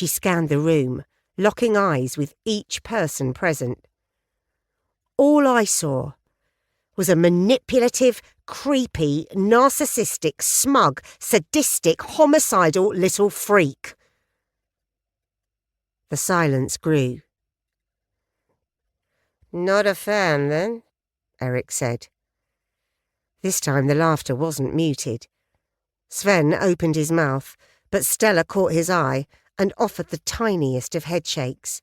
She scanned the room, locking eyes with each person present. All I saw was a manipulative, creepy, narcissistic, smug, sadistic, homicidal little freak. The silence grew. "Not a fan, then?" Eric said. This time the laughter wasn't muted. Sven opened his mouth, but Stella caught his eye and offered the tiniest of headshakes.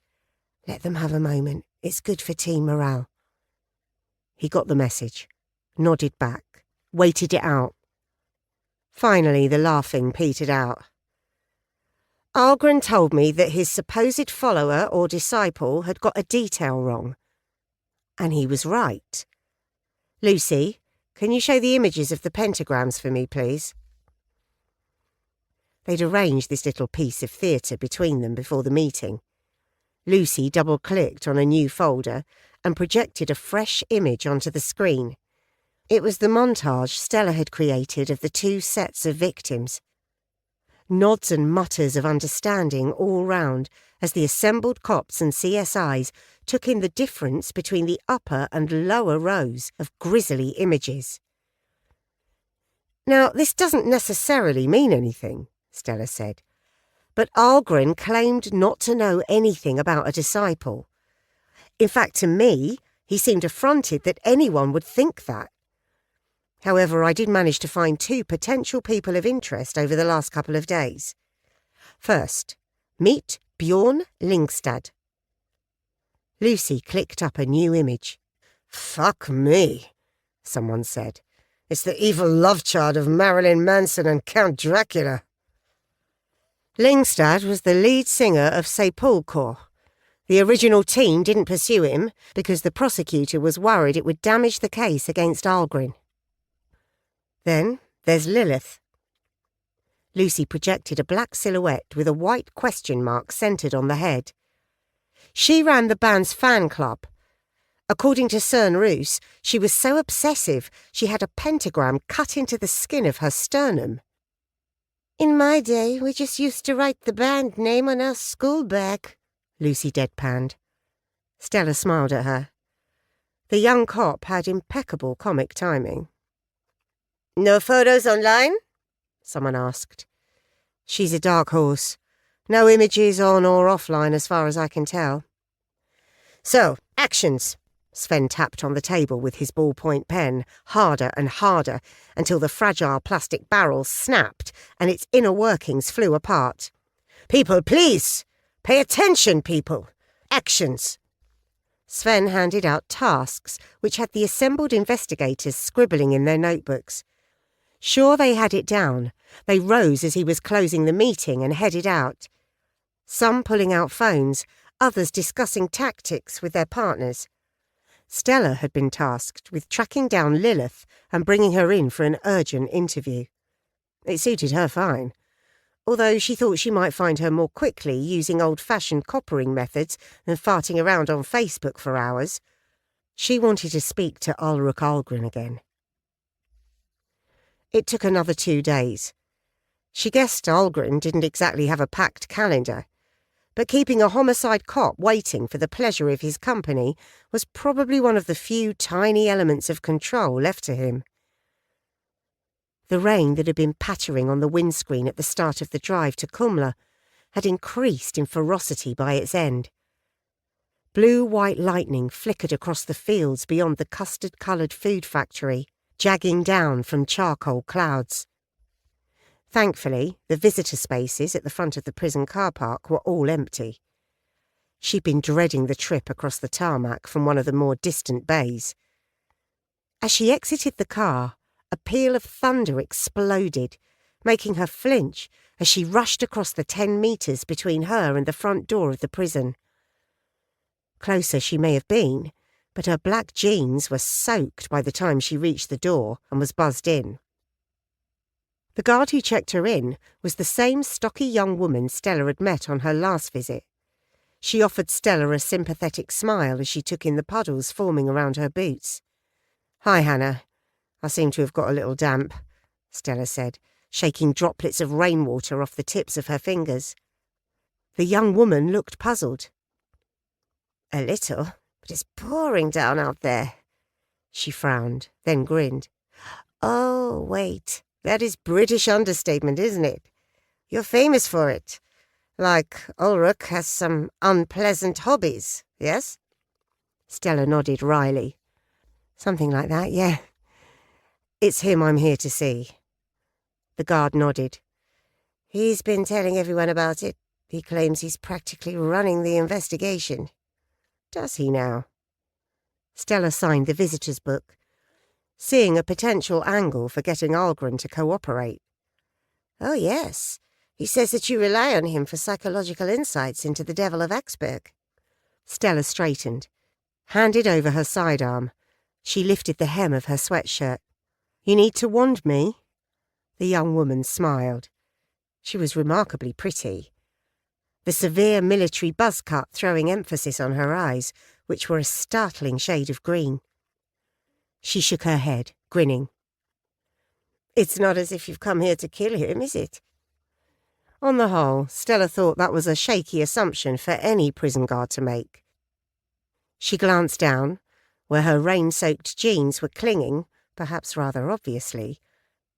"Let them have a moment. It's good for team morale." He got the message, nodded back, waited it out. Finally, the laughing petered out. "Algren told me that his supposed follower or disciple had got a detail wrong. And he was right. Lucy, can you show the images of the pentagrams for me, please?" They'd arranged this little piece of theatre between them before the meeting. Lucy double-clicked on a new folder and projected a fresh image onto the screen. It was the montage Stella had created of the two sets of victims. Nods and mutters of understanding all round as the assembled cops and CSIs took in the difference between the upper and lower rows of grisly images. "Now, this doesn't necessarily mean anything," Stella said, "but Algren claimed not to know anything about a disciple. In fact, to me, he seemed affronted that anyone would think that. However, I did manage to find two potential people of interest over the last couple of days. First, meet Bjorn Lingstad." Lucy clicked up a new image. "Fuck me," someone said. "It's the evil love child of Marilyn Manson and Count Dracula." Lingstad was the lead singer of Sepulchre. The original team didn't pursue him because the prosecutor was worried it would damage the case against Algren. Then there's Lilith. Lucy projected a black silhouette with a white question mark centred on the head. She ran the band's fan club. According to Cern Roos, she was so obsessive she had a pentagram cut into the skin of her sternum. "In my day, we just used to write the band name on our school bag," Lucy deadpanned. Stella smiled at her. The young cop had impeccable comic timing. "No photos online?" someone asked. "She's a dark horse. No images on or offline as far as I can tell." "So, actions." Sven tapped on the table with his ballpoint pen, harder and harder, until the fragile plastic barrel snapped and its inner workings flew apart. "People, please! Pay attention, people! Actions!" Sven handed out tasks which had the assembled investigators scribbling in their notebooks. Sure they had it down, they rose as he was closing the meeting and headed out. Some pulling out phones, others discussing tactics with their partners. Stella had been tasked with tracking down Lilith and bringing her in for an urgent interview. It suited her fine, although she thought she might find her more quickly using old-fashioned coppering methods than farting around on Facebook for hours. She wanted to speak to Ulrich Algren again. It took another 2 days. She guessed Algren didn't exactly have a packed calendar, but keeping a homicide cop waiting for the pleasure of his company was probably one of the few tiny elements of control left to him. The rain that had been pattering on the windscreen at the start of the drive to Kumla had increased in ferocity by its end. Blue-white lightning flickered across the fields beyond the custard-coloured food factory, jagging down from charcoal clouds. Thankfully, the visitor spaces at the front of the prison car park were all empty. She'd been dreading the trip across the tarmac from one of the more distant bays. As she exited the car, a peal of thunder exploded, making her flinch as she rushed across the 10 metres between her and the front door of the prison. Closer she may have been, but her black jeans were soaked by the time she reached the door and was buzzed in. The guard who checked her in was the same stocky young woman Stella had met on her last visit. She offered Stella a sympathetic smile as she took in the puddles forming around her boots. "Hi, Hannah. I seem to have got a little damp," Stella said, shaking droplets of rainwater off the tips of her fingers. The young woman looked puzzled. "A little, but it's pouring down out there." She frowned, then grinned. "Oh, wait, that is British understatement, isn't it? You're famous for it. Like Ulrich has some unpleasant hobbies, yes?" Stella nodded wryly. "Something like that, yeah. It's him I'm here to see." The guard nodded. "He's been telling everyone about it. He claims he's practically running the investigation." "Does he now?" Stella signed the visitor's book, seeing a potential angle for getting Algren to cooperate. "Oh, yes. He says that you rely on him for psychological insights into the Devil of Exburg." Stella straightened, handed over her sidearm. She lifted the hem of her sweatshirt. "You need to wand me?" The young woman smiled. She was remarkably pretty, the severe military buzz cut throwing emphasis on her eyes, which were a startling shade of green. She shook her head, grinning. "It's not as if you've come here to kill him, is it?" On the whole, Stella thought that was a shaky assumption for any prison guard to make. She glanced down, where her rain-soaked jeans were clinging, perhaps rather obviously,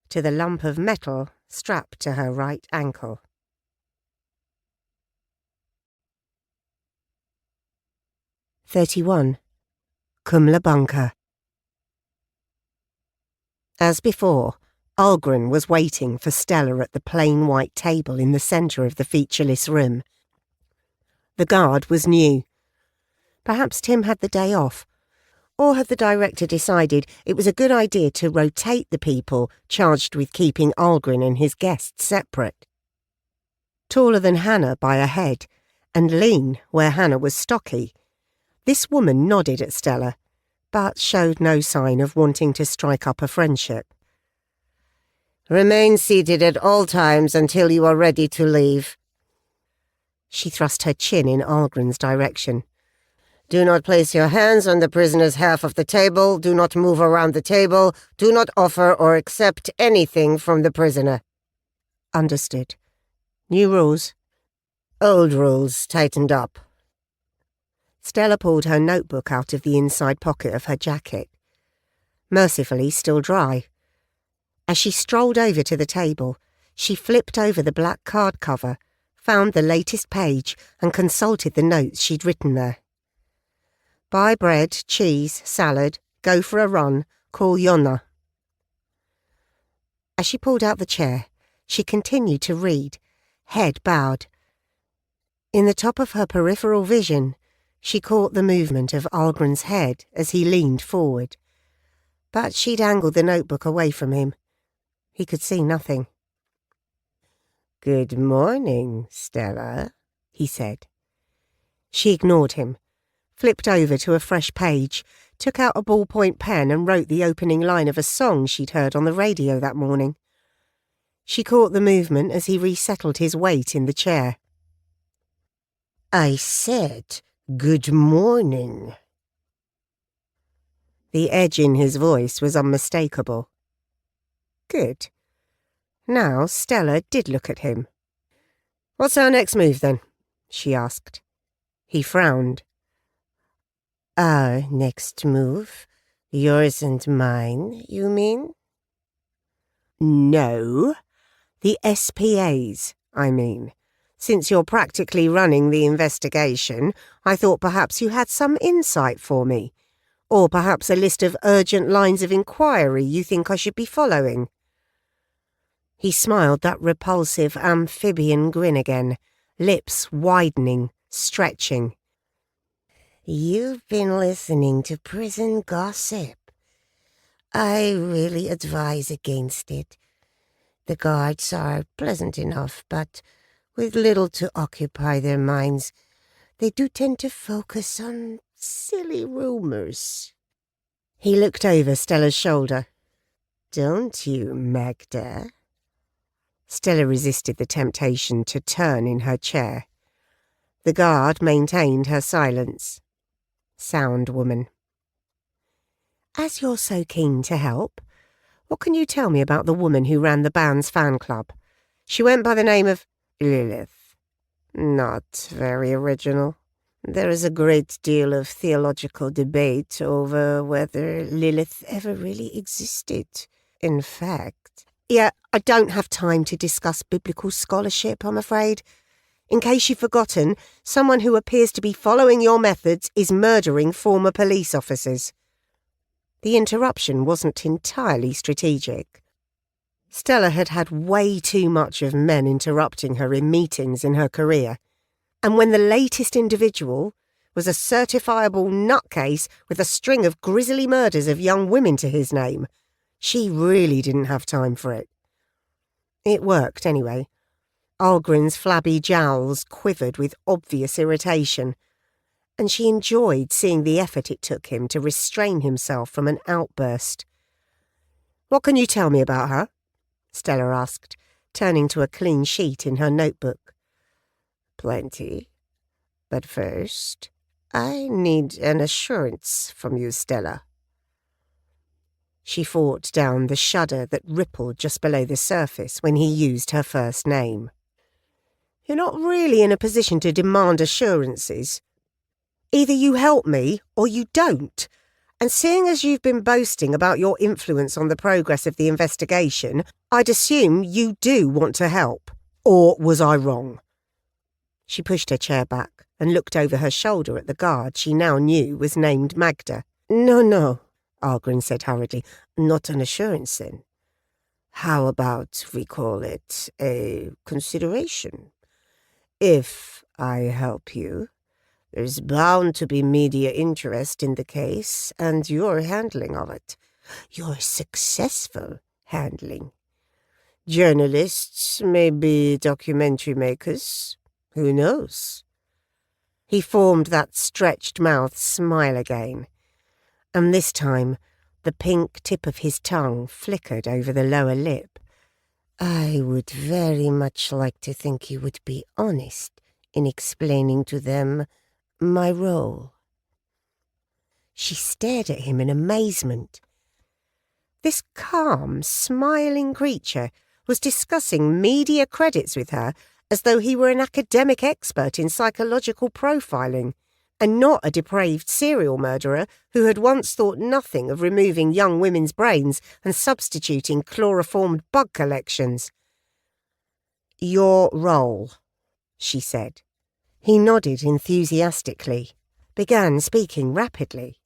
to the lump of metal strapped to her right ankle. "31. Kumla Bunker." As before, Algren was waiting for Stella at the plain white table in the centre of the featureless room. The guard was new. Perhaps Tim had the day off, or had the director decided it was a good idea to rotate the people charged with keeping Algren and his guests separate. Taller than Hannah by a head, and lean where Hannah was stocky, this woman nodded at Stella, but showed no sign of wanting to strike up a friendship. "Remain seated at all times until you are ready to leave." She thrust her chin in Algren's direction. "Do not place your hands on the prisoner's half of the table, do not move around the table, do not offer or accept anything from the prisoner." "Understood. New rules?" "Old rules, tightened up." Stella pulled her notebook out of the inside pocket of her jacket, mercifully still dry. As she strolled over to the table, she flipped over the black card cover, found the latest page, and consulted the notes she'd written there. "Buy bread, cheese, salad, go for a run, call Yonna." As she pulled out the chair, she continued to read, head bowed. In the top of her peripheral vision, she caught the movement of Algren's head as he leaned forward. But she'd angled the notebook away from him. He could see nothing. "Good morning, Stella," he said. She ignored him, flipped over to a fresh page, took out a ballpoint pen and wrote the opening line of a song she'd heard on the radio that morning. She caught the movement as he resettled his weight in the chair. "I said, good morning." The edge in his voice was unmistakable. Good. Now Stella did look at him. "What's our next move, then?" she asked. He frowned. "Our next move? Yours and mine, you mean?" "No. The SPA's, I mean. Since you're practically running the investigation, I thought perhaps you had some insight for me. Or perhaps a list of urgent lines of inquiry you think I should be following." He smiled that repulsive amphibian grin again, lips widening, stretching. "You've been listening to prison gossip. I really advise against it. The guards are pleasant enough, but with little to occupy their minds, they do tend to focus on silly rumors." He looked over Stella's shoulder. "Don't you, Magda?" Stella resisted the temptation to turn in her chair. The guard maintained her silence. Sound woman. "As you're so keen to help, what can you tell me about the woman who ran the band's fan club? She went by the name of Lilith." Not very original. There is a great deal of theological debate over whether Lilith ever really existed. In fact... Yeah, I don't have time to discuss biblical scholarship, I'm afraid. In case you've forgotten, someone who appears to be following your methods is murdering former police officers. The interruption wasn't entirely strategic. Stella had had way too much of men interrupting her in meetings in her career. And when the latest individual was a certifiable nutcase with a string of grisly murders of young women to his name, she really didn't have time for it. It worked anyway. Algren's flabby jowls quivered with obvious irritation, and she enjoyed seeing the effort it took him to restrain himself from an outburst. "What can you tell me about her?" Stella asked, turning to a clean sheet in her notebook. "Plenty. But first, I need an assurance from you, Stella." She fought down the shudder that rippled just below the surface when he used her first name. "You're not really in a position to demand assurances. Either you help me or you don't. And seeing as you've been boasting about your influence on the progress of the investigation, I'd assume you do want to help. Or was I wrong?" She pushed her chair back and looked over her shoulder at the guard she now knew was named Magda. No, Algren said hurriedly. "Not an assurance, then. How about we call it a consideration? If I help you, there's bound to be media interest in the case and your handling of it. Your successful handling. Journalists, maybe documentary makers. Who knows?" He formed that stretched mouth smile again, and this time the pink tip of his tongue flickered over the lower lip. "I would very much like to think you would be honest in explaining to them my role." She stared at him in amazement. This calm, smiling creature was discussing media credits with her as though he were an academic expert in psychological profiling, and not a depraved serial murderer who had once thought nothing of removing young women's brains and substituting chloroformed bug collections. "Your role," she said. He nodded enthusiastically, began speaking rapidly.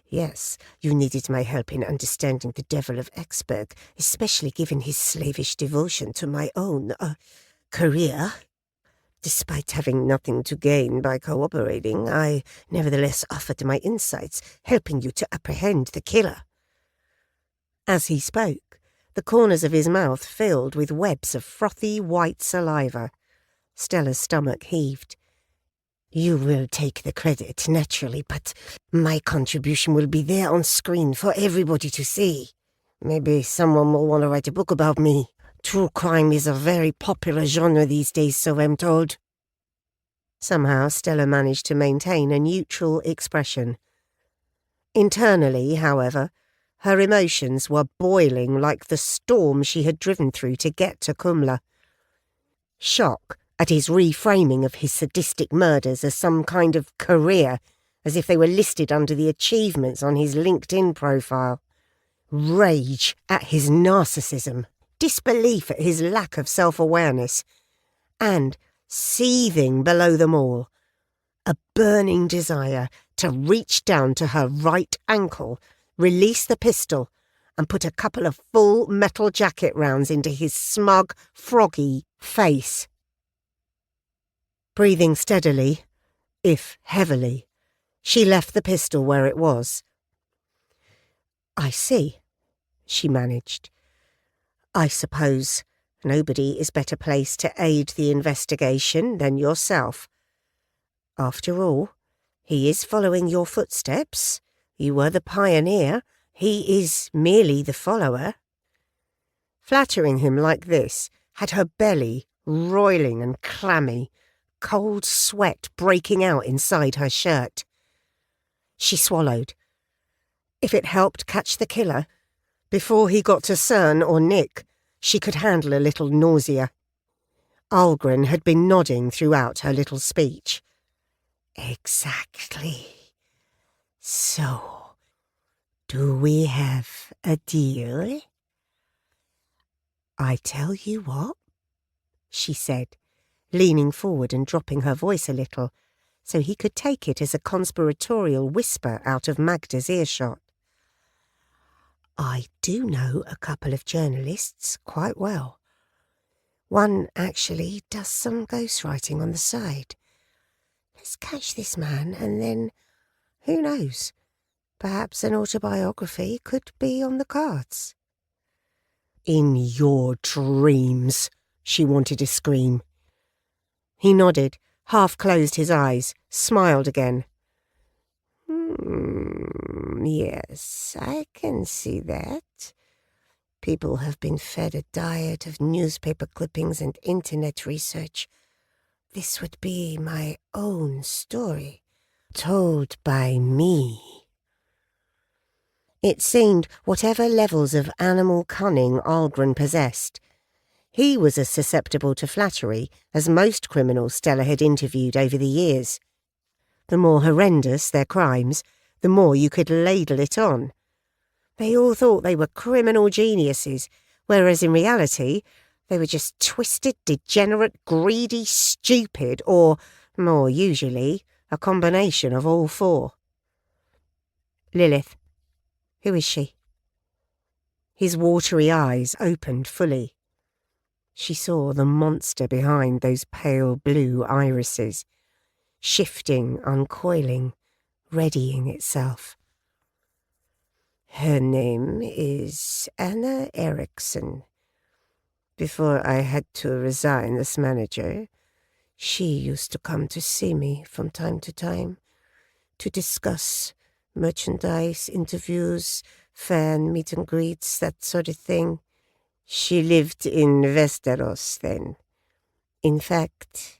"Yes, you needed my help in understanding the devil of Exberg, especially given his slavish devotion to my own, career. Despite having nothing to gain by cooperating, I nevertheless offered my insights, helping you to apprehend the killer." As he spoke, the corners of his mouth filled with webs of frothy white saliva. Stella's stomach heaved. "You will take the credit, naturally, but my contribution will be there on screen for everybody to see. Maybe someone will want to write a book about me. True crime is a very popular genre these days, so I'm told." Somehow Stella managed to maintain a neutral expression. Internally, however, her emotions were boiling like the storm she had driven through to get to Kumla. Shock at his reframing of his sadistic murders as some kind of career, as if they were listed under the achievements on his LinkedIn profile. Rage at his narcissism. Disbelief at his lack of self-awareness, and, seething below them all, a burning desire to reach down to her right ankle, release the pistol, and put a couple of full metal jacket rounds into his smug, froggy face. Breathing steadily, if heavily, she left the pistol where it was. "I see," she managed. "I suppose nobody is better placed to aid the investigation than yourself. After all, he is following your footsteps. You were the pioneer. He is merely the follower." Flattering him like this had her belly roiling and clammy, cold sweat breaking out inside her shirt. She swallowed. If it helped catch the killer, before he got to Cern or Nick, she could handle a little nausea. Algren had been nodding throughout her little speech. Exactly. So, do we have a deal? I tell you what, she said, leaning forward and dropping her voice a little, so he could take it as a conspiratorial whisper out of Magda's earshot. I do know a couple of journalists quite well. One actually does some ghostwriting on the side. Let's catch this man and then, who knows, perhaps an autobiography could be on the cards. In your dreams, she wanted to scream. He nodded, half-closed his eyes, smiled again. Yes, I can see that. People have been fed a diet of newspaper clippings and internet research. This would be my own story, told by me. It seemed whatever levels of animal cunning Algren possessed, he was as susceptible to flattery as most criminals Stella had interviewed over the years. The more horrendous their crimes, the more you could ladle it on. They all thought they were criminal geniuses, whereas in reality, they were just twisted, degenerate, greedy, stupid, or, more usually, a combination of all four. Lilith. Who is she? His watery eyes opened fully. She saw the monster behind those pale blue irises, shifting, uncoiling, readying itself. Her name is Anna Eriksson. Before I had to resign as manager, she used to come to see me from time to discuss merchandise, interviews, fan meet and greets, that sort of thing. She lived in Västerås then. In fact,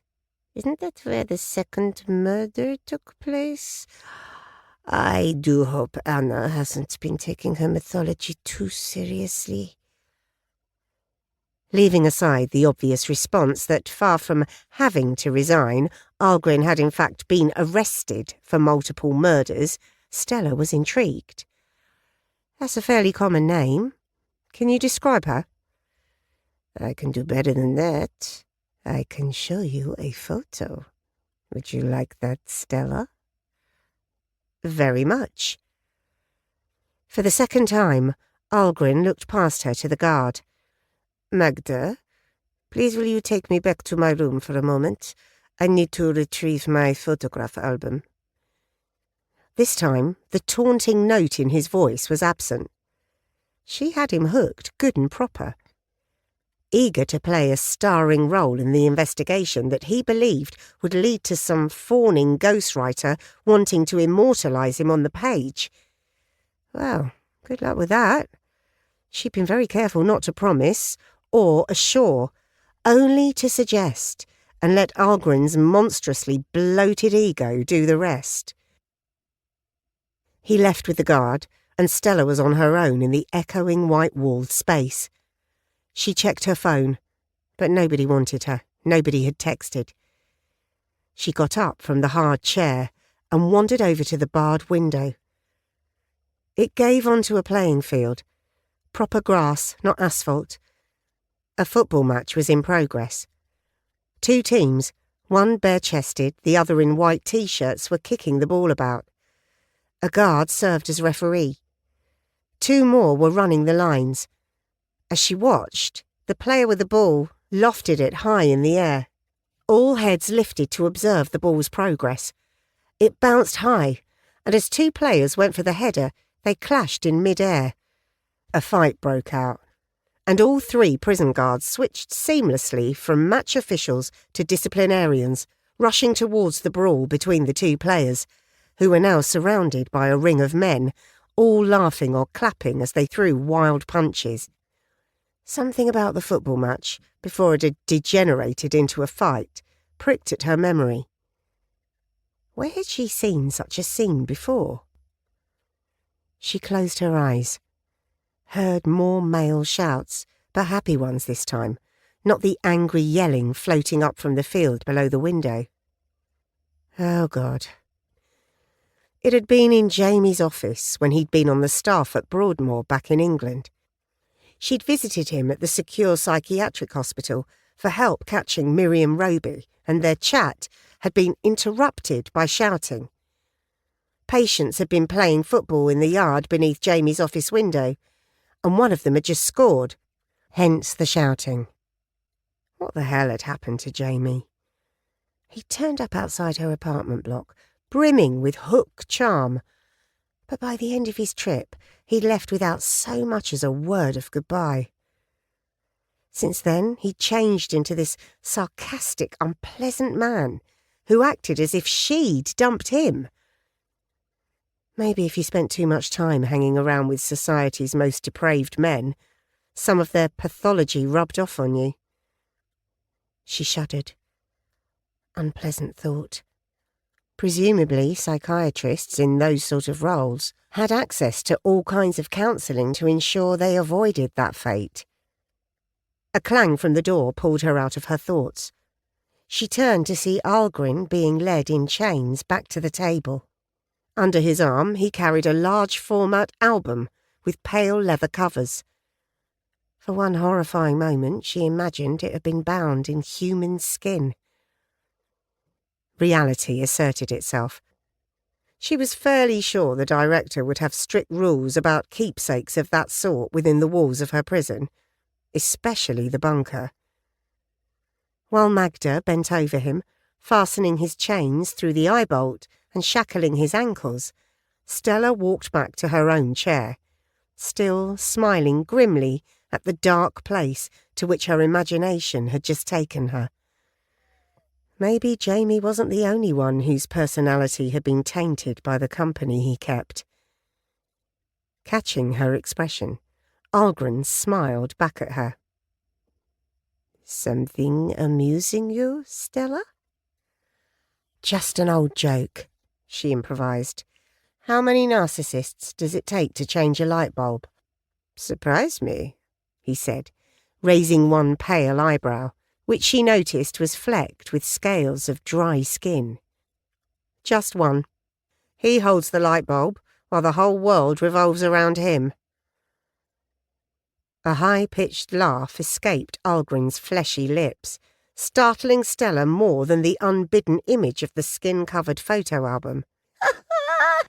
isn't that where the second murder took place? I do hope Anna hasn't been taking her mythology too seriously. Leaving aside the obvious response that, far from having to resign, Algren had in fact been arrested for multiple murders, Stella was intrigued. That's a fairly common name. Can you describe her? I can do better than that. I can show you a photo. Would you like that, Stella? Very much. For the second time, Algren looked past her to the guard. Magda, please will you take me back to my room for a moment? I need to retrieve my photograph album. This time, the taunting note in his voice was absent. She had him hooked, good and proper. Eager to play a starring role in the investigation that he believed would lead to some fawning ghostwriter wanting to immortalise him on the page. Well, good luck with that. She'd been very careful not to promise or assure, only to suggest, and let Algren's monstrously bloated ego do the rest. He left with the guard, and Stella was on her own in the echoing white-walled space. She checked her phone, but nobody wanted her. Nobody had texted. She got up from the hard chair and wandered over to the barred window. It gave onto a playing field. Proper grass, not asphalt. A football match was in progress. Two teams, one bare-chested, the other in white T-shirts, were kicking the ball about. A guard served as referee. Two more were running the lines. As she watched, the player with the ball lofted it high in the air. All heads lifted to observe the ball's progress. It bounced high, and as two players went for the header, they clashed in mid-air. A fight broke out, and all three prison guards switched seamlessly from match officials to disciplinarians, rushing towards the brawl between the two players, who were now surrounded by a ring of men, all laughing or clapping as they threw wild punches. Something about the football match, before it had degenerated into a fight, pricked at her memory. Where had she seen such a scene before? She closed her eyes, heard more male shouts, but happy ones this time, not the angry yelling floating up from the field below the window. Oh, God. It had been in Jamie's office when he'd been on the staff at Broadmoor back in England. She'd visited him at the secure psychiatric hospital for help catching Miriam Roby, and their chat had been interrupted by shouting. Patients had been playing football in the yard beneath Jamie's office window, and one of them had just scored, hence the shouting. What the hell had happened to Jamie? He turned up outside her apartment block, brimming with hook charm, but by the end of his trip he'd left without so much as a word of goodbye. Since then he'd changed into this sarcastic, unpleasant man who acted as if she'd dumped him. Maybe if you spent too much time hanging around with society's most depraved men, some of their pathology rubbed off on you. She shuddered. Unpleasant thought. Presumably psychiatrists in those sort of roles had access to all kinds of counselling to ensure they avoided that fate. A clang from the door pulled her out of her thoughts. She turned to see Algrin being led in chains back to the table. Under his arm he carried a large format album with pale leather covers. For one horrifying moment she imagined it had been bound in human skin. Reality asserted itself. She was fairly sure the director would have strict rules about keepsakes of that sort within the walls of her prison, especially the bunker. While Magda bent over him, fastening his chains through the eye bolt and shackling his ankles, Stella walked back to her own chair, still smiling grimly at the dark place to which her imagination had just taken her. Maybe Jamie wasn't the only one whose personality had been tainted by the company he kept. Catching her expression, Algren smiled back at her. "Something amusing you, Stella?" "Just an old joke," she improvised. "How many narcissists does it take to change a light bulb?" "Surprise me," he said, raising one pale eyebrow, which she noticed was flecked with scales of dry skin. "Just one. He holds the light bulb, while the whole world revolves around him." A high-pitched laugh escaped Algren's fleshy lips, startling Stella more than the unbidden image of the skin-covered photo album.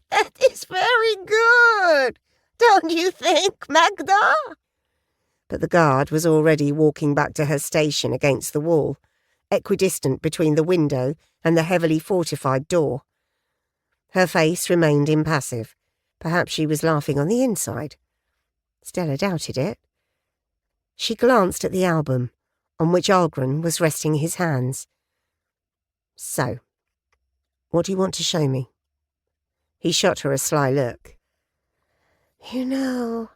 "That is very good, don't you think, Magda?" But the guard was already walking back to her station against the wall, equidistant between the window and the heavily fortified door. Her face remained impassive. Perhaps she was laughing on the inside. Stella doubted it. She glanced at the album, on which Algren was resting his hands. "So, what do you want to show me?" He shot her a sly look. "You know,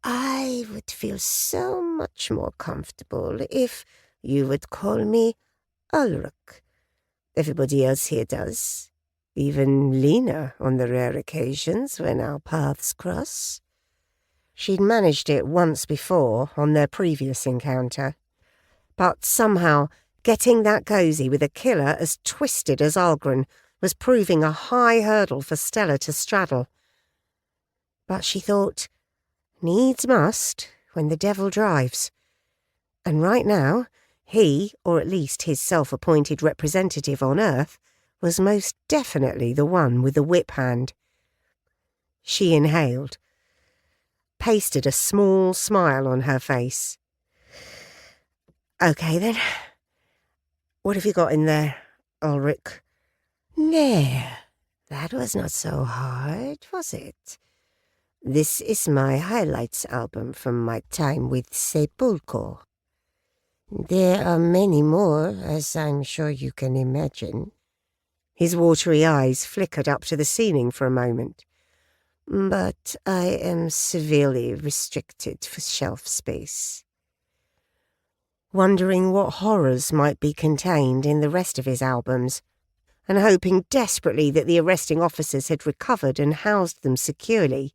I would feel so much more comfortable if you would call me Ulrich. Everybody else here does. Even Lena on the rare occasions when our paths cross." She'd managed it once before on their previous encounter. But somehow, getting that cosy with a killer as twisted as Algren was proving a high hurdle for Stella to straddle. But she thought, needs must when the devil drives. And right now, he, or at least his self-appointed representative on Earth, was most definitely the one with the whip hand. She inhaled, pasted a small smile on her face. "Okay then, what have you got in there, Ulrich?" "There, that was not so hard, was it? This is my highlights album from my time with Sepulchre. There are many more, as I'm sure you can imagine." His watery eyes flickered up to the ceiling for a moment. "But I am severely restricted for shelf space." Wondering what horrors might be contained in the rest of his albums, and hoping desperately that the arresting officers had recovered and housed them securely,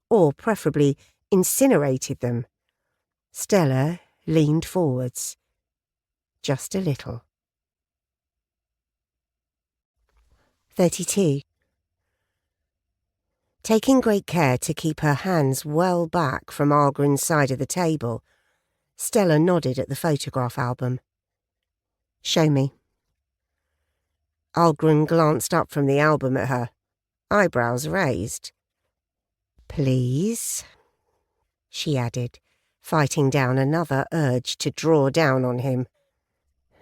or preferably incinerated them, Stella leaned forwards. just a little. 32. Taking great care to keep her hands well back from Algren's side of the table, Stella nodded at the photograph album. "Show me." Algren glanced up from the album at her, eyebrows raised. "Please," she added, fighting down another urge to draw down on him.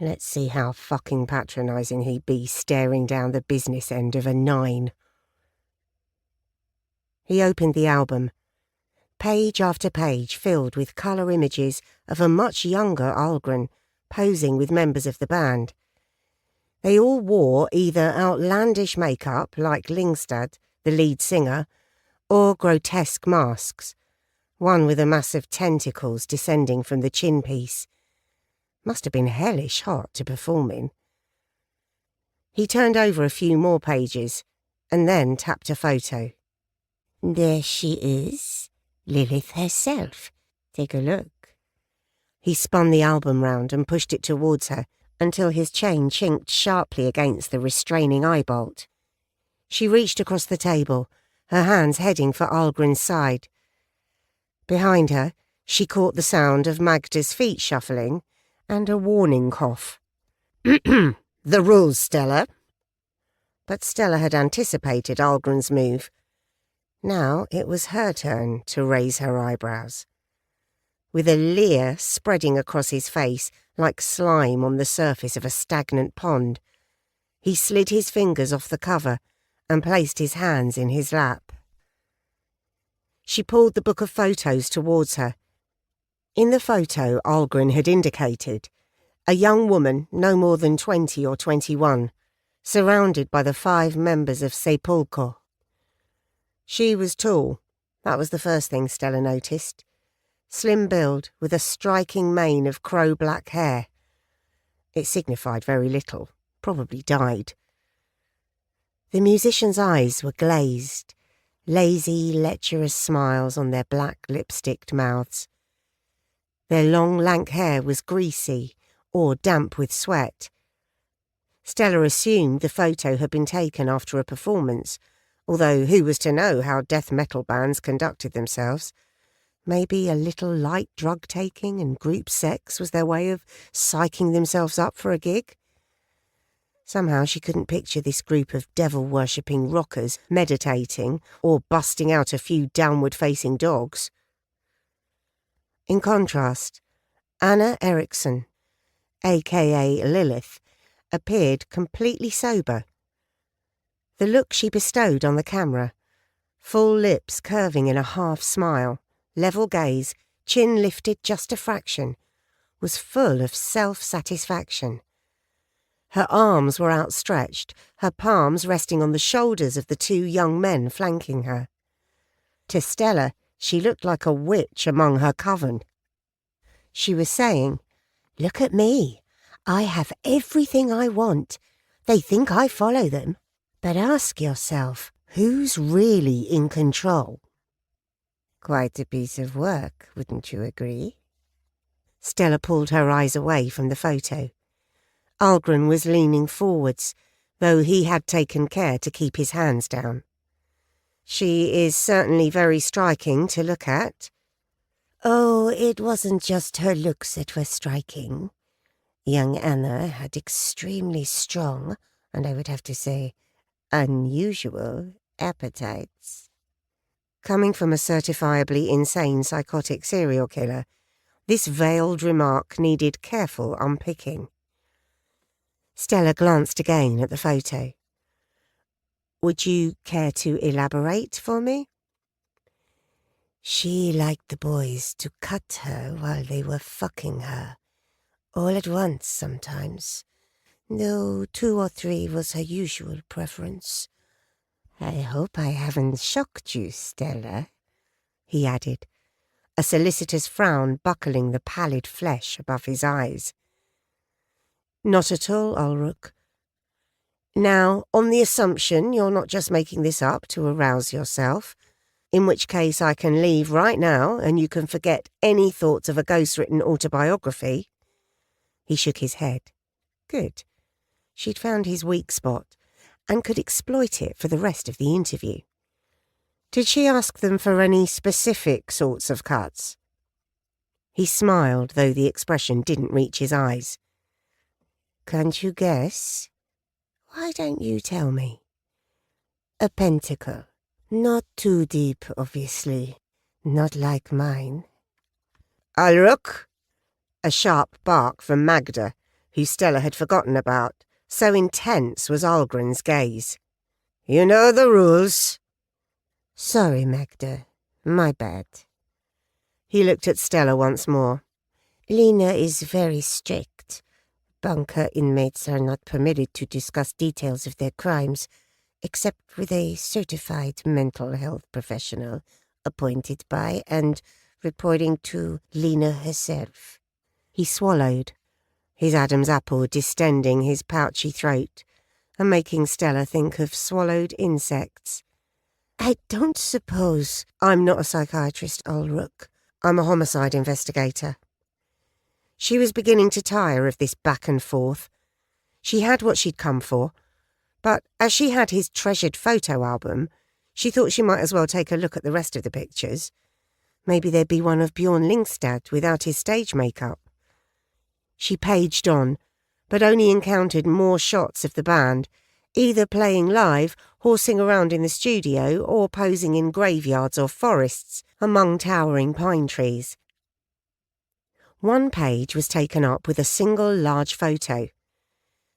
Let's see how fucking patronising he'd be staring down the business end of a 9. He opened the album, page after page filled with colour images of a much younger Algren posing with members of the band. They all wore either outlandish makeup like Lingstad, the lead singer, or grotesque masks, one with a mass of tentacles descending from the chin piece. Must have been hellish hot to perform in. He turned over a few more pages and then tapped a photo. "There she is, Lilith herself. Take a look." He spun the album round and pushed it towards her until his chain chinked sharply against the restraining eye bolt. She reached across the table, her hands heading for Algren's side. Behind her, she caught the sound of Magda's feet shuffling and a warning cough. "The rules, Stella." But Stella had anticipated Algren's move. Now it was her turn to raise her eyebrows. With a leer spreading across his face like slime on the surface of a stagnant pond, he slid his fingers off the cover and placed his hands in his lap. She pulled the book of photos towards her. In the photo Algren had indicated, a young woman no more than 20 or 21, surrounded by the 5 members of Sepulcro. She was tall, that was the first thing Stella noticed. Slim build with a striking mane of crow-black hair. It signified very little, probably dyed. The musicians' eyes were glazed, lazy, lecherous smiles on their black lipsticked mouths. Their long, lank hair was greasy or damp with sweat. Stella assumed the photo had been taken after a performance, although who was to know how death metal bands conducted themselves? Maybe a little light drug-taking and group sex was their way of psyching themselves up for a gig? Somehow she couldn't picture this group of devil-worshipping rockers meditating or busting out a few downward-facing dogs. In contrast, Anna Eriksson, a.k.a. Lilith, appeared completely sober. The look she bestowed on the camera, full lips curving in a half-smile, level gaze, chin lifted just a fraction, was full of self-satisfaction. Her arms were outstretched, her palms resting on the shoulders of the 2 young men flanking her. To Stella, she looked like a witch among her coven. She was saying, "Look at me. I have everything I want. They think I follow them. But ask yourself, who's really in control?" Quite a piece of work, wouldn't you agree? Stella pulled her eyes away from the photo. Algren was leaning forwards, though he had taken care to keep his hands down. "She is certainly very striking to look at." "Oh, it wasn't just her looks that were striking. Young Anna had extremely strong, and I would have to say, unusual appetites." Coming from a certifiably insane psychotic serial killer, this veiled remark needed careful unpicking. Stella glanced again at the photo. "Would you care to elaborate for me?" "She liked the boys to cut her while they were fucking her, all at once sometimes, though 2 or 3 was her usual preference. I hope I haven't shocked you, Stella," he added, a solicitous frown buckling the pallid flesh above his eyes. "Not at all, Ulrich. Now, on the assumption you're not just making this up to arouse yourself, in which case I can leave right now and you can forget any thoughts of a ghost-written autobiography. He shook his head. Good. She'd found his weak spot and could exploit it for the rest of the interview. Did she ask them for any specific sorts of cuts? He smiled, though the expression didn't reach his eyes. Can't you guess? Why don't you tell me? A pentacle. Not too deep, obviously. Not like mine. Alruk! A sharp bark from Magda, who Stella had forgotten about. So intense was Algren's gaze. You know the rules. Sorry, Magda. My bad. He looked at Stella once more. Lena is very strict. Bunker inmates are not permitted to discuss details of their crimes, except with a certified mental health professional appointed by and reporting to Lena herself. He swallowed, his Adam's apple distending his pouchy throat and making Stella think of swallowed insects. I don't suppose I'm not a psychiatrist, Ulrich. I'm a homicide investigator. She was beginning to tire of this back and forth. She had what she'd come for, but as she had his treasured photo album, she thought she might as well take a look at the rest of the pictures. Maybe there'd be one of Bjorn Lyngstad without his stage makeup. She paged on, but only encountered more shots of the band, either playing live, horsing around in the studio, or posing in graveyards or forests among towering pine trees. One page was taken up with a single large photo.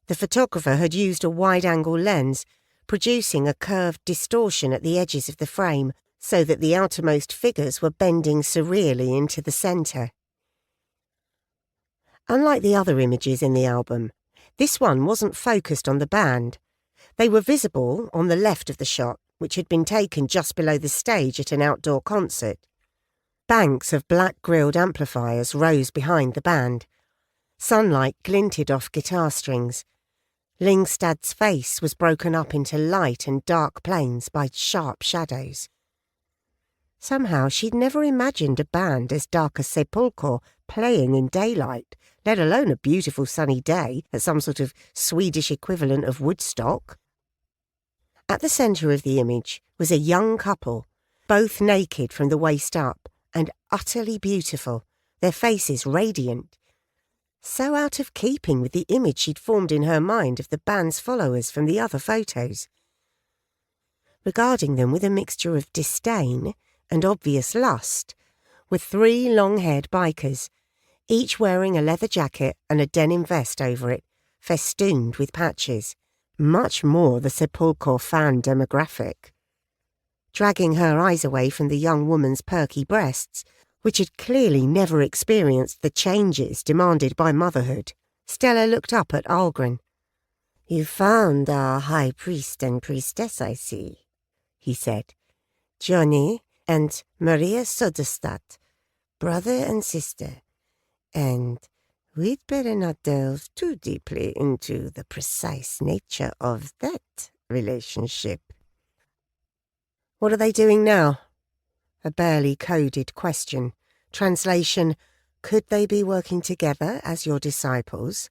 The photographer had used a wide-angle lens, producing a curved distortion at the edges of the frame so that the outermost figures were bending surreally into the centre. Unlike the other images in the album, this one wasn't focused on the band. They were visible on the left of the shot, which had been taken just below the stage at an outdoor concert. Banks of black-grilled amplifiers rose behind the band. Sunlight glinted off guitar strings. Lyngstad's face was broken up into light and dark planes by sharp shadows. Somehow she'd never imagined a band as dark as Sepulchre playing in daylight, let alone a beautiful sunny day at some sort of Swedish equivalent of Woodstock. At the centre of the image was a young couple, both naked from the waist up and utterly beautiful, their faces radiant. So out of keeping with the image she'd formed in her mind of the band's followers from the other photos. Regarding them with a mixture of disdain and obvious lust, were three long-haired bikers, each wearing a leather jacket and a denim vest over it, festooned with patches, much more the Sepulchre fan demographic. Dragging her eyes away from the young woman's perky breasts, which had clearly never experienced the changes demanded by motherhood, Stella looked up at Algren. You found our high priest and priestess, I see, he said. Johnny and Maria Soderstadt, brother and sister, and we'd better not delve too deeply into the precise nature of that relationship. What are they doing now? A barely coded question. Translation, could they be working together as your disciples?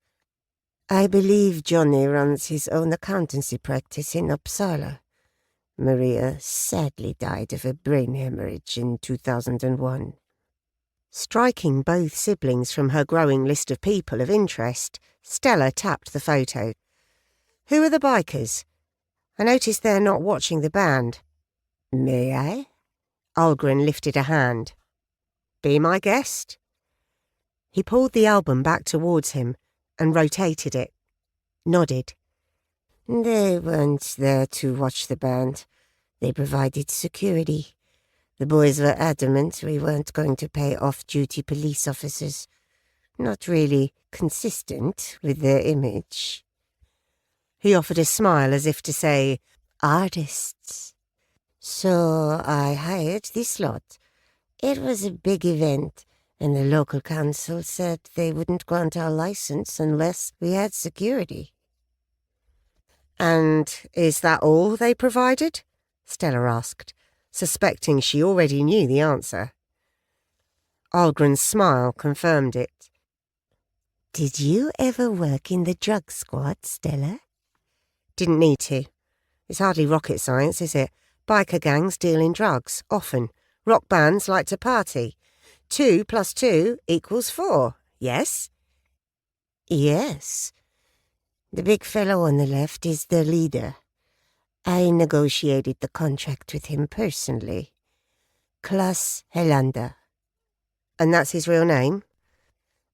I believe Johnny runs his own accountancy practice in Uppsala. Maria sadly died of a brain hemorrhage in 2001. Striking both siblings from her growing list of people of interest, Stella tapped the photo. Who are the bikers? I noticed they're not watching the band. May I? Algren lifted a hand. Be my guest? He pulled the album back towards him and rotated it. Nodded. They weren't there to watch the band. They provided security. The boys were adamant we weren't going to pay off-duty police officers. Not really consistent with their image. He offered a smile as if to say, artists. So I hired this lot. It was a big event, and the local council said they wouldn't grant our license unless we had security. And is that all they provided? Stella asked, suspecting she already knew the answer. Algren's smile confirmed it. Did you ever work in the drug squad, Stella? Didn't need to. It's hardly rocket science, is it? Biker gangs deal in drugs, often. Rock bands like to party. 2 + 2 = 4, yes? Yes. The big fellow on the left is the leader. I negotiated the contract with him personally. Klaus Helander. And that's his real name?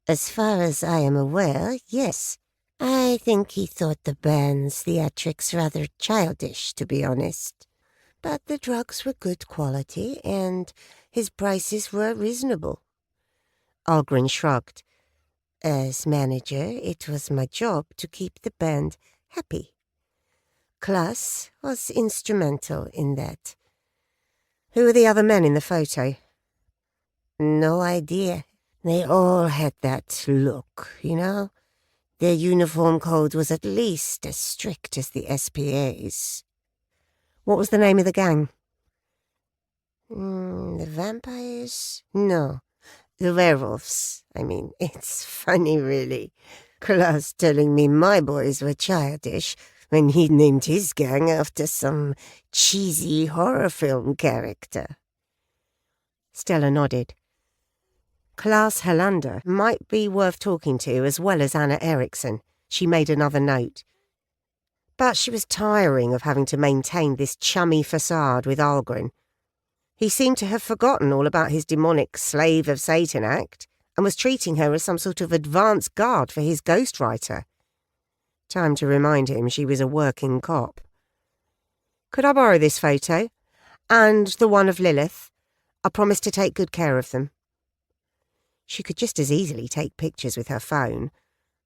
As far as I am aware, yes. I think he thought the band's theatrics rather childish, to be honest. But the drugs were good quality, and his prices were reasonable. Algren shrugged. As manager, it was my job to keep the band happy. Klaus was instrumental in that. Who were the other men in the photo? No idea. They all had that look, you know? Their uniform code was at least as strict as the SPA's. What was the name of the gang? The vampires? No. The werewolves. I mean, it's funny, really. Klaus telling me my boys were childish when he named his gang after some cheesy horror film character. Stella nodded. Klaus Helander might be worth talking to as well as Anna Eriksson. She made another note. But she was tiring of having to maintain this chummy facade with Algren. He seemed to have forgotten all about his demonic slave of Satan act and was treating her as some sort of advance guard for his ghostwriter. Time to remind him she was a working cop. Could I borrow this photo? And the one of Lilith? I promise to take good care of them. She could just as easily take pictures with her phone,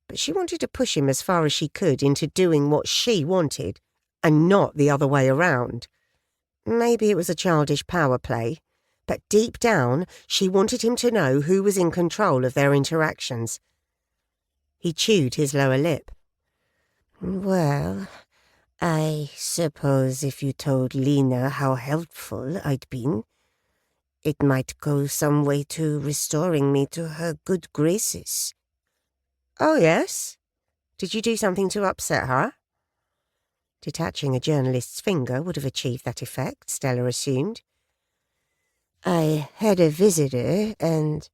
but she wanted to push him as far as she could into doing what she wanted, and not the other way around. Maybe it was a childish power play, but deep down she wanted him to know who was in control of their interactions. He chewed his lower lip. Well, I suppose if you told Lena how helpful I'd been, it might go some way to restoring me to her good graces. Oh, yes? Did you do something to upset her? Detaching a journalist's finger would have achieved that effect, Stella assumed. I had a visitor, and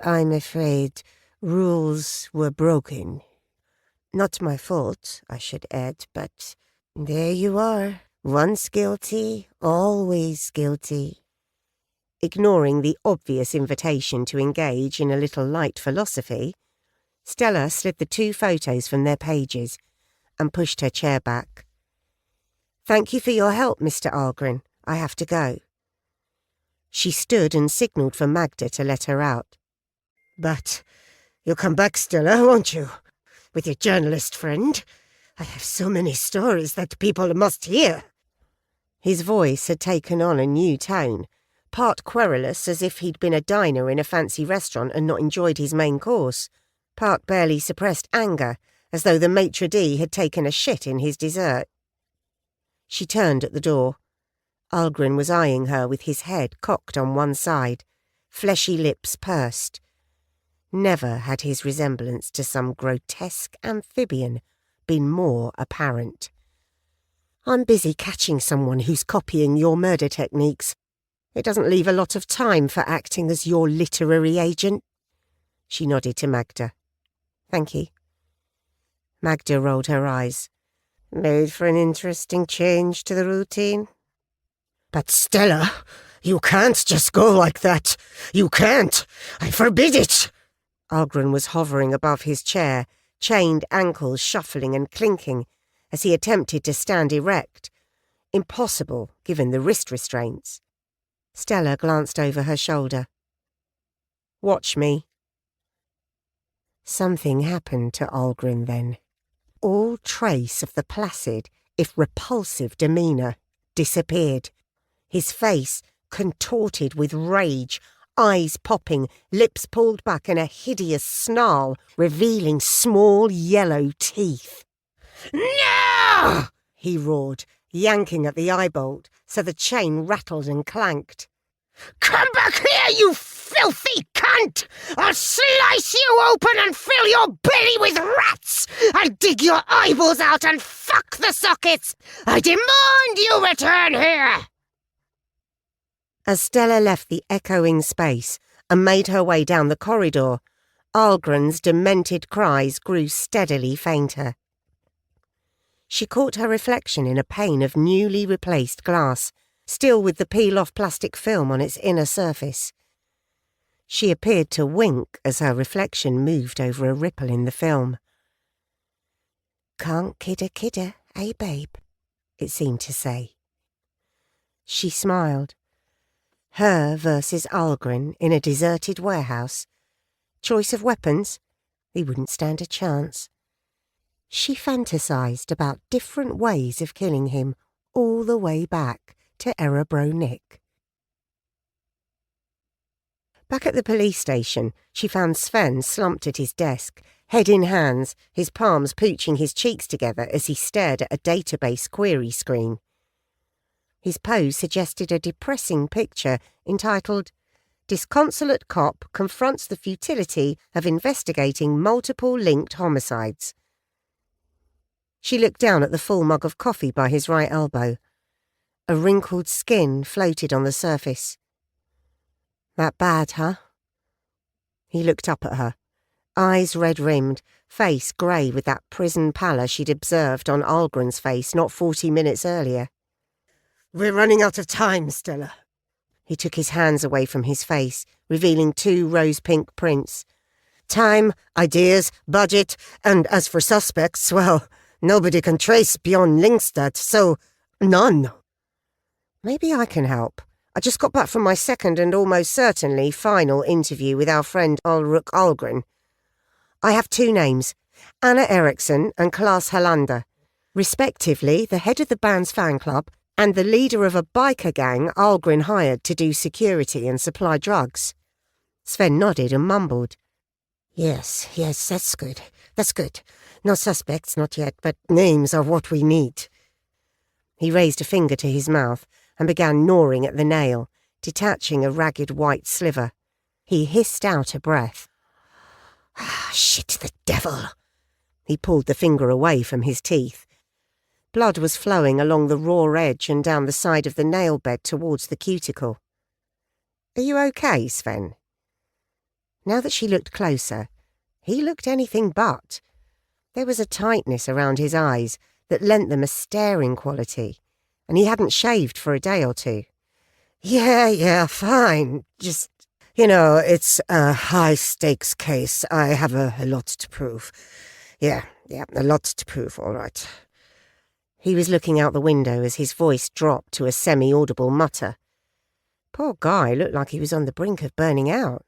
I'm afraid rules were broken. Not my fault, I should add, but there you are. Once guilty, always guilty. Ignoring the obvious invitation to engage in a little light philosophy, Stella slid the 2 photos from their pages and pushed her chair back. Thank you for your help, Mr. Algren. I have to go. She stood and signalled for Magda to let her out. But you'll come back, Stella, won't you? With your journalist friend? I have so many stories that people must hear. His voice had taken on a new tone, part querulous as if he'd been a diner in a fancy restaurant and not enjoyed his main course, part barely suppressed anger, as though the maitre d' had taken a shit in his dessert. She turned at the door. Algren was eyeing her with his head cocked on one side, fleshy lips pursed. Never had his resemblance to some grotesque amphibian been more apparent. I'm busy catching someone who's copying your murder techniques. It doesn't leave a lot of time for acting as your literary agent. She nodded to Magda. Thank you. Magda rolled her eyes. Made for an interesting change to the routine. But Stella, you can't just go like that. You can't. I forbid it. Algren was hovering above his chair, chained ankles shuffling and clinking, as he attempted to stand erect. Impossible, given the wrist restraints. Stella glanced over her shoulder. Watch me. Something happened to Algren then. All trace of the placid, if repulsive demeanour disappeared. His face, contorted with rage, eyes popping, lips pulled back in a hideous snarl, revealing small yellow teeth. No! He roared, yanking at the eye bolt so the chain rattled and clanked. Come back here, you filthy cunt! I'll slice you open and fill your belly with rats! I'll dig your eyeballs out and fuck the sockets! I demand you return here! As Stella left the echoing space and made her way down the corridor, Algren's demented cries grew steadily fainter. She caught her reflection in a pane of newly replaced glass, still with the peel-off plastic film on its inner surface. She appeared to wink as her reflection moved over a ripple in the film. "Can't kid a kidder, eh, babe?" it seemed to say. She smiled. Her versus Algren in a deserted warehouse. Choice of weapons? He wouldn't stand a chance. She fantasized about different ways of killing him all the way back to Erebro Nick. Back at the police station, she found Sven slumped at his desk, head in hands, his palms pooching his cheeks together as he stared at a database query screen. His pose suggested a depressing picture entitled, "Disconsolate Cop Confronts the Futility of Investigating Multiple Linked Homicides." She looked down at the full mug of coffee by his right elbow. A wrinkled skin floated on the surface. "That bad, huh?" He looked up at her, eyes red-rimmed, face grey with that prison pallor she'd observed on Algren's face not 40 minutes earlier. "We're running out of time, Stella." He took his hands away from his face, revealing 2 rose-pink prints. "Time, ideas, budget, and as for suspects, well, nobody can trace beyond Linkstad, so none." "Maybe I can help. I just got back from my second and almost certainly final interview with our friend Ulrich Algren. I have 2 names, Anna Eriksson and Klaas Hollander, respectively the head of the band's fan club and the leader of a biker gang Algren hired to do security and supply drugs." Sven nodded and mumbled. Yes, that's good. That's good. No suspects, not yet, but names are what we need." He raised a finger to his mouth and began gnawing at the nail, detaching a ragged white sliver. He hissed out a breath. "Shit, the devil!" He pulled the finger away from his teeth. Blood was flowing along the raw edge and down the side of the nail bed towards the cuticle. "Are you okay, Sven?" Now that she looked closer, he looked anything but. There was a tightness around his eyes that lent them a staring quality, and he hadn't shaved for a day or 2. Yeah, fine. Just, it's a high-stakes case. I have a lot to prove. Yeah, a lot to prove, all right." He was looking out the window as his voice dropped to a semi-audible mutter. Poor guy looked like he was on the brink of burning out.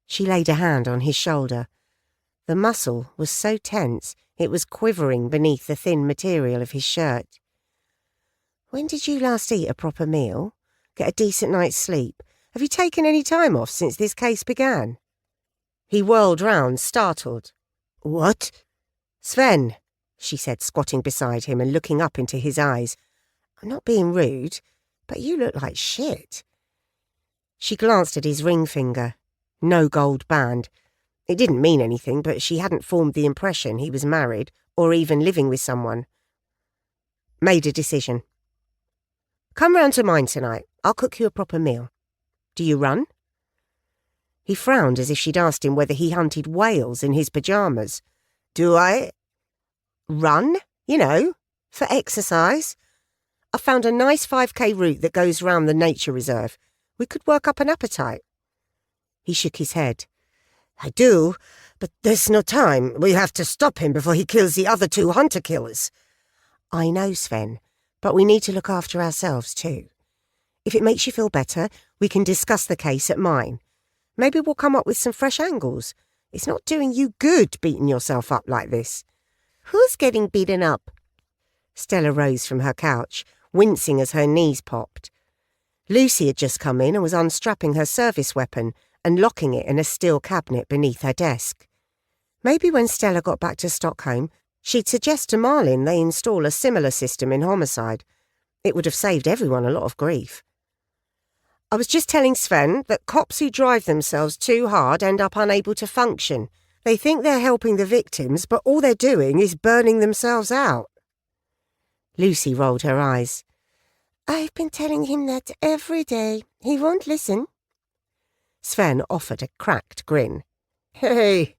She laid a hand on his shoulder. The muscle was so tense it was quivering beneath the thin material of his shirt. "When did you last eat a proper meal? Get a decent night's sleep? Have you taken any time off since this case began?" He whirled round, startled. "What?" "Sven," she said, squatting beside him and looking up into his eyes. "I'm not being rude, but you look like shit." She glanced at his ring finger. No gold band. It didn't mean anything, but she hadn't formed the impression he was married or even living with someone. Made a decision. "Come round to mine tonight. I'll cook you a proper meal. Do you run?" He frowned as if she'd asked him whether he hunted whales in his pyjamas. "Do I?" "Run, for exercise. I found a nice 5K route that goes round the nature reserve. We could work up an appetite." He shook his head. "I do, but there's no time. We have to stop him before he kills the other 2 hunter-killers." "I know, Sven, but we need to look after ourselves too. If it makes you feel better, we can discuss the case at mine. Maybe we'll come up with some fresh angles. It's not doing you good beating yourself up like this." "Who's getting beaten up?" Stella rose from her couch, wincing as her knees popped. Lucy had just come in and was unstrapping her service weapon and locking it in a steel cabinet beneath her desk. Maybe when Stella got back to Stockholm, she'd suggest to Maslen they install a similar system in homicide. It would have saved everyone a lot of grief. I was just telling Sven that cops who drive themselves too hard end up unable to function. They think they're helping the victims, but all they're doing is burning themselves out. Lucy rolled her eyes. I've been telling him that every day. He won't listen. Sven offered a cracked grin. Hey,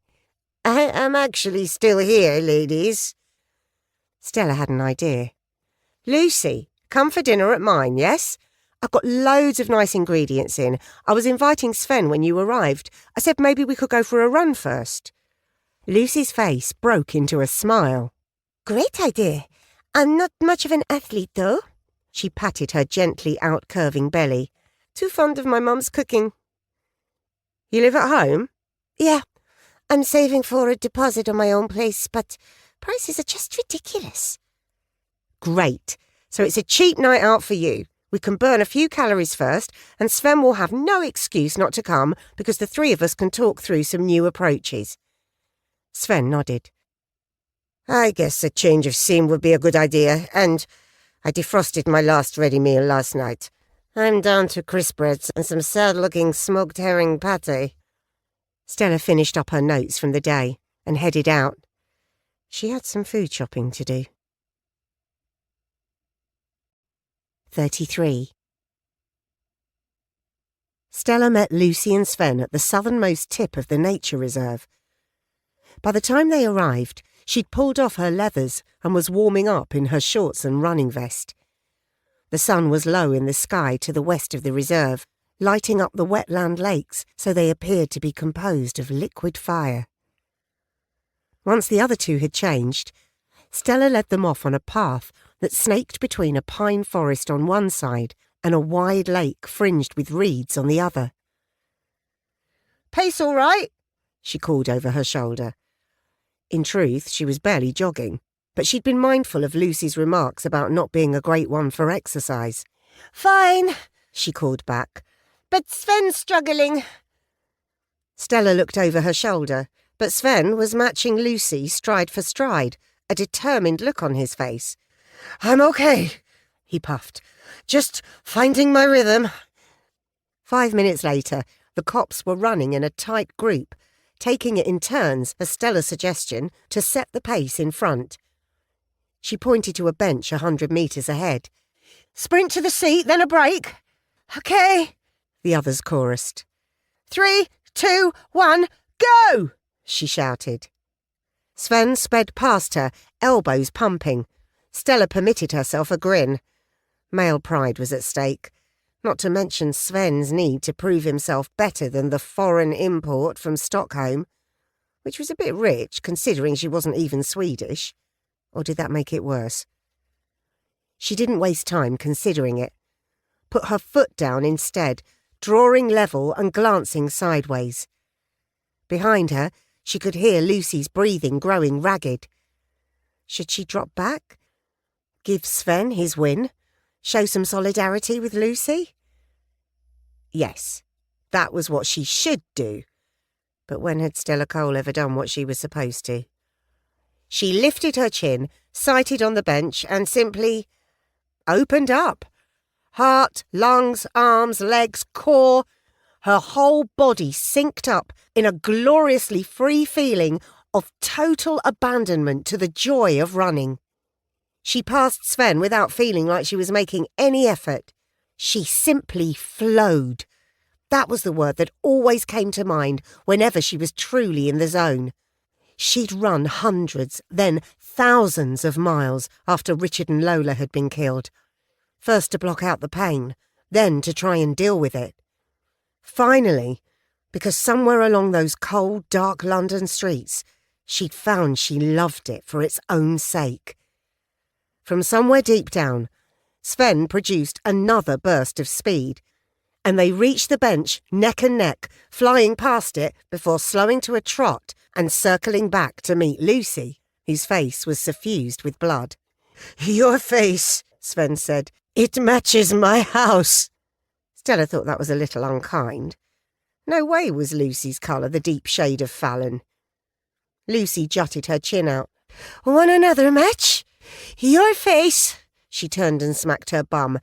I am actually still here, ladies. Stella had an idea. Lucy, come for dinner at mine, yes? I've got loads of nice ingredients in. I was inviting Sven when you arrived. I said maybe we could go for a run first. Lucy's face broke into a smile. Great idea. I'm not much of an athlete, though. She patted her gently out-curving belly. Too fond of my mum's cooking. You live at home? Yeah. I'm saving for a deposit on my own place, but prices are just ridiculous. Great. So it's a cheap night out for you. We can burn a few calories first, and Sven will have no excuse not to come because the three of us can talk through some new approaches. Sven nodded. I guess a change of scene would be a good idea, and I defrosted my last ready meal last night. I'm down to crisp breads and some sad-looking smoked herring pâté. Stella finished up her notes from the day and headed out. She had some food shopping to do. 33. Stella met Lucy and Sven at the southernmost tip of the nature reserve. By the time they arrived, she'd pulled off her leathers and was warming up in her shorts and running vest. The sun was low in the sky to the west of the reserve, lighting up the wetland lakes so they appeared to be composed of liquid fire. Once the other two had changed, Stella led them off on a path that snaked between a pine forest on one side and a wide lake fringed with reeds on the other. Pace all right? She called over her shoulder. In truth, she was barely jogging, but she'd been mindful of Lucy's remarks about not being a great one for exercise. Fine, she called back, but Sven's struggling. Stella looked over her shoulder, but Sven was matching Lucy stride for stride, a determined look on his face. I'm okay, he puffed. Just finding my rhythm. 5 minutes later, the cops were running in a tight group, taking it in turns, as Stella's suggestion, to set the pace in front. She pointed to a bench 100 metres ahead. Sprint to the seat, then a break. Okay, the others chorused. 3, 2, 1, go! She shouted. Sven sped past her, elbows pumping. Stella permitted herself a grin. Male pride was at stake, not to mention Sven's need to prove himself better than the foreign import from Stockholm, which was a bit rich considering she wasn't even Swedish. Or did that make it worse? She didn't waste time considering it. Put her foot down instead, drawing level and glancing sideways. Behind her, she could hear Lucy's breathing growing ragged. Should she drop back? Give Sven his win? Show some solidarity with Lucy? Yes, that was what she should do. But when had Stella Cole ever done what she was supposed to? She lifted her chin, sighted on the bench, and simply opened up. Heart, lungs, arms, legs, core, her whole body synced up in a gloriously free feeling of total abandonment to the joy of running. She passed Sven without feeling like she was making any effort. She simply flowed. That was the word that always came to mind whenever she was truly in the zone. She'd run hundreds, then thousands of miles after Richard and Lola had been killed. First to block out the pain, then to try and deal with it. Finally, because somewhere along those cold, dark London streets, she'd found she loved it for its own sake. From somewhere deep down, Sven produced another burst of speed, and they reached the bench neck and neck, flying past it before slowing to a trot and circling back to meet Lucy, whose face was suffused with blood. Your face, Sven said. It matches my house. Stella thought that was a little unkind. No way was Lucy's colour the deep shade of Fallon. Lucy jutted her chin out. Want another match? Your face. She turned and smacked her bum.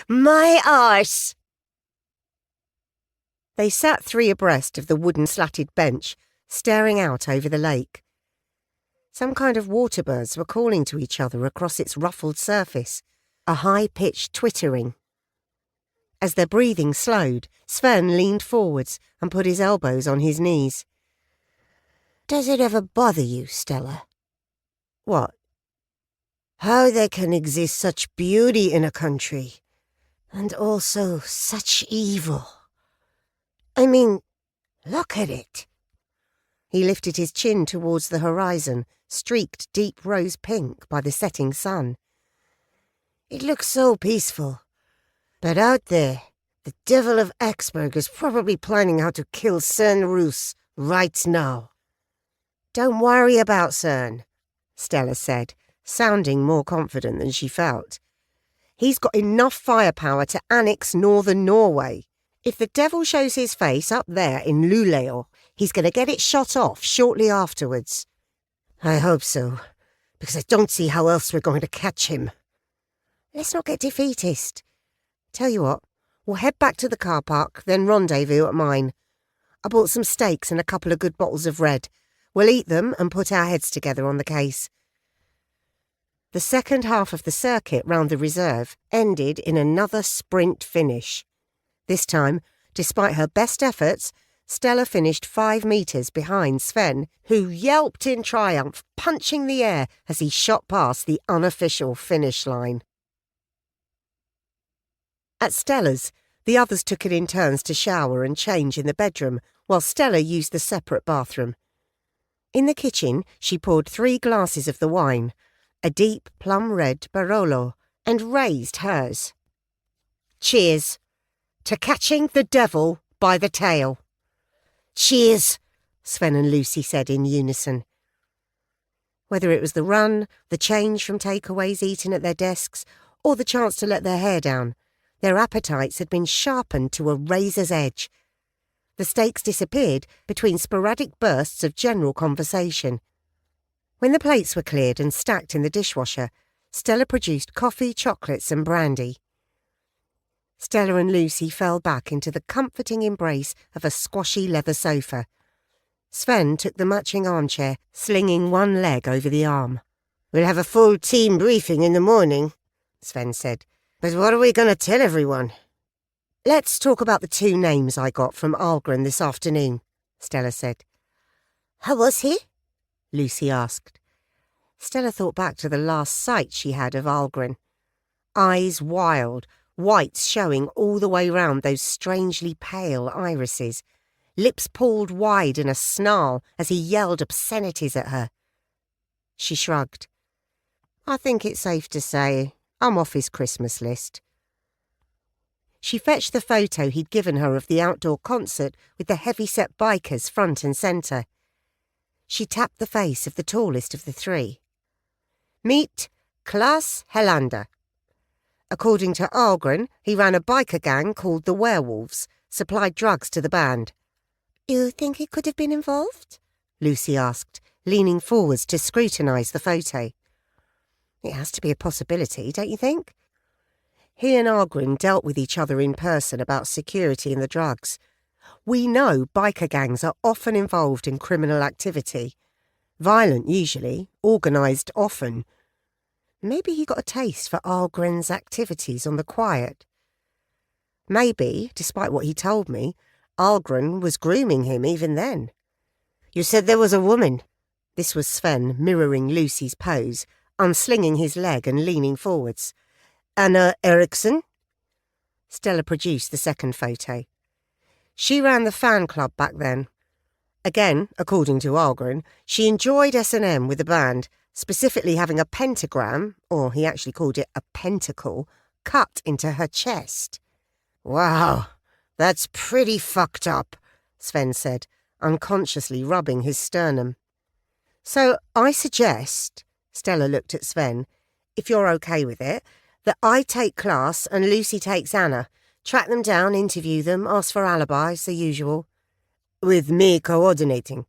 My arse. They sat 3 abreast of the wooden slatted bench, staring out over the lake. Some kind of waterbirds were calling to each other across its ruffled surface, a high-pitched twittering. As their breathing slowed, Sven leaned forwards and put his elbows on his knees. "Does it ever bother you, Stella? What? How there can exist such beauty in a country, and also such evil? I mean, look at it." He lifted his chin towards the horizon, streaked deep rose pink by the setting sun. "It looks so peaceful. But out there, the devil of Axberg is probably planning how to kill Cern Roos right now." "Don't worry about Cern," Stella said, sounding more confident than she felt. "He's got enough firepower to annex northern Norway. If the devil shows his face up there in Luleå, he's going to get it shot off shortly afterwards." "I hope so, because I don't see how else we're going to catch him." "Let's not get defeatist. Tell you what, we'll head back to the car park, then rendezvous at mine. I bought some steaks and a couple of good bottles of red. We'll eat them and put our heads together on the case." The second half of the circuit round the reserve ended in another sprint finish. This time, despite her best efforts, Stella finished 5 metres behind Sven, who yelped in triumph, punching the air as he shot past the unofficial finish line. At Stella's, the others took it in turns to shower and change in the bedroom, while Stella used the separate bathroom. In the kitchen, she poured 3 glasses of the wine, a deep plum-red Barolo, and raised hers. "Cheers to catching the devil by the tail." "Cheers," Sven and Lucy said in unison. Whether it was the run, the change from takeaways eaten at their desks, or the chance to let their hair down, their appetites had been sharpened to a razor's edge. The steaks disappeared between sporadic bursts of general conversation. When the plates were cleared and stacked in the dishwasher, Stella produced coffee, chocolates and brandy. Stella and Lucy fell back into the comforting embrace of a squashy leather sofa. Sven took the matching armchair, slinging one leg over the arm. "We'll have a full team briefing in the morning," Sven said. "But what are we going to tell everyone?" "Let's talk about the 2 names I got from Algren this afternoon," Stella said. "How was he?" Lucy asked. Stella thought back to the last sight she had of Algren. Eyes wild, whites showing all the way round those strangely pale irises, lips pulled wide in a snarl as he yelled obscenities at her. She shrugged. "I think it's safe to say I'm off his Christmas list." She fetched the photo he'd given her of the outdoor concert with the heavy-set bikers front and centre. She tapped the face of the tallest of the 3. "Meet Klaas Helander. According to Algren, he ran a biker gang called the Werewolves, supplied drugs to the band." "You think he could have been involved?" Lucy asked, leaning forwards to scrutinise the photo. "It has to be a possibility, don't you think? He and Algren dealt with each other in person about security and the drugs. We know biker gangs are often involved in criminal activity. Violent usually, organised often. Maybe he got a taste for Algren's activities on the quiet. Maybe, despite what he told me, Algren was grooming him even then." "You said there was a woman." This was Sven mirroring Lucy's pose, unslinging his leg and leaning forwards. "Anna Eriksson?" Stella produced the second photo. She ran the fan club back then. Again, according to Algren, she enjoyed S&M with the band, specifically having a pentagram, or he actually called it a pentacle, cut into her chest. "Wow, that's pretty fucked up," Sven said, unconsciously rubbing his sternum. "So I suggest," Stella looked at Sven, "if you're okay with it, that I take Klaas and Lucy takes Anna, track them down, interview them, ask for alibis, the usual." "With me coordinating?"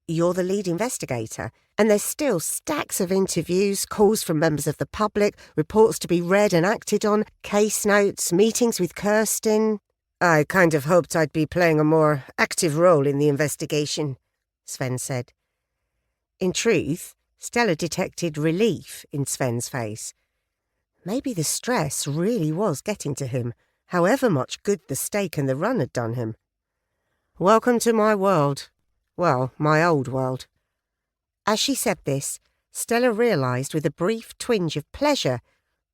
"You're the lead investigator, and there's still stacks of interviews, calls from members of the public, reports to be read and acted on, case notes, meetings with Kirsten." I kind of hoped I'd be playing a more active role in the investigation, Sven said. In truth, Stella detected relief in Sven's face. Maybe the stress really was getting to him, however much good the steak and the run had done him. Welcome to my world. Well, my old world. As she said this, Stella realised with a brief twinge of pleasure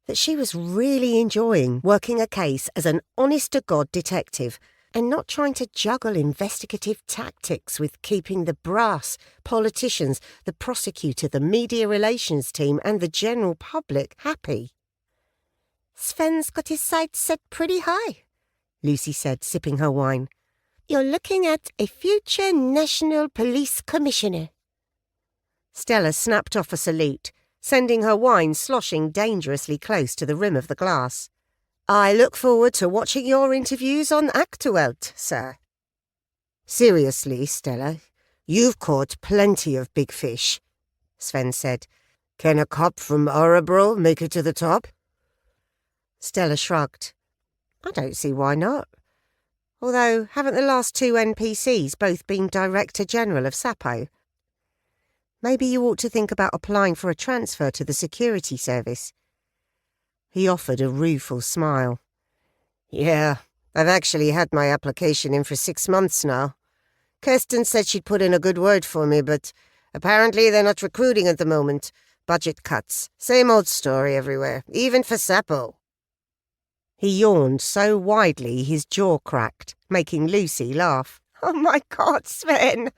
that she was really enjoying working a case as an honest-to-God detective and not trying to juggle investigative tactics with keeping the brass, politicians, the prosecutor, the media relations team and the general public happy. "Sven's got his sights set pretty high," Lucy said, sipping her wine. "You're looking at a future National Police Commissioner." Stella snapped off a salute, sending her wine sloshing dangerously close to the rim of the glass. "I look forward to watching your interviews on Actuelt, sir." "Seriously, Stella, you've caught plenty of big fish," Sven said. "Can a cop from Örebro make it to the top?" Stella shrugged. "I don't see why not. Although, haven't the last two NPCs both been Director General of Sapo? Maybe you ought to think about applying for a transfer to the security service." He offered a rueful smile. "Yeah, I've actually had my application in for 6 months now. Kirsten said she'd put in a good word for me, but apparently they're not recruiting at the moment. Budget cuts. Same old story everywhere, even for Sapo." He yawned so widely his jaw cracked, making Lucy laugh. "Oh my God, Sven!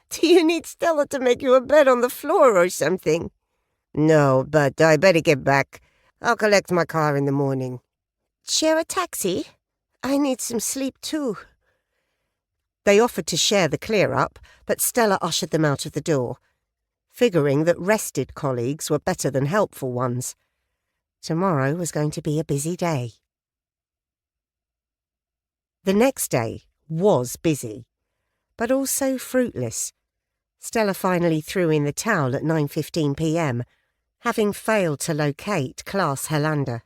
Do you need Stella to make you a bed on the floor or something?" "No, but I better get back. I'll collect my car in the morning." "Share a taxi? I need some sleep too." They offered to share the clear-up, but Stella ushered them out of the door, figuring that rested colleagues were better than helpful ones. Tomorrow was going to be a busy day. The next day was busy, but also fruitless. Stella finally threw in the towel at 9:15 p.m, having failed to locate Klaas Helander.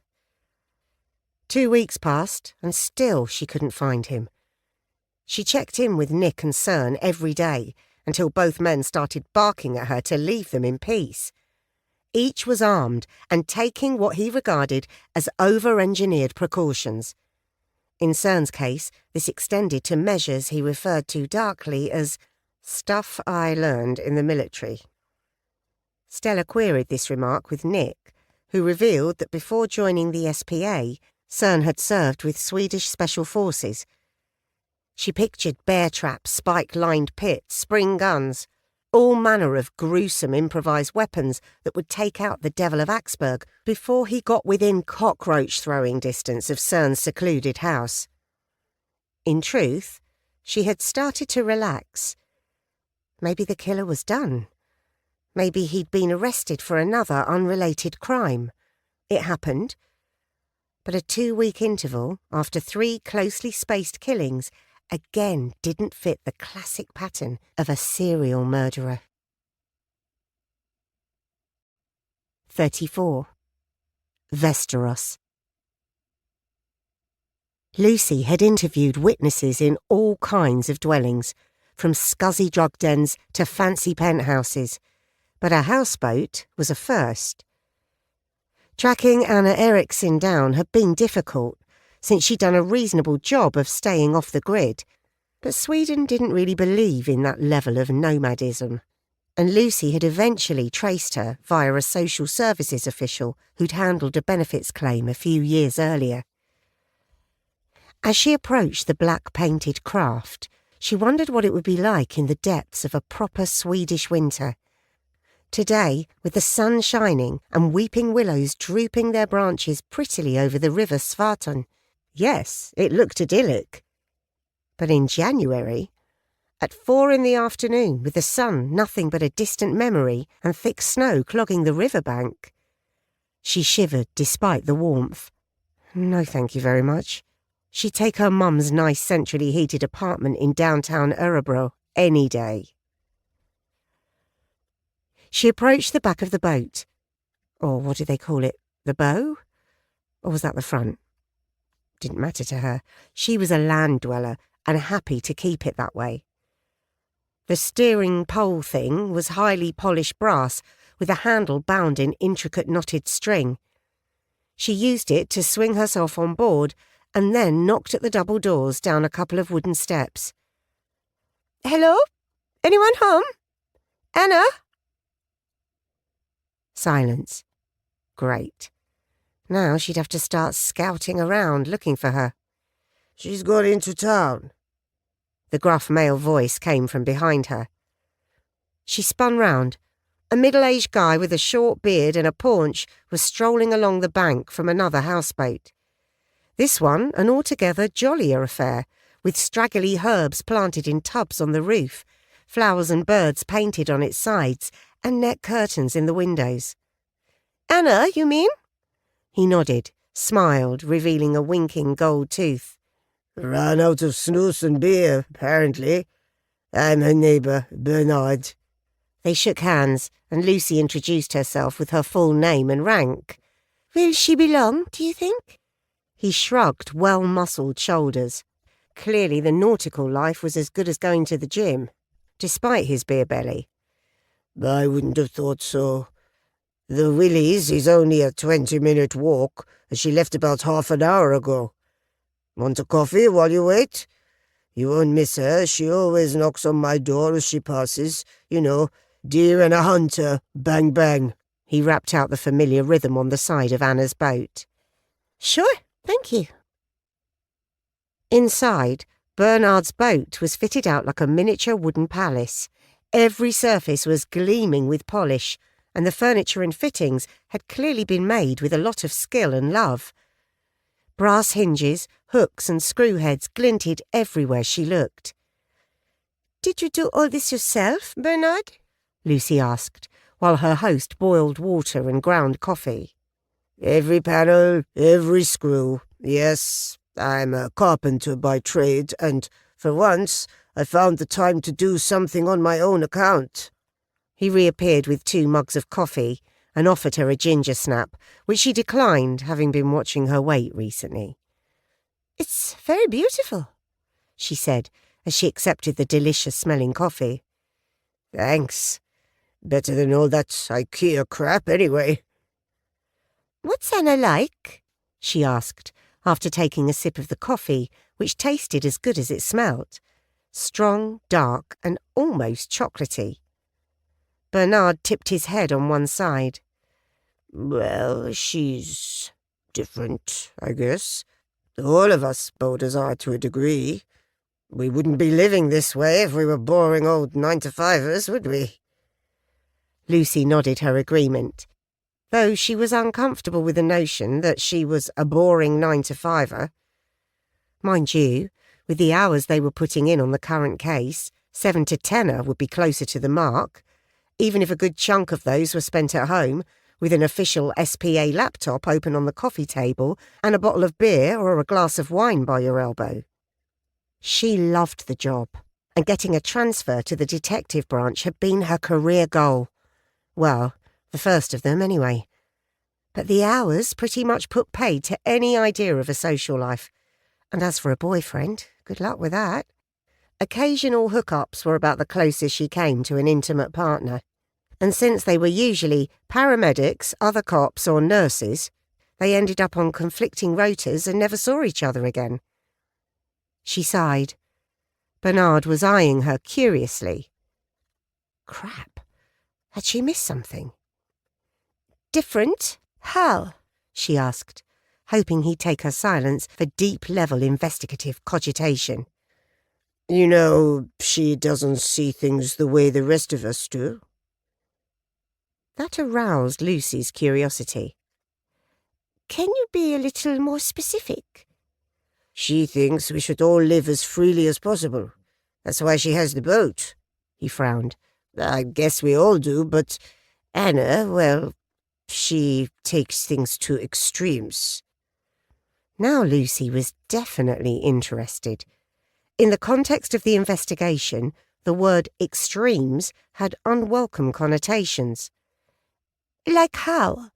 2 weeks passed, and still she couldn't find him. She checked in with Nick and Cern every day, until both men started barking at her to leave them in peace. Each was armed and taking what he regarded as over-engineered precautions. In Cern's case, this extended to measures he referred to darkly as "stuff I learned in the military." Stella queried this remark with Nick, who revealed that before joining the SPA, Cern had served with Swedish Special Forces. She pictured bear traps, spike-lined pits, spring guns, all manner of gruesome improvised weapons that would take out the Devil of Axberg before he got within cockroach-throwing distance of Cern's secluded house. In truth, she had started to relax. Maybe the killer was done. Maybe he'd been arrested for another unrelated crime. It happened. But a 2-week interval after 3 closely spaced killings again didn't fit the classic pattern of a serial murderer. 34. Westeros. Lucy had interviewed witnesses in all kinds of dwellings, from scuzzy drug dens to fancy penthouses, but a houseboat was a first. Tracking Anna Eriksson down had been difficult, since she'd done a reasonable job of staying off the grid, but Sweden didn't really believe in that level of nomadism, and Lucy had eventually traced her via a social services official who'd handled a benefits claim a few years earlier. As she approached the black-painted craft, she wondered what it would be like in the depths of a proper Swedish winter. Today, with the sun shining and weeping willows drooping their branches prettily over the river Svarton, yes, it looked idyllic. But in January, at 4 in the afternoon, with the sun nothing but a distant memory and thick snow clogging the riverbank, she shivered despite the warmth. No, thank you very much. She'd take her mum's nice centrally heated apartment in downtown Örebro any day. She approached the back of the boat. Or what do they call it? The bow? Or was that the front? didn't matter to her. She was a land dweller and happy to keep it that way. The steering pole thing was highly polished brass with a handle bound in intricate knotted string. She used it to swing herself on board and then knocked at the double doors down a couple of wooden steps. "Hello? Anyone home? Anna?" Silence. Great. Now she'd have to start scouting around looking for her. "She's gone into town." The gruff male voice came from behind her. She spun round. A middle-aged guy with a short beard and a paunch was strolling along the bank from another houseboat. This one an altogether jollier affair, with straggly herbs planted in tubs on the roof, flowers and birds painted on its sides, and net curtains in the windows. "Anna, you mean?" He nodded, smiled, revealing a winking gold tooth. "Ran out of snus and beer, apparently. I'm her neighbour, Bernard." They shook hands, and Lucy introduced herself with her full name and rank. "Will she be long, do you think?" He shrugged well-muscled shoulders. Clearly the nautical life was as good as going to the gym, despite his beer belly. "I wouldn't have thought so. The Willie's is only a 20-minute walk, and she left about half an hour ago. Want a coffee while you wait? You won't miss her. She always knocks on my door as she passes. You know, deer and a hunter, bang bang." He rapped out the familiar rhythm on the side of Anna's boat. "Sure, thank you." Inside, Bernard's boat was fitted out like a miniature wooden palace. Every surface was gleaming with polish, and the furniture and fittings had clearly been made with a lot of skill and love. Brass hinges, hooks and screw heads glinted everywhere she looked. "Did you do all this yourself, Bernard?" Lucy asked, while her host boiled water and ground coffee. "Every panel, every screw. Yes, I'm a carpenter by trade, and for once I found the time to do something on my own account." He reappeared with 2 mugs of coffee and offered her a ginger snap, which she declined, having been watching her weight recently. "It's very beautiful," she said, as she accepted the delicious-smelling coffee. "Thanks. Better than all that IKEA crap, anyway." "What's Anna like?" she asked, after taking a sip of the coffee, which tasted as good as it smelt. Strong, dark, and almost chocolatey. Bernard tipped his head on one side. "Well, she's different, I guess. All of us boaters are to a degree. We wouldn't be living this way if we were boring old 9-to-5ers, would we?" Lucy nodded her agreement, though she was uncomfortable with the notion that she was a boring 9-to-5er. Mind you, with the hours they were putting in on the current case, 7 to 10er would be closer to the mark, even if a good chunk of those were spent at home, with an official SPA laptop open on the coffee table and a bottle of beer or a glass of wine by your elbow. She loved the job, and getting a transfer to the detective branch had been her career goal. Well, the first of them anyway. But the hours pretty much put paid to any idea of a social life. And as for a boyfriend, good luck with that. Occasional hookups were about the closest she came to an intimate partner. And since they were usually paramedics, other cops or nurses, they ended up on conflicting rotas and never saw each other again. She sighed. Bernard was eyeing her curiously. Crap. Had she missed something? "Different? How?" she asked, hoping he'd take her silence for deep-level investigative cogitation. "You know, she doesn't see things the way the rest of us do." That aroused Lucy's curiosity. "Can you be a little more specific?" "She thinks we should all live as freely as possible. That's why she has the boat." He frowned. "I guess we all do, but Anna, well, she takes things to extremes." Now Lucy was definitely interested. In the context of the investigation, the word extremes had unwelcome connotations. "Like how?"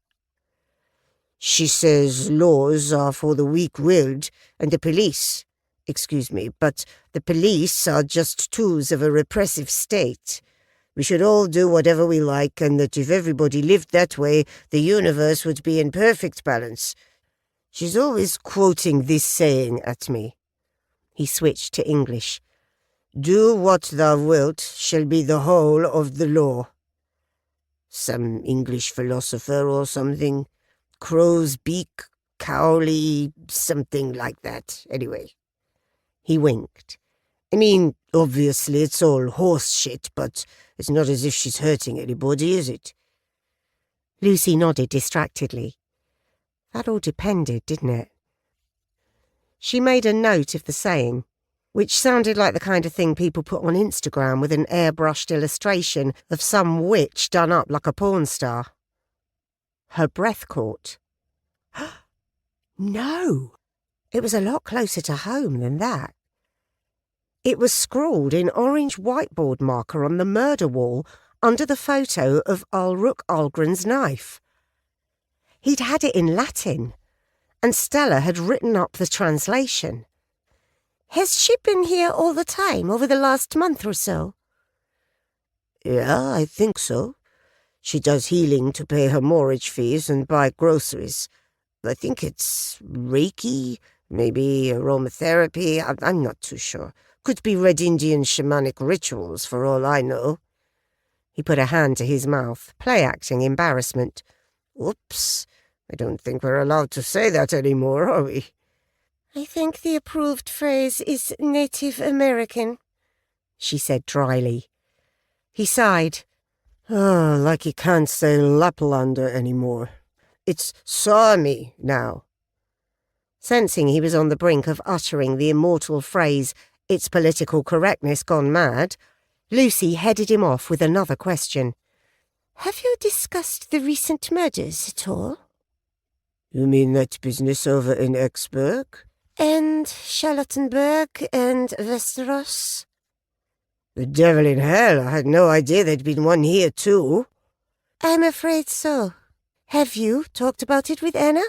She says laws are for the weak-willed and the police. Excuse me, but the police are just tools of a repressive state. We should all do whatever we like, and that if everybody lived that way, the universe would be in perfect balance. She's always quoting this saying at me. He switched to English. Do what thou wilt shall be the whole of the law. Some English philosopher or something. Crow's beak, Cowley, something like that. Anyway. He winked. I mean, obviously it's all horse shit, but it's not as if she's hurting anybody, is it? Lucy nodded distractedly. That all depended, didn't it? She made a note of the saying, which sounded like the kind of thing people put on Instagram with an airbrushed illustration of some witch done up like a porn star. Her breath caught. No! It was a lot closer to home than that. It was scrawled in orange whiteboard marker on the murder wall under the photo of Ulrich Algren's knife. He'd had it in Latin, and Stella had written up the translation. Has she been here all the time over the last month or so? Yeah, I think so. She does healing to pay her mortgage fees and buy groceries. I think it's Reiki, maybe aromatherapy. I'm not too sure. Could be Red Indian shamanic rituals, for all I know. He put a hand to his mouth, play-acting embarrassment. Oops, I don't think we're allowed to say that anymore, are we? I think the approved phrase is Native American, she said dryly. He sighed. Oh, like he can't say Laplander anymore. It's Sami now. Sensing he was on the brink of uttering the immortal phrase, "It's political correctness gone mad," Lucy headed him off with another question. Have you discussed the recent murders at all? You mean that business over in Exburg? And Charlottenburg and Westeros? The devil in hell, I had no idea there'd been one here too. I'm afraid so. Have you talked about it with Anna?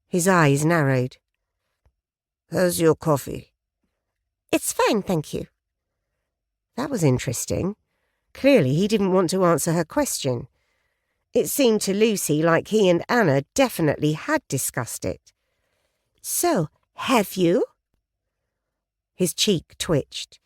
His eyes narrowed. How's your coffee? It's fine, thank you. That was interesting. Clearly he didn't want to answer her question. It seemed to Lucy like he and Anna definitely had discussed it. So, have you? His cheek twitched.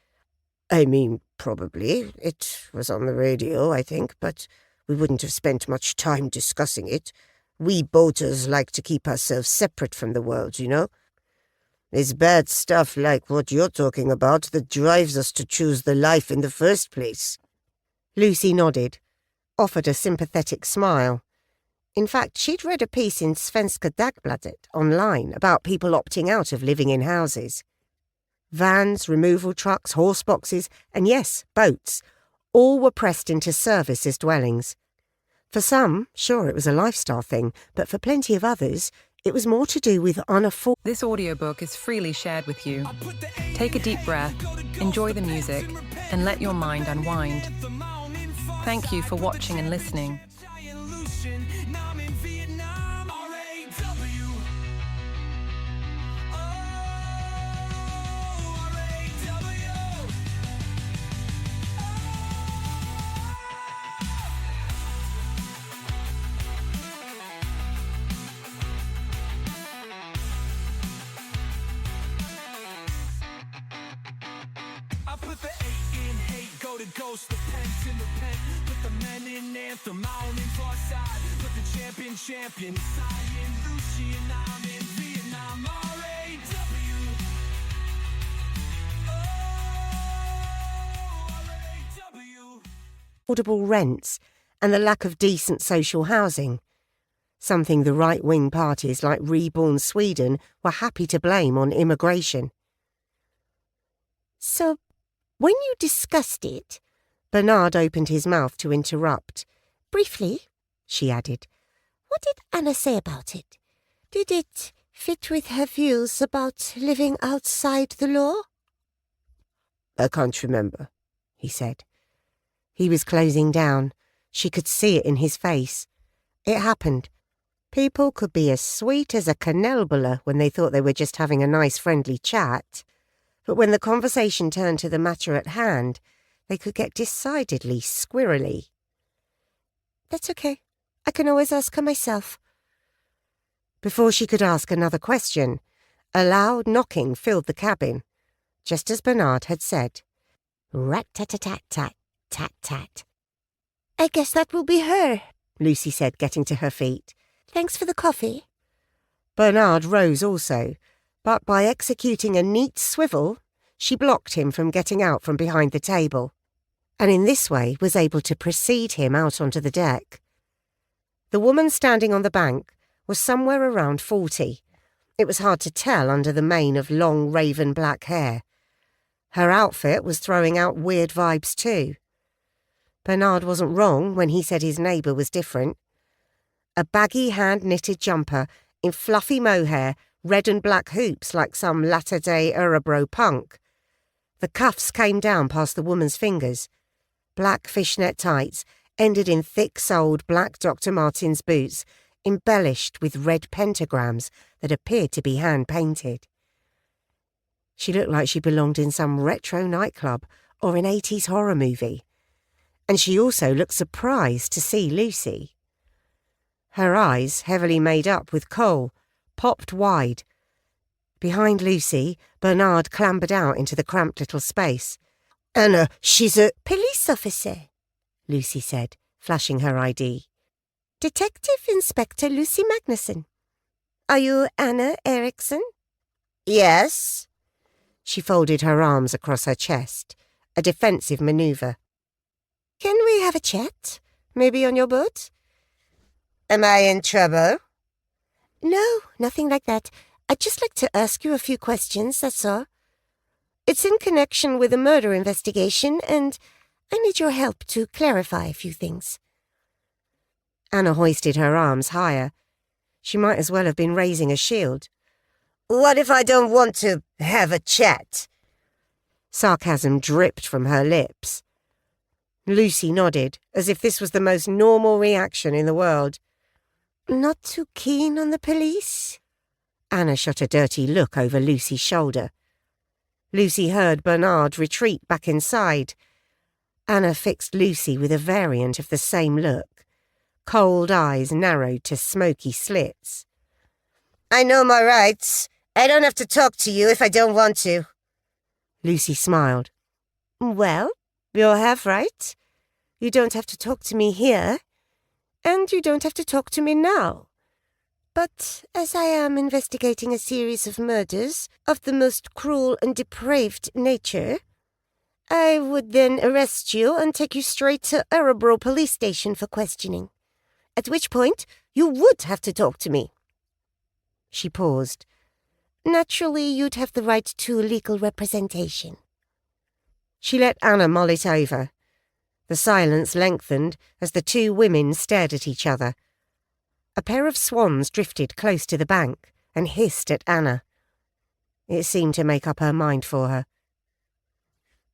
I mean, probably. It was on the radio, I think, but we wouldn't have spent much time discussing it. We boaters like to keep ourselves separate from the world, you know? It's bad stuff like what you're talking about that drives us to choose the life in the first place. Lucy nodded, offered a sympathetic smile. In fact, she'd read a piece in Svenska Dagbladet online about people opting out of living in houses. Vans, removal trucks, horse boxes, and yes, boats, all were pressed into service as dwellings. For some, sure, it was a lifestyle thing, but for plenty of others, it was more to do with unaffordable. This audiobook is freely shared with you. Take a deep breath, enjoy the music, and let your mind unwind. Thank you for watching and listening. I put the 8 in hate, go to ghost, the pens in the pen, put the men in anthem, on in far side, put the champion, Cyan, Lucian, I'm in Vietnam, R-A-W. Oh, R-A-W. Rents and the lack of decent social housing, something the right-wing parties like Reborn Sweden were happy to blame on immigration. So, when you discussed it, Bernard opened his mouth to interrupt. Briefly, she added, what did Anna say about it? Did it fit with her views about living outside the law? I can't remember, he said. He was closing down. She could see it in his face. It happened. People could be as sweet as a canelbula when they thought they were just having a nice friendly chat, but when the conversation turned to the matter at hand, they could get decidedly squirrely. "That's okay. I can always ask her myself." Before she could ask another question, a loud knocking filled the cabin, just as Bernard had said. Rat-tat-tat-tat, tat-tat. "I guess that will be her," Lucy said, getting to her feet. "Thanks for the coffee." Bernard rose also, but by executing a neat swivel, she blocked him from getting out from behind the table, and in this way was able to precede him out onto the deck. The woman standing on the bank was somewhere around 40. It was hard to tell under the mane of long raven black hair. Her outfit was throwing out weird vibes too. Bernard wasn't wrong when he said his neighbour was different. A baggy hand-knitted jumper in fluffy mohair, red and black hoops like some latter-day Urebro punk. The cuffs came down past the woman's fingers. Black fishnet tights ended in thick-soled black Dr. Martens boots, embellished with red pentagrams that appeared to be hand-painted. She looked like she belonged in some retro nightclub or an 80s horror movie. And she also looked surprised to see Lucy. Her eyes, heavily made up with kohl, popped wide. Behind Lucy, Bernard clambered out into the cramped little space. "Anna, she's a—" "Police officer," Lucy said, flashing her ID. "Detective Inspector Lucy Magnuson. Are you Anna Eriksson?" Yes. She folded her arms across her chest, a defensive manoeuvre. "Can we have a chat? Maybe on your boat?" Am I in trouble? "No, nothing like that. I'd just like to ask you a few questions, that's all. It's in connection with a murder investigation, and I need your help to clarify a few things." Anna hoisted her arms higher. She might as well have been raising a shield. What if I don't want to have a chat? Sarcasm dripped from her lips. Lucy nodded, as if this was the most normal reaction in the world. "Not too keen on the police?" Anna shot a dirty look over Lucy's shoulder. Lucy heard Bernard retreat back inside. Anna fixed Lucy with a variant of the same look. Cold eyes narrowed to smoky slits. I know my rights. I don't have to talk to you if I don't want to. Lucy smiled. "Well, you're half right. You don't have to talk to me here, and you don't have to talk to me now. But as I am investigating a series of murders of the most cruel and depraved nature, I would then arrest you and take you straight to Urebro police station for questioning, at which point you would have to talk to me." She paused. "Naturally, you'd have the right to legal representation." She let Anna mull it over. The silence lengthened as the two women stared at each other. A pair of swans drifted close to the bank and hissed at Anna. It seemed to make up her mind for her.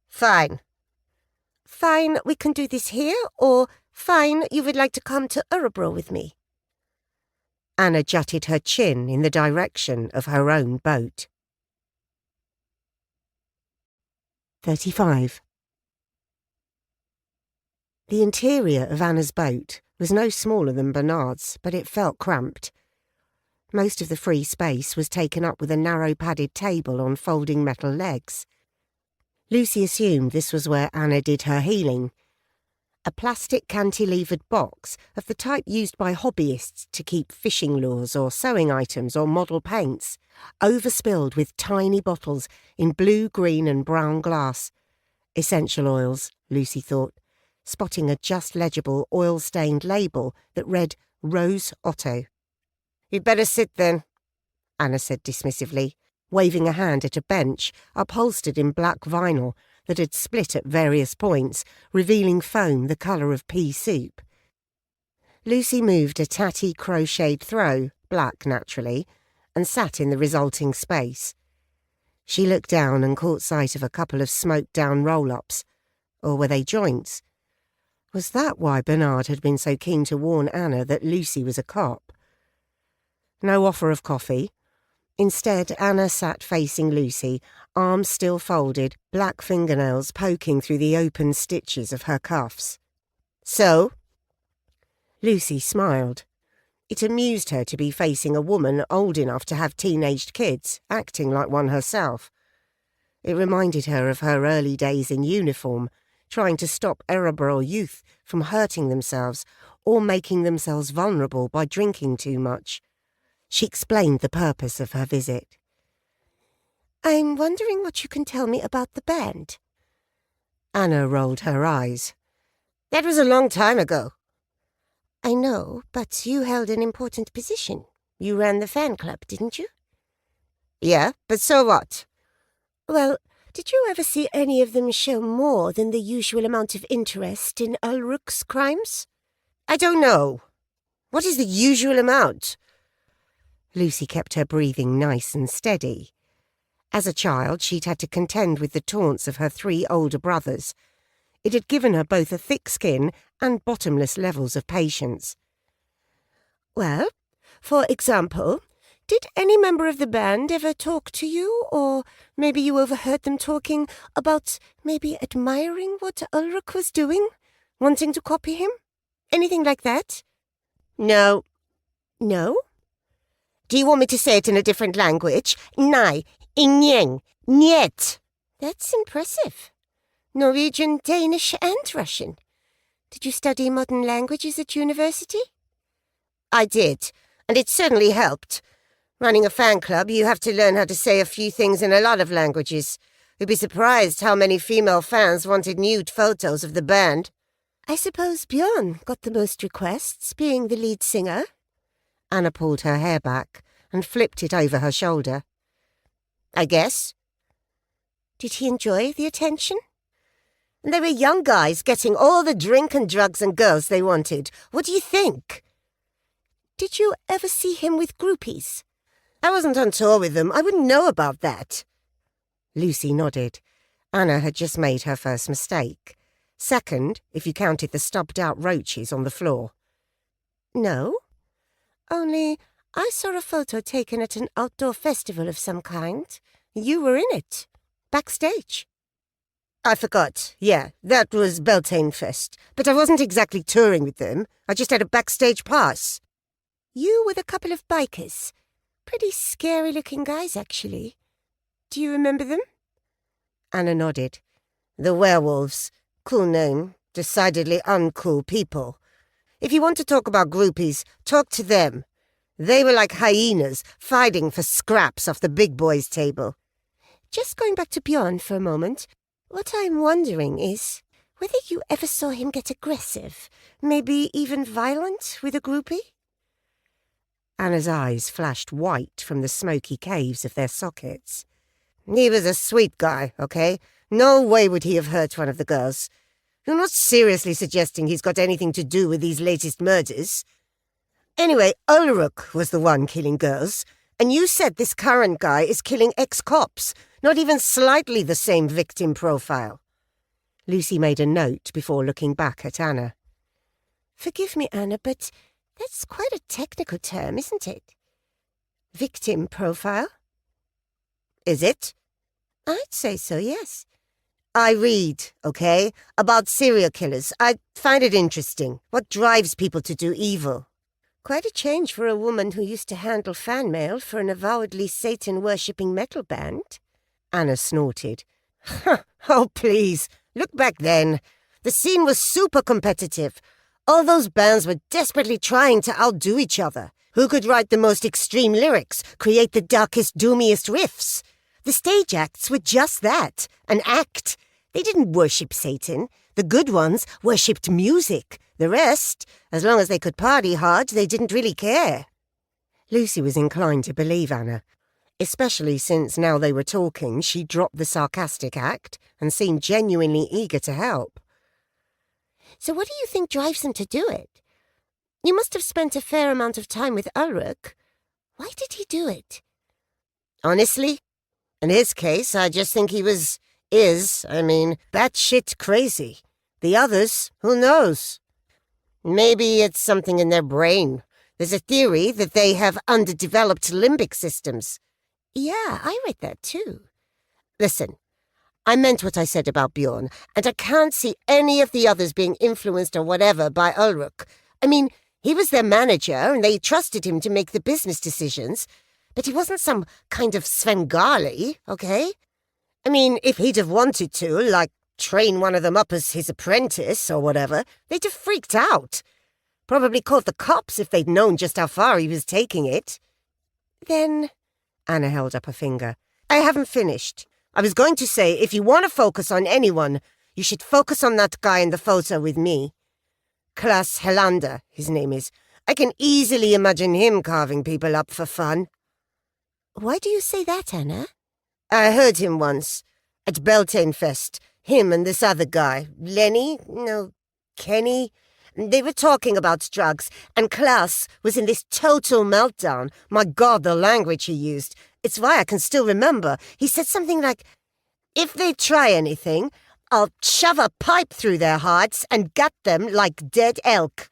Fine. "Fine, we can do this here, or fine, you would like to come to Urebro with me." Anna jutted her chin in the direction of her own boat. 35. The interior of Anna's boat was no smaller than Bernard's, but it felt cramped. Most of the free space was taken up with a narrow padded table on folding metal legs. Lucy assumed this was where Anna did her healing. A plastic cantilevered box of the type used by hobbyists to keep fishing lures or sewing items or model paints, overspilled with tiny bottles in blue, green and brown glass. Essential oils, Lucy thought, spotting a just legible oil-stained label that read Rose Otto. "You'd better sit then," Anna said dismissively, waving a hand at a bench upholstered in black vinyl that had split at various points, revealing foam the colour of pea soup. Lucy moved a tatty crocheted throw, black naturally, and sat in the resulting space. She looked down and caught sight of a couple of smoked-down roll-ups. Or were they joints? Was that why Bernard had been so keen to warn Anna that Lucy was a cop? No offer of coffee. Instead, Anna sat facing Lucy, arms still folded, black fingernails poking through the open stitches of her cuffs. So? Lucy smiled. It amused her to be facing a woman old enough to have teenaged kids, acting like one herself. It reminded her of her early days in uniform, trying to stop Erebor youth from hurting themselves or making themselves vulnerable by drinking too much. She explained the purpose of her visit. I'm wondering what you can tell me about the band. Anna rolled her eyes. That was a long time ago. I know, but you held an important position. You ran the fan club, didn't you? Yeah, but so what? Well, did you ever see any of them show more than the usual amount of interest in Ulrich's crimes? I don't know. What is the usual amount? Lucy kept her breathing nice and steady. As a child, she'd had to contend with the taunts of her 3 older brothers. It had given her both a thick skin and bottomless levels of patience. Well, for example, did any member of the band ever talk to you, or maybe you overheard them talking about maybe admiring what Ulrich was doing, wanting to copy him? Anything like that? No. No? Do you want me to say it in a different language? Nei, ingen, niet. That's impressive. Norwegian, Danish, and Russian. Did you study modern languages at university? I did, and it certainly helped. Running a fan club, you have to learn how to say a few things in a lot of languages. You'd be surprised how many female fans wanted nude photos of the band. I suppose Björn got the most requests, being the lead singer. Anna pulled her hair back and flipped it over her shoulder. I guess. Did he enjoy the attention? They were young guys getting all the drink and drugs and girls they wanted. What do you think? Did you ever see him with groupies? I wasn't on tour with them. I wouldn't know about that. Lucy nodded. Anna had just made her first mistake. Second, if you counted the stubbed-out roaches on the floor. No. Only I saw a photo taken at an outdoor festival of some kind. You were in it. Backstage. I forgot. Yeah, that was Beltane Fest. But I wasn't exactly touring with them. I just had a backstage pass. You with a couple of bikers. Pretty scary-looking guys, actually. Do you remember them? Anna nodded. The werewolves. Cool name. Decidedly uncool people. If you want to talk about groupies, talk to them. They were like hyenas, fighting for scraps off the big boys' table. Just going back to Björn for a moment, what I'm wondering is whether you ever saw him get aggressive, maybe even violent with a groupie? Anna's eyes flashed white from the smoky caves of their sockets. He was a sweet guy, okay? No way would he have hurt one of the girls. You're not seriously suggesting he's got anything to do with these latest murders? Anyway, Ulrich was the one killing girls, and you said this current guy is killing ex-cops, not even slightly the same victim profile. Lucy made a note before looking back at Anna. Forgive me, Anna, but that's quite a technical term, isn't it? Victim profile? Is it? I'd say so, yes. I read, okay, about serial killers. I find it interesting. What drives people to do evil? Quite a change for a woman who used to handle fan mail for an avowedly Satan-worshipping metal band. Anna snorted. Oh, please. Look back then. The scene was super competitive. All those bands were desperately trying to outdo each other. Who could write the most extreme lyrics, create the darkest, doomiest riffs? The stage acts were just that, an act. They didn't worship Satan. The good ones worshipped music. The rest, as long as they could party hard, they didn't really care. Lucy was inclined to believe Anna, especially since now they were talking, she dropped the sarcastic act and seemed genuinely eager to help. So what do you think drives them to do it? You must have spent a fair amount of time with Ulrich. Why did he do it? Honestly, in his case, I just think he is batshit crazy. The others, who knows? Maybe it's something in their brain. There's a theory that they have underdeveloped limbic systems. Yeah, I read that too. Listen, I meant what I said about Bjorn, and I can't see any of the others being influenced or whatever by Ulrich. I mean, he was their manager, and they trusted him to make the business decisions, but he wasn't some kind of Svengali, okay? I mean, if he'd have wanted to, like, train one of them up as his apprentice or whatever, they'd have freaked out. Probably called the cops if they'd known just how far he was taking it. Then... Anna held up a finger. I haven't finished. I was going to say, if you want to focus on anyone, you should focus on that guy in the photo with me. Klaus Helander, his name is. I can easily imagine him carving people up for fun. Why do you say that, Anna? I heard him once, at Beltanefest. Him and this other guy, Kenny. They were talking about drugs, and Klaus was in this total meltdown. My God, the language he used. It's why I can still remember. He said something like, "If they try anything, I'll shove a pipe through their hearts and gut them like dead elk."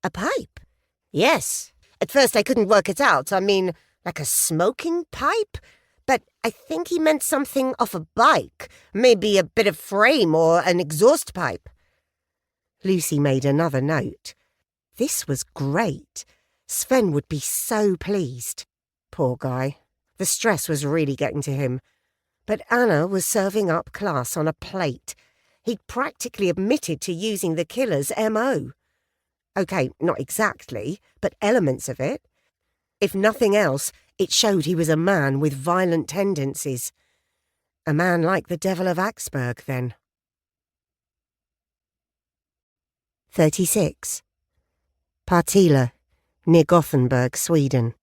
A pipe? Yes. At first I couldn't work it out. I mean, like a smoking pipe? But I think he meant something off a bike. Maybe a bit of frame or an exhaust pipe. Lucy made another note. This was great. Sven would be so pleased. Poor guy. The stress was really getting to him. But Anna was serving up Klaus on a plate. He'd practically admitted to using the killer's M.O. OK, not exactly, but elements of it. If nothing else, it showed he was a man with violent tendencies. A man like the Devil of Axberg, then. 36. Partille, near Gothenburg, Sweden.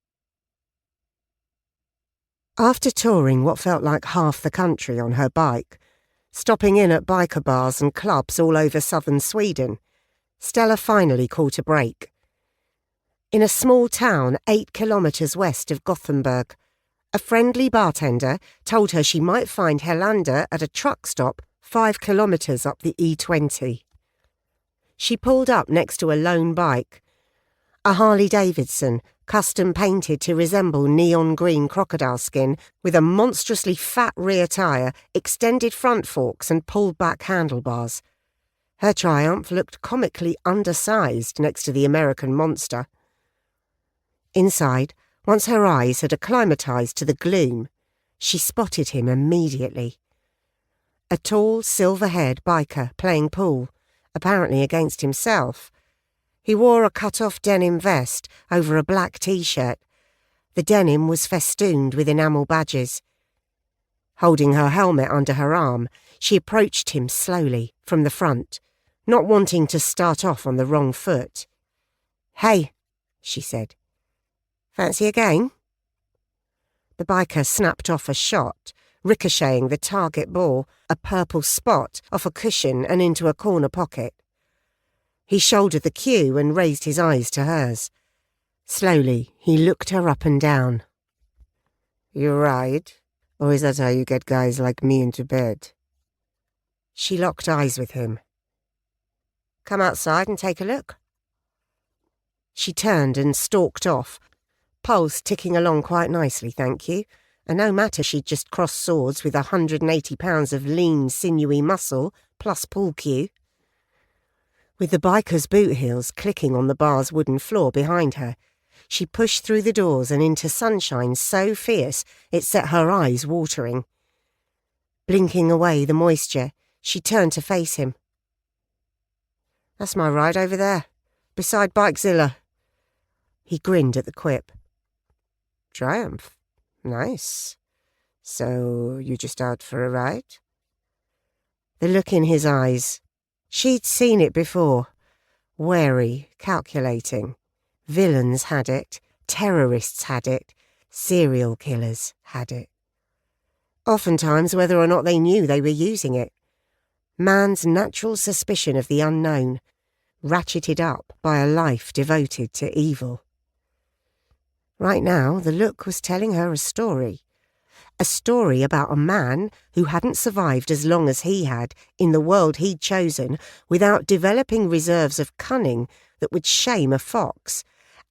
After touring what felt like half the country on her bike, stopping in at biker bars and clubs all over southern Sweden, Stella finally caught a break. In a small town 8 kilometres west of Gothenburg, a friendly bartender told her she might find Helander at a truck stop 5 kilometres up the E20. She pulled up next to a lone bike, a Harley-Davidson, custom painted to resemble neon green crocodile skin with a monstrously fat rear tyre, extended front forks and pulled back handlebars. Her Triumph looked comically undersized next to the American monster. Inside, once her eyes had acclimatised to the gloom, she spotted him immediately. A tall, silver-haired biker playing pool, apparently against himself. He wore a cut-off denim vest over a black T-shirt. The denim was festooned with enamel badges. Holding her helmet under her arm, she approached him slowly from the front, not wanting to start off on the wrong foot. "Hey," she said. "Fancy a game?" The biker snapped off a shot, ricocheting the target ball, a purple spot, off a cushion and into a corner pocket. He shouldered the cue and raised his eyes to hers. Slowly, he looked her up and down. "You ride? Or is that how you get guys like me into bed?" She locked eyes with him. "Come outside and take a look." She turned and stalked off, pulse ticking along quite nicely, thank you, and no matter she'd just crossed swords with 180 pounds of lean, sinewy muscle, plus pool cue. With the biker's boot heels clicking on the bar's wooden floor behind her, she pushed through the doors and into sunshine so fierce it set her eyes watering. Blinking away the moisture, she turned to face him. "That's my ride over there, beside Bikezilla." He grinned at the quip. "Triumph. Nice. So, you just out for a ride?" The look in his eyes. She'd seen it before. Wary, calculating. Villains had it. Terrorists had it. Serial killers had it. Oftentimes, whether or not they knew they were using it. Man's natural suspicion of the unknown, ratcheted up by a life devoted to evil. Right now, the look was telling her a story. A story about a man who hadn't survived as long as he had in the world he'd chosen without developing reserves of cunning that would shame a fox,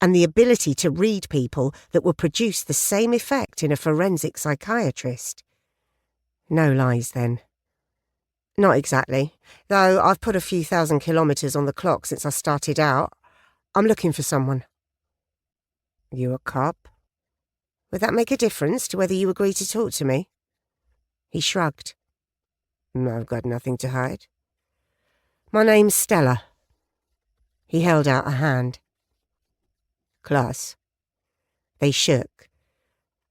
and the ability to read people that would produce the same effect in a forensic psychiatrist. No lies, then. Not exactly, though I've put a few thousand kilometres on the clock since I started out. I'm looking for someone. You a cop? Would that make a difference to whether you agree to talk to me? He shrugged. I've got nothing to hide. My name's Stella. He held out a hand. Class. They shook.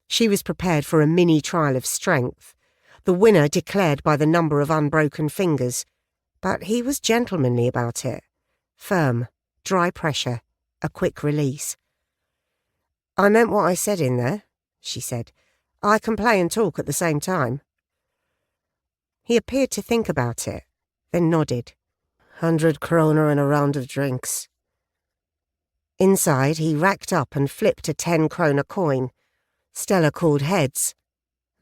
She was prepared for a mini-trial of strength, the winner declared by the number of unbroken fingers, but he was gentlemanly about it. Firm, dry pressure, a quick release. I meant what I said in there, she said. I can play and talk at the same time. He appeared to think about it, then nodded. 100 kroner and a round of drinks. Inside, he racked up and flipped a 10 kroner coin. Stella called heads.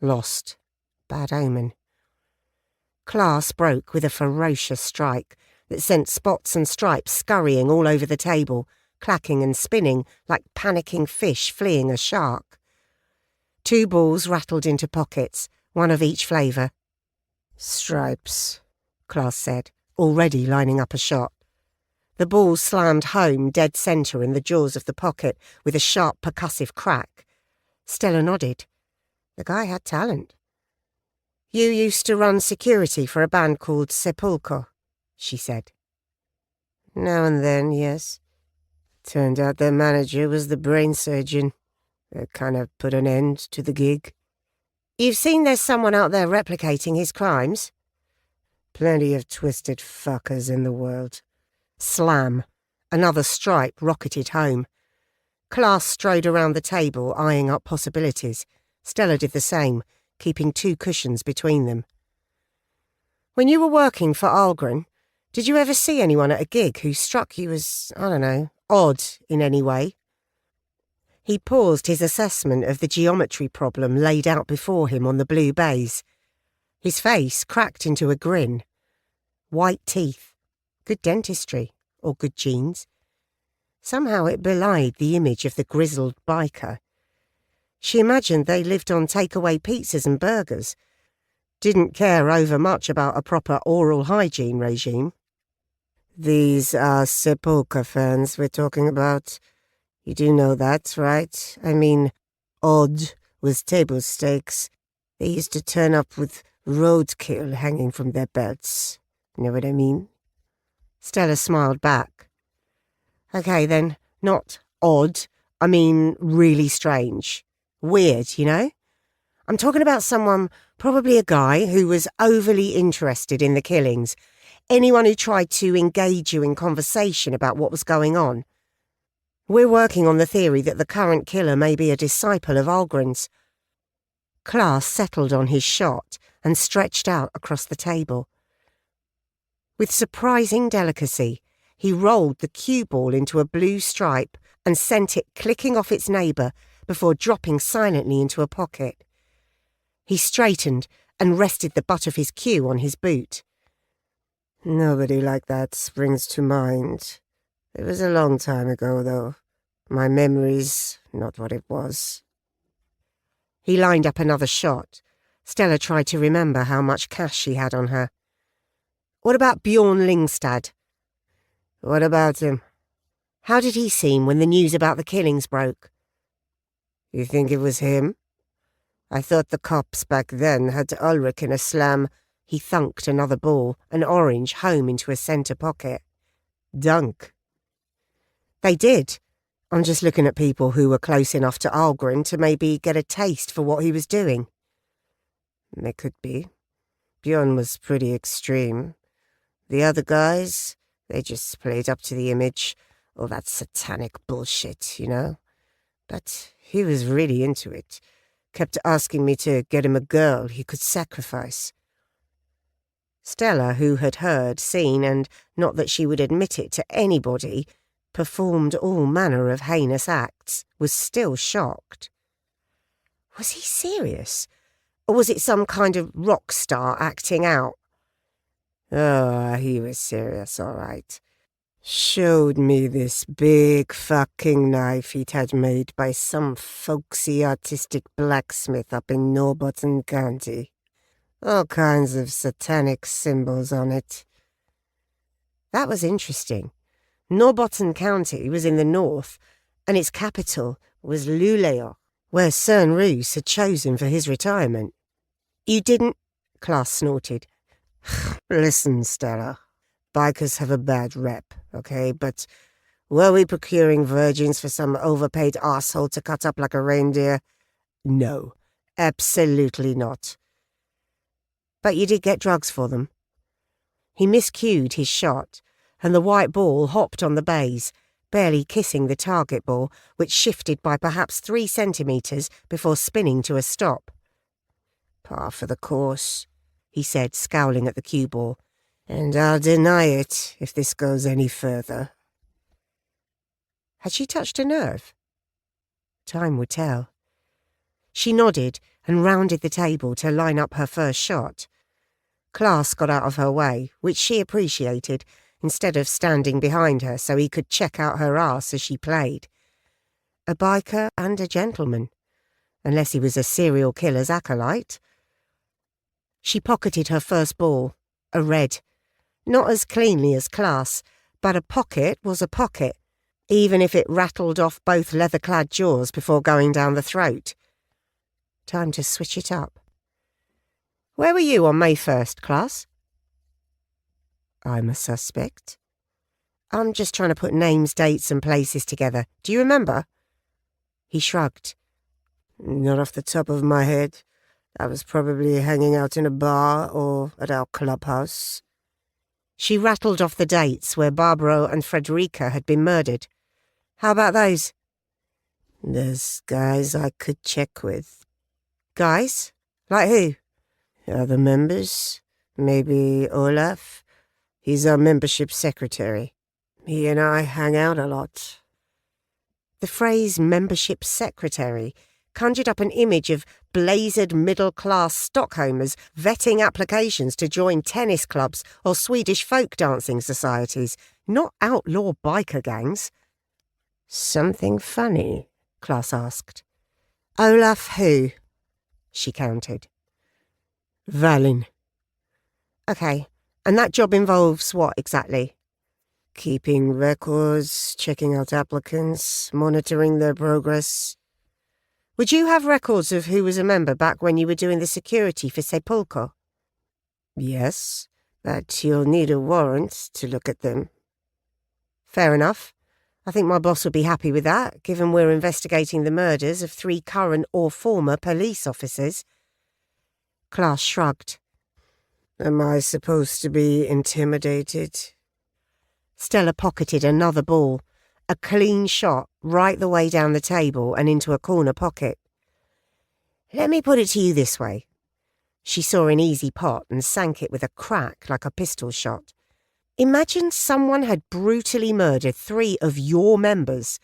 Lost. Bad omen. Class broke with a ferocious strike that sent spots and stripes scurrying all over the table, clacking and spinning like panicking fish fleeing a shark. 2 balls rattled into pockets, one of each flavour. Stripes, Class said, already lining up a shot. The ball slammed home dead centre in the jaws of the pocket with a sharp percussive crack. Stella nodded. The guy had talent. You used to run security for a band called Sepulchre, she said. Now and then, yes. Turned out their manager was the brain surgeon. That kind of put an end to the gig. You've seen there's someone out there replicating his crimes? Plenty of twisted fuckers in the world. Slam. Another stripe rocketed home. Class strode around the table, eyeing up possibilities. Stella did the same, keeping 2 cushions between them. When you were working for Algren, did you ever see anyone at a gig who struck you as, I don't know, odd in any way? He paused his assessment of the geometry problem laid out before him on the blue baize. His face cracked into a grin. White teeth. Good dentistry, or good genes. Somehow it belied the image of the grizzled biker. She imagined they lived on takeaway pizzas and burgers. Didn't care overmuch about a proper oral hygiene regime. These are Sepulchre fans we're talking about. You do know that, right? I mean, odd was table stakes. They used to turn up with roadkill hanging from their belts. Know what I mean? Stella smiled back. Okay, then, not odd. I mean, really strange. Weird, you know? I'm talking about someone, probably a guy, who was overly interested in the killings. Anyone who tried to engage you in conversation about what was going on. We're working on the theory that the current killer may be a disciple of Algren's. Class settled on his shot and stretched out across the table. With surprising delicacy, he rolled the cue ball into a blue stripe and sent it clicking off its neighbour before dropping silently into a pocket. He straightened and rested the butt of his cue on his boot. Nobody like that springs to mind. It was a long time ago, though. My memory's not what it was. He lined up another shot. Stella tried to remember how much cash she had on her. What about Bjorn Lingstad? What about him? How did he seem when the news about the killings broke? You think it was him? I thought the cops back then had Ulrich in a slam. He thunked another ball, an orange, home into a centre pocket. Dunk. They did. I'm just looking at people who were close enough to Algren to maybe get a taste for what he was doing. They could be. Bjorn was pretty extreme. The other guys, they just played up to the image. All that satanic bullshit, you know? But he was really into it. Kept asking me to get him a girl he could sacrifice. Stella, who had heard, seen, and not that she would admit it to anybody, performed all manner of heinous acts, was still shocked. Was he serious? Or was it some kind of rock star acting out? Oh, he was serious, all right. Showed me this big fucking knife he'd had made by some folksy artistic blacksmith up in Norbotten County. All kinds of satanic symbols on it. That was interesting. Norbotten County was in the north, and its capital was Luleå, where Cern Roos had chosen for his retirement. You didn't? Klaas snorted. Listen, Stella. Bikers have a bad rep, okay? But were we procuring virgins for some overpaid arsehole to cut up like a reindeer? No, absolutely not. But you did get drugs for them. He miscued his shot, and the white ball hopped on the baize, barely kissing the target ball, which shifted by perhaps 3 centimetres before spinning to a stop. Par for the course, he said, scowling at the cue ball. And I'll deny it if this goes any further. Had she touched a nerve? Time would tell. She nodded and rounded the table to line up her first shot. Klaas got out of her way, which she appreciated, instead of standing behind her so he could check out her arse as she played. A biker and a gentleman, unless he was a serial killer's acolyte. She pocketed her first ball, a red. Not as cleanly as Klaas, but a pocket was a pocket, even if it rattled off both leather-clad jaws before going down the throat. Time to switch it up. Where were you on May 1st, Klaas? I'm a suspect. I'm just trying to put names, dates and places together. Do you remember? He shrugged. Not off the top of my head. I was probably hanging out in a bar or at our clubhouse. She rattled off the dates where Barbaro and Frederica had been murdered. How about those? There's guys I could check with. Guys? Like who? Other members. Maybe Olaf. He's our membership secretary. He and I hang out a lot. The phrase membership secretary conjured up an image of blazered middle-class Stockholmers vetting applications to join tennis clubs or Swedish folk dancing societies, not outlaw biker gangs. Something funny? Klaas asked. Olaf who? She counted. Valin. OK, and that job involves what exactly? Keeping records, checking out applicants, monitoring their progress. Would you have records of who was a member back when you were doing the security for Sepulchre? Yes, but you'll need a warrant to look at them. Fair enough. I think my boss would be happy with that, given we're investigating the murders of 3 current or former police officers. Klaas shrugged. Am I supposed to be intimidated? Stella pocketed another ball, a clean shot right the way down the table and into a corner pocket. Let me put it to you this way. She saw an easy pot and sank it with a crack like a pistol shot. Imagine someone had brutally murdered 3 of your members,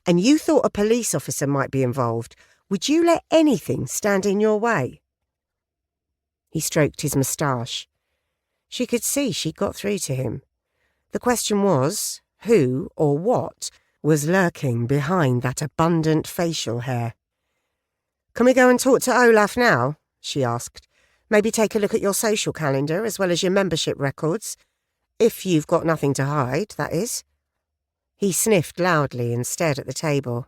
and you thought a police officer might be involved. Would you let anything stand in your way? He stroked his moustache. She could see she'd got through to him. The question was, who or what was lurking behind that abundant facial hair? Can we go and talk to Olaf now? She asked. Maybe take a look at your social calendar as well as your membership records. If you've got nothing to hide, that is. He sniffed loudly and stared at the table.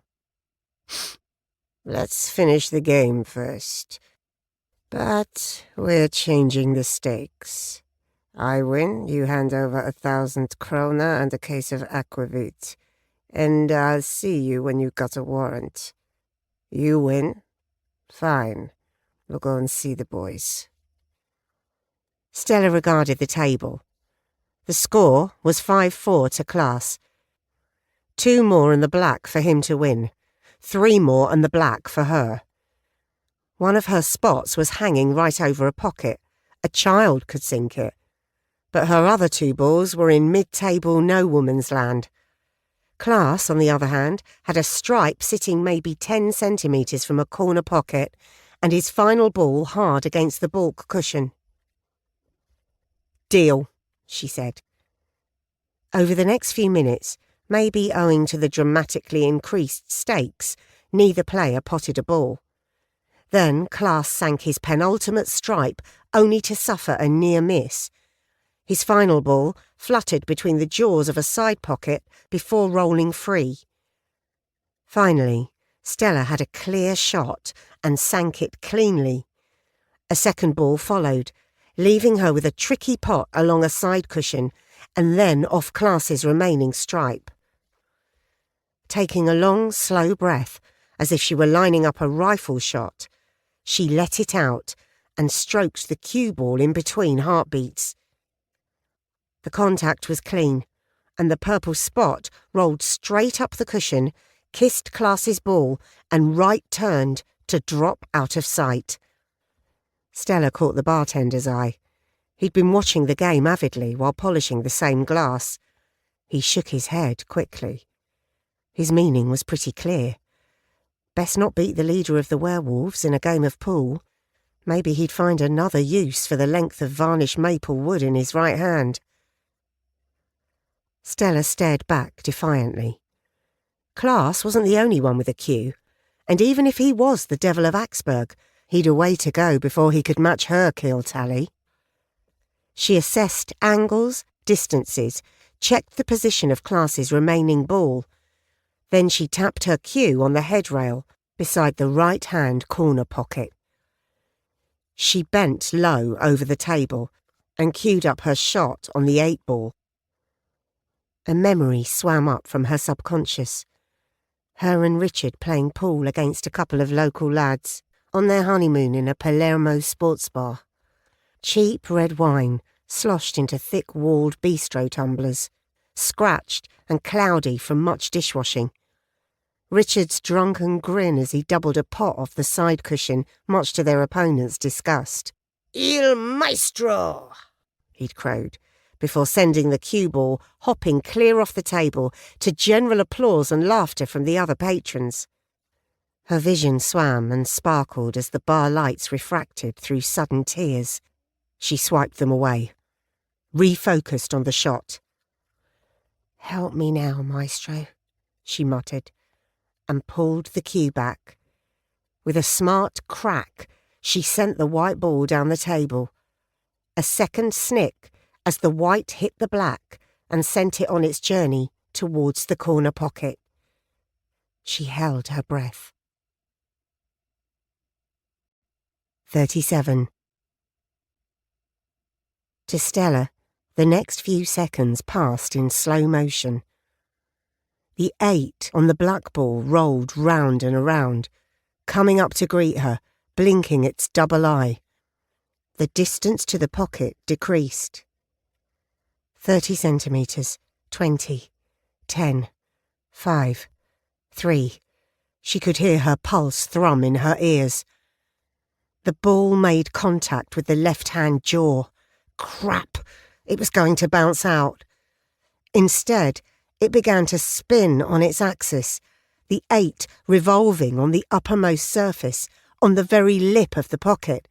Let's finish the game first. But we're changing the stakes. I win, you hand over 1,000 krona and a case of aquavit. And I'll see you when you got a warrant. You win? Fine. We'll go and see the boys. Stella regarded the table. The score was 5-4 to Klaas. 2 more in the black for him to win. 3 more in the black for her. One of her spots was hanging right over a pocket. A child could sink it. But her other 2 balls were in mid-table no-woman's land. Klaas, on the other hand, had a stripe sitting maybe 10 centimetres from a corner pocket and his final ball hard against the balk cushion. Deal, she said. Over the next few minutes, maybe owing to the dramatically increased stakes, neither player potted a ball. Then Klaas sank his penultimate stripe, only to suffer a near miss. His final ball fluttered between the jaws of a side pocket before rolling free. Finally, Stella had a clear shot and sank it cleanly. A second ball followed, leaving her with a tricky pot along a side cushion and then off Klaas's remaining stripe. Taking a long, slow breath, as if she were lining up a rifle shot, she let it out and stroked the cue ball in between heartbeats. The contact was clean, and the purple spot rolled straight up the cushion, kissed Klaas's ball, and right-turned to drop out of sight. Stella caught the bartender's eye. He'd been watching the game avidly while polishing the same glass. He shook his head quickly. His meaning was pretty clear. Best not beat the leader of the werewolves in a game of pool. Maybe he'd find another use for the length of varnished maple wood in his right hand. Stella stared back defiantly. Klaas wasn't the only one with a cue, and even if he was the Devil of Axburg, he'd a way to go before he could match her kill tally. She assessed angles, distances, checked the position of Klaas's remaining ball. Then she tapped her cue on the headrail beside the right-hand corner pocket. She bent low over the table and cued up her shot on the 8-ball. A memory swam up from her subconscious. Her and Richard playing pool against a couple of local lads on their honeymoon in a Palermo sports bar. Cheap red wine sloshed into thick-walled bistro tumblers, scratched and cloudy from much dishwashing. Richard's drunken grin as he doubled a pot off the side cushion, much to their opponent's disgust. Il Maestro! He'd crowed, before sending the cue ball hopping clear off the table to general applause and laughter from the other patrons. Her vision swam and sparkled as the bar lights refracted through sudden tears. She swiped them away, refocused on the shot. "Help me now, Maestro," she muttered, and pulled the cue back. With a smart crack, she sent the white ball down the table. A second snick as the white hit the black and sent it on its journey towards the corner pocket. She held her breath. 37. To Stella, the next few seconds passed in slow motion. The 8 on the black ball rolled round and around, coming up to greet her, blinking its double eye. The distance to the pocket decreased. 30 centimetres, 20, 10, 5, 3. She could hear her pulse thrum in her ears. The ball made contact with the left-hand jaw. Crap! It was going to bounce out. Instead, it began to spin on its axis, the 8 revolving on the uppermost surface, on the very lip of the pocket.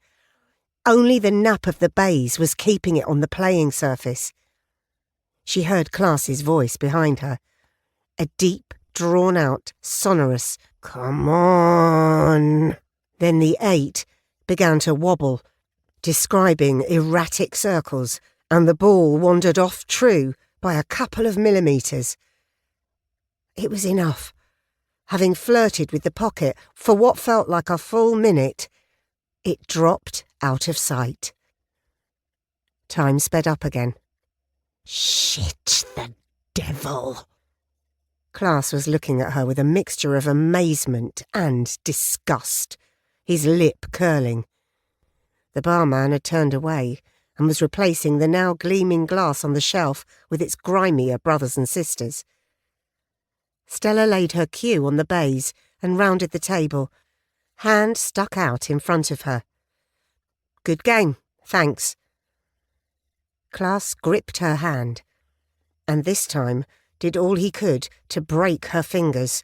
Only the nap of the baize was keeping it on the playing surface. She heard Klaas's voice behind her. A deep, drawn-out, sonorous, "Come on!" Then the 8 began to wobble, describing erratic circles, and the ball wandered off true by a couple of millimetres. It was enough. Having flirted with the pocket for what felt like a full minute, it dropped out of sight. Time sped up again. Shit, the devil! Klaas was looking at her with a mixture of amazement and disgust, his lip curling. The barman had turned away and was replacing the now gleaming glass on the shelf with its grimier brothers and sisters. Stella laid her cue on the baize and rounded the table, hand stuck out in front of her. "Good game, thanks." Klaas gripped her hand, and this time did all he could to break her fingers.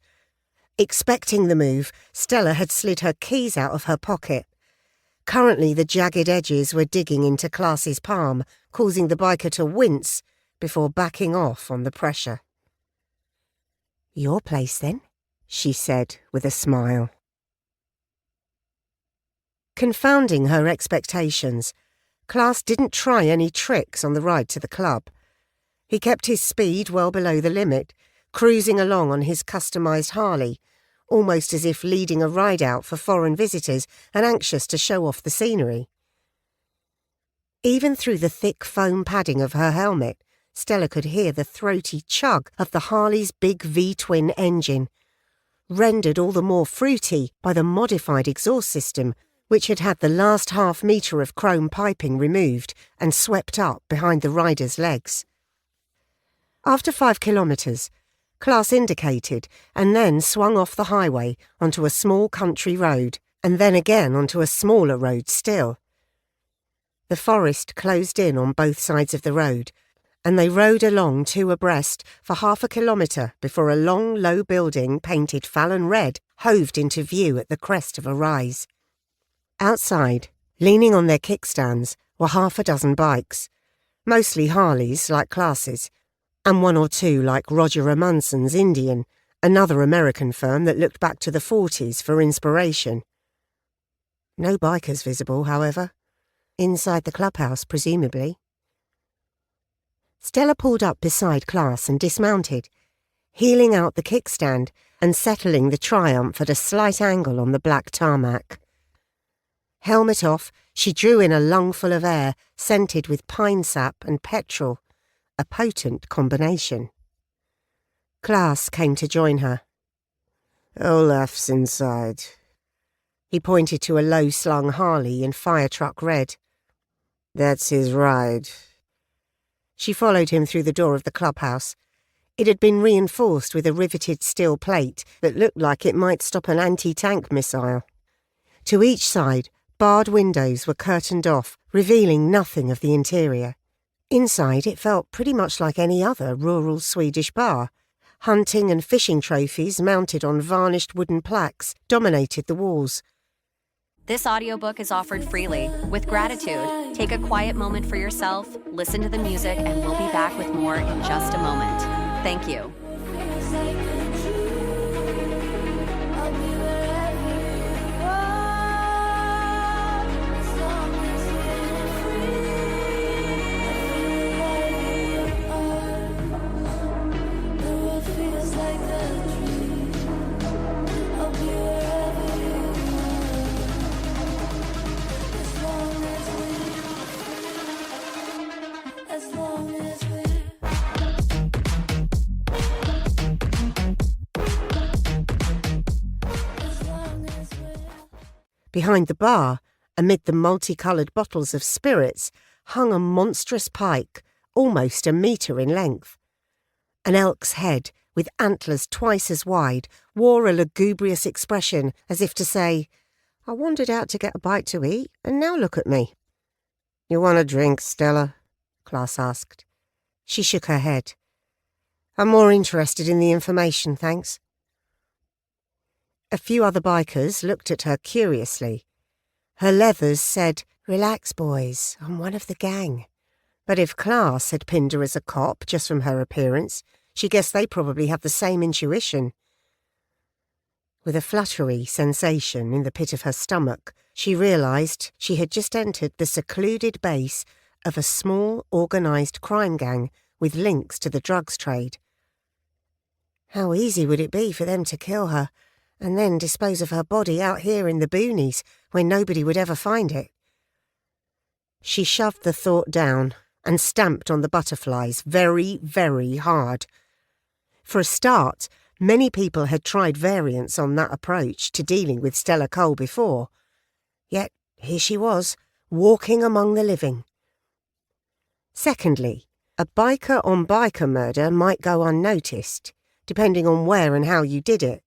Expecting the move, Stella had slid her keys out of her pocket. Currently the jagged edges were digging into Klaas's palm, causing the biker to wince before backing off on the pressure. "Your place, then," she said with a smile. Confounding her expectations, Klaas didn't try any tricks on the ride to the club. He kept his speed well below the limit, cruising along on his customised Harley, almost as if leading a ride out for foreign visitors and anxious to show off the scenery. Even through the thick foam padding of her helmet, Stella could hear the throaty chug of the Harley's big V-twin engine, rendered all the more fruity by the modified exhaust system, which had had the last half-metre of chrome piping removed and swept up behind the rider's legs. After 5 kilometres, Klaas indicated and then swung off the highway onto a small country road, and then again onto a smaller road still. The forest closed in on both sides of the road, and they rode along 2 abreast for half a kilometre before a long, low building painted Fallon red hoved into view at the crest of a rise. Outside, leaning on their kickstands, were half a dozen bikes, mostly Harleys like Klaas's, and 1 or 2 like Roger Amundson's Indian, another American firm that looked back to the 40s for inspiration. No bikers visible, however. Inside the clubhouse, presumably. Stella pulled up beside Klaas and dismounted, heeling out the kickstand and settling the Triumph at a slight angle on the black tarmac. Helmet off, she drew in a lungful of air scented with pine sap and petrol, a potent combination. Klaas came to join her. "Olaf's inside." He pointed to a low-slung Harley in fire truck red. "That's his ride." She followed him through the door of the clubhouse. It had been reinforced with a riveted steel plate that looked like it might stop an anti-tank missile. To each side, barred windows were curtained off, revealing nothing of the interior. Inside, it felt pretty much like any other rural Swedish bar. Hunting and fishing trophies mounted on varnished wooden plaques dominated the walls. This audiobook is offered freely, with gratitude. Take a quiet moment for yourself, listen to the music, and we'll be back with more in just a moment. Thank you. Behind the bar, amid the multicoloured bottles of spirits, hung a monstrous pike, almost 1 metre in length. An elk's head, with antlers twice as wide, wore a lugubrious expression as if to say, "I wandered out to get a bite to eat, and now look at me." "You want a drink, Stella?" Klaas asked. She shook her head. "I'm more interested in the information, thanks." A few other bikers looked at her curiously. Her leathers said, "Relax, boys, I'm one of the gang." But if Klaas had pinned her as a cop just from her appearance, she guessed they probably had the same intuition. With a fluttery sensation in the pit of her stomach, she realised she had just entered the secluded base of a small, organised crime gang with links to the drugs trade. How easy would it be for them to kill her, and then dispose of her body out here in the boonies where nobody would ever find it? She shoved the thought down and stamped on the butterflies very, very hard. For a start, many people had tried variants on that approach to dealing with Stella Cole before. Yet here she was, walking among the living. Secondly, a biker-on-biker murder might go unnoticed, depending on where and how you did it.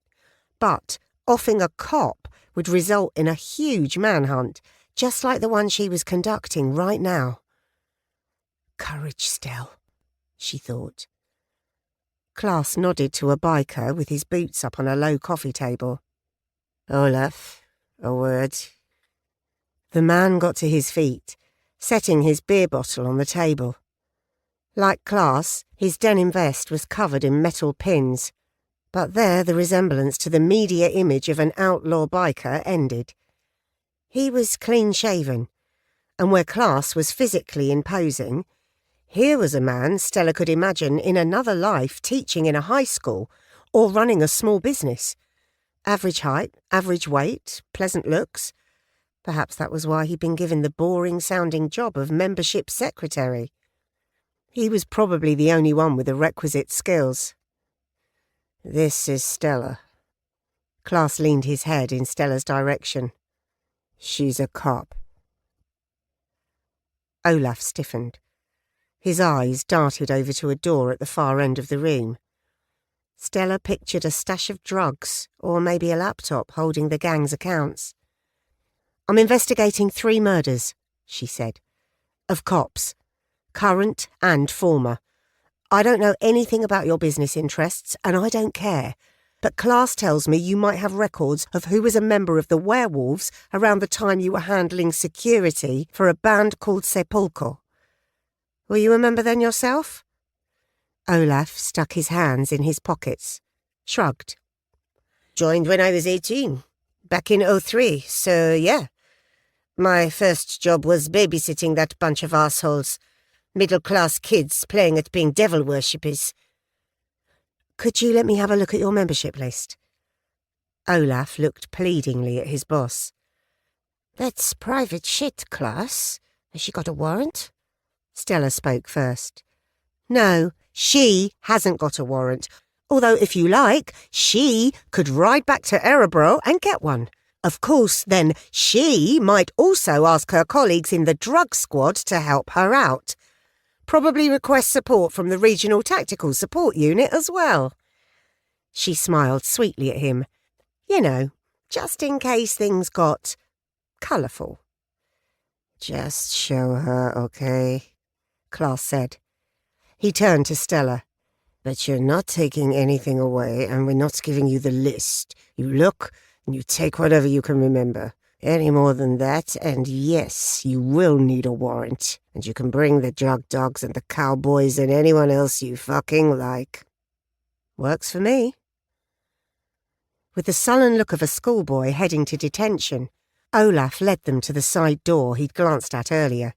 But offing a cop would result in a huge manhunt, just like the one she was conducting right now. Courage, Stell, she thought. Klaas nodded to a biker with his boots up on a low coffee table. "Olaf, a word." The man got to his feet, setting his beer bottle on the table. Like Klaas, his denim vest was covered in metal pins, but there the resemblance to the media image of an outlaw biker ended. He was clean-shaven, and where Klaas was physically imposing, here was a man Stella could imagine in another life teaching in a high school or running a small business. Average height, average weight, pleasant looks. Perhaps that was why he'd been given the boring-sounding job of membership secretary. He was probably the only one with the requisite skills. "This is Stella." Klaas leaned his head in Stella's direction. "She's a cop." Olaf stiffened. His eyes darted over to a door at the far end of the room. Stella pictured a stash of drugs, or maybe a laptop holding the gang's accounts. "I'm investigating 3 murders," she said. "Of cops. Current and former. I don't know anything about your business interests, and I don't care. But Klaas tells me you might have records of who was a member of the Werewolves around the time you were handling security for a band called Sepulchre. Were you a member then yourself?" Olaf stuck his hands in his pockets, shrugged. "Joined when I was 18, back in 03, so yeah. My first job was babysitting that bunch of assholes. Middle-class kids playing at being devil worshippers." "Could you let me have a look at your membership list?" Olaf looked pleadingly at his boss. "That's private shit, Klaas. Has she got a warrant?" Stella spoke first. "No, she hasn't got a warrant. Although, if you like, she could ride back to Erebro and get one. Of course, then she might also ask her colleagues in the drug squad to help her out. Probably request support from the Regional Tactical Support Unit as well." She smiled sweetly at him. You know, just in case things got colourful. "Just show her, okay?" Klaas said. He turned to Stella. "But you're not taking anything away, and we're not giving you the list. You look, and you take whatever you can remember. Any more than that, and yes, you will need a warrant. And you can bring the drug dogs and the cowboys and anyone else you fucking like." "Works for me." With the sullen look of a schoolboy heading to detention, Olaf led them to the side door he'd glanced at earlier.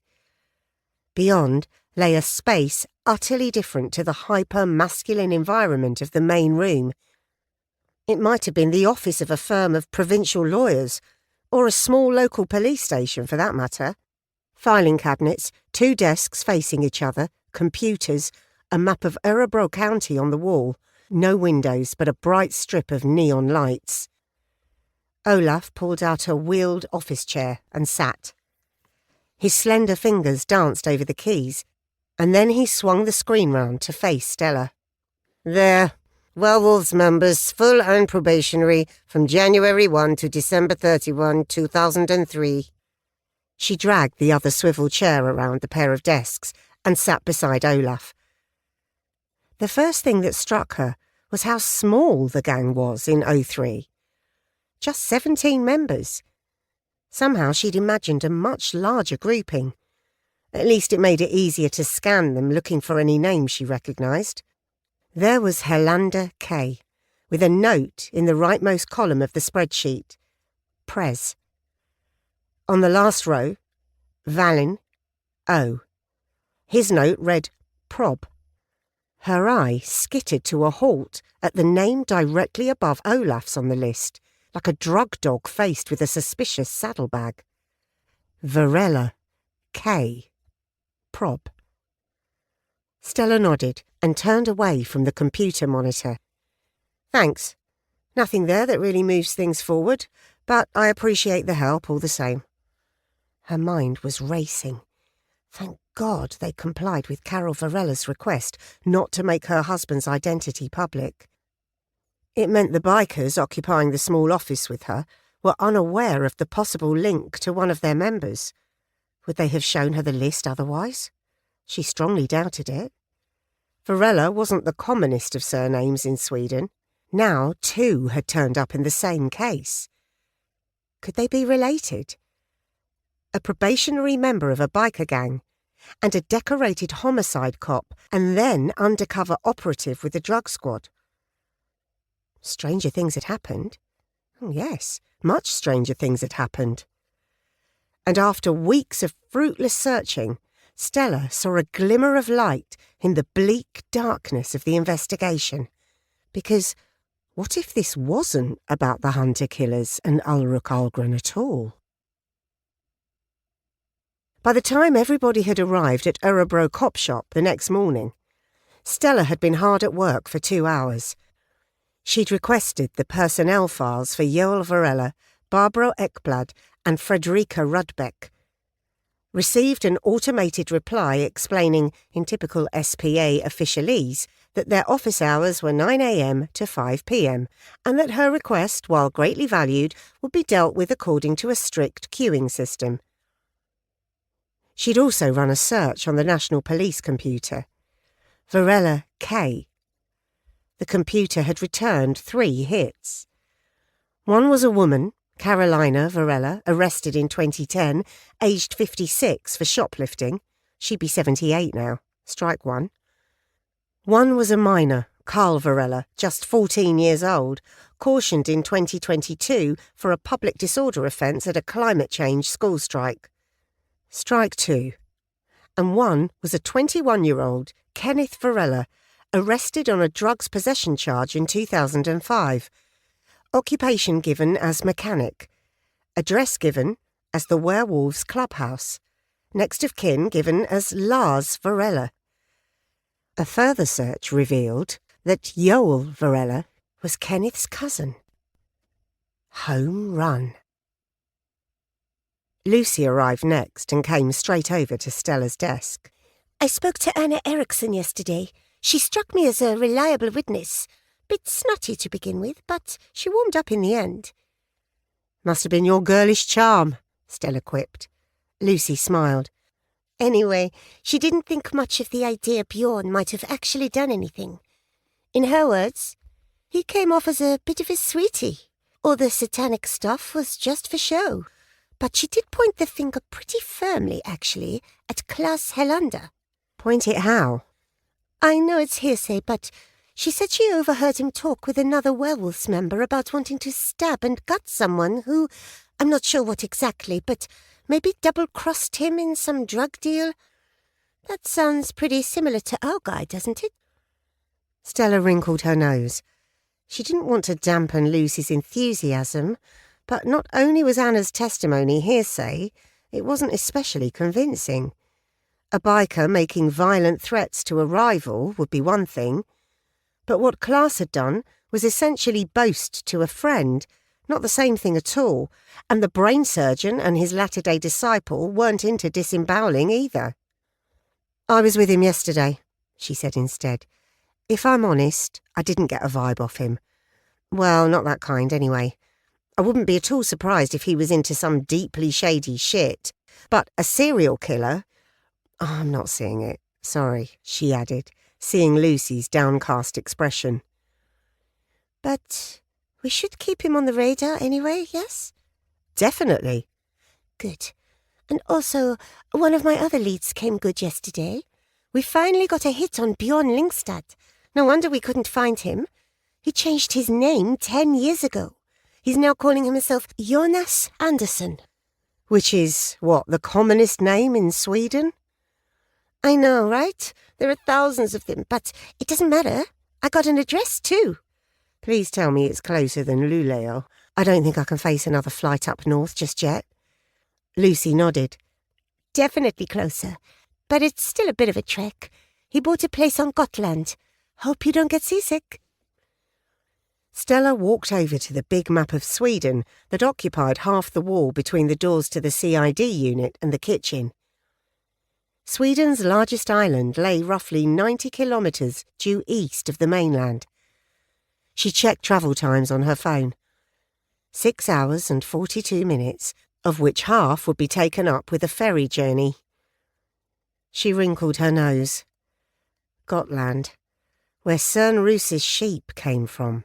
Beyond lay a space utterly different to the hyper-masculine environment of the main room. It might have been the office of a firm of provincial lawyers, or a small local police station for that matter. Filing cabinets, 2 desks facing each other, computers, a map of Erebro County on the wall, no windows but a bright strip of neon lights. Olaf pulled out a wheeled office chair and sat. His slender fingers danced over the keys, and then he swung the screen round to face Stella. "There. Werewolves members, full and probationary, from January 1 to December 31, 2003. She dragged the other swivel chair around the pair of desks and sat beside Olaf. The first thing that struck her was how small the gang was in 03. Just 17 members. Somehow she'd imagined a much larger grouping. At least it made it easier to scan them looking for any names she recognised. There was Helanda K, with a note in the rightmost column of the spreadsheet. Prez. On the last row, Valin O. His note read Prob. Her eye skittered to a halt at the name directly above Olaf's on the list, like a drug dog faced with a suspicious saddlebag. Varela K. Prob. Stella nodded and turned away from the computer monitor. "Thanks. Nothing there that really moves things forward, but I appreciate the help all the same." Her mind was racing. Thank God they complied with Carol Varela's request not to make her husband's identity public. It meant the bikers occupying the small office with her were unaware of the possible link to one of their members. Would they have shown her the list otherwise? She strongly doubted it. Varela wasn't the commonest of surnames in Sweden. Now 2 had turned up in the same case. Could they be related? A probationary member of a biker gang, and a decorated homicide cop, and then undercover operative with the drug squad. Stranger things had happened. Oh, yes, much stranger things had happened. And after weeks of fruitless searching, Stella saw a glimmer of light in the bleak darkness of the investigation. Because what if this wasn't about the hunter-killers and Ulrich Algren at all? By the time everybody had arrived at Örebro Cop Shop the next morning, Stella had been hard at work for 2 hours. She'd requested the personnel files for Joel Varela, Barbro Ekblad and Fredrika Rudbeck. Received an automated reply explaining, in typical SPA officialese, that their office hours were 9 a.m. to 5 p.m. and that her request, while greatly valued, would be dealt with according to a strict queuing system. She'd also run a search on the National Police computer. Varela K. The computer had returned 3 hits. One was a woman, Carolina Varela, arrested in 2010, aged 56 for shoplifting. She'd be 78 now. Strike one. One was a minor, Carl Varela, just 14 years old, cautioned in 2022 for a public disorder offence at a climate change school strike. Strike 2. And one was a 21-year-old, Kenneth Varela, arrested on a drugs possession charge in 2005. Occupation given as mechanic. Address given as the Werewolves Clubhouse. Next of kin given as Lars Varela. A further search revealed that Joel Varela was Kenneth's cousin. Home run. Lucy arrived next and came straight over to Stella's desk. I spoke to Anna Eriksson yesterday. She struck me as a reliable witness. Bit snotty to begin with, but she warmed up in the end. Must have been your girlish charm, Stella quipped. Lucy smiled. Anyway, she didn't think much of the idea Bjorn might have actually done anything. In her words, he came off as a bit of a sweetie. All the satanic stuff was just for show. But she did point the finger pretty firmly, actually, at Klaus Helander. Point it how? I know it's hearsay, but she said she overheard him talk with another werewolves member about wanting to stab and gut someone who, I'm not sure what exactly, but maybe double-crossed him in some drug deal. That sounds pretty similar to our guy, doesn't it? Stella wrinkled her nose. She didn't want to dampen Lucy's enthusiasm, but not only was Anna's testimony hearsay, it wasn't especially convincing. A biker making violent threats to a rival would be one thing, but what Klaus had done was essentially boast to a friend, not the same thing at all, and the brain surgeon and his latter-day disciple weren't into disemboweling either. I was with him yesterday, she said instead. If I'm honest, I didn't get a vibe off him. Well, not that kind anyway. I wouldn't be at all surprised if he was into some deeply shady shit, but a serial killer... Oh, I'm not seeing it. Sorry, she added, seeing Lucy's downcast expression. But we should keep him on the radar anyway, yes? Definitely. Good. And also, one of my other leads came good yesterday. We finally got a hit on Bjorn Lyngstad. No wonder we couldn't find him. He changed his name 10 years ago. He's now calling himself Jonas Andersson. Which is, what, the commonest name in Sweden? I know, right? There are thousands of them, but it doesn't matter. I got an address too. Please tell me it's closer than Luleå. I don't think I can face another flight up north just yet. Lucy nodded. Definitely closer, but it's still a bit of a trek. He bought a place on Gotland. Hope you don't get seasick. Stella walked over to the big map of Sweden that occupied half the wall between the doors to the CID unit and the kitchen. Sweden's largest island lay roughly 90 kilometres due east of the mainland. She checked travel times on her phone. 6 hours and 42 minutes, of which half would be taken up with a ferry journey. She wrinkled her nose. Gotland, where Søren Roos's sheep came from.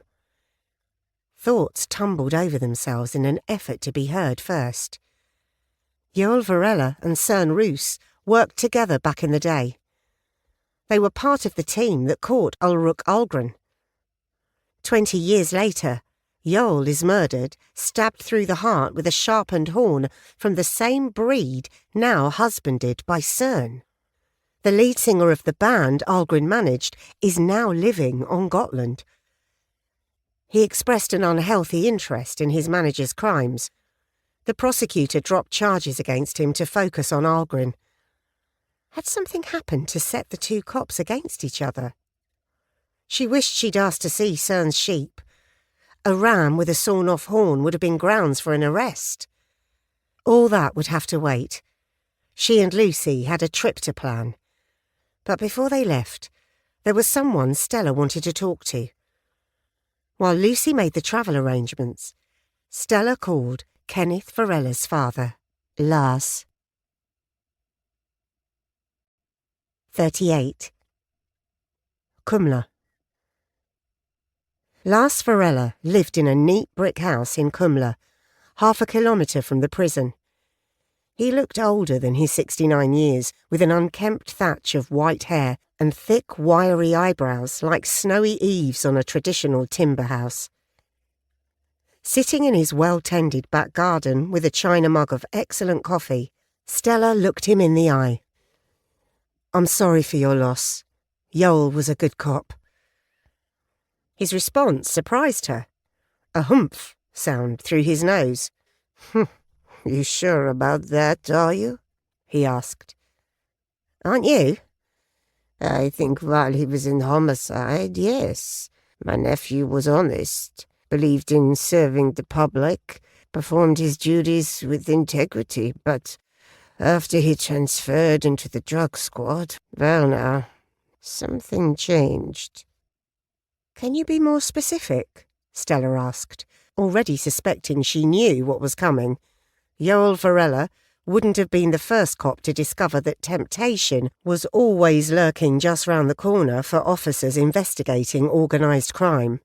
Thoughts tumbled over themselves in an effort to be heard first. Joel Varela and Søren Roos worked together back in the day. They were part of the team that caught Ulrich Algren. 20 years later, Joel is murdered, stabbed through the heart with a sharpened horn from the same breed now husbanded by Cern. The lead singer of the band Algren managed is now living on Gotland. He expressed an unhealthy interest in his manager's crimes. The prosecutor dropped charges against him to focus on Algren. Had something happened to set the two cops against each other? She wished she'd asked to see Cern's sheep. A ram with a sawn-off horn would have been grounds for an arrest. All that would have to wait. She and Lucy had a trip to plan. But before they left, there was someone Stella wanted to talk to. While Lucy made the travel arrangements, Stella called Kenneth Farella's father, Lars. 38. Kumla. Lars Farella lived in a neat brick house in Kumla, 1/2 kilometre from the prison. He looked older than his 69 years, with an unkempt thatch of white hair and thick, wiry eyebrows like snowy eaves on a traditional timber house. Sitting in his well-tended back garden with a china mug of excellent coffee, Stella looked him in the eye. "I'm sorry for your loss. Joel was a good cop." His response surprised her. A humph sound through his nose. You sure about that, are you?" he asked. "Aren't you?" "I think while he was in homicide, yes. My nephew was honest, believed in serving the public, performed his duties with integrity, but after he transferred into the drug squad, well now, something changed." "Can you be more specific?" Stella asked, already suspecting she knew what was coming. Joel Farella wouldn't have been the first cop to discover that temptation was always lurking just round the corner for officers investigating organised crime.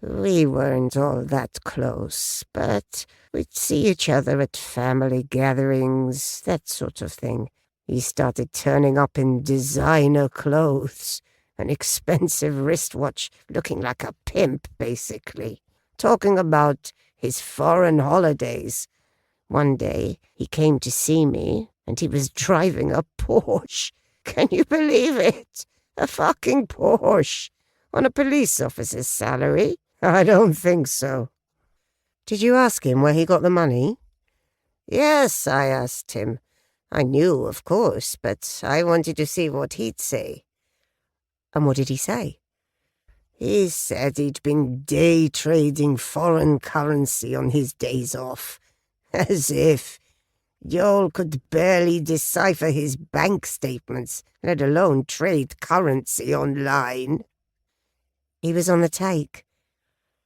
"We weren't all that close, but we'd see each other at family gatherings, that sort of thing. He started turning up in designer clothes, an expensive wristwatch, looking like a pimp, basically, talking about his foreign holidays. One day, he came to see me, and he was driving a Porsche. Can you believe it? A fucking Porsche. On a police officer's salary? I don't think so." "Did you ask him where he got the money?" "Yes, I asked him. I knew, of course, but I wanted to see what he'd say." "And what did he say?" "He said he'd been day trading foreign currency on his days off. As if. Joel could barely decipher his bank statements, let alone trade currency online." "He was on the take."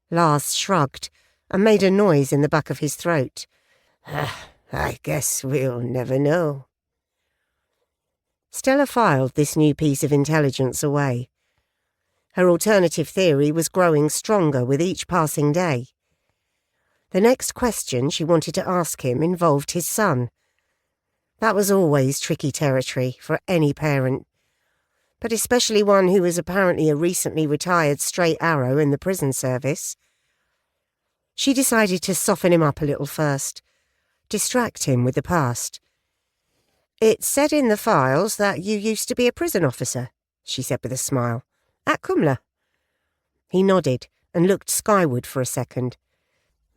Lars shrugged and made a noise in the back of his throat. "I guess we'll never know." Stella filed this new piece of intelligence away. Her alternative theory was growing stronger with each passing day. The next question she wanted to ask him involved his son. That was always tricky territory for any parent, but especially one who was apparently a recently retired straight arrow in the prison service. She decided to soften him up a little first, distract him with the past. "It said in the files that you used to be a prison officer," she said with a smile. "At Kumla." He nodded and looked skyward for a second.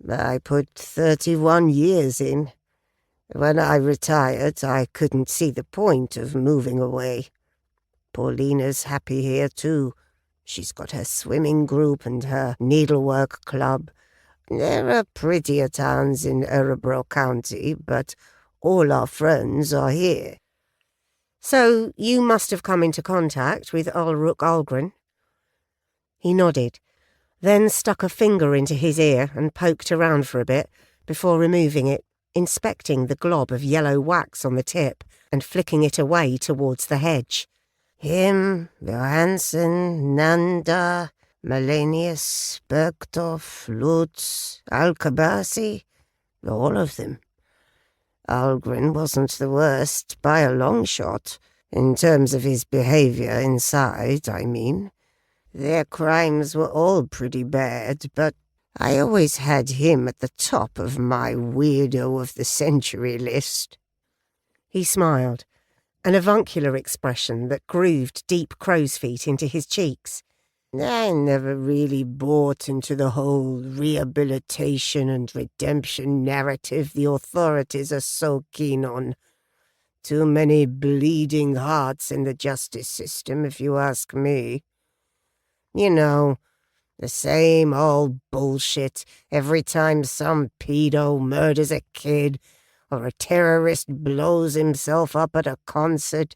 "I put 31 years in. When I retired, I couldn't see the point of moving away. Paulina's happy here too. She's got her swimming group and her needlework club. There are prettier towns in Örebro County, but all our friends are here." "So you must have come into contact with Ulrich Algren?" He nodded, then stuck a finger into his ear and poked around for a bit before removing it, inspecting the glob of yellow wax on the tip and flicking it away towards the hedge. "Him, Johansson, Nanda, Malenius, Bergdorf, Lutz, Alkabasi, all of them. Algren wasn't the worst, by a long shot. In terms of his behavior inside, I mean. Their crimes were all pretty bad, but I always had him at the top of my weirdo of the century list. He smiled, an avuncular expression that grooved deep crow's feet into his cheeks. I never really bought into the whole rehabilitation and redemption narrative the authorities are so keen on. Too many bleeding hearts in the justice system, if you ask me. You know, the same old bullshit every time some pedo murders a kid or a terrorist blows himself up at a concert.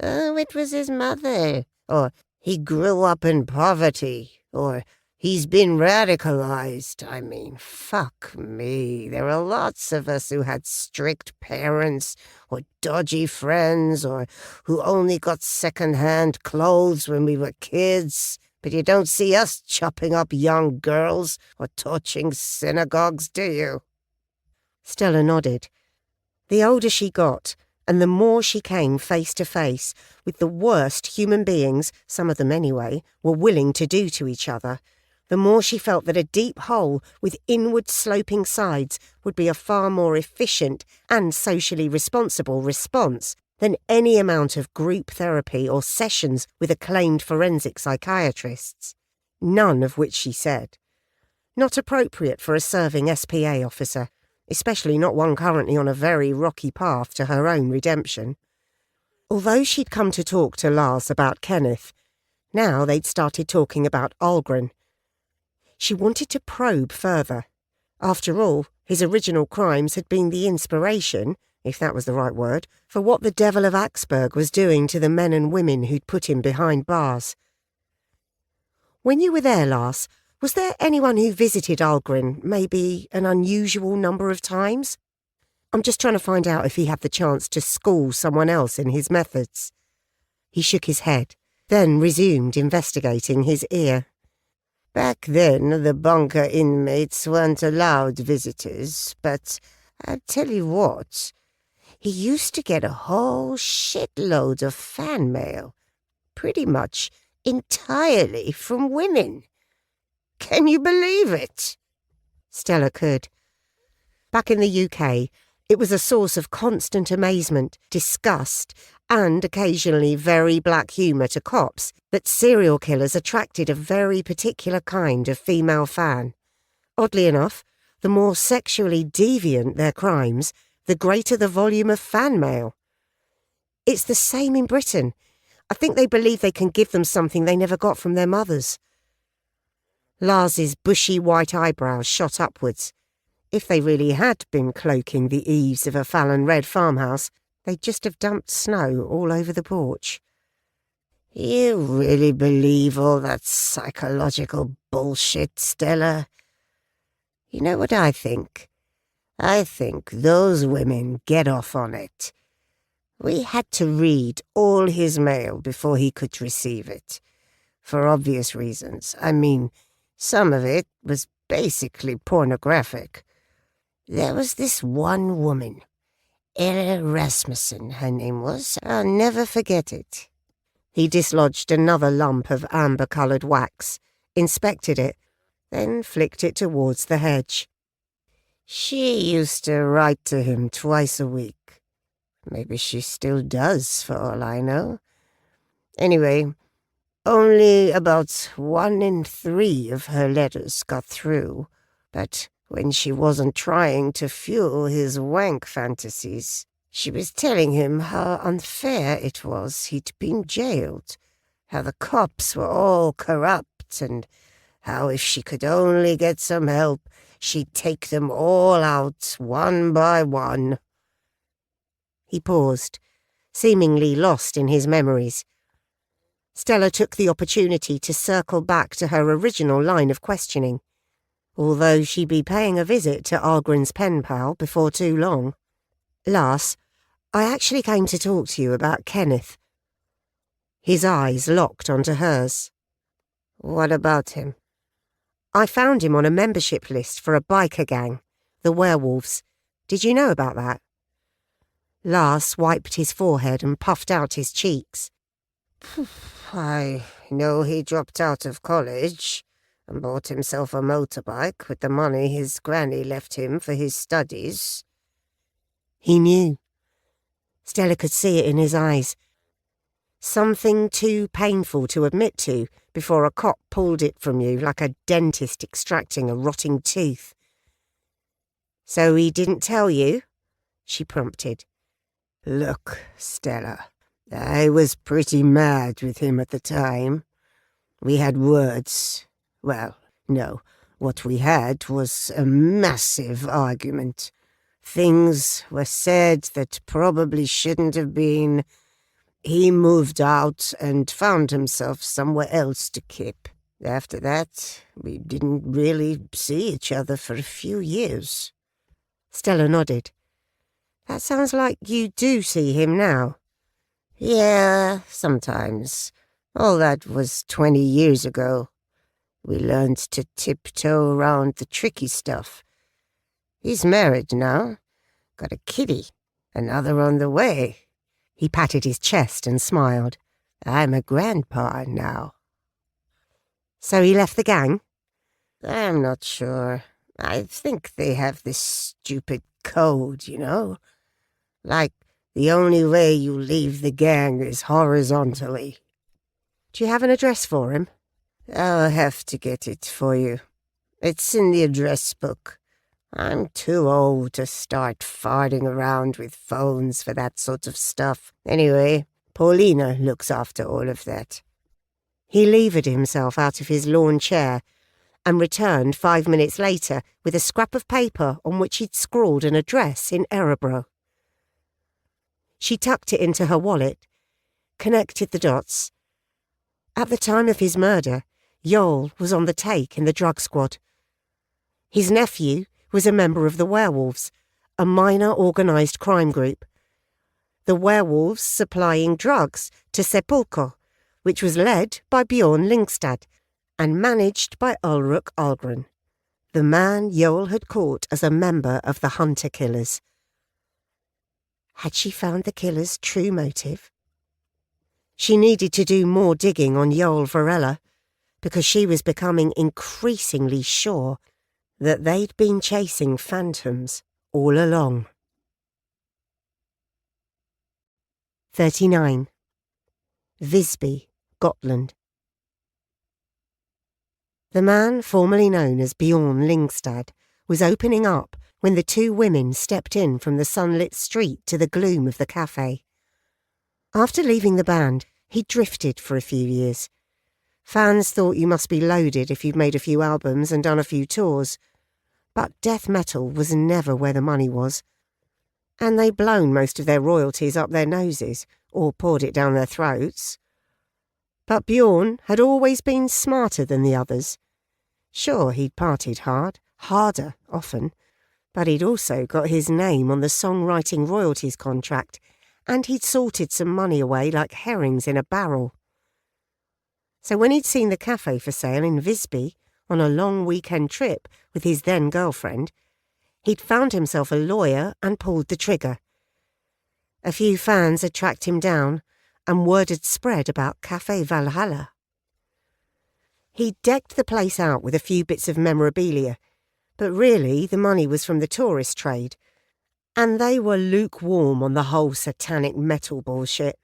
Oh, it was his mother. Or he grew up in poverty. Or he's been radicalized. I mean, fuck me. There are lots of us who had strict parents or dodgy friends or who only got second-hand clothes when we were kids. But you don't see us chopping up young girls or torching synagogues, do you? Stella nodded. The older she got, and the more she came face to face with the worst human beings, some of them anyway, were willing to do to each other, the more she felt that a deep hole with inward-sloping sides would be a far more efficient and socially responsible response than any amount of group therapy or sessions with acclaimed forensic psychiatrists, none of which she said. Not appropriate for a serving SPA officer, especially not one currently on a very rocky path to her own redemption. Although she'd come to talk to Lars about Kenneth, now they'd started talking about Algren. She wanted to probe further. After all, his original crimes had been the inspiration, if that was the right word, for what the Devil of Axburg was doing to the men and women who'd put him behind bars. When you were there, Lars, was there anyone who visited Algren maybe an unusual number of times? I'm just trying to find out if he had the chance to school someone else in his methods. He shook his head, then resumed investigating his ear. Back then, the bunker inmates weren't allowed visitors, but I'll tell you what, he used to get a whole shitload of fan mail, pretty much entirely from women. Can you believe it? Stella could. Back in the UK, it was a source of constant amazement, disgust, and occasionally very black humour to cops that serial killers attracted a very particular kind of female fan. Oddly enough, the more sexually deviant their crimes, the greater the volume of fan mail. It's the same in Britain. I think they believe they can give them something they never got from their mothers. Lars's bushy white eyebrows shot upwards. If they really had been cloaking the eaves of a Fallon Red farmhouse, they'd just have dumped snow all over the porch. You really believe all that psychological bullshit, Stella? You know what I think? I think those women get off on it. We had to read all his mail before he could receive it. For obvious reasons. I mean, some of it was basically pornographic. There was this one woman, Ella Rasmussen, her name was. I'll never forget it. He dislodged another lump of amber-coloured wax, inspected it, then flicked it towards the hedge. She used to write to him twice a week. Maybe she still does, for all I know. Anyway, only about 1 in 3 of her letters got through, but when she wasn't trying to fuel his wank fantasies, she was telling him how unfair it was he'd been jailed, how the cops were all corrupt, and how if she could only get some help, she'd take them all out one by one. He paused, seemingly lost in his memories. Stella took the opportunity to circle back to her original line of questioning, although she'd be paying a visit to Algren's pen pal before too long. Lars, I actually came to talk to you about Kenneth. His eyes locked onto hers. What about him? I found him on a membership list for a biker gang, the Werewolves. Did you know about that? Lars wiped his forehead and puffed out his cheeks. I know he dropped out of college and bought himself a motorbike with the money his granny left him for his studies. He knew. Stella could see it in his eyes. Something too painful to admit to before a cop pulled it from you like a dentist extracting a rotting tooth. "So he didn't tell you?" she prompted. Look, Stella, I was pretty mad with him at the time. We had words. Well, no, what we had was a massive argument. Things were said that probably shouldn't have been. He moved out and found himself somewhere else to keep. After that, we didn't really see each other for a few years. Stella nodded. "That sounds like you do see him now." Yeah, sometimes. All that was 20 years ago. We learned to tiptoe around the tricky stuff. He's married now. Got a kitty. Another on the way. He patted his chest and smiled. I'm a grandpa now. "So he left the gang?" I'm not sure. I think they have this stupid code, you know? Like, the only way you leave the gang is horizontally. "Do you have an address for him?" I'll have to get it for you. It's in the address book. I'm too old to start farting around with phones for that sort of stuff. Anyway, Paulina looks after all of that." He levered himself out of his lawn chair and returned 5 minutes later with a scrap of paper on which he'd scrawled an address in Erebro. She tucked it into her wallet, connected the dots. At the time of his murder, Joel was on the take in the drug squad. His nephew was a member of the Werewolves, a minor organised crime group. The Werewolves supplying drugs to Sepulchre, which was led by Bjorn Lyngstad and managed by Ulrich Algren, the man Joel had caught as a member of the Hunter Killers. Had she found the killer's true motive? She needed to do more digging on Joel Varela, because she was becoming increasingly sure that they'd been chasing phantoms all along. 39. Visby, Gotland. The man formerly known as Bjorn Lyngstad was opening up when the two women stepped in from the sunlit street to the gloom of the cafe. After leaving the band, he drifted for a few years. Fans thought you must be loaded if you've made a few albums and done a few tours. But death metal was never where the money was. And they'd blown most of their royalties up their noses, or poured it down their throats. But Bjorn had always been smarter than the others. Sure, he'd partied hard, harder often, but he'd also got his name on the songwriting royalties contract, and he'd sorted some money away like herrings in a barrel. So when he'd seen the cafe for sale in Visby on a long weekend trip with his then-girlfriend, he'd found himself a lawyer and pulled the trigger. A few fans had tracked him down, and word had spread about Cafe Valhalla. He'd decked the place out with a few bits of memorabilia, but really the money was from the tourist trade, and they were lukewarm on the whole satanic metal bullshit.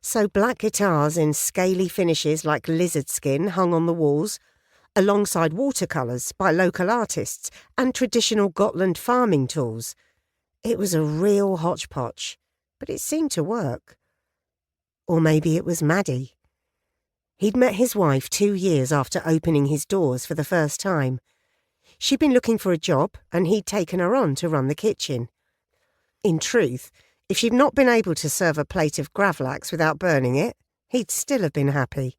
So black guitars in scaly finishes like lizard skin hung on the walls, alongside watercolours by local artists and traditional Gotland farming tools. It was a real hodgepodge, but it seemed to work. Or maybe it was Maddie. He'd met his wife 2 years after opening his doors for the first time. She'd been looking for a job, and he'd taken her on to run the kitchen. In truth, if she'd not been able to serve a plate of gravlax without burning it, he'd still have been happy.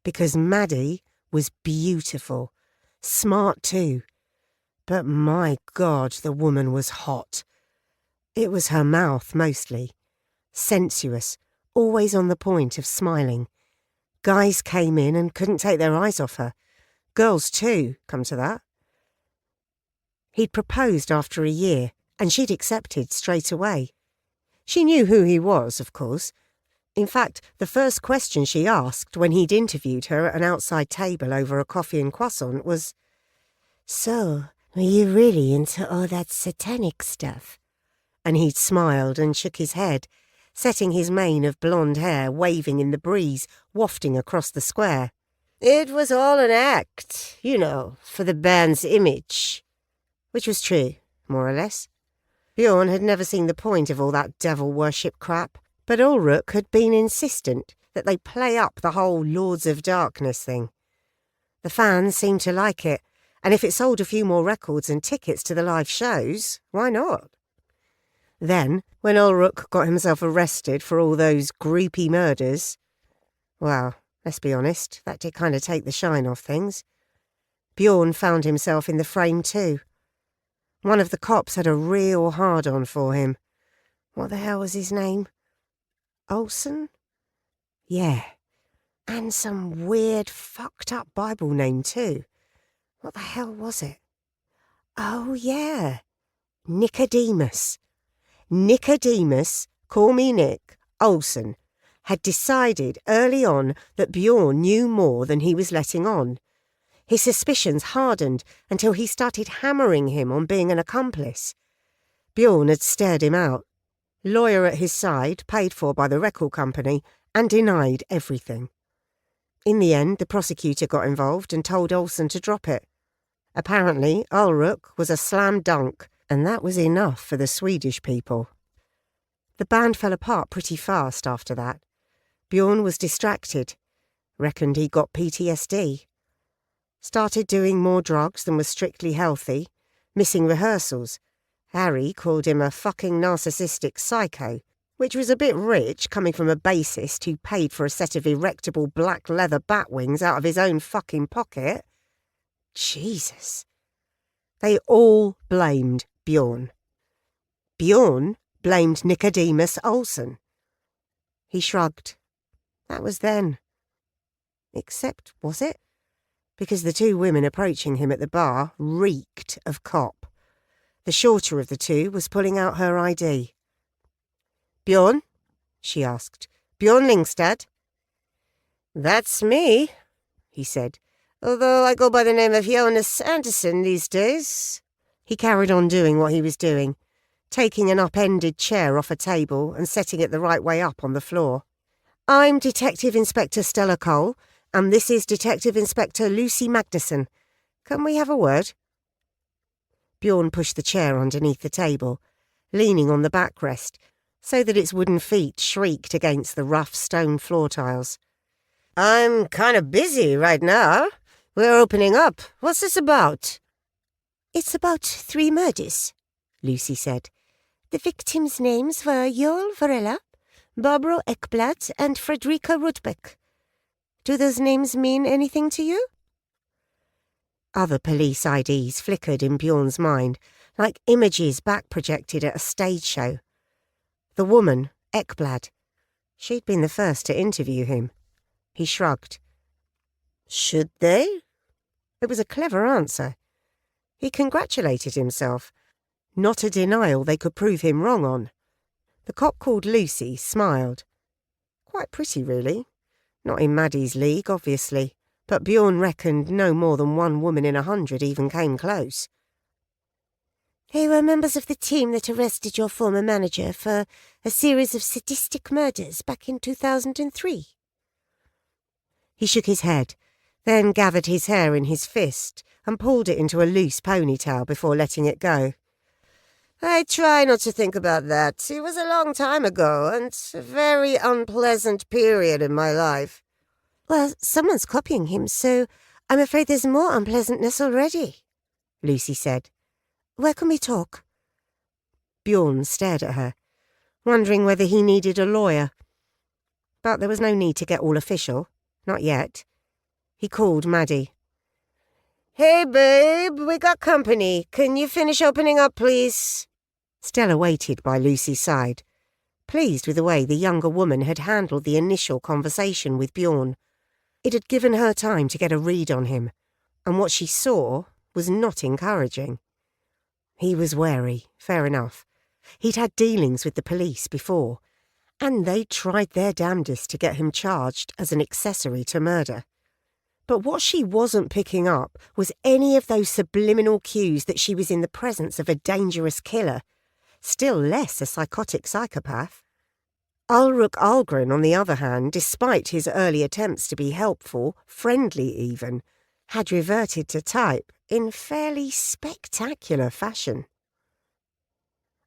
Because Maddie was beautiful, smart too. But my God, the woman was hot. It was her mouth mostly. Sensuous, always on the point of smiling. Guys came in and couldn't take their eyes off her. Girls too, come to that. He'd proposed after a year, and she'd accepted straight away. She knew who he was, of course. In fact, the first question she asked when he'd interviewed her at an outside table over a coffee and croissant was, "So, were you really into all that satanic stuff?" And he'd smiled and shook his head, setting his mane of blonde hair waving in the breeze, wafting across the square. "It was all an act, you know, for the band's image." Which was true, more or less. Bjorn had never seen the point of all that devil worship crap, but Ulrich had been insistent that they play up the whole Lords of Darkness thing. The fans seemed to like it, and if it sold a few more records and tickets to the live shows, why not? Then, when Ulrich got himself arrested for all those groupie murders, well, let's be honest, that did kind of take the shine off things. Bjorn found himself in the frame too. One of the cops had a real hard-on for him. What the hell was his name? Olsen? Yeah. And some weird, fucked-up Bible name too. What the hell was it? Oh, yeah. Nicodemus. Nicodemus, call me Nick, Olsen, had decided early on that Bjorn knew more than he was letting on. His suspicions hardened until he started hammering him on being an accomplice. Bjorn had stared him out. Lawyer at his side, paid for by the record company, and denied everything. In the end, the prosecutor got involved and told Olsen to drop it. Apparently, Ulrich was a slam dunk, and that was enough for the Swedish people. The band fell apart pretty fast after that. Bjorn was distracted. Reckoned he got PTSD. Started doing more drugs than was strictly healthy, missing rehearsals. Harry called him a fucking narcissistic psycho, which was a bit rich coming from a bassist who paid for a set of erectable black leather bat wings out of his own fucking pocket. Jesus. They all blamed Bjorn. Bjorn blamed Nicodemus Olsen. He shrugged. That was then. Except, was it? Because the two women approaching him at the bar reeked of cop. The shorter of the two was pulling out her ID. "Bjorn?" she asked. "Bjorn Lingstad?" "That's me," he said, "although I go by the name of Jonas Anderson these days." He carried on doing what he was doing, taking an upended chair off a table and setting it the right way up on the floor. "I'm Detective Inspector Stella Cole, and this is Detective Inspector Lucy Magnuson. Can we have a word?" Bjorn pushed the chair underneath the table, leaning on the backrest, so that its wooden feet shrieked against the rough stone floor tiles. "I'm kind of busy right now. We're opening up. What's this about?" "It's about 3 murders," Lucy said. "The victims' names were Joel Varela, Barbara Ekblad, and Fredrika Rudbeck. Do those names mean anything to you?" Other police IDs flickered in Bjorn's mind, like images back-projected at a stage show. The woman, Ekblad. She'd been the first to interview him. He shrugged. "Should they?" It was a clever answer. He congratulated himself. Not a denial they could prove him wrong on. The cop called Lucy smiled. Quite pretty, really. Not in Maddie's league, obviously, but Bjorn reckoned no more than 1 woman in 100 even came close. "They were members of the team that arrested your former manager for a series of sadistic murders back in 2003. He shook his head, then gathered his hair in his fist and pulled it into a loose ponytail before letting it go. "I try not to think about that. It was a long time ago, and a very unpleasant period in my life." "Well, someone's copying him, so I'm afraid there's more unpleasantness already," Lucy said. "Where can we talk?" Bjorn stared at her, wondering whether he needed a lawyer. But there was no need to get all official. Not yet. He called Maddie. "Hey, babe, we got company. Can you finish opening up, please?" Stella waited by Lucy's side, pleased with the way the younger woman had handled the initial conversation with Bjorn. It had given her time to get a read on him, and what she saw was not encouraging. He was wary, fair enough, He'd had dealings with the police before, and they tried their damnedest to get him charged as an accessory to murder. But what she wasn't picking up was any of those subliminal cues that she was in the presence of a dangerous killer, still less a psychotic psychopath. Ulrich Algren, on the other hand, despite his early attempts to be helpful, friendly even, had reverted to type in fairly spectacular fashion.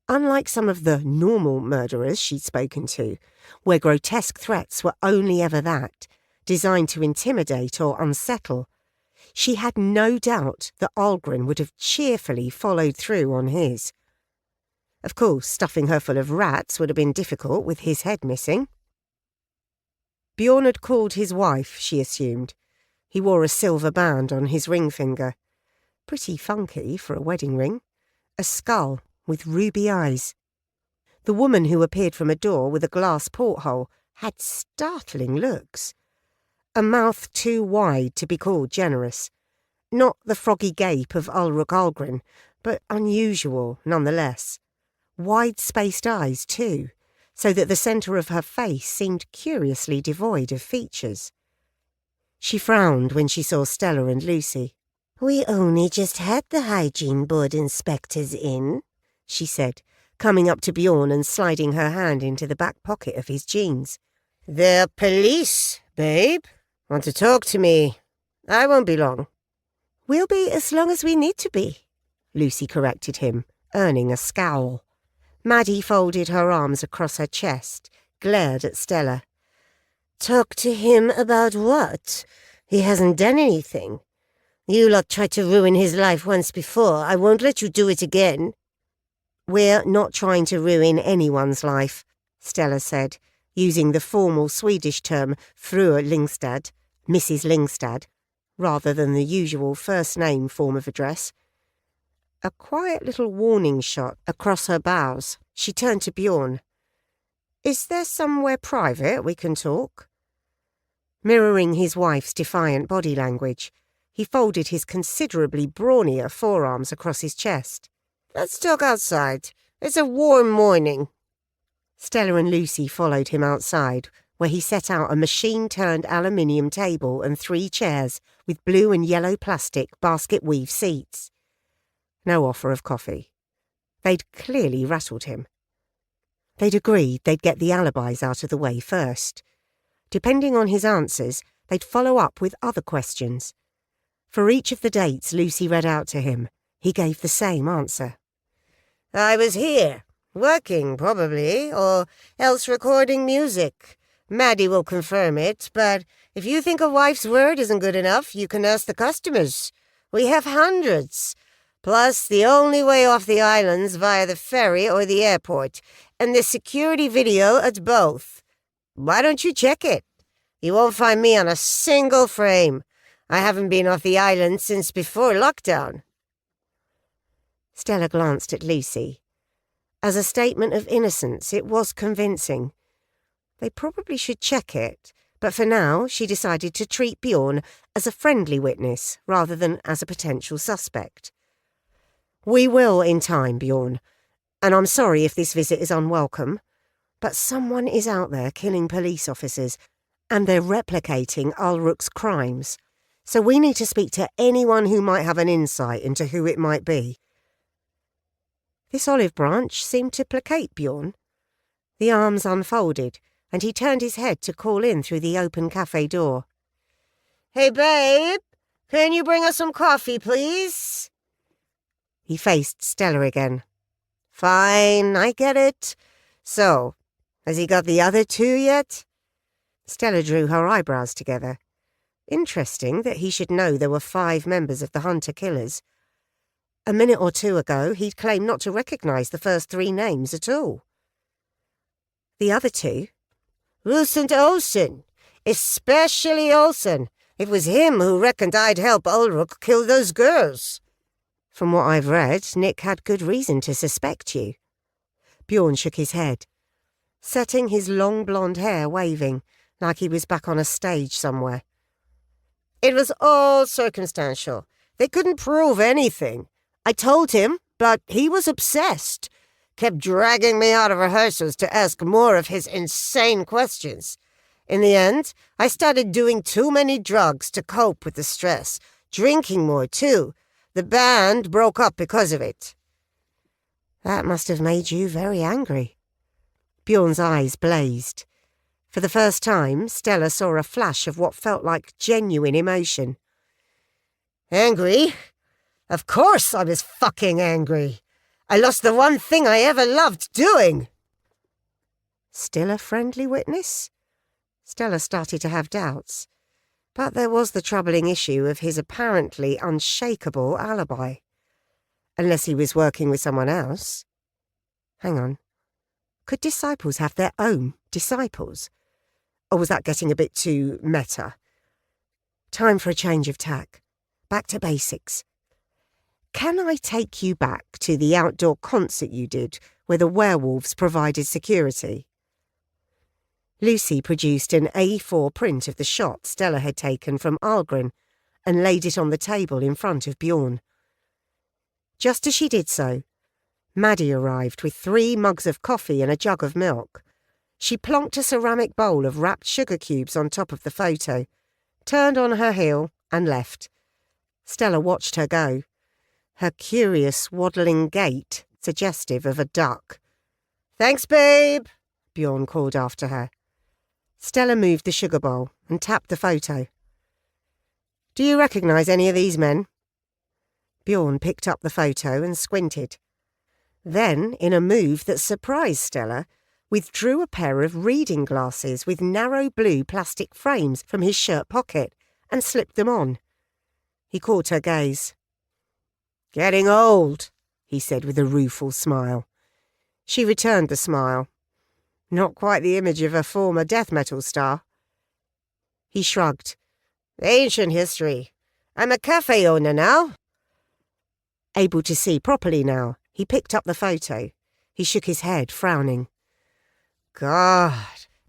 Unlike some of the normal murderers she'd spoken to, where grotesque threats were only ever that, designed to intimidate or unsettle, she had no doubt that Algren would have cheerfully followed through on his. Of course, stuffing her full of rats would have been difficult with his head missing. Bjorn had called his wife, she assumed. He wore a silver band on his ring finger. Pretty funky for a wedding ring. A skull with ruby eyes. The woman who appeared from a door with a glass porthole had startling looks. A mouth too wide to be called generous. Not the froggy gape of Ulrich Algren, but unusual nonetheless. Wide-spaced eyes, too, so that the centre of her face seemed curiously devoid of features. She frowned when she saw Stella and Lucy. "We only just had the hygiene board inspectors in," she said, coming up to Bjorn and sliding her hand into the back pocket of his jeans. "They're police, babe. Want to talk to me? I won't be long." "We'll be as long as we need to be," Lucy corrected him, earning a scowl. Maddie folded her arms across her chest, glared at Stella. "Talk to him about what? He hasn't done anything. You lot tried to ruin his life once before. I won't let you do it again." "We're not trying to ruin anyone's life," Stella said, using the formal Swedish term Fru Lingstad, Mrs. Lingstad, rather than the usual first-name form of address. A quiet little warning shot across her bows. She turned to Bjorn. "Is there somewhere private we can talk?" Mirroring his wife's defiant body language, he folded his considerably brawnier forearms across his chest. "Let's talk outside. It's a warm morning." Stella and Lucy followed him outside, where he set out a machine-turned aluminium table and 3 chairs with blue and yellow plastic basket-weave seats. No offer of coffee. They'd clearly rattled him. They'd agreed they'd get the alibis out of the way first. Depending on his answers, they'd follow up with other questions. For each of the dates Lucy read out to him, he gave the same answer. "I was here. Working, probably, or else recording music. Maddie will confirm it, but if you think a wife's word isn't good enough, you can ask the customers. We have hundreds. Plus, the only way off the island's via the ferry or the airport, and the security video at both. Why don't you check it? You won't find me on a single frame. I haven't been off the island since before lockdown." Stella glanced at Lucy. As a statement of innocence, it was convincing. They probably should check it, but for now she decided to treat Bjorn as a friendly witness rather than as a potential suspect. "We will in time, Bjorn, and I'm sorry if this visit is unwelcome, but someone is out there killing police officers, and they're replicating Ulrich's crimes, so we need to speak to anyone who might have an insight into who it might be." This olive branch seemed to placate Bjorn. The arms unfolded, and he turned his head to call in through the open cafe door. "Hey, babe, can you bring us some coffee, please?" He faced Stella again. "Fine, I get it. So, has he got the other 2 yet?" Stella drew her eyebrows together. Interesting that he should know there were 5 members of the Hunter-Killers. A minute or 2 ago, he'd claimed not to recognise the first 3 names at all. The other 2? "Lucent Olsen. Especially Olsen. It was him who reckoned I'd help Ulrich kill those girls." "From what I've read, Nick had good reason to suspect you." Bjorn shook his head, setting his long blonde hair waving, like he was back on a stage somewhere. "It was all circumstantial. They couldn't prove anything. I told him, but he was obsessed. kept dragging me out of rehearsals to ask more of his insane questions. In the end, I started doing too many drugs to cope with the stress, drinking more too. The band broke up because of it. That must have made you very angry. Bjorn's eyes blazed. For the first time, Stella saw a flash of what felt like genuine emotion. Angry? Of course I was fucking angry. I lost the one thing I ever loved doing. Still a friendly witness? Stella started to have doubts. But there was the troubling issue of his apparently unshakable alibi. Unless he was working with someone else. Hang on. Could disciples have their own disciples? Or was that getting a bit too meta? Time for a change of tack. Back to basics. Can I take you back to the outdoor concert you did where the werewolves provided security? Lucy produced an A4 print of the shot Stella had taken from Algren and laid it on the table in front of Bjorn. Just as she did so, Maddie arrived with 3 mugs of coffee and a jug of milk. She plonked a ceramic bowl of wrapped sugar cubes on top of the photo, turned on her heel and left. Stella watched her go, her curious waddling gait suggestive of a duck. Thanks, babe, Bjorn called after her. Stella moved the sugar bowl and tapped the photo. Do you recognise any of these men? Bjorn picked up the photo and squinted. Then, in a move that surprised Stella, withdrew a pair of reading glasses with narrow blue plastic frames from his shirt pocket and slipped them on. He caught her gaze. Getting old, he said with a rueful smile. She returned the smile. Not quite the image of a former death metal star. He shrugged. Ancient history. I'm a cafe owner now. Able to see properly now, he picked up the photo. He shook his head, frowning. God,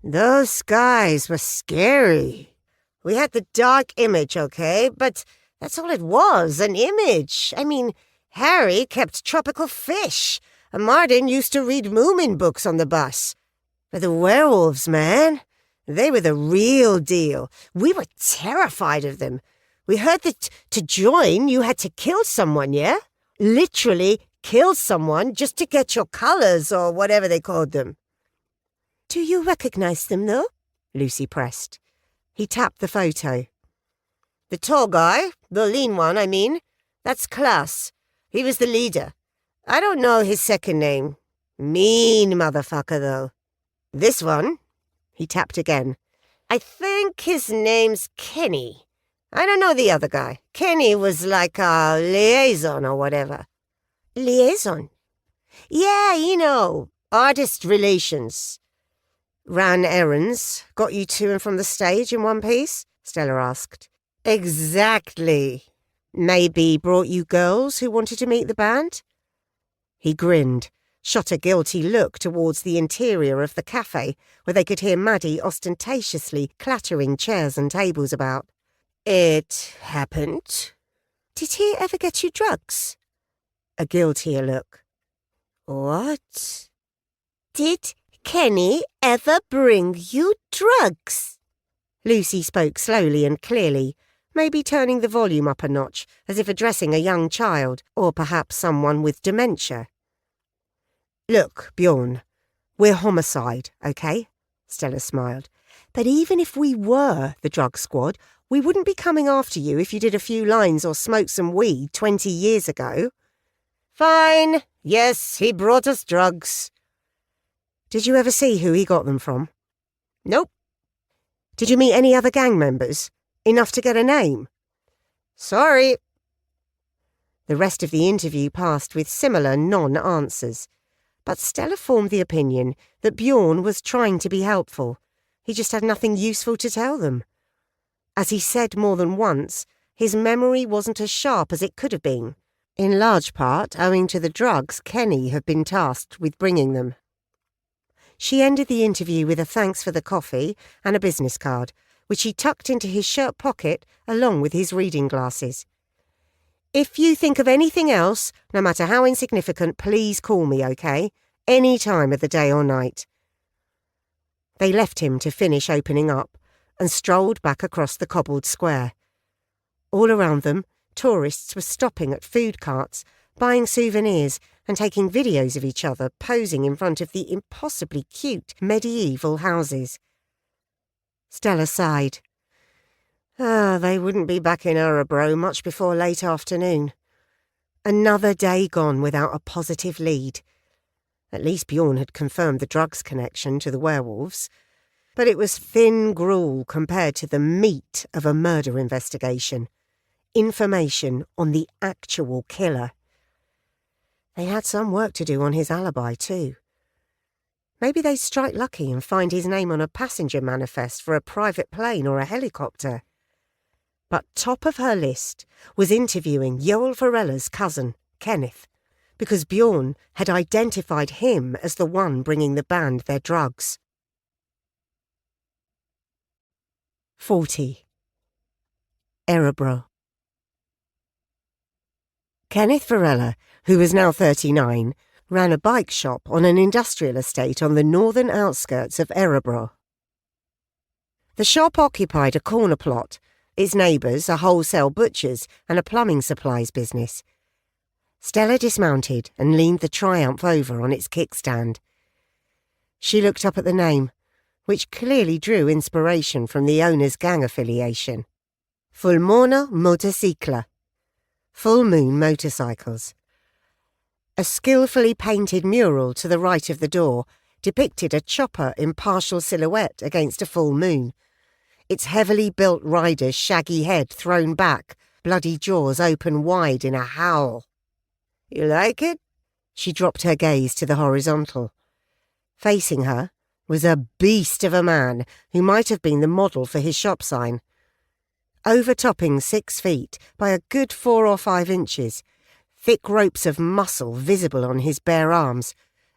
those guys were scary. We had the dark image, okay, but that's all it was, an image. I mean, Harry kept tropical fish, and Martin used to read Moomin books on the bus. But the werewolves, man, they were the real deal. We were terrified of them. We heard that to join, you had to kill someone, yeah? Literally kill someone just to get your colours or whatever they called them. Do you recognise them, though? Lucy pressed. He tapped the photo. The tall guy, the lean one, I mean, that's Klaus. He was the leader. I don't know his second name. Mean motherfucker, though. This one, he tapped again. I think his name's Kenny. I don't know the other guy. Kenny was like a liaison or whatever. Liaison? Yeah, you know, artist relations. Ran errands, got you to and from the stage in one piece? Stella asked. Exactly. Maybe brought you girls who wanted to meet the band? He grinned, shot a guilty look towards the interior of the cafe where they could hear Maddie ostentatiously clattering chairs and tables about. It happened. Did he ever get you drugs? A guiltier look. What? Did Kenny ever bring you drugs? Lucy spoke slowly and clearly, maybe turning the volume up a notch, as if addressing a young child, or perhaps someone with dementia. Look, Bjorn, we're homicide, okay? Stella smiled. But even if we were the drug squad, we wouldn't be coming after you if you did a few lines or smoked some weed 20 years ago. Fine. Yes, he brought us drugs. Did you ever see who he got them from? Nope. Did you meet any other gang members? Enough to get a name? Sorry. The rest of the interview passed with similar non-answers, but Stella formed the opinion that Bjorn was trying to be helpful. He just had nothing useful to tell them. As he said more than once, his memory wasn't as sharp as it could have been, in large part owing to the drugs Kenny had been tasked with bringing them. She ended the interview with a thanks for the coffee and a business card, which he tucked into his shirt pocket along with his reading glasses. If you think of anything else, no matter how insignificant, please call me, okay? any time of the day or night. They left him to finish opening up and strolled back across the cobbled square. All around them, tourists were stopping at food carts, buying souvenirs and taking videos of each other posing in front of the impossibly cute medieval houses. Stella sighed. They wouldn't be back in Örebro much before late afternoon. Another day gone without a positive lead. At least Bjorn had confirmed the drugs connection to the werewolves, but it was thin gruel compared to the meat of a murder investigation. Information on the actual killer. They had some work to do on his alibi too. Maybe they'd strike lucky and find his name on a passenger manifest for a private plane or a helicopter. But top of her list was interviewing Joel Varella's cousin, Kenneth, because Bjorn had identified him as the one bringing the band their drugs. 40. Örebro. Kenneth Varela, who was now 39, ran a bike shop on an industrial estate on the northern outskirts of Örebro. The shop occupied a corner plot, its neighbours a wholesale butcher's and a plumbing supplies business. Stella dismounted and leaned the Triumph over on its kickstand. She looked up at the name, which clearly drew inspiration from the owner's gang affiliation. Fullmåne Motorcyklar. Full moon motorcycles. A skillfully painted mural to the right of the door depicted a chopper in partial silhouette against a full moon, its heavily built rider's shaggy head thrown back, bloody jaws open wide in a howl. "You like it?" She dropped her gaze to the horizontal. Facing her was a beast of a man who might have been the model for his shop sign. Overtopping 6 feet by a good 4 or 5 inches, thick ropes of muscle visible on his bare arms,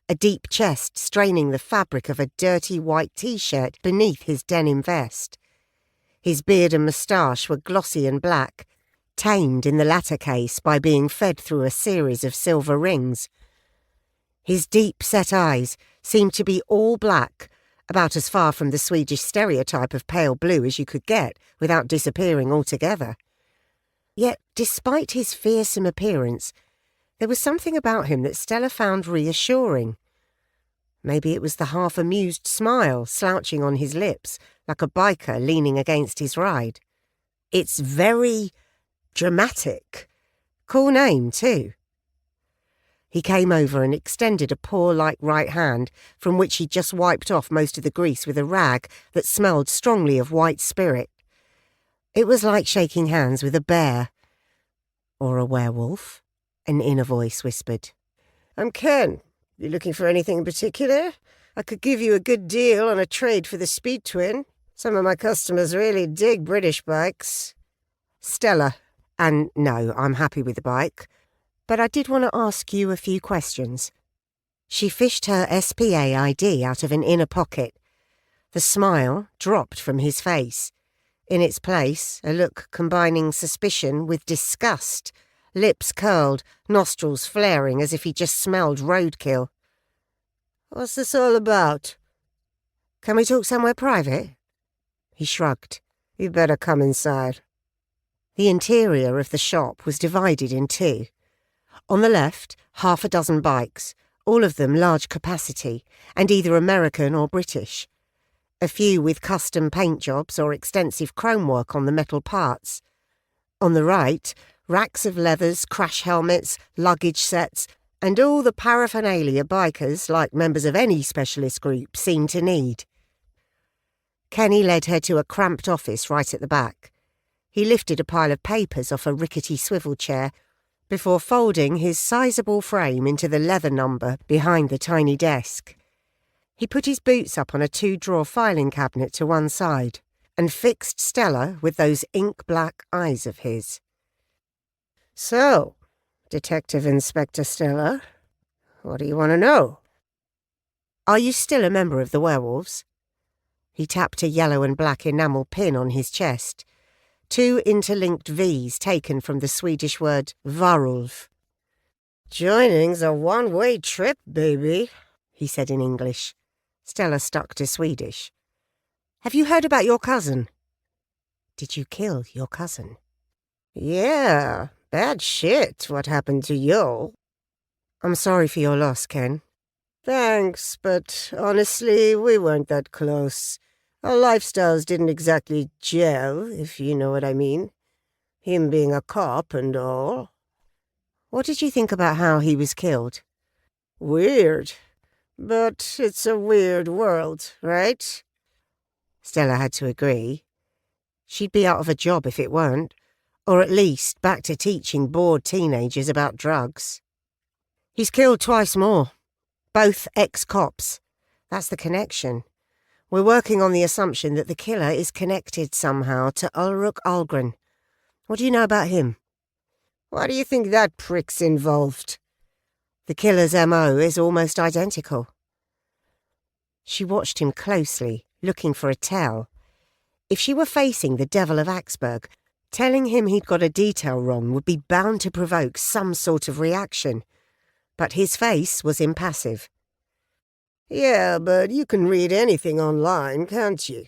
a deep chest straining the fabric of a dirty white t-shirt beneath his denim vest. His beard and moustache were glossy and black, tamed in the latter case by being fed through a series of silver rings. His deep-set eyes seemed to be all black, about as far from the Swedish stereotype of pale blue as you could get without disappearing altogether. Yet, despite his fearsome appearance, there was something about him that Stella found reassuring. Maybe it was the half-amused smile slouching on his lips, like a biker leaning against his ride. It's very dramatic. Cool name, too. He came over and extended a paw-like right hand from which he just wiped off most of the grease with a rag that smelled strongly of white spirit. It was like shaking hands with a bear. Or a werewolf, an inner voice whispered. "I'm Ken. You looking for anything in particular? I could give you a good deal on a trade for the Speed Twin. Some of my customers really dig British bikes." "Stella. And no, I'm happy with the bike. But I did want to ask you a few questions." She fished her SPA ID out of an inner pocket. The smile dropped from his face. In its place, a look combining suspicion with disgust, lips curled, nostrils flaring as if he just smelled roadkill. "What's this all about?" "Can we talk somewhere private?" He shrugged. "You better come inside." The interior of the shop was divided in two. On the left, 6 bikes, all of them large capacity, and either American or British. A few with custom paint jobs or extensive chrome work on the metal parts. On the right, racks of leathers, crash helmets, luggage sets, and all the paraphernalia bikers, like members of any specialist group, seemed to need. Kenny led her to a cramped office right at the back. He lifted a pile of papers off a rickety swivel chair before folding his sizable frame into the leather number behind the tiny desk. He put his boots up on a 2-drawer filing cabinet to one side and fixed Stella with those ink-black eyes of his. "So, Detective Inspector Stella, what do you want to know?" "Are you still a member of the werewolves?" He tapped a yellow and black enamel pin on his chest. 2 interlinked V's taken from the Swedish word varulv. "Joining's a one-way trip, baby. he said in English. Stella stuck to Swedish. Have you heard about your cousin? Did you kill your cousin? Yeah, bad shit what happened to you. I'm sorry for your loss, Ken. Thanks, but honestly, we weren't that close. Our lifestyles didn't exactly gel, if you know what I mean. Him being a cop and all. What did you think about how he was killed? Weird. But it's a weird world, right? Stella had to agree. She'd be out of a job if it weren't, or at least back to teaching bored teenagers about drugs. He's killed twice more. Both ex-cops. That's the connection. We're working on the assumption that the killer is connected somehow to Ulrich Algren. What do you know about him? Why do you think that prick's involved? The killer's MO is almost identical. She watched him closely, looking for a tell. If she were facing the Devil of Axberg, telling him he'd got a detail wrong would be bound to provoke some sort of reaction. But his face was impassive. Yeah, but you can read anything online, can't you?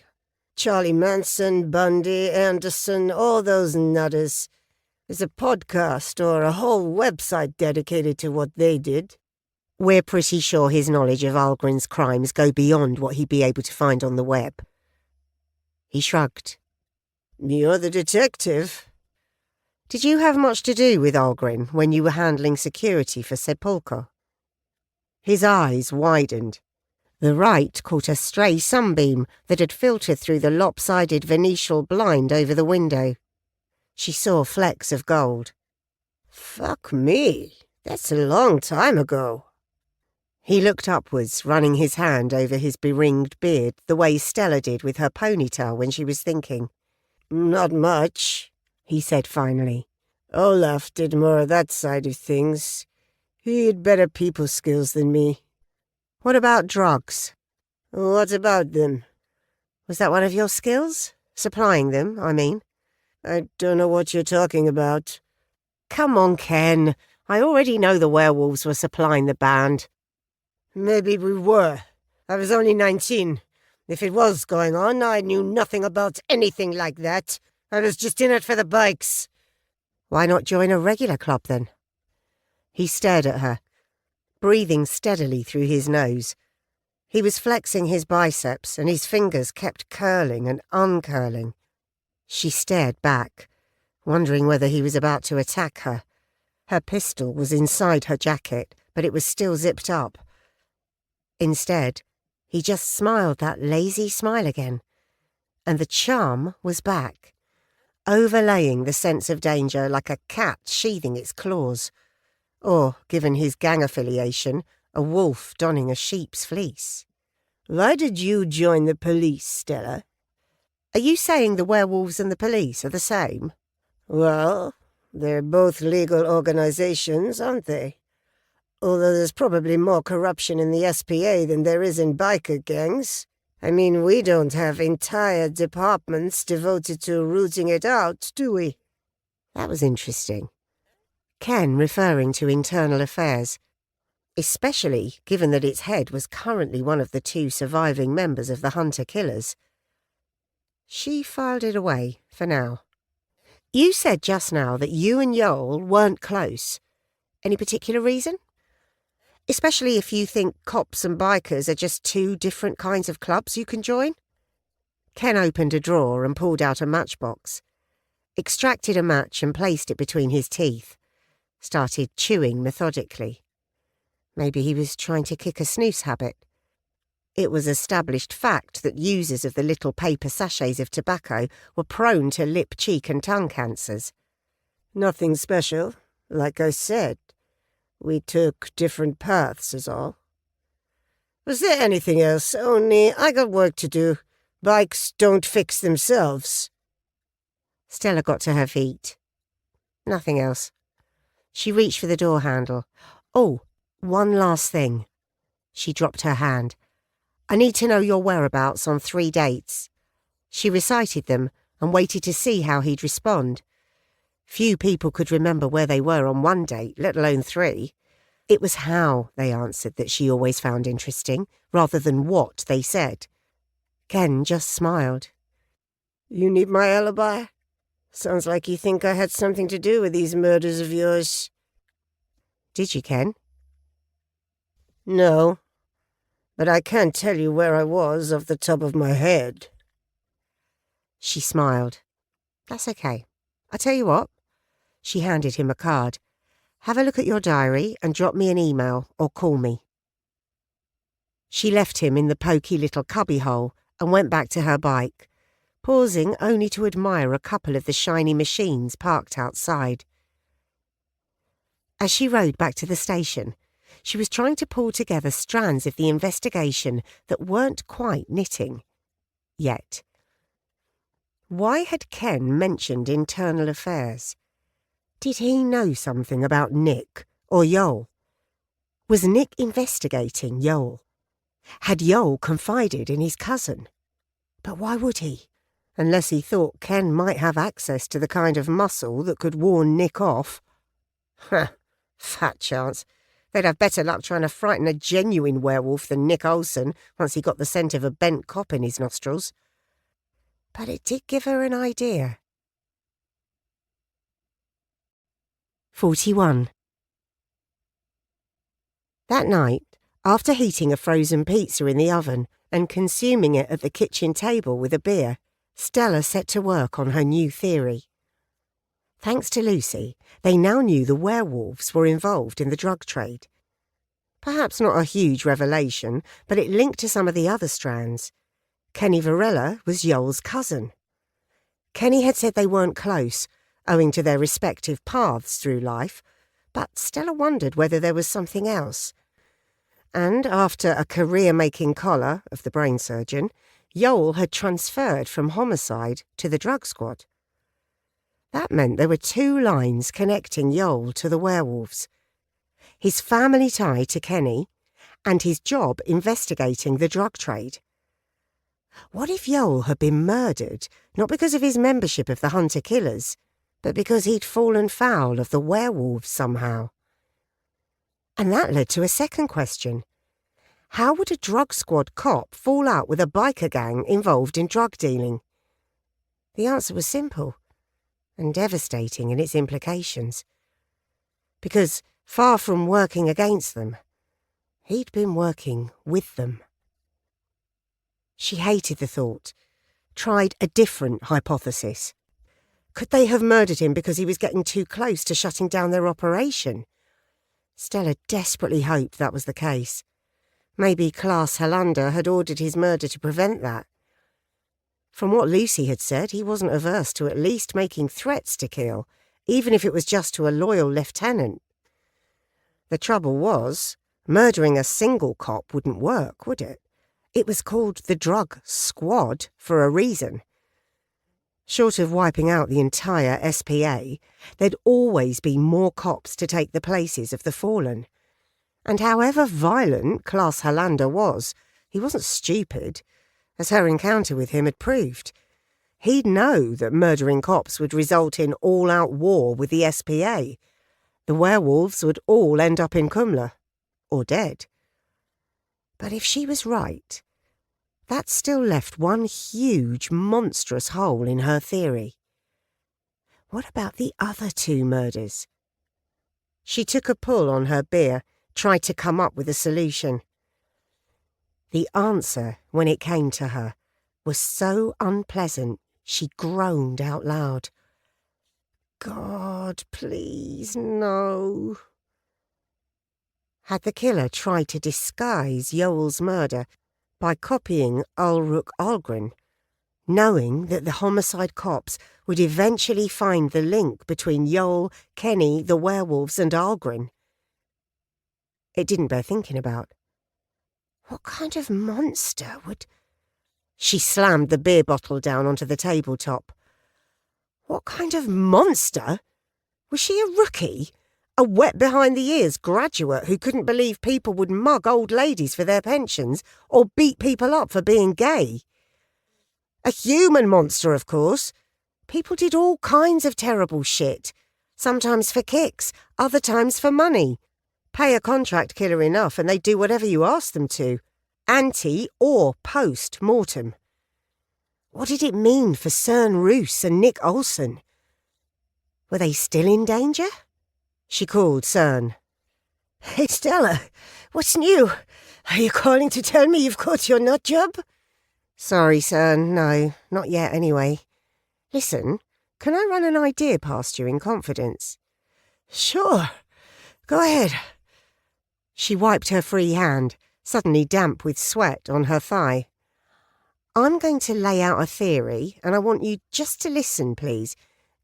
Charlie Manson, Bundy, Anderson, all those nutters. There's a podcast or a whole website dedicated to what they did. We're pretty sure his knowledge of Algren's crimes go beyond what he'd be able to find on the web. He shrugged. You're the detective. Did you have much to do with Algren when you were handling security for Sepulchre? His eyes widened. The right caught a stray sunbeam that had filtered through the lopsided venetial blind over the window. She saw flecks of gold. Fuck me, that's a long time ago. He looked upwards, running his hand over his beringed beard the way Stella did with her ponytail when she was thinking. Not much, he said finally. Olaf did more of that side of things. He had better people skills than me. What about drugs? What about them? Was that one of your skills? Supplying them, I mean. I don't know what you're talking about. Come on, Ken. I already know the werewolves were supplying the band. Maybe we were. I was only 19. If it was going on, I knew nothing about anything like that. I was just in it for the bikes. Why not join a regular club, then? He stared at her, breathing steadily through his nose. He was flexing his biceps, and his fingers kept curling and uncurling. She stared back, wondering whether he was about to attack her. Her pistol was inside her jacket, but it was still zipped up. Instead, he just smiled that lazy smile again, and the charm was back, overlaying the sense of danger like a cat sheathing its claws, or, given his gang affiliation, a wolf donning a sheep's fleece. Why did you join the police, Stella? Are you saying the werewolves and the police are the same? Well, they're both legal organizations, aren't they? Although there's probably more corruption in the SPA than there is in biker gangs. I mean, we don't have entire departments devoted to rooting it out, do we? That was interesting. Ken referring to internal affairs, especially given that its head was currently one of the two surviving members of the Hunter-Killers. She filed it away, for now. You said just now that you and Yoel weren't close. Any particular reason? Especially if you think cops and bikers are just two different kinds of clubs you can join? Ken opened a drawer and pulled out a matchbox, extracted a match and placed it between his teeth, started chewing methodically. Maybe he was trying to kick a snooze habit. It was established fact that users of the little paper sachets of tobacco were prone to lip, cheek and tongue cancers. Nothing special, like I said. We took different paths is all. Was there anything else? Only I got work to do. Bikes don't fix themselves. Stella got to her feet. Nothing else. She reached for the door handle. Oh, one last thing. She dropped her hand. I need to know your whereabouts on 3 dates. She recited them and waited to see how he'd respond. Few people could remember where they were on 1 date, let alone 3. It was how they answered that she always found interesting, rather than what they said. Ken just smiled. You need my alibi? Sounds like you think I had something to do with these murders of yours. Did you, Ken? No, but I can't tell you where I was off the top of my head. She smiled. That's okay. I tell you what. She handed him a card. Have a look at your diary and drop me an email or call me. She left him in the poky little cubbyhole and went back to her bike, pausing only to admire a couple of the shiny machines parked outside. As she rode back to the station, she was trying to pull together strands of the investigation that weren't quite knitting. Yet. Why had Ken mentioned internal affairs? Did he know something about Nick or Yoel? Was Nick investigating Yoel? Had Yoel confided in his cousin? But why would he? Unless he thought Ken might have access to the kind of muscle that could warn Nick off. Fat chance. They'd have better luck trying to frighten a genuine werewolf than Nick Olsen once he got the scent of a bent cop in his nostrils. But it did give her an idea. 41. That night, after heating a frozen pizza in the oven and consuming it at the kitchen table with a beer, Stella set to work on her new theory. Thanks to Lucy, they now knew the werewolves were involved in the drug trade. Perhaps not a huge revelation, but it linked to some of the other strands. Kenny Varela was Yoel's cousin. Kenny had said they weren't close, owing to their respective paths through life, but Stella wondered whether there was something else. And after a career-making collar of the brain surgeon, Yoel had transferred from homicide to the drug squad. That meant there were two lines connecting Yoel to the werewolves. His family tie to Kenny, and his job investigating the drug trade. What if Yoel had been murdered, not because of his membership of the hunter-killers, but because he'd fallen foul of the werewolves somehow? And that led to a second question. How would a drug squad cop fall out with a biker gang involved in drug dealing? The answer was simple, and devastating in its implications. Because, far from working against them, he'd been working with them. She hated the thought, tried a different hypothesis. Could they have murdered him because he was getting too close to shutting down their operation? Stella desperately hoped that was the case. Maybe Klaus Hollander had ordered his murder to prevent that. From what Lucy had said, he wasn't averse to at least making threats to kill, even if it was just to a loyal lieutenant. The trouble was, murdering a single cop wouldn't work, would it? It was called the drug squad for a reason. Short of wiping out the entire SPA, there'd always be more cops to take the places of the fallen. And however violent Klaus Hollander was, he wasn't stupid, as her encounter with him had proved. He'd know that murdering cops would result in all-out war with the SPA. The werewolves would all end up in Kumla, or dead. But if she was right, that still left one huge, monstrous hole in her theory. What about the other two murders? She took a pull on her beer, tried to come up with a solution. The answer, when it came to her, was so unpleasant she groaned out loud. God, please, no. Had the killer tried to disguise Yoel's murder by copying Ulrich Algren, knowing that the homicide cops would eventually find the link between Yoel, Kenny, the werewolves and Algren? It didn't bear thinking about. What kind of monster would... She slammed the beer bottle down onto the tabletop. What kind of monster? Was she a rookie? A wet-behind-the-ears graduate who couldn't believe people would mug old ladies for their pensions or beat people up for being gay? A human monster, of course. People did all kinds of terrible shit. Sometimes for kicks, other times for money. Pay a contract killer enough and they do whatever you ask them to. Ante or post-mortem. What did it mean for Cern Roos and Nick Olsen? Were they still in danger? She called Cern. Hey, Stella, what's new? Are you calling to tell me you've caught your nut job? Sorry, Cern, no, not yet anyway. Listen, can I run an idea past you in confidence? Sure, go ahead. She wiped her free hand, suddenly damp with sweat, on her thigh. I'm going to lay out a theory, and I want you just to listen, please.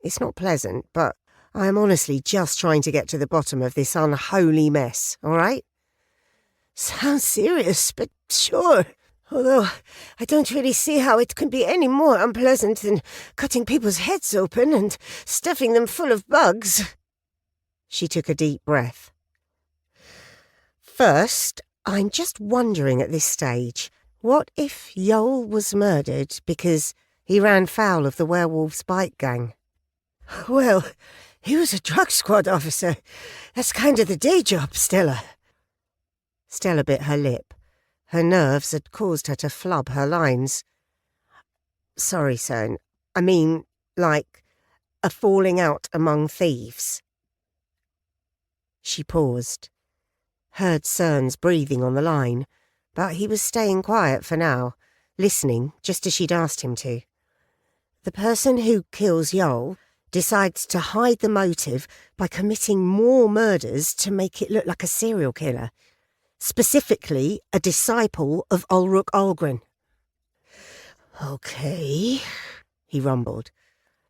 It's not pleasant, but I am honestly just trying to get to the bottom of this unholy mess, all right? Sounds serious, but sure. Although I don't really see how it can be any more unpleasant than cutting people's heads open and stuffing them full of bugs. She took a deep breath. First, I'm just wondering at this stage, what if Yoel was murdered because he ran foul of the werewolves' bike gang? Well, he was a drug squad officer. That's kind of the day job, Stella. Stella bit her lip. Her nerves had caused her to flub her lines. Sorry, Cern. I mean, like, a falling out among thieves. She paused. Heard Cern's breathing on the line, but he was staying quiet for now, listening just as she'd asked him to. The person who kills Yoel decides to hide the motive by committing more murders to make it look like a serial killer. Specifically, a disciple of Ulrich Algren. Okay, he rumbled,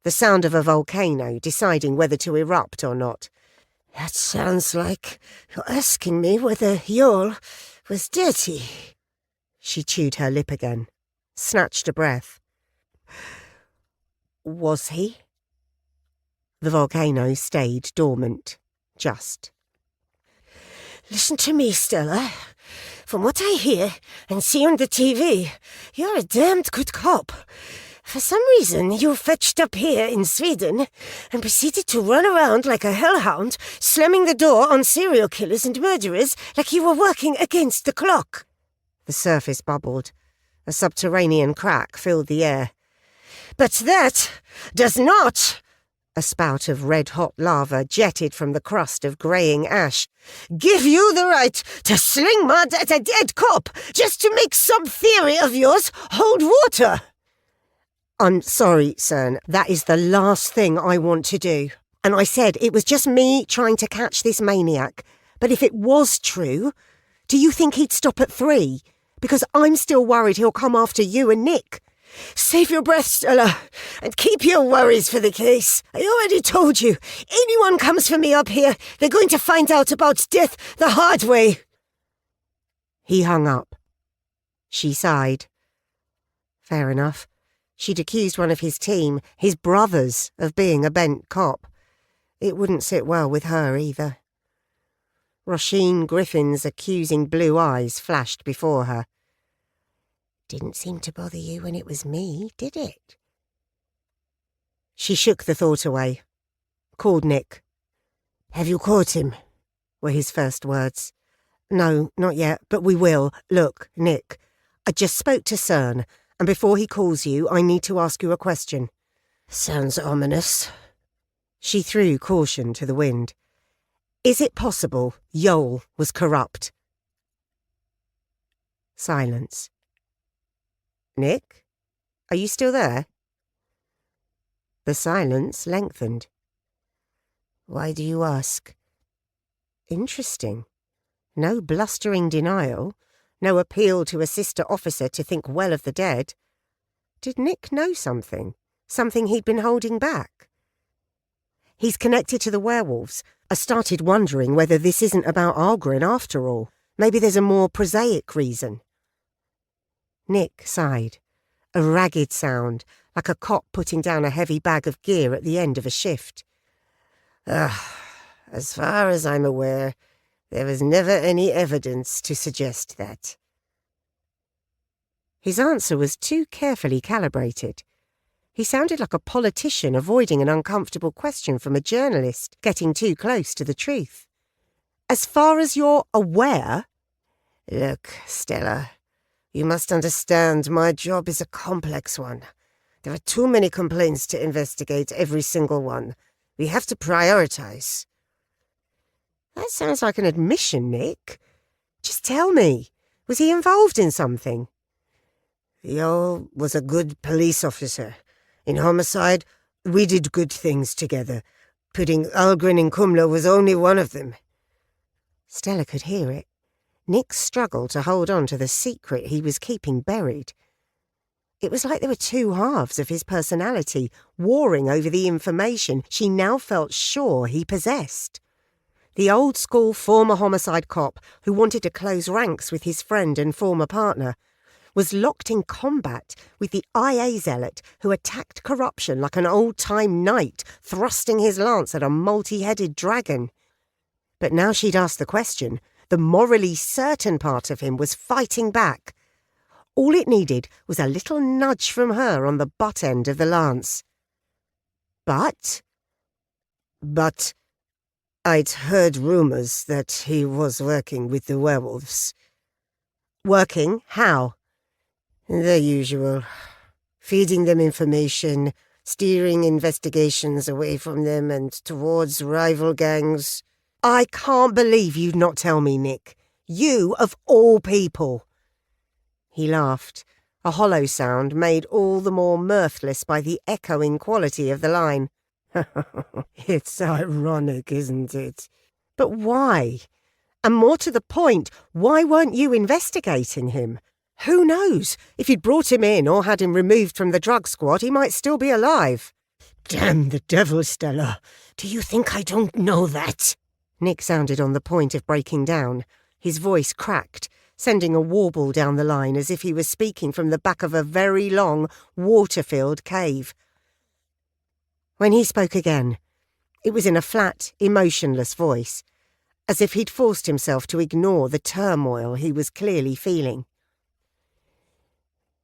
the sound of a volcano deciding whether to erupt or not. That sounds like you're asking me whether Yoel was dirty. She chewed her lip again, snatched a breath. Was he? The volcano stayed dormant, just. Listen to me, Stella. From what I hear and see on the TV, you're a damned good cop. For some reason, you fetched up here in Sweden and proceeded to run around like a hellhound, slamming the door on serial killers and murderers like you were working against the clock. The surface bubbled. A subterranean crack filled the air. But that does not... A spout of red-hot lava jetted from the crust of greying ash. Give you the right to sling mud at a dead cop just to make some theory of yours hold water. I'm sorry, Cern. That is the last thing I want to do. And I said it was just me trying to catch this maniac. But if it was true, do you think he'd stop at 3? Because I'm still worried he'll come after you and Nick. Save your breath, Stella, and keep your worries for the case. I already told you, anyone comes for me up here, they're going to find out about death the hard way. He hung up. She sighed. Fair enough. She'd accused one of his team, his brothers, of being a bent cop. It wouldn't sit well with her either. Roisin Griffin's accusing blue eyes flashed before her. Didn't seem to bother you when it was me, did it? She shook the thought away. Called Nick. Have you caught him? Were his first words. No, not yet, but we will. Look, Nick, I just spoke to Cern, and before he calls you, I need to ask you a question. Sounds ominous. She threw caution to the wind. Is it possible Yoel was corrupt? Silence. Nick? Are you still there? The silence lengthened. Why do you ask? Interesting. No blustering denial, no appeal to a sister officer to think well of the dead. Did Nick know something? Something he'd been holding back? He's connected to the werewolves. I started wondering whether this isn't about Algren after all. Maybe there's a more prosaic reason. Nick sighed. A ragged sound, like a cop putting down a heavy bag of gear at the end of a shift. As far as I'm aware, there was never any evidence to suggest that. His answer was too carefully calibrated. He sounded like a politician avoiding an uncomfortable question from a journalist, getting too close to the truth. As far as you're aware? Look, Stella, you must understand my job is a complex one. There are too many complaints to investigate every single one. We have to prioritize. That sounds like an admission, Nick. Just tell me, was he involved in something? Yo was a good police officer. In homicide, we did good things together. Putting Algren in Kumla was only one of them. Stella could hear it. Nick struggled to hold on to the secret he was keeping buried. It was like there were two halves of his personality warring over the information she now felt sure he possessed. The old-school former homicide cop who wanted to close ranks with his friend and former partner was locked in combat with the IA zealot who attacked corruption like an old-time knight thrusting his lance at a multi-headed dragon. But now she'd asked the question, the morally certain part of him was fighting back. All it needed was a little nudge from her on the butt end of the lance. But I'd heard rumours that he was working with the werewolves. Working? How? The usual. Feeding them information, steering investigations away from them and towards rival gangs. I can't believe you'd not tell me, Nick. You, of all people. He laughed, a hollow sound made all the more mirthless by the echoing quality of the line. It's ironic, isn't it? But why? And more to the point, why weren't you investigating him? Who knows? If you'd brought him in or had him removed from the drug squad, he might still be alive. Damn the devil, Stella. Do you think I don't know that? Nick sounded on the point of breaking down. His voice cracked, sending a warble down the line as if he was speaking from the back of a very long, water-filled cave. When he spoke again, it was in a flat, emotionless voice, as if he'd forced himself to ignore the turmoil he was clearly feeling.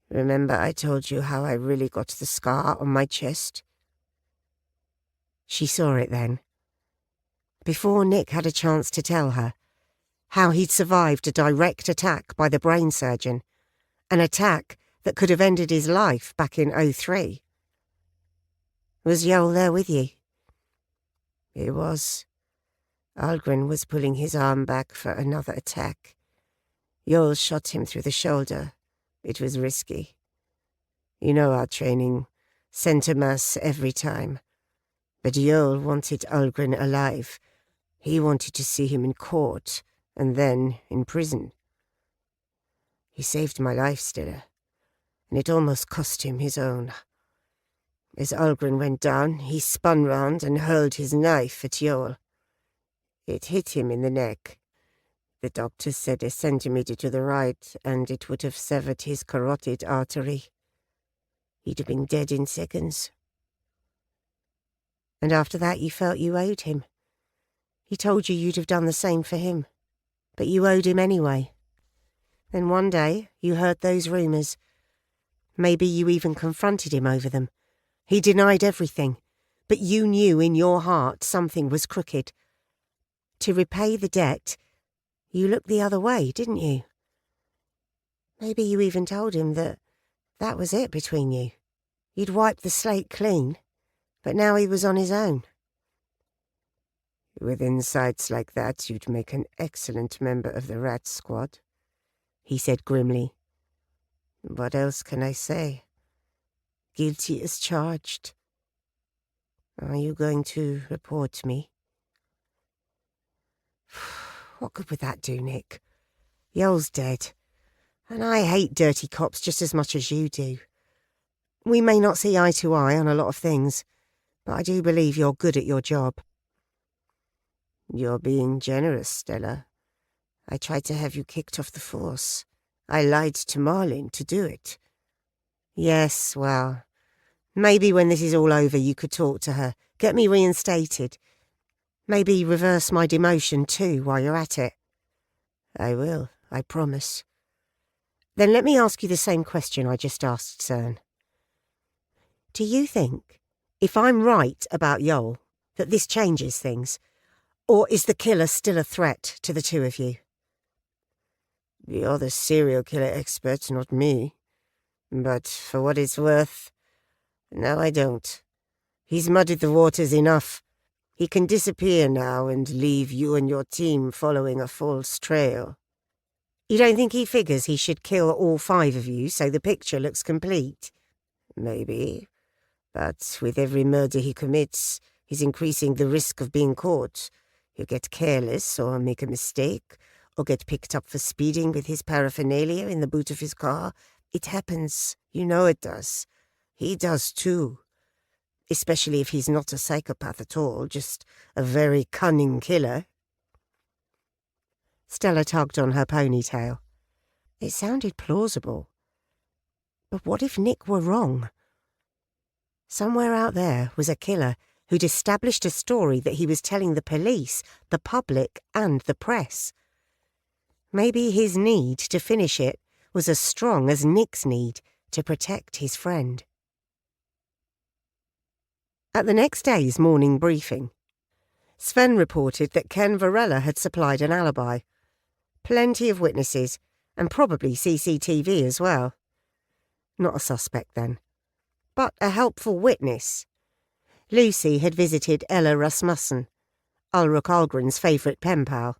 Remember I told you how I really got the scar on my chest? She saw it then. Before Nick had a chance to tell her, how he'd survived a direct attack by the brain surgeon, an attack that could have ended his life back in 2003. Was Yoel there with you? He was. Algren was pulling his arm back for another attack. Yoel shot him through the shoulder. It was risky. You know our training, center mass every time. But Yoel wanted Algren alive. He wanted to see him in court, and then in prison. He saved my life, Stella, and it almost cost him his own. As Algren went down, he spun round and hurled his knife at Yoel. It hit him in the neck. The doctor said a centimetre to the right, and it would have severed his carotid artery. He'd have been dead in seconds. And after that you felt you owed him. He told you you'd have done the same for him, but you owed him anyway. Then one day you heard those rumours. Maybe you even confronted him over them. He denied everything, but you knew in your heart something was crooked. To repay the debt, you looked the other way, didn't you? Maybe you even told him that was it between you. You'd wiped the slate clean, but now he was on his own. With insights like that, you'd make an excellent member of the Rat Squad, he said grimly. What else can I say? Guilty as charged. Are you going to report me? What good would that do, Nick? Yoel's dead, and I hate dirty cops just as much as you do. We may not see eye to eye on a lot of things, but I do believe you're good at your job. You're being generous, Stella. I tried to have you kicked off the force. I lied to Maslen to do it. Yes, well, maybe when this is all over you could talk to her, get me reinstated. Maybe reverse my demotion too while you're at it. I will, I promise. Then let me ask you the same question I just asked Cern. Do you think, if I'm right about Yoel, that this changes things? Or is the killer still a threat to the two of you? You're the serial killer expert, not me. But for what it's worth, no, I don't. He's muddied the waters enough. He can disappear now and leave you and your team following a false trail. You don't think he figures he should kill all 5 of you so the picture looks complete? Maybe. But with every murder he commits, he's increasing the risk of being caught. He'll get careless or make a mistake, or get picked up for speeding with his paraphernalia in the boot of his car. It happens. You know it does. He does too. Especially if he's not a psychopath at all, just a very cunning killer. Stella tugged on her ponytail. It sounded plausible. But what if Nick were wrong? Somewhere out there was a killer who'd established a story that he was telling the police, the public, and the press. Maybe his need to finish it was as strong as Nick's need to protect his friend. At the next day's morning briefing, Sven reported that Ken Varela had supplied an alibi. Plenty of witnesses, and probably CCTV as well. Not a suspect then, but a helpful witness. Lucy had visited Ella Rasmussen, Ulrich Algren's favourite pen pal,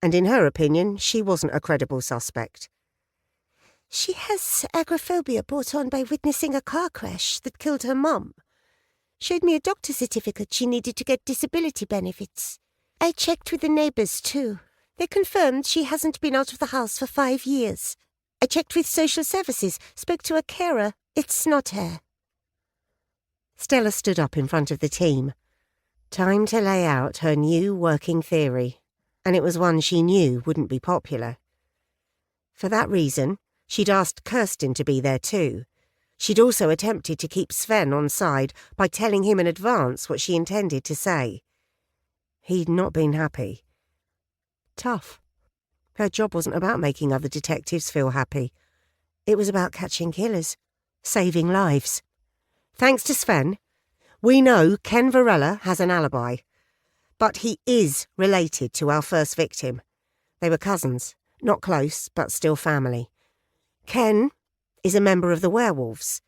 and in her opinion, she wasn't a credible suspect. She has agoraphobia brought on by witnessing a car crash that killed her mum. Showed me a doctor's certificate she needed to get disability benefits. I checked with the neighbours too. They confirmed she hasn't been out of the house for 5 years. I checked with social services, spoke to a carer. It's not her. Stella stood up in front of the team. Time to lay out her new working theory, and it was one she knew wouldn't be popular. For that reason, she'd asked Kirsten to be there too. She'd also attempted to keep Sven on side by telling him in advance what she intended to say. He'd not been happy. Tough. Her job wasn't about making other detectives feel happy. It was about catching killers, saving lives. Thanks to Sven, we know Ken Varela has an alibi. But he is related to our first victim. They were cousins, not close, but still family. Ken is a member of the werewolves.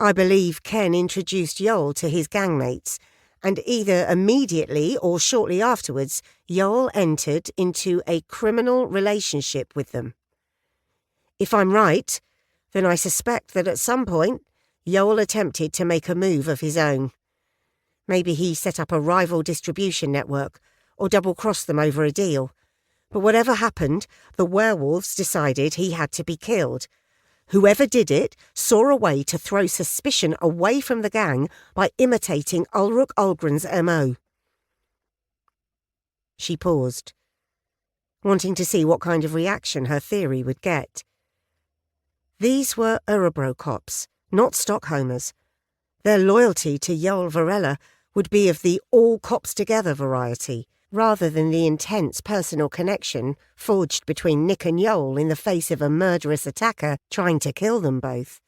I believe Ken introduced Yoel to his gangmates, and either immediately or shortly afterwards, Yoel entered into a criminal relationship with them. If I'm right, then I suspect that at some point, Yoel attempted to make a move of his own. Maybe he set up a rival distribution network, or double-crossed them over a deal. But whatever happened, the werewolves decided he had to be killed. Whoever did it saw a way to throw suspicion away from the gang by imitating Ulrich Algren's MO. She paused, wanting to see what kind of reaction her theory would get. These were Örebro cops, not Stockholmers. Their loyalty to Yoel Varela would be of the all-cops-together variety, rather than the intense personal connection forged between Nick and Yoel in the face of a murderous attacker trying to kill them both.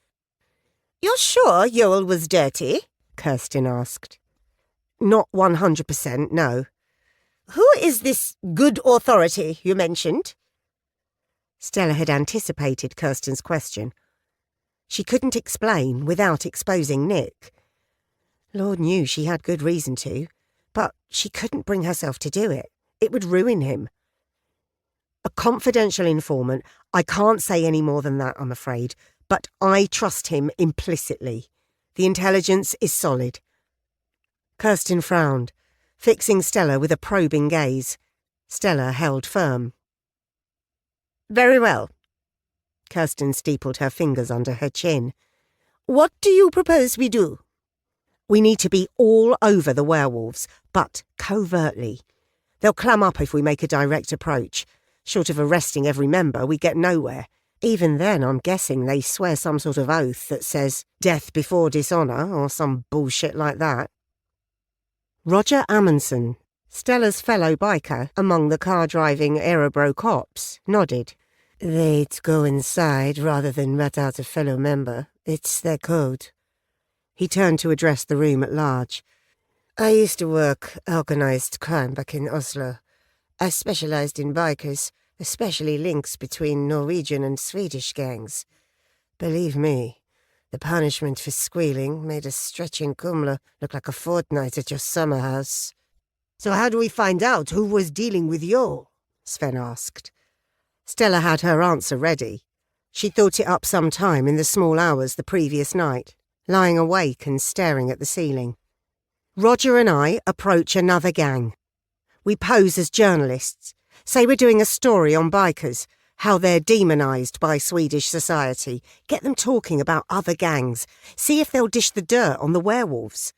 You're sure Yoel was dirty? Kirsten asked. Not 100%, no. Who is this good authority you mentioned? Stella had anticipated Kirsten's question. She couldn't explain without exposing Nick. Lord knew she had good reason to, but she couldn't bring herself to do it. It would ruin him. A confidential informant. I can't say any more than that, I'm afraid, but I trust him implicitly. The intelligence is solid. Kirsten frowned, fixing Stella with a probing gaze. Stella held firm. Very well. Kirsten steepled her fingers under her chin. What do you propose we do? We need to be all over the werewolves, but covertly. They'll clam up if we make a direct approach. Short of arresting every member, we get nowhere. Even then, I'm guessing they swear some sort of oath that says death before dishonour or some bullshit like that. Roger Amundsen, Stella's fellow biker among the car-driving Örebro cops, nodded. They'd go inside rather than rat out a fellow member. It's their code. He turned to address the room at large. I used to work organised crime back in Oslo. I specialised in bikers, especially links between Norwegian and Swedish gangs. Believe me, the punishment for squealing made a stretch in Kumla look like a fortnight at your summer house. So how do we find out who was dealing with you? Sven asked. Stella had her answer ready. She thought it up some time in the small hours the previous night, lying awake and staring at the ceiling. Roger and I approach another gang. We pose as journalists, say we're doing a story on bikers, how they're demonised by Swedish society, get them talking about other gangs, see if they'll dish the dirt on the werewolves.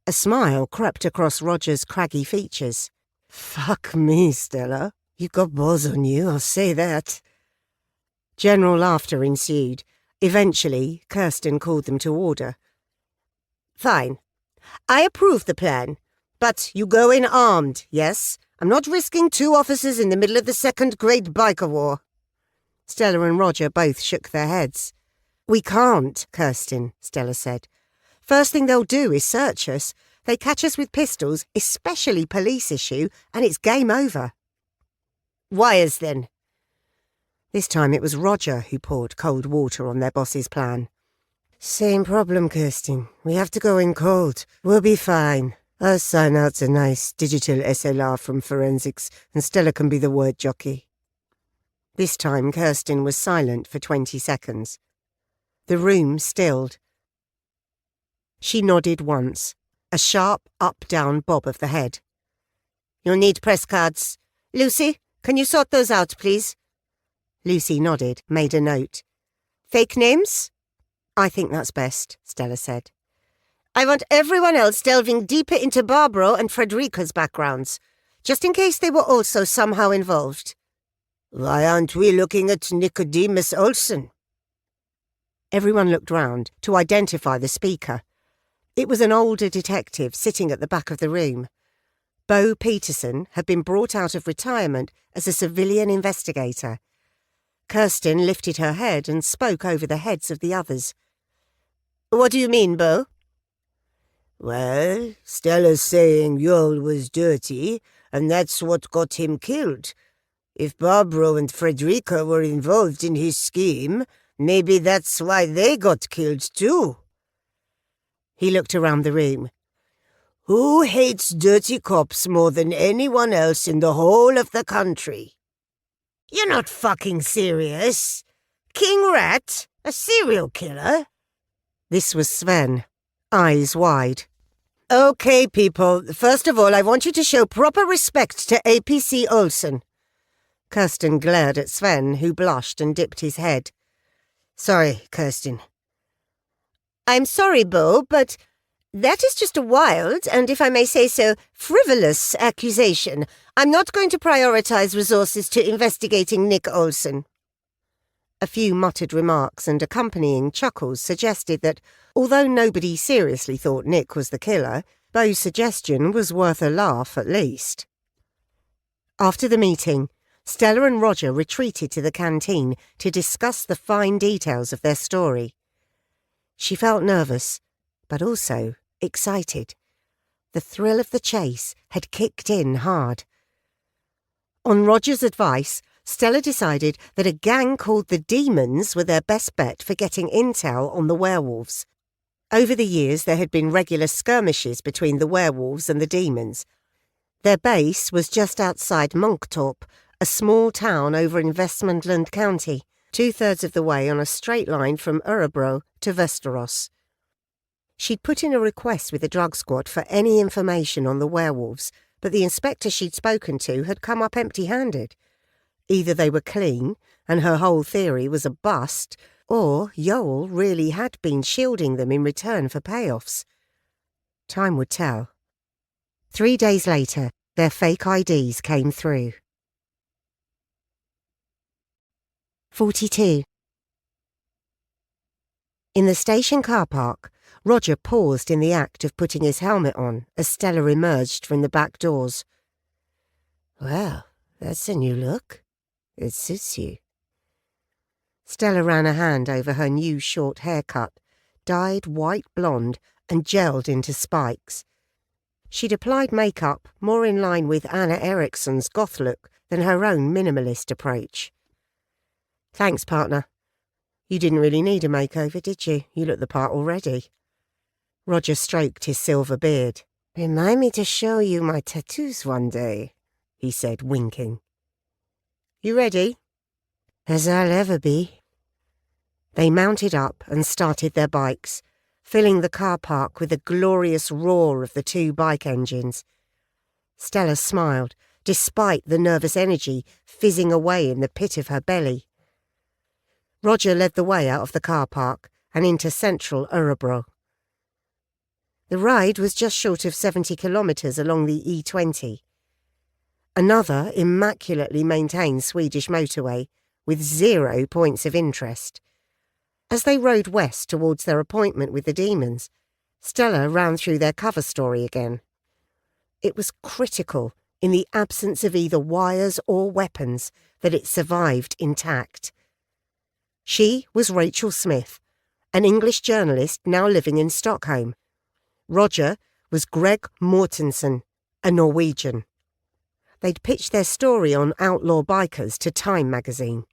A smile crept across Roger's craggy features. Fuck me, Stella. You got balls on you, I'll say that. General laughter ensued. Eventually, Kirsten called them to order. Fine. I approve the plan. But you go in armed, yes? I'm not risking 2 officers in the middle of the second Great Biker War. Stella and Roger both shook their heads. We can't, Kirsten, Stella said. First thing they'll do is search us. They catch us with pistols, especially police issue, and it's game over. Wires, then. This time it was Roger who poured cold water on their boss's plan. Same problem, Kirsten. We have to go in cold. We'll be fine. I'll sign out a nice digital SLR from forensics, and Stella can be the word jockey. This time Kirsten was silent for 20 seconds. The room stilled. She nodded once, a sharp up-down bob of the head. You'll need press cards. Lucy, can you sort those out, please? Lucy nodded, made a note. Fake names? I think that's best, Stella said. I want everyone else delving deeper into Barbara and Frederica's backgrounds, just in case they were also somehow involved. Why aren't we looking at Nicodemus Olsen? Everyone looked round to identify the speaker. It was an older detective sitting at the back of the room. Bo Peterson had been brought out of retirement as a civilian investigator. Kirsten lifted her head and spoke over the heads of the others. What do you mean, Bo? Well, Stella's saying Joel was dirty, and that's what got him killed. If Barbara and Frederica were involved in his scheme, maybe that's why they got killed too. He looked around the room. Who hates dirty cops more than anyone else in the whole of the country? You're not fucking serious. King Rat? A serial killer? This was Sven, eyes wide. Okay, people, first of all, I want you to show proper respect to APC Olsen. Kirsten glared at Sven, who blushed and dipped his head. Sorry, Kirsten. I'm sorry, Bo, but that is just a wild, and if I may say so, frivolous accusation. I'm not going to prioritize resources to investigating Nick Olsen. A few muttered remarks and accompanying chuckles suggested that, although nobody seriously thought Nick was the killer, Bo's suggestion was worth a laugh at least. After the meeting, Stella and Roger retreated to the canteen to discuss the fine details of their story. She felt nervous, but also excited. The thrill of the chase had kicked in hard. On Roger's advice, Stella decided that a gang called the Demons were their best bet for getting intel on the werewolves. Over the years, there had been regular skirmishes between the werewolves and the Demons. Their base was just outside Munktorp, a small town over in Westmorland County, 2/3 of the way on a straight line from Örebro to Västerås. She'd put in a request with the drug squad for any information on the werewolves, but the inspector she'd spoken to had come up empty-handed. Either they were clean, and her whole theory was a bust, or Joel really had been shielding them in return for payoffs. Time would tell. 3 days later, their fake IDs came through. 42. In the station car park, Roger paused in the act of putting his helmet on as Stella emerged from the back doors. Well, that's a new look. It suits you. Stella ran a hand over her new short haircut, dyed white blonde and gelled into spikes. She'd applied makeup more in line with Anna Eriksson's goth look than her own minimalist approach. "Thanks, partner. You didn't really need a makeover, did you? You look the part already." Roger stroked his silver beard. "Remind me to show you my tattoos one day," he said, winking. "You ready?" "As I'll ever be." They mounted up and started their bikes, filling the car park with the glorious roar of the two bike engines. Stella smiled, despite the nervous energy fizzing away in the pit of her belly. Roger led the way out of the car park and into central Örebro. The ride was just short of 70 kilometres along the E20. Another immaculately maintained Swedish motorway with 0 points of interest. As they rode west towards their appointment with the demons, Stella ran through their cover story again. It was critical, in the absence of either wires or weapons, that it survived intact. She was Rachel Smith, an English journalist now living in Stockholm. Roger was Greg Mortensen, a Norwegian. They'd pitched their story on outlaw bikers to Time magazine.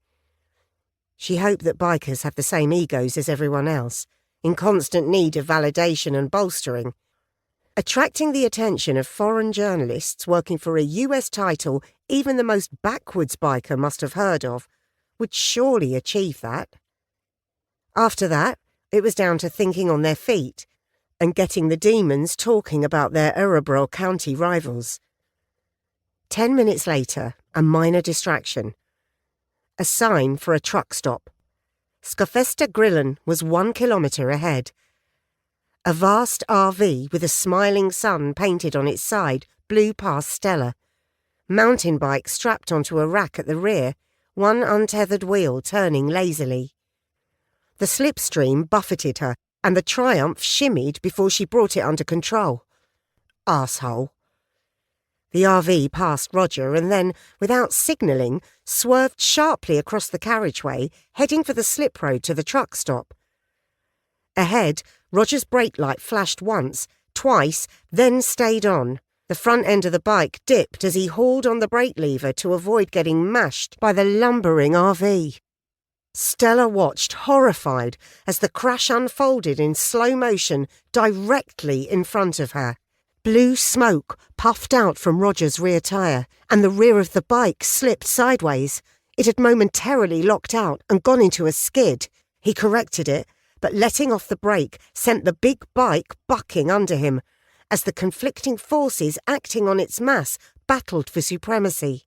She hoped that bikers have the same egos as everyone else, in constant need of validation and bolstering. Attracting the attention of foreign journalists working for a US title even the most backwards biker must have heard of would surely achieve that. After that, it was down to thinking on their feet and getting the demons talking about their Örebro County rivals. 10 minutes later, a minor distraction. A sign for a truck stop. Skafesta Grillen was 1 kilometre ahead. A vast RV with a smiling sun painted on its side blew past Stella. Mountain bike strapped onto a rack at the rear, one untethered wheel turning lazily. The slipstream buffeted her, and the Triumph shimmied before she brought it under control. Arsehole. The RV passed Roger and then, without signalling, swerved sharply across the carriageway, heading for the slip road to the truck stop. Ahead, Roger's brake light flashed once, twice, then stayed on. The front end of the bike dipped as he hauled on the brake lever to avoid getting mashed by the lumbering RV. Stella watched, horrified, as the crash unfolded in slow motion directly in front of her. Blue smoke puffed out from Roger's rear tyre, and the rear of the bike slipped sideways. It had momentarily locked out and gone into a skid. He corrected it, but letting off the brake sent the big bike bucking under him, as the conflicting forces acting on its mass battled for supremacy.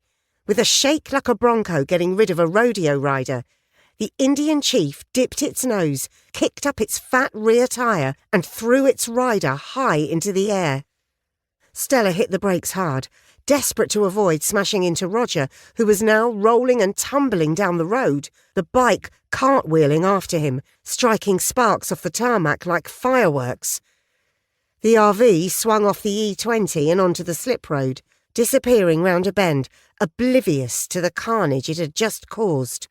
With a shake like a bronco getting rid of a rodeo rider, the Indian chief dipped its nose, kicked up its fat rear tyre, and threw its rider high into the air. Stella hit the brakes hard, desperate to avoid smashing into Roger, who was now rolling and tumbling down the road, the bike cartwheeling after him, striking sparks off the tarmac like fireworks. The RV swung off the E20 and onto the slip road, disappearing round a bend, oblivious to the carnage it had just caused.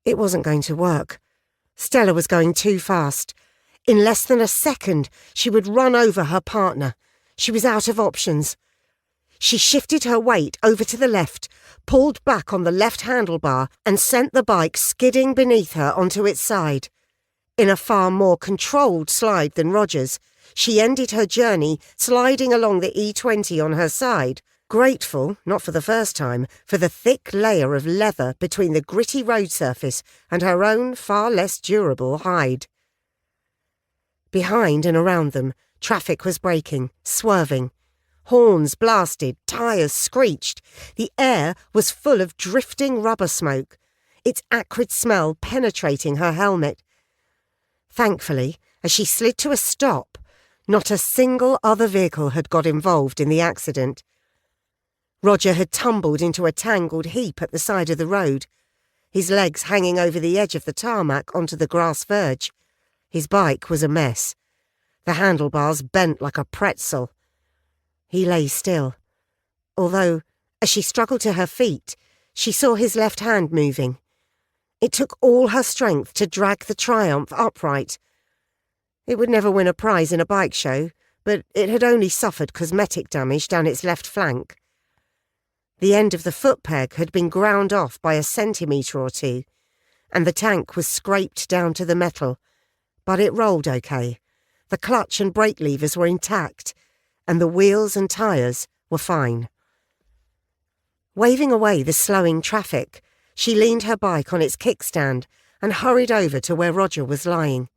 It wasn't going to work. Stella was going too fast. In less than a second, she would run over her partner. She was out of options. She shifted her weight over to the left, pulled back on the left handlebar, and sent the bike skidding beneath her onto its side. In a far more controlled slide than Roger's, she ended her journey sliding along the E20 on her side, grateful, not for the first time, for the thick layer of leather between the gritty road surface and her own far less durable hide. Behind and around them, traffic was braking, swerving. Horns blasted, tyres screeched. The air was full of drifting rubber smoke, its acrid smell penetrating her helmet. Thankfully, as she slid to a stop, not a single other vehicle had got involved in the accident. Roger had tumbled into a tangled heap at the side of the road, his legs hanging over the edge of the tarmac onto the grass verge. His bike was a mess. The handlebars bent like a pretzel. He lay still, although, as she struggled to her feet, she saw his left hand moving. It took all her strength to drag the Triumph upright. It would never win a prize in a bike show, but it had only suffered cosmetic damage down its left flank. The end of the foot peg had been ground off by a centimetre or two, and the tank was scraped down to the metal, but it rolled okay. The clutch and brake levers were intact, and the wheels and tyres were fine. Waving away the slowing traffic, she leaned her bike on its kickstand and hurried over to where Roger was lying.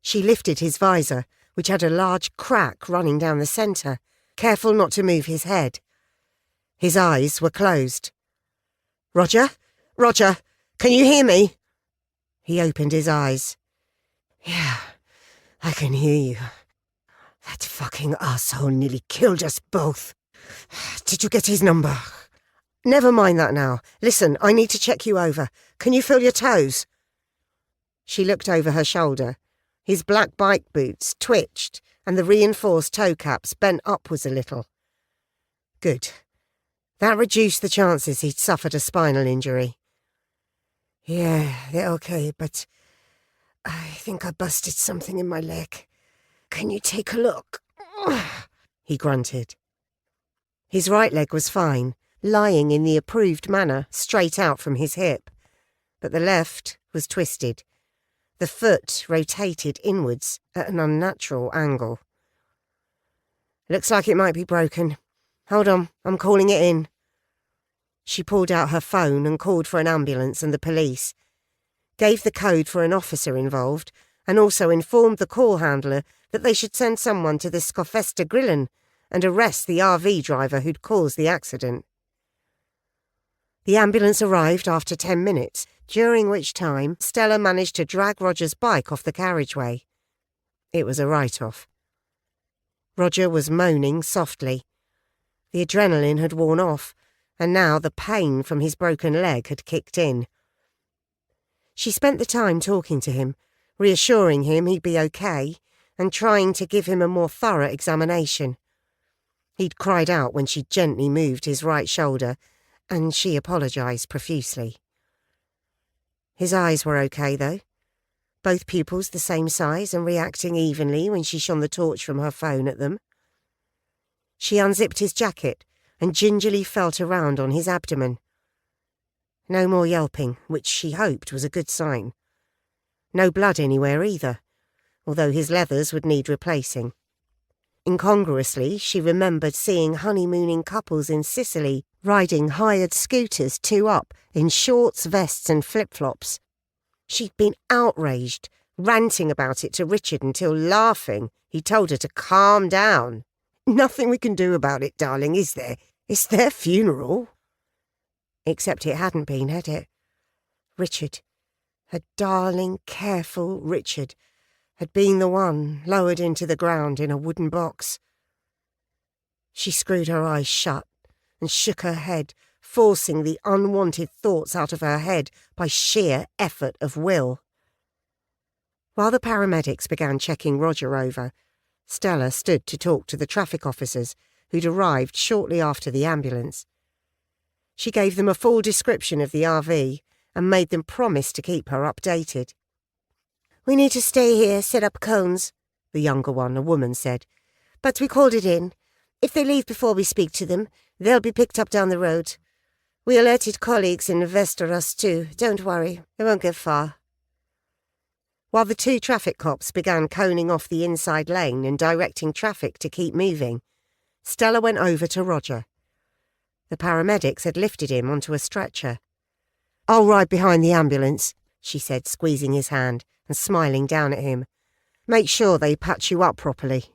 She lifted his visor, which had a large crack running down the centre, careful not to move his head. His eyes were closed. "Roger? Roger, can you hear me?" He opened his eyes. "Yeah, I can hear you. That fucking asshole nearly killed us both. Did you get his number?" "Never mind that now. Listen, I need to check you over. Can you feel your toes?" She looked over her shoulder. His black bike boots twitched, and the reinforced toe caps bent upwards a little. Good. That reduced the chances he'd suffered a spinal injury. "Yeah, they're okay, but I think I busted something in my leg. Can you take a look?" He grunted. His right leg was fine, lying in the approved manner straight out from his hip, but the left was twisted. The foot rotated inwards at an unnatural angle. "Looks like it might be broken. Hold on, I'm calling it in." She pulled out her phone and called for an ambulance and the police, gave the code for an officer involved, and also informed the call handler that they should send someone to the Scofesta Grillen and arrest the RV driver who'd caused the accident. The ambulance arrived after 10 minutes, during which time Stella managed to drag Roger's bike off the carriageway. It was a write-off. Roger was moaning softly. The adrenaline had worn off, and now the pain from his broken leg had kicked in. She spent the time talking to him, reassuring him he'd be okay, and trying to give him a more thorough examination. He'd cried out when she gently moved his right shoulder, and she apologised profusely. His eyes were okay, though. Both pupils the same size and reacting evenly when she shone the torch from her phone at them. She unzipped his jacket and gingerly felt around on his abdomen. No more yelping, which she hoped was a good sign. No blood anywhere either, although his leathers would need replacing. Incongruously, she remembered seeing honeymooning couples in Sicily riding hired scooters two up in shorts, vests and flip-flops. She'd been outraged, ranting about it to Richard until, laughing, he told her to calm down. "Nothing we can do about it, darling, is there? It's their funeral." Except it hadn't been, had it? Richard, her darling, careful Richard, had been the one lowered into the ground in a wooden box. She screwed her eyes shut and shook her head, forcing the unwanted thoughts out of her head by sheer effort of will. While the paramedics began checking Roger over, Stella stood to talk to the traffic officers who'd arrived shortly after the ambulance. She gave them a full description of the RV and made them promise to keep her updated. "We need to stay here, set up cones," the younger one, a woman, said. "But we called it in. If they leave before we speak to them, they'll be picked up down the road. We alerted colleagues in Västerås too. Don't worry, they won't get far." While the two traffic cops began coning off the inside lane and directing traffic to keep moving, Stella went over to Roger. The paramedics had lifted him onto a stretcher. "I'll ride behind the ambulance," she said, squeezing his hand and smiling down at him. "Make sure they patch you up properly."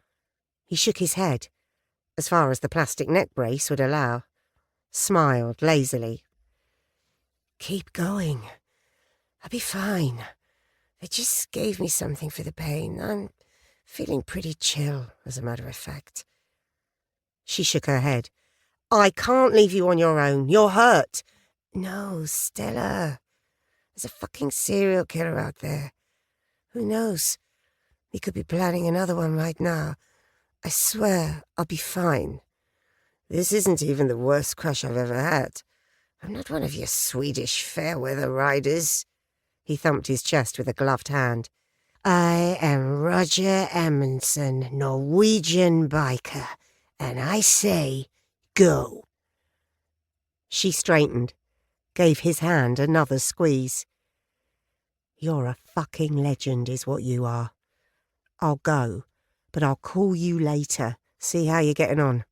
He shook his head, as far as the plastic neck brace would allow, smiled lazily. "Keep going. I'll be fine. They just gave me something for the pain. I'm feeling pretty chill, as a matter of fact." She shook her head. "I can't leave you on your own. You're hurt." "No, Stella. There's a fucking serial killer out there. Who knows? He could be planning another one right now. I swear I'll be fine. This isn't even the worst crash I've ever had. I'm not one of your Swedish fair-weather riders." He thumped his chest with a gloved hand. I am Roger Amundsen, Norwegian biker, and I say go. She straightened, gave his hand another squeeze. You're a fucking legend is what you are. I'll go, but I'll call you later, see how you're getting on.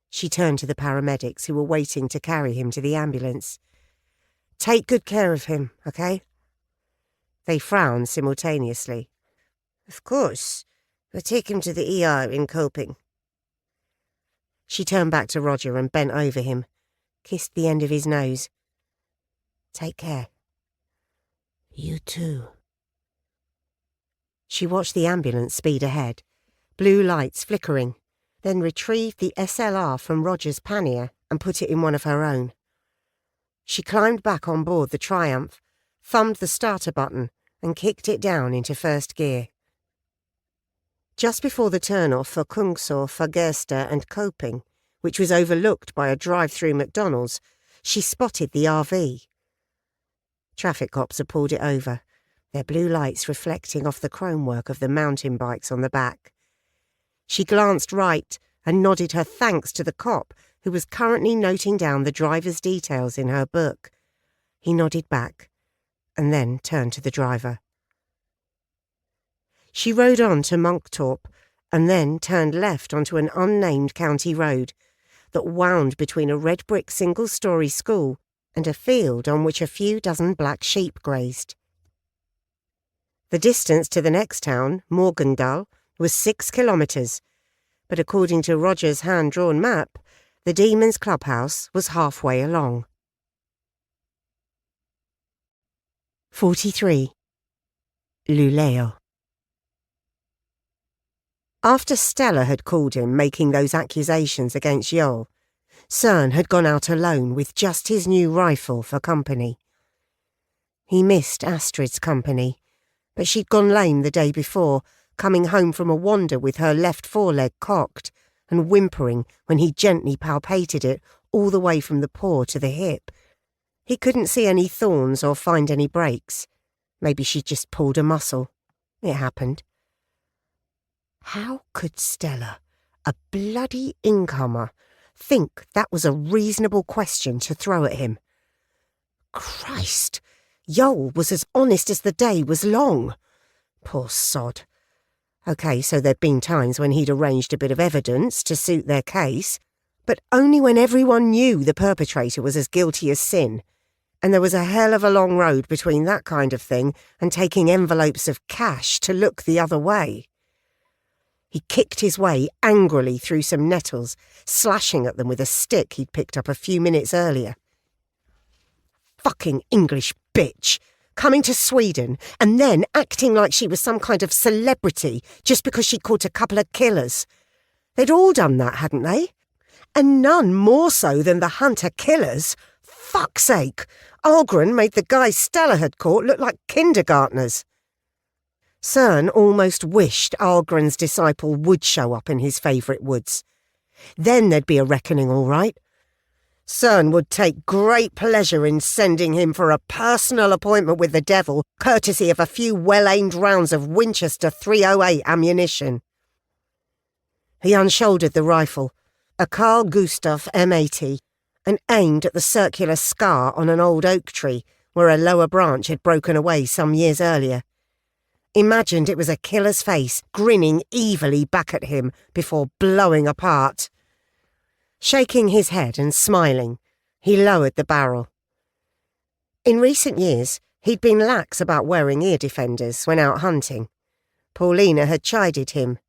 She turned to the paramedics who were waiting to carry him to the ambulance. Take good care of him, okay? They frowned simultaneously. Of course. We'll take him to the ER in Coping. She turned back to Roger and bent over him, kissed the end of his nose. Take care. You too. She watched the ambulance speed ahead, blue lights flickering, then retrieved the SLR from Roger's pannier and put it in one of her own. She climbed back on board the Triumph, thumbed the starter button and kicked it down into first gear. Just before the turn-off for Kungsor, Fagersta and Coping, which was overlooked by a drive-through McDonald's, she spotted the RV. Traffic cops had pulled it over, their blue lights reflecting off the chromework of the mountain bikes on the back. She glanced right and nodded her thanks to the cop who was currently noting down the driver's details in her book. He nodded back and then turned to the driver. She rode on to Monktorp and then turned left onto an unnamed county road that wound between a red brick single-storey school and a field on which a few dozen black sheep grazed. The distance to the next town, Morgendal, was 6 kilometres, but according to Roger's hand-drawn map, the Demon's Clubhouse was halfway along. 43. Luleo. After Stella had called him making those accusations against Yoel, Cern had gone out alone with just his new rifle for company. He missed Astrid's company, but she'd gone lame the day before, coming home from a wander with her left foreleg cocked and whimpering when he gently palpated it all the way from the paw to the hip. He couldn't see any thorns or find any breaks. Maybe she'd just pulled a muscle. It happened. How could Stella, a bloody incomer, think that was a reasonable question to throw at him? Christ! Yoel was as honest as the day was long. Poor sod. OK, so there'd been times when he'd arranged a bit of evidence to suit their case, but only when everyone knew the perpetrator was as guilty as sin, and there was a hell of a long road between that kind of thing and taking envelopes of cash to look the other way. He kicked his way angrily through some nettles, slashing at them with a stick he'd picked up a few minutes earlier. Fucking English bitch! Coming to Sweden and then acting like she was some kind of celebrity just because she caught a couple of killers. They'd all done that, hadn't they? And none more so than the hunter killers. Fuck's sake! Algren made the guys Stella had caught look like kindergartners. Cern almost wished Algren's disciple would show up in his favourite woods. Then there'd be a reckoning, all right. Cern would take great pleasure in sending him for a personal appointment with the devil, courtesy of a few well-aimed rounds of Winchester .308 ammunition. He unshouldered the rifle, a Carl Gustaf M80, and aimed at the circular scar on an old oak tree where a lower branch had broken away some years earlier. Imagined it was a killer's face grinning evilly back at him before blowing apart. Shaking his head and smiling, he lowered the barrel. In recent years, he'd been lax about wearing ear defenders when out hunting. Paulina had chided him.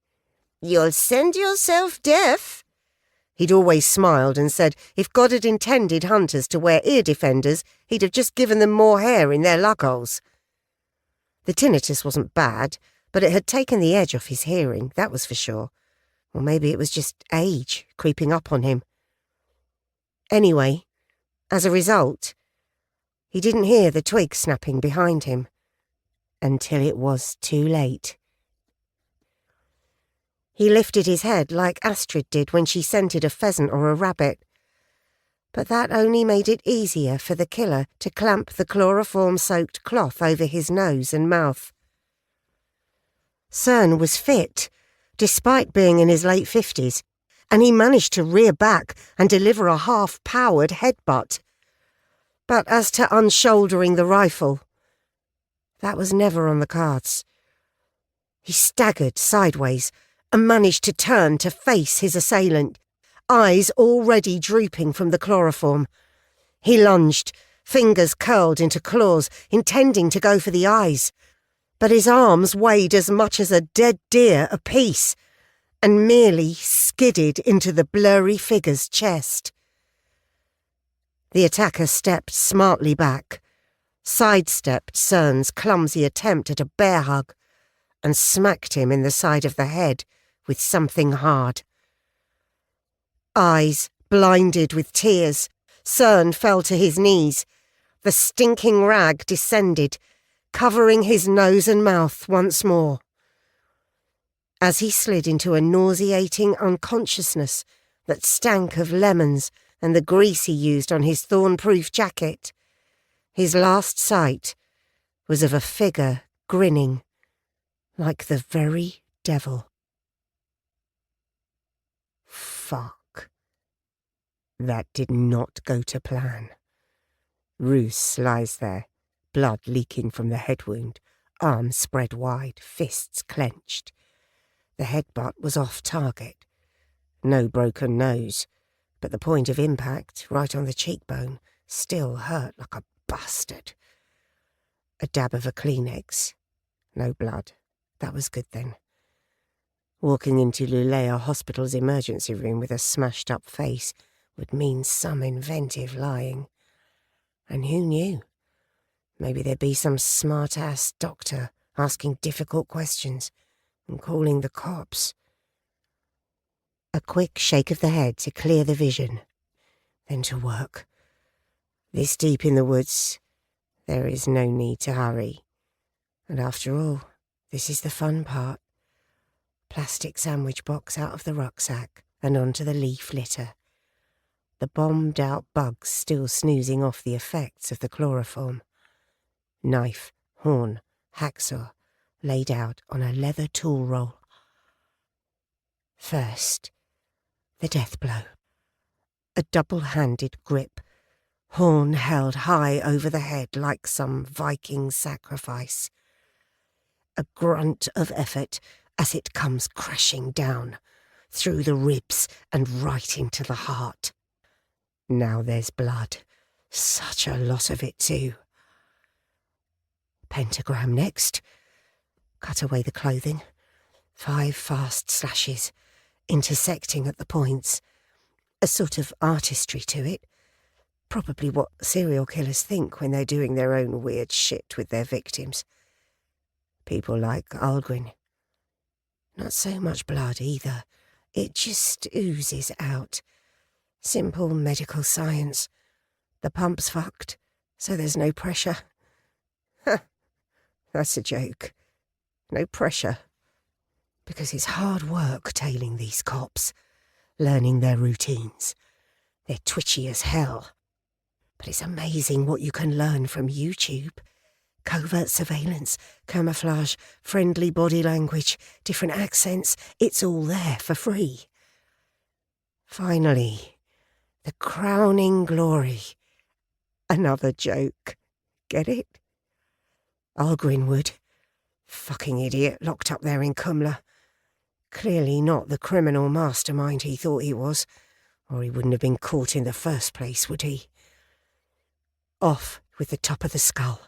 "You'll send yourself deaf." He'd always smiled and said if God had intended hunters to wear ear defenders, he'd have just given them more hair in their lugholes. The tinnitus wasn't bad, but it had taken the edge off his hearing, that was for sure. Or maybe it was just age creeping up on him. Anyway, as a result, he didn't hear the twig snapping behind him until it was too late. He lifted his head like Astrid did when she scented a pheasant or a rabbit. But that only made it easier for the killer to clamp the chloroform-soaked cloth over his nose and mouth. Cern was fit, despite being in his late 50s, and he managed to rear back and deliver a half-powered headbutt. But as to unshouldering the rifle, that was never on the cards. He staggered sideways and managed to turn to face his assailant, eyes already drooping from the chloroform. He lunged, fingers curled into claws, intending to go for the eyes. But his arms weighed as much as a dead deer apiece, and merely skidded into the blurry figure's chest. The attacker stepped smartly back, sidestepped Cern's clumsy attempt at a bear hug, and smacked him in the side of the head with something hard. Eyes blinded with tears, Cern fell to his knees. The stinking rag descended, covering his nose and mouth once more. As he slid into a nauseating unconsciousness that stank of lemons and the grease he used on his thorn-proof jacket, his last sight was of a figure grinning like the very devil. Fuck. That did not go to plan. Roos lies there, blood leaking from the head wound, arms spread wide, fists clenched. The headbutt was off target. No broken nose, but the point of impact, right on the cheekbone, still hurt like a bastard. A dab of a Kleenex. No blood. That was good then. Walking into Lulea Hospital's emergency room with a smashed-up face would mean some inventive lying. And who knew? Maybe there'd be some smart-ass doctor asking difficult questions and calling the cops. A quick shake of the head to clear the vision. Then to work. This deep in the woods, there is no need to hurry. And after all, this is the fun part. Plastic sandwich box out of the rucksack and onto the leaf litter. The bombed-out bugs still snoozing off the effects of the chloroform. Knife, horn, hacksaw, laid out on a leather tool roll. First, the death blow. A double-handed grip, horn held high over the head like some Viking sacrifice. A grunt of effort as it comes crashing down, through the ribs and right into the heart. Now there's blood. Such a lot of it too. Pentagram next. Cut away the clothing. 5 fast slashes, intersecting at the points. A sort of artistry to it. Probably what serial killers think when they're doing their own weird shit with their victims. People like Algrin. Not so much blood either. It just oozes out. Simple medical science. The pump's fucked, so there's no pressure. That's a joke. No pressure. Because it's hard work tailing these cops, learning their routines. They're twitchy as hell. But it's amazing what you can learn from YouTube. Covert surveillance, camouflage, friendly body language, different accents, it's all there for free. Finally, the crowning glory. Another joke. Get it? Algrin would. Fucking idiot locked up there in Cumla. Clearly not the criminal mastermind he thought he was, or he wouldn't have been caught in the first place, would he? Off with the top of the skull.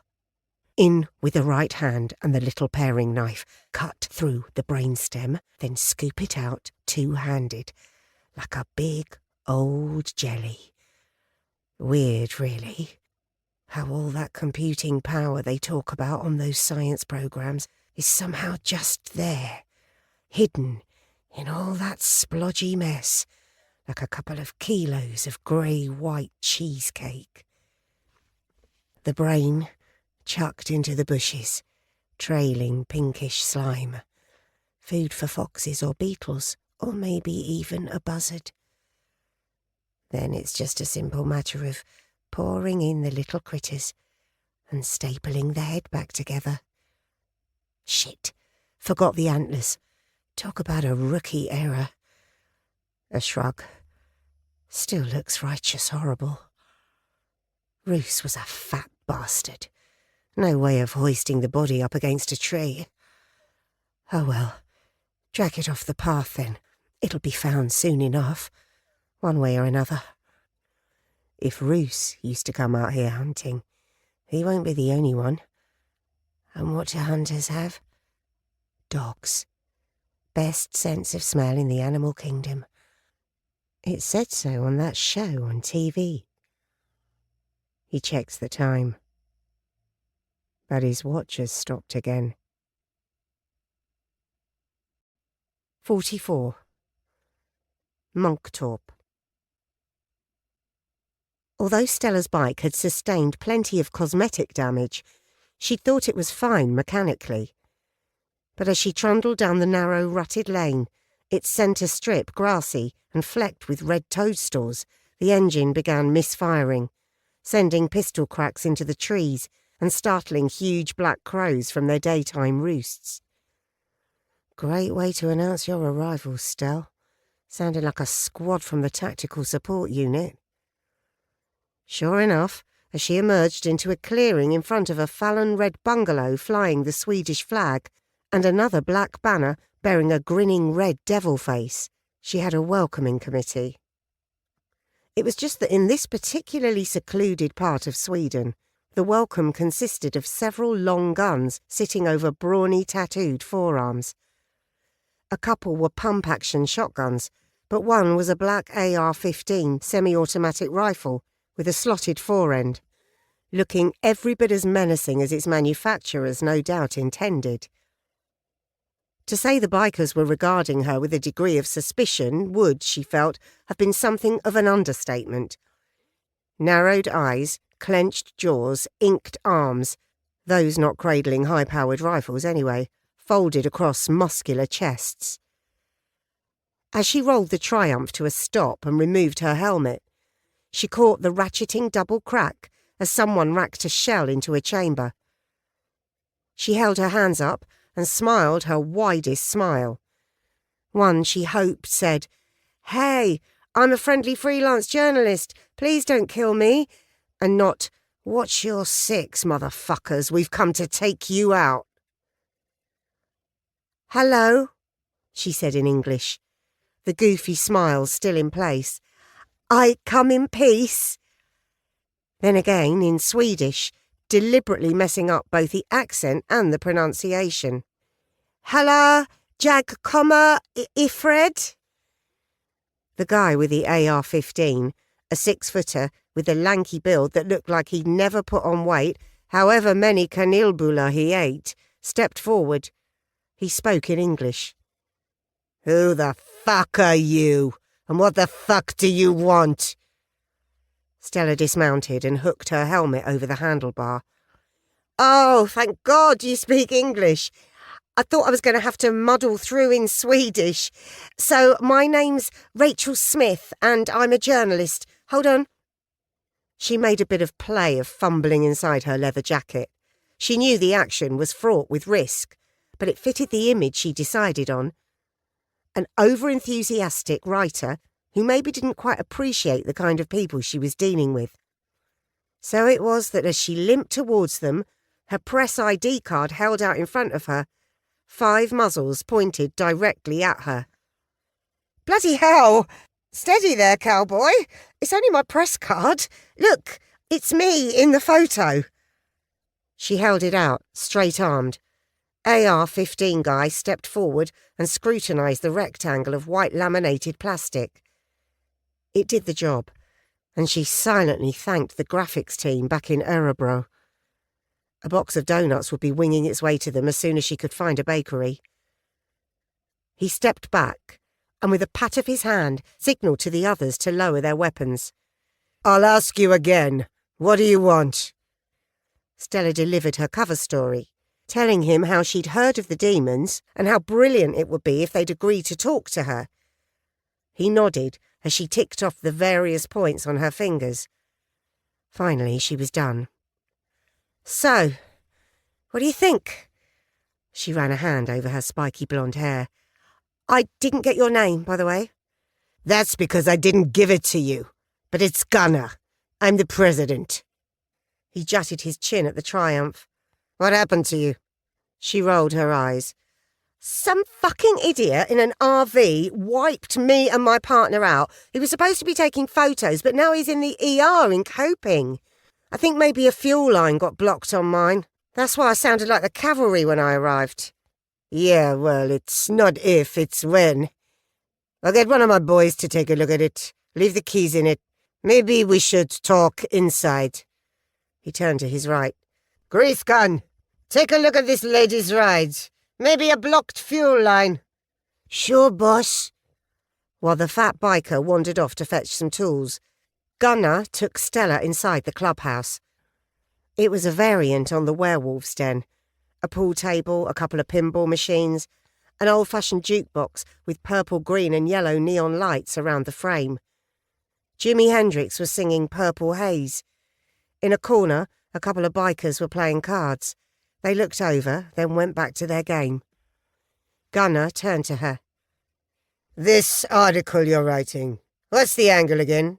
In with the right hand and the little paring knife, cut through the brainstem, then scoop it out two-handed, like a big old jelly. Weird, really, how all that computing power they talk about on those science programs is somehow just there, hidden in all that splodgy mess, like a couple of kilos of grey-white cheesecake. The brain chucked into the bushes, trailing pinkish slime. Food for foxes or beetles, or maybe even a buzzard. Then it's just a simple matter of pouring in the little critters and stapling the head back together. Shit, Forgot the antlers. Talk about a rookie error. A shrug. Still looks righteous horrible. Roos was a fat bastard. No way of hoisting the body up against a tree. Oh well, drag it off the path then. It'll be found soon enough, one way or another. If Roos used to come out here hunting, he won't be the only one. And what do hunters have? Dogs. Best sense of smell in the animal kingdom. It said so on that show on TV. He checks the time. But his watch has stopped again. 44. Monktorp. Although Stella's bike had sustained plenty of cosmetic damage, she thought it was fine mechanically. But as she trundled down the narrow, rutted lane, its centre strip grassy and flecked with red toadstools, the engine began misfiring, sending pistol cracks into the trees and startling huge black crows from their daytime roosts. Great way to announce your arrival, Stell. Sounded like a squad from the tactical support unit. Sure enough, as she emerged into a clearing in front of a Fallon red bungalow flying the Swedish flag and another black banner bearing a grinning red devil face, she had a welcoming committee. It was just that in this particularly secluded part of Sweden, the welcome consisted of several long guns sitting over brawny tattooed forearms. A couple were pump-action shotguns, but one was a black AR-15 semi-automatic rifle with a slotted forend, looking every bit as menacing as its manufacturers no doubt intended. To say the bikers were regarding her with a degree of suspicion would, she felt, have been something of an understatement. Narrowed eyes, clenched jaws, inked arms, those not cradling high-powered rifles anyway, folded across muscular chests. As she rolled the Triumph to a stop and removed her helmet, she caught the ratcheting double crack as someone racked a shell into a chamber. She held her hands up and smiled her widest smile. One she hoped said, "Hey, I'm a friendly freelance journalist, please don't kill me," and not, "Watch your six, motherfuckers, we've come to take you out." "Hello," she said in English, the goofy smile still in place. "I come in peace." Then again in Swedish, deliberately messing up both the accent and the pronunciation. "Halla, jag kommer ifred." The guy with the AR-15, a 6-footer with a lanky build that looked like he'd never put on weight, however many kanelbullar he ate, stepped forward. He spoke in English. "Who the fuck are you? And what the fuck do you want?" Stella dismounted and hooked her helmet over the handlebar. "Oh, thank God you speak English. I thought I was going to have to muddle through in Swedish. So, my name's Rachel Smith, and I'm a journalist. Hold on." She made a bit of play of fumbling inside her leather jacket. She knew the action was fraught with risk, but it fitted the image she decided on. An over-enthusiastic writer who maybe didn't quite appreciate the kind of people she was dealing with. So it was that as she limped towards them, her press ID card held out in front of her, 5 muzzles pointed directly at her. "Bloody hell! Steady there, cowboy. It's only my press card. Look, it's me in the photo." She held it out, straight-armed. AR-15 guy stepped forward and scrutinised the rectangle of white laminated plastic. It did the job, and she silently thanked the graphics team back in Örebro. A box of doughnuts would be winging its way to them as soon as she could find a bakery. He stepped back, and with a pat of his hand, signalled to the others to lower their weapons. "I'll ask you again. What do you want?" Stella delivered her cover story, telling him how she'd heard of the demons and how brilliant it would be if they'd agree to talk to her. He nodded as she ticked off the various points on her fingers. Finally, she was done. "So, what do you think? She ran a hand over her spiky blonde hair. I didn't get your name, by the way. That's because I didn't give it to you. But it's Gunner. I'm the president. He jutted his chin at the triumph. What happened to you? She rolled her eyes. Some fucking idiot in an RV wiped me and my partner out. He was supposed to be taking photos, but now he's in the ER in Coping. I think maybe a fuel line got blocked on mine. That's why I sounded like the cavalry when I arrived. Yeah, well, it's not if, it's when. I'll get one of my boys to take a look at it. Leave the keys in it. Maybe we should talk inside. He turned to his right. Grease gun, take a look at this lady's rides. Maybe a blocked fuel line. Sure, boss. While the fat biker wandered off to fetch some tools, Gunner took Stella inside the clubhouse. It was a variant on the werewolf's den. A pool table, a couple of pinball machines, an old-fashioned jukebox with purple, green and yellow neon lights around the frame. Jimi Hendrix was singing Purple Haze. In a corner, a couple of bikers were playing cards. They looked over, then went back to their game. Gunner turned to her. This article you're writing, what's the angle again?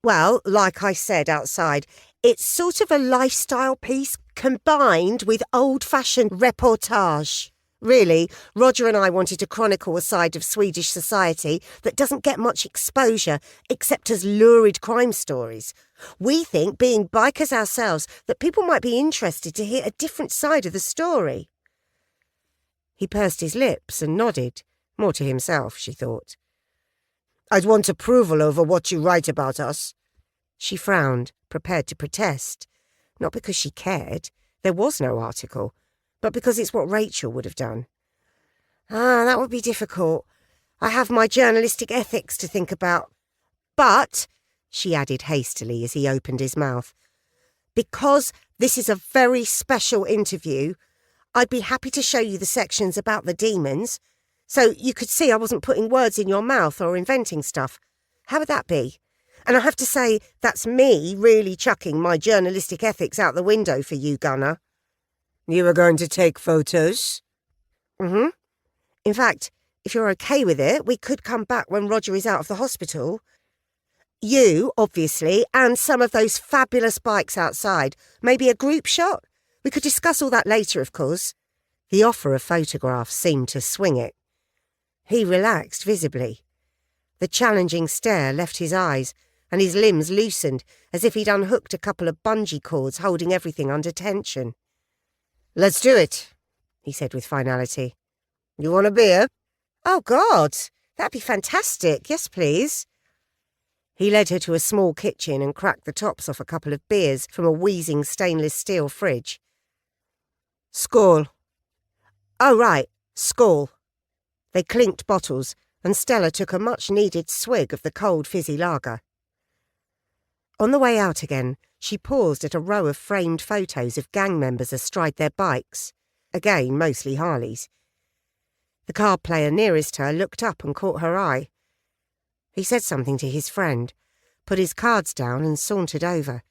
Well, like I said outside, it's sort of a lifestyle piece combined with old-fashioned reportage. Really, Roger and I wanted to chronicle a side of Swedish society that doesn't get much exposure except as lurid crime stories. We think, being bikers ourselves, that people might be interested to hear a different side of the story. He pursed his lips and nodded, more to himself, she thought. I'd want approval over what you write about us. She frowned, prepared to protest. Not because she cared. There was no article. But because it's what Rachel would have done. That would be difficult. I have my journalistic ethics to think about. But, she added hastily as he opened his mouth, because this is a very special interview, I'd be happy to show you the sections about the demons, so you could see I wasn't putting words in your mouth or inventing stuff. How would that be? And I have to say, that's me really chucking my journalistic ethics out the window for you, Gunner. You were going to take photos? Mm-hmm. In fact, if you're okay with it, we could come back when Roger is out of the hospital. You, obviously, and some of those fabulous bikes outside. Maybe a group shot? We could discuss all that later, of course. The offer of photographs seemed to swing it. He relaxed visibly. The challenging stare left his eyes, and his limbs loosened, as if he'd unhooked a couple of bungee cords holding everything under tension. Let's do it, he said with finality. You want a beer? Oh, God, that'd be fantastic. Yes, please. He led her to a small kitchen and cracked the tops off a couple of beers from a wheezing stainless steel fridge. Skål. Oh, right, skål. They clinked bottles, and Stella took a much-needed swig of the cold fizzy lager. On the way out again, she paused at a row of framed photos of gang members astride their bikes, again mostly Harleys. The card player nearest her looked up and caught her eye. He said something to his friend, put his cards down and sauntered over.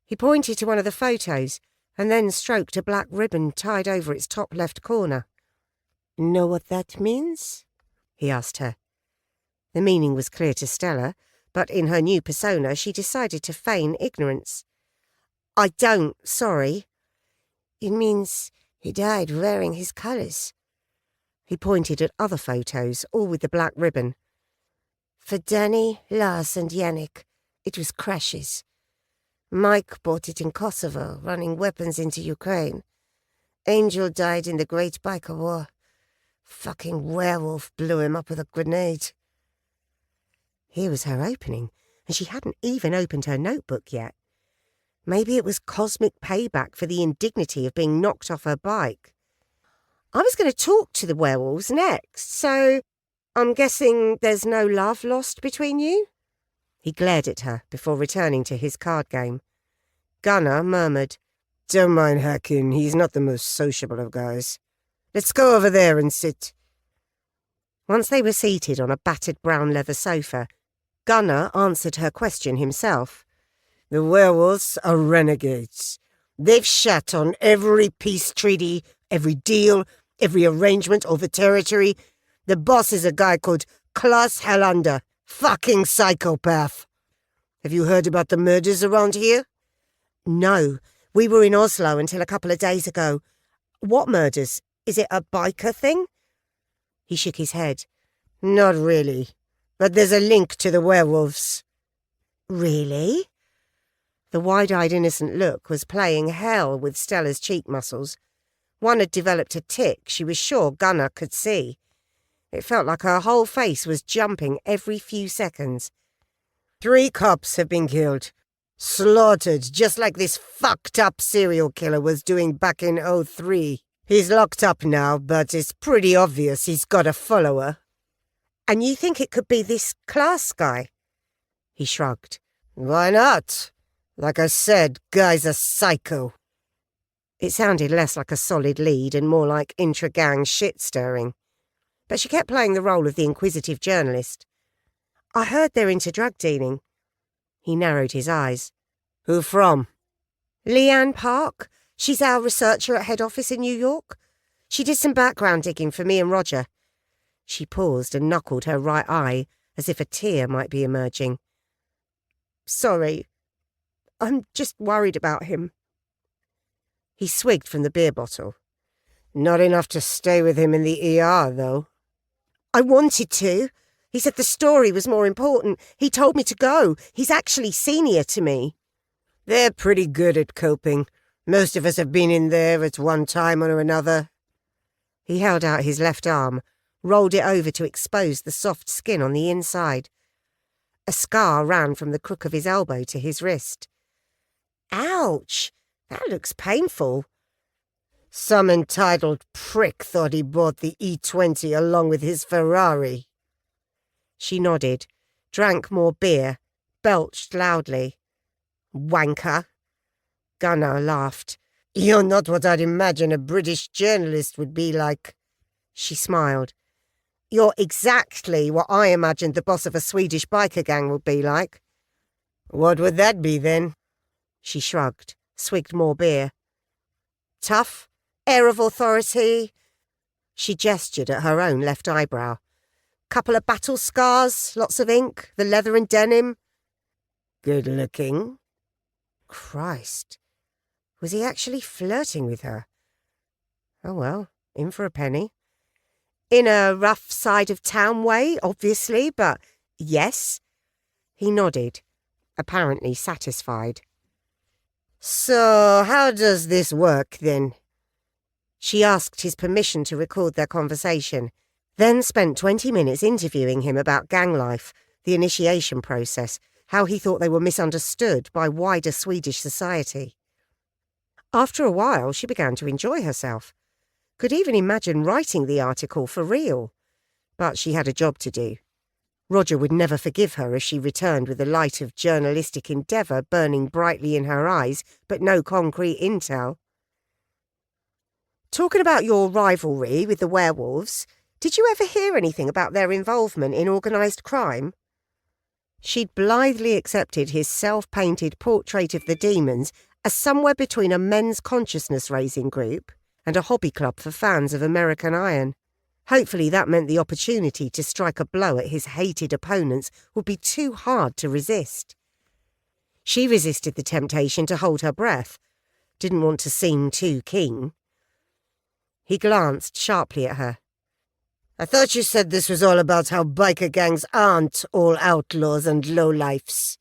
He pointed to one of the photos and then stroked a black ribbon tied over its top left corner. "Know what that means?" he asked her. The meaning was clear to Stella, but in her new persona she decided to feign ignorance. "I don't, sorry." "It means he died wearing his colours." He pointed at other photos, all with the black ribbon. "For Danny, Lars and Yannick, it was crashes. Mike bought it in Kosovo, running weapons into Ukraine. Angel died in the Great Biker War. Fucking werewolf blew him up with a grenade." Here was her opening, and she hadn't even opened her notebook yet. Maybe it was cosmic payback for the indignity of being knocked off her bike. "I was going to talk to the werewolves next, so I'm guessing there's no love lost between you?" He glared at her before returning to his card game. Gunner murmured, "Don't mind Hackin, he's not the most sociable of guys. Let's go over there and sit." Once they were seated on a battered brown leather sofa, Gunner answered her question himself. "The werewolves are renegades. They've shat on every peace treaty Every deal, every arrangement over territory. The boss is a guy called Klaus Hellander. Fucking psychopath. Have you heard about the murders around here? No, we were in Oslo until a couple of days ago. What murders? Is it a biker thing? He shook his head. Not really. But there's a link to the werewolves. Really? The wide-eyed innocent look was playing hell with Stella's cheek muscles. One had developed a tic she was sure Gunnar could see. It felt like her whole face was jumping every few seconds. 3 cops have been killed. Slaughtered, just like this fucked-up serial killer was doing back in '03. He's locked up now, but it's pretty obvious he's got a follower. And you think it could be this Klaus guy? He shrugged. Why not? Like I said, guy's a psycho. It sounded less like a solid lead and more like intra-gang shit-stirring. But she kept playing the role of the inquisitive journalist. I heard they're into drug dealing. He narrowed his eyes. Who from? Leanne Park. She's our researcher at head office in New York. She did some background digging for me and Roger. She paused and knuckled her right eye as if a tear might be emerging. Sorry. I'm just worried about him. He swigged from the beer bottle. Not enough to stay with him in the ER, though. I wanted to. He said the story was more important. He told me to go. He's actually senior to me. They're pretty good at coping. Most of us have been in there at one time or another. He held out his left arm, rolled it over to expose the soft skin on the inside. A scar ran from the crook of his elbow to his wrist. Ouch! That looks painful. Some entitled prick thought he bought the E20 along with his Ferrari. She nodded, drank more beer, belched loudly. Wanker. Gunnar laughed. You're not what I'd imagine a British journalist would be like. She smiled. You're exactly what I imagined the boss of a Swedish biker gang would be like. What would that be, then? She shrugged, swigged more beer. Tough, air of authority. She gestured at her own left eyebrow. Couple of battle scars, lots of ink, the leather and denim. Good looking. Christ. Was he actually flirting with her? Oh well, in for a penny. In a rough side-of-town way, obviously, but yes. He nodded, apparently satisfied. So, how does this work, then? She asked his permission to record their conversation, then spent 20 minutes interviewing him about gang life, the initiation process, how he thought they were misunderstood by wider Swedish society. After a while, she began to enjoy herself. Could even imagine writing the article for real. But she had a job to do. Roger would never forgive her if she returned with the light of journalistic endeavour burning brightly in her eyes, but no concrete intel. Talking about your rivalry with the werewolves, did you ever hear anything about their involvement in organised crime? She'd blithely accepted his self-painted portrait of the demons as somewhere between a men's consciousness-raising group and a hobby club for fans of American Iron. Hopefully that meant the opportunity to strike a blow at his hated opponents would be too hard to resist. She resisted the temptation to hold her breath, didn't want to seem too keen. He glanced sharply at her. I thought you said this was all about how biker gangs aren't all outlaws and lowlifes.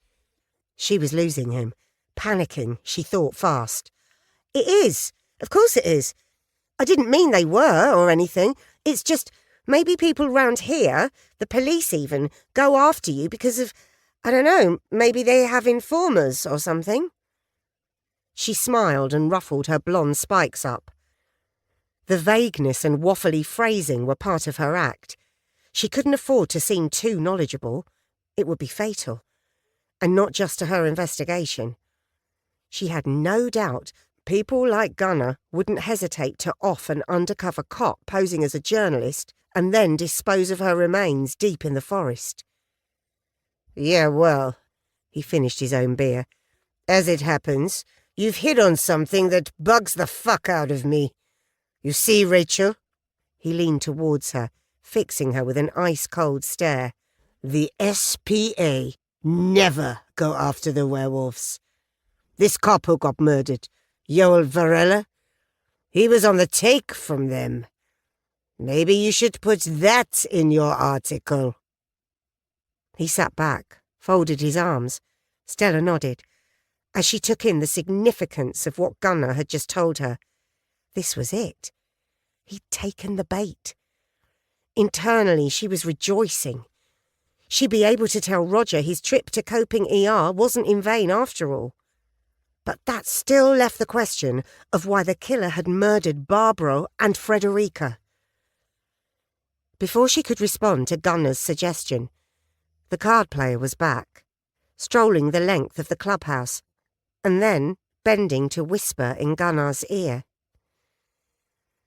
She was losing him. Panicking, she thought fast. It is. Of course it is. I didn't mean they were or anything. It's just maybe people round here, the police even, go after you because of, I don't know, maybe they have informers or something. She smiled and ruffled her blonde spikes up. The vagueness and waffly phrasing were part of her act. She couldn't afford to seem too knowledgeable. It would be fatal. And not just to her investigation. She had no doubt people like Gunnar wouldn't hesitate to off an undercover cop posing as a journalist and then dispose of her remains deep in the forest. Yeah, well, he finished his own beer. As it happens, you've hit on something that bugs the fuck out of me. You see, Rachel? He leaned towards her, fixing her with an ice-cold stare. The SPA never go after the werewolves. This cop who got murdered, Yoel Varela, he was on the take from them. Maybe you should put that in your article. He sat back, folded his arms. Stella nodded, as she took in the significance of what Gunnar had just told her. This was it. He'd taken the bait. Internally, she was rejoicing. She'd be able to tell Roger his trip to Coping ER wasn't in vain after all. But that still left the question of why the killer had murdered Barbara and Frederica. Before she could respond to Gunnar's suggestion, the card player was back, strolling the length of the clubhouse, and then bending to whisper in Gunnar's ear.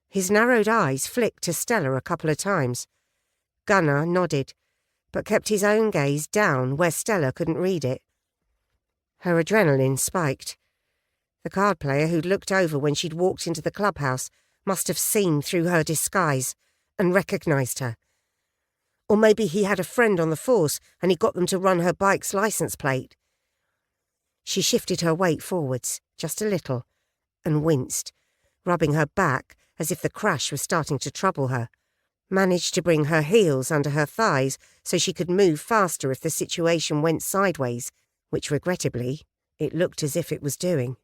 His narrowed eyes flicked to Stella a couple of times. Gunnar nodded, but kept his own gaze down where Stella couldn't read it. Her adrenaline spiked. The card player who'd looked over when she'd walked into the clubhouse must have seen through her disguise and recognised her. Or maybe he had a friend on the force and he got them to run her bike's licence plate. She shifted her weight forwards, just a little, and winced, rubbing her back as if the crash was starting to trouble her. Managed to bring her heels under her thighs so she could move faster if the situation went sideways, which regrettably it looked as if it was doing.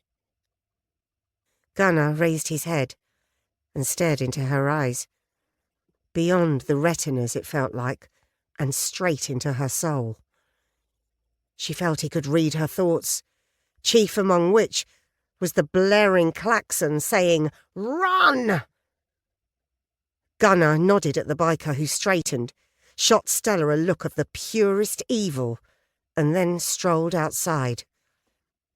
Gunnar raised his head and stared into her eyes. Beyond the retinas, it felt like, and straight into her soul. She felt he could read her thoughts, chief among which was the blaring klaxon saying, "Run!" Gunnar nodded at the biker who straightened, shot Stella a look of the purest evil, and then strolled outside.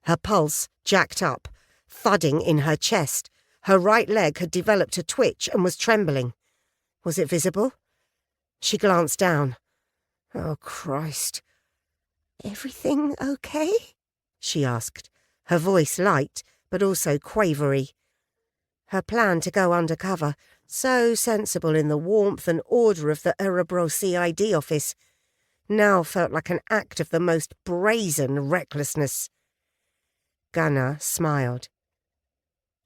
Her pulse jacked up, thudding in her chest. Her right leg had developed a twitch and was trembling. Was it visible? She glanced down. Oh, Christ. "Everything okay?" she asked, her voice light but also quavery. Her plan to go undercover, so sensible in the warmth and order of the Erebro CID office, now felt like an act of the most brazen recklessness. Gunnar smiled.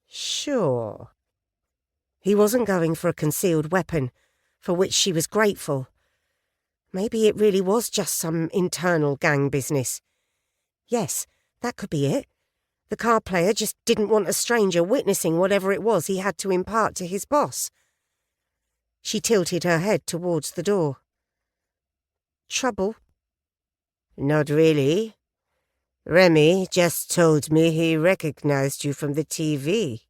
Sure. He wasn't going for a concealed weapon, for which she was grateful. Maybe it really was just some internal gang business. Yes, that could be it. The card player just didn't want a stranger witnessing whatever it was he had to impart to his boss. She tilted her head towards the door. Trouble? Not really. Remy just told me he recognized you from the TV.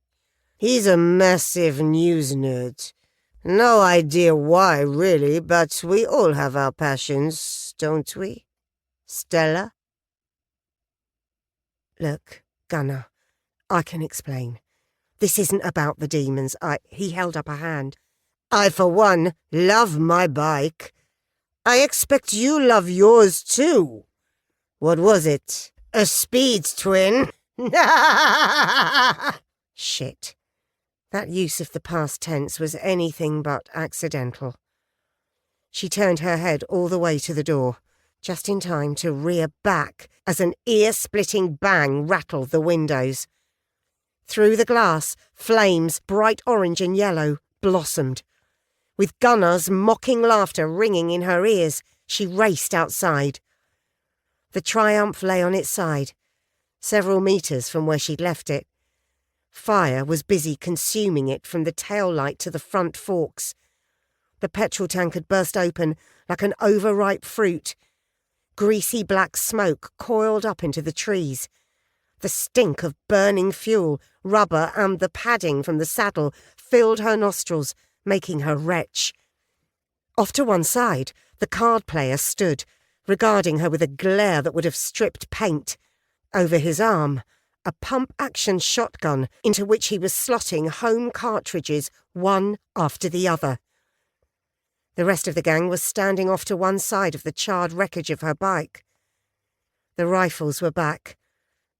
He's a massive news nerd. No idea why, really, but we all have our passions, don't we? Stella? Look, Gunnar, I can explain. This isn't about the demons. He held up a hand. I, for one, love my bike. I expect you love yours, too. What was it? A speed twin? Shit. That use of the past tense was anything but accidental. She turned her head all the way to the door, just in time to rear back as an ear-splitting bang rattled the windows. Through the glass, flames, bright orange and yellow, blossomed. With Gunnar's mocking laughter ringing in her ears, she raced outside. The Triumph lay on its side, several metres from where she'd left it. Fire was busy consuming it from the tail light to the front forks. The petrol tank had burst open like an overripe fruit. Greasy black smoke coiled up into the trees. The stink of burning fuel, rubber and the padding from the saddle filled her nostrils, making her retch. Off to one side, the card player stood, regarding her with a glare that would have stripped paint. Over his arm, a pump-action shotgun into which he was slotting home cartridges one after the other. The rest of the gang was standing off to one side of the charred wreckage of her bike. The rifles were back,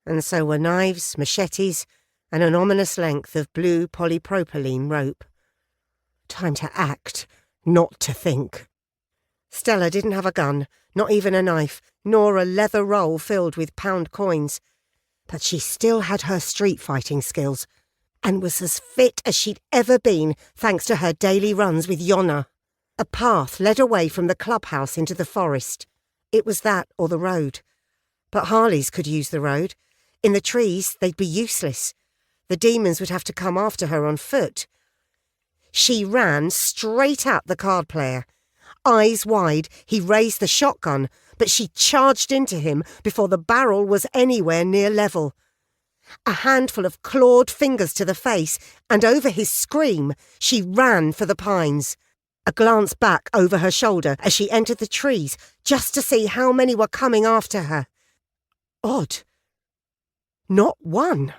and so were knives, machetes, and an ominous length of blue polypropylene rope. Time to act, not to think. Stella didn't have a gun, not even a knife, nor a leather roll filled with pound coins. But she still had her street fighting skills, and was as fit as she'd ever been thanks to her daily runs with Yonna. A path led away from the clubhouse into the forest. It was that or the road. But Harleys could use the road. In the trees, they'd be useless. The demons would have to come after her on foot. She ran straight at the card player. Eyes wide, he raised the shotgun, but she charged into him before the barrel was anywhere near level. A handful of clawed fingers to the face, and over his scream, she ran for the pines. A glance back over her shoulder as she entered the trees, just to see how many were coming after her. Odd. Not one.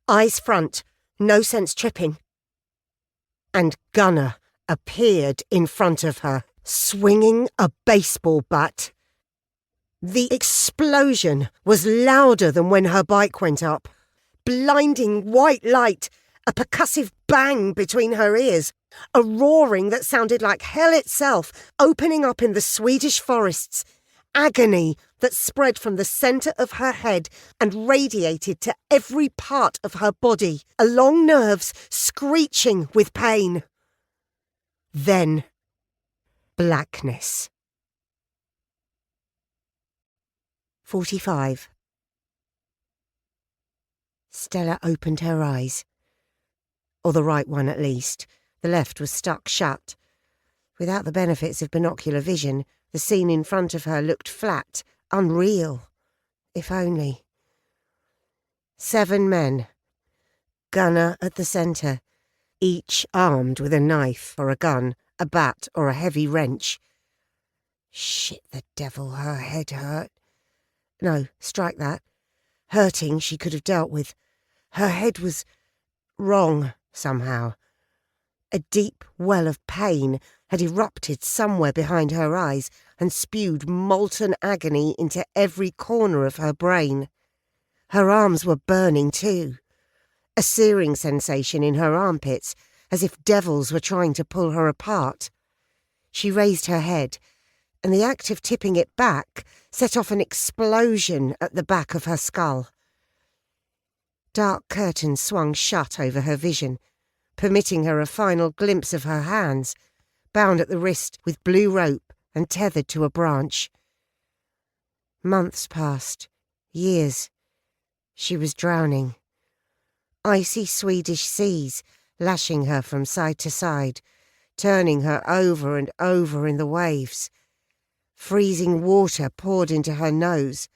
Eyes front, no sense tripping. And Gunnar appeared in front of her, swinging a baseball bat. The explosion was louder than when her bike went up. Blinding white light, a percussive bang between her ears, a roaring that sounded like hell itself opening up in the Swedish forests, agony that spread from the centre of her head and radiated to every part of her body, along nerves screeching with pain. Then, blackness. 45. Stella opened her eyes. Or the right one at least. The left was stuck shut. Without the benefits of binocular vision, the scene in front of her looked flat, unreal. If only. 7 men. Gunnar at the centre, each armed with a knife or a gun, a bat or a heavy wrench. Shit the devil, her head hurt. No, strike that. Hurting she could have dealt with. Her head was wrong somehow. A deep well of pain had erupted somewhere behind her eyes and spewed molten agony into every corner of her brain. Her arms were burning too. A searing sensation in her armpits, as if devils were trying to pull her apart. She raised her head, and the act of tipping it back set off an explosion at the back of her skull. Dark curtains swung shut over her vision, permitting her a final glimpse of her hands, bound at the wrist with blue rope and tethered to a branch. Months passed, years. She was drowning. Icy Swedish seas lashing her from side to side, turning her over and over in the waves. Freezing water poured into her nose.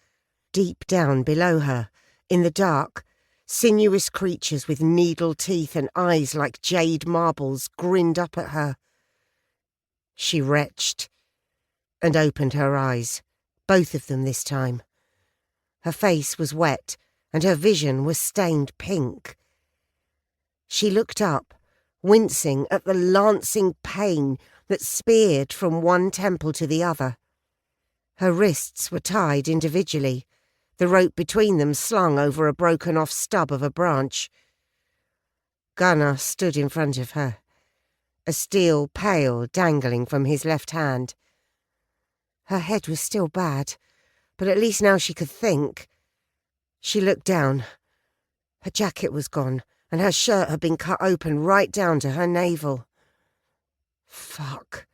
Deep down below her, in the dark, sinuous creatures with needle teeth and eyes like jade marbles grinned up at her. She retched and opened her eyes, both of them this time. Her face was wet and her vision was stained pink. She looked up, wincing at the lancing pain that speared from one temple to the other. Her wrists were tied individually, the rope between them slung over a broken-off stub of a branch. Gunnar stood in front of her, a steel pail dangling from his left hand. Her head was still bad, but at least now she could think. She looked down. Her jacket was gone, and her shirt had been cut open right down to her navel. Fuck.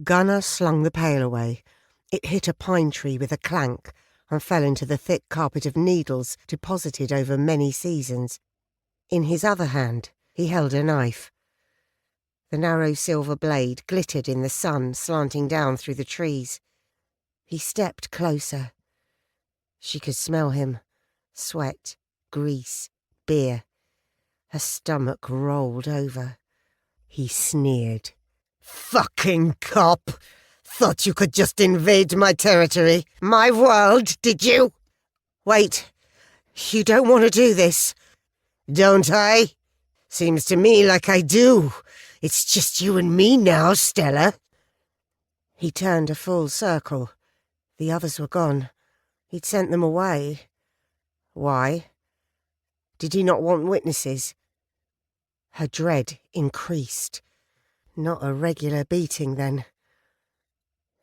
Gunnar slung the pail away. It hit a pine tree with a clank and fell into the thick carpet of needles deposited over many seasons. In his other hand, he held a knife. The narrow silver blade glittered in the sun slanting down through the trees. He stepped closer. She could smell him. Sweat, grease, beer. Her stomach rolled over. He sneered. "Fucking cop! Thought you could just invade my territory, my world, did you?" "Wait. You don't want to do this." "Don't I? Seems to me like I do. It's just you and me now, Stella." He turned a full circle. The others were gone. He'd sent them away. Why? Did he not want witnesses? Her dread increased. Not a regular beating, then.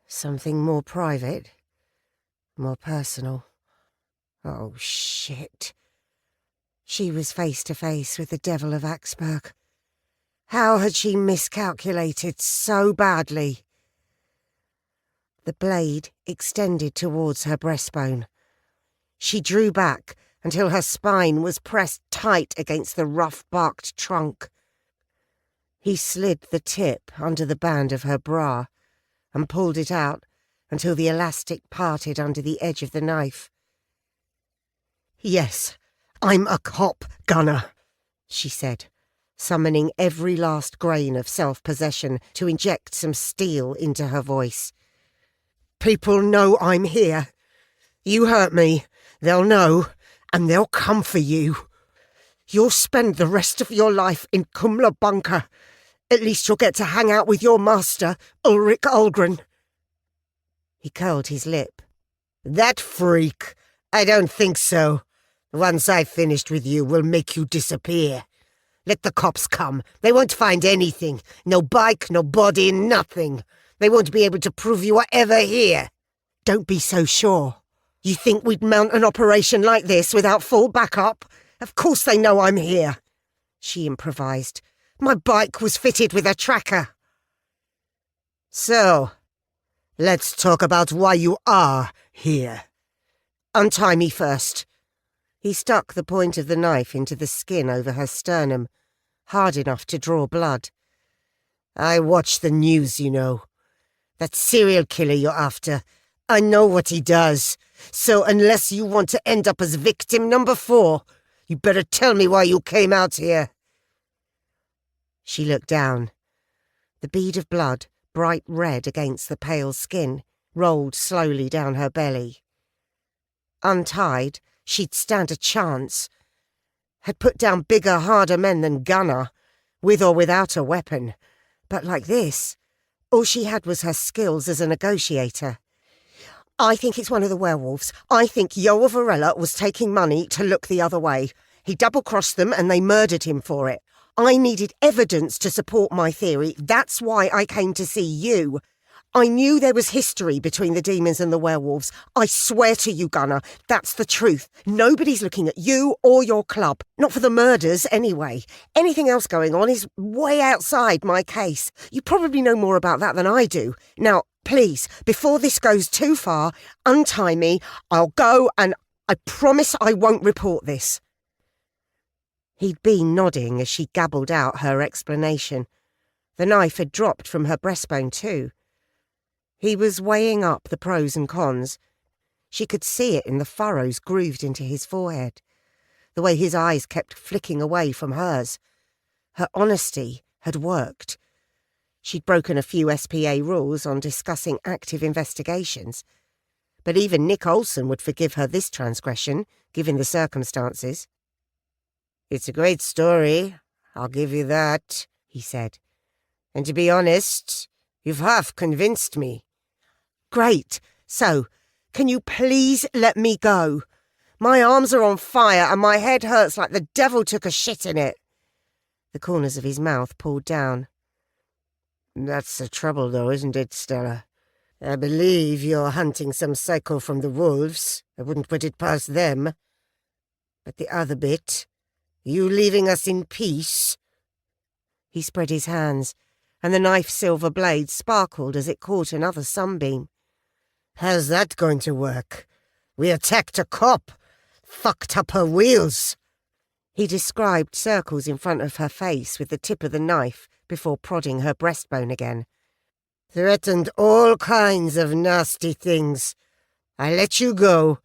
Something more private, more personal. Oh, shit. She was face to face with the devil of Axburg. How had she miscalculated so badly? The blade extended towards her breastbone. She drew back until her spine was pressed tight against the rough-barked trunk. He slid the tip under the band of her bra and pulled it out until the elastic parted under the edge of the knife. "Yes, I'm a cop, Gunner," she said, summoning every last grain of self-possession to inject some steel into her voice. "People know I'm here. You hurt me, they'll know, and they'll come for you. You'll spend the rest of your life in Kumla Bunker. At least you'll get to hang out with your master, Ulrich Algren." He curled his lip. "That freak? I don't think so. Once I've finished with you, we'll make you disappear. Let the cops come. They won't find anything. No bike, no body, nothing. They won't be able to prove you were ever here." "Don't be so sure. You think we'd mount an operation like this without full backup? Of course they know I'm here," she improvised. "My bike was fitted with a tracker." "So, let's talk about why you are here. Untie me first." He stuck the point of the knife into the skin over her sternum, hard enough to draw blood. "I watch the news, you know. That serial killer you're after, I know what he does. So unless you want to end up as victim number 4, you better tell me why you came out here." She looked down. The bead of blood, bright red against the pale skin, rolled slowly down her belly. Untied, she'd stand a chance. Had put down bigger, harder men than Gunner, with or without a weapon. But like this, all she had was her skills as a negotiator. "I think it's one of the werewolves. I think Yoel Varela was taking money to look the other way. He double-crossed them and they murdered him for it. I needed evidence to support my theory. That's why I came to see you. I knew there was history between the demons and the werewolves. I swear to you, Gunner, that's the truth. Nobody's looking at you or your club. Not for the murders, anyway. Anything else going on is way outside my case. You probably know more about that than I do. Now, please, before this goes too far, untie me. I'll go and I promise I won't report this." He'd been nodding as she gabbled out her explanation. The knife had dropped from her breastbone too. He was weighing up the pros and cons. She could see it in the furrows grooved into his forehead, the way his eyes kept flicking away from hers. Her honesty had worked. She'd broken a few SPA rules on discussing active investigations, but even Nick Olson would forgive her this transgression, given the circumstances. "It's a great story, I'll give you that," he said. "And to be honest, you've half convinced me." "Great. So, can you please let me go? My arms are on fire and my head hurts like the devil took a shit in it." The corners of his mouth pulled down. "That's the trouble, though, isn't it, Stella? I believe you're hunting some psycho from the wolves. I wouldn't put it past them. But the other bit, you leaving us in peace?" He spread his hands, and the knife-silver blade sparkled as it caught another sunbeam. "How's that going to work? We attacked a cop, fucked up her wheels." He described circles in front of her face with the tip of the knife before prodding her breastbone again. "Threatened all kinds of nasty things. I let you go,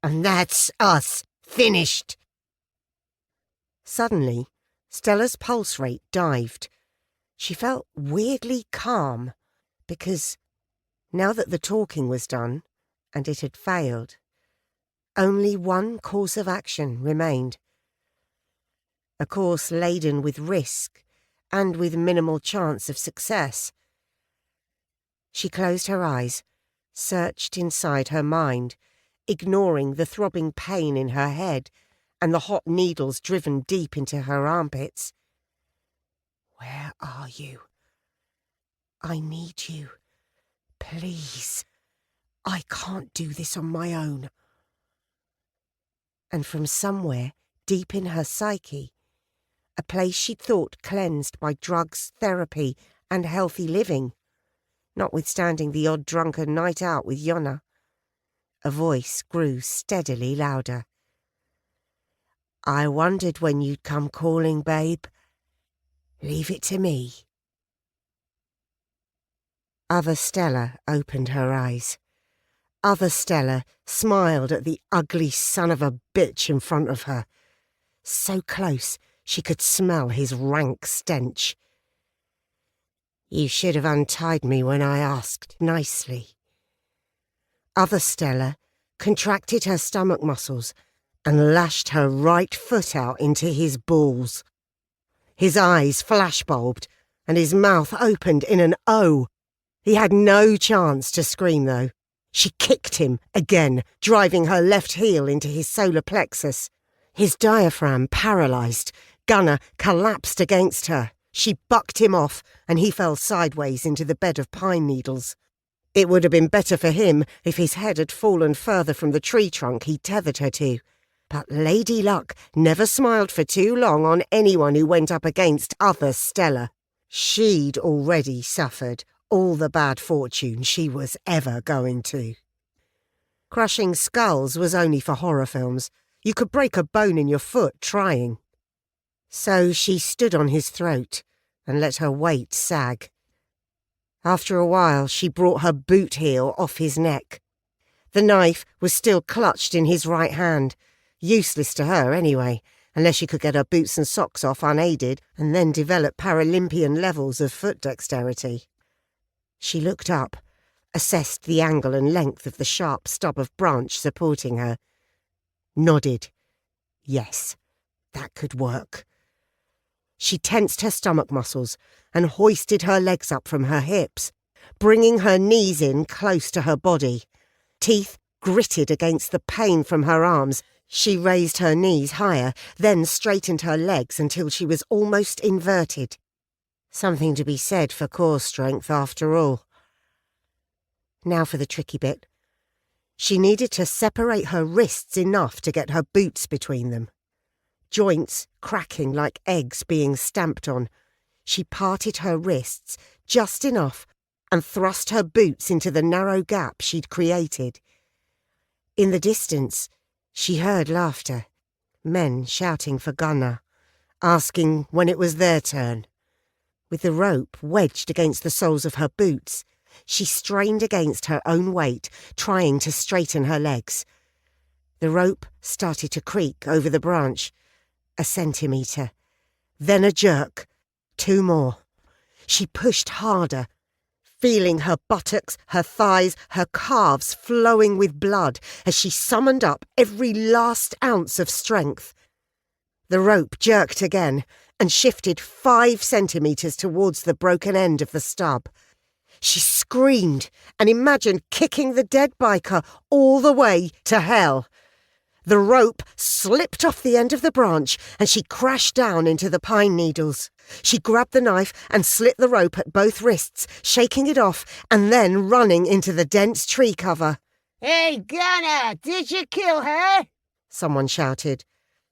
and that's us. Finished." Suddenly, Stella's pulse rate dived. She felt weirdly calm, because now that the talking was done, and it had failed, only one course of action remained. A course laden with risk and with minimal chance of success. She closed her eyes, searched inside her mind, ignoring the throbbing pain in her head, and the hot needles driven deep into her armpits. Where are you? I need you. Please. I can't do this on my own. And from somewhere deep in her psyche, a place she'd thought cleansed by drugs, therapy, and healthy living, notwithstanding the odd drunken night out with Yonna, a voice grew steadily louder. I wondered when you'd come calling, babe. Leave it to me. Other Stella opened her eyes. Other Stella smiled at the ugly son of a bitch in front of her. So close she could smell his rank stench. You should have untied me when I asked nicely. Other Stella contracted her stomach muscles and lashed her right foot out into his balls. His eyes flashbulbed and his mouth opened in an O. He had no chance to scream, though. She kicked him again, driving her left heel into his solar plexus. His diaphragm paralysed. Gunnar collapsed against her. She bucked him off, and he fell sideways into the bed of pine needles. It would have been better for him if his head had fallen further from the tree trunk he tethered her to. But Lady Luck never smiled for too long on anyone who went up against other Stella. She'd already suffered all the bad fortune she was ever going to. Crushing skulls was only for horror films. You could break a bone in your foot trying. So she stood on his throat and let her weight sag. After a while, she brought her boot heel off his neck. The knife was still clutched in his right hand. Useless to her, anyway, unless she could get her boots and socks off unaided and then develop Paralympian levels of foot dexterity. She looked up, assessed the angle and length of the sharp stub of branch supporting her. Nodded. Yes, that could work. She tensed her stomach muscles and hoisted her legs up from her hips, bringing her knees in close to her body. Teeth gritted against the pain from her arms. She raised her knees higher, then straightened her legs until she was almost inverted. Something to be said for core strength, after all. Now for the tricky bit. She needed to separate her wrists enough to get her boots between them. Joints cracking like eggs being stamped on. She parted her wrists just enough and thrust her boots into the narrow gap she'd created. In the distance, she heard laughter, men shouting for Gunnar, asking when it was their turn. With the rope wedged against the soles of her boots, she strained against her own weight, trying to straighten her legs. The rope started to creak over the branch. A centimetre. Then a jerk. 2 more. She pushed harder, feeling her buttocks, her thighs, her calves flowing with blood as she summoned up every last ounce of strength. The rope jerked again and shifted 5 centimetres towards the broken end of the stub. She screamed and imagined kicking the dead biker all the way to hell. The rope slipped off the end of the branch and she crashed down into the pine needles. She grabbed the knife and slit the rope at both wrists, shaking it off and then running into the dense tree cover. Hey, Gunnar, did you kill her? Someone shouted.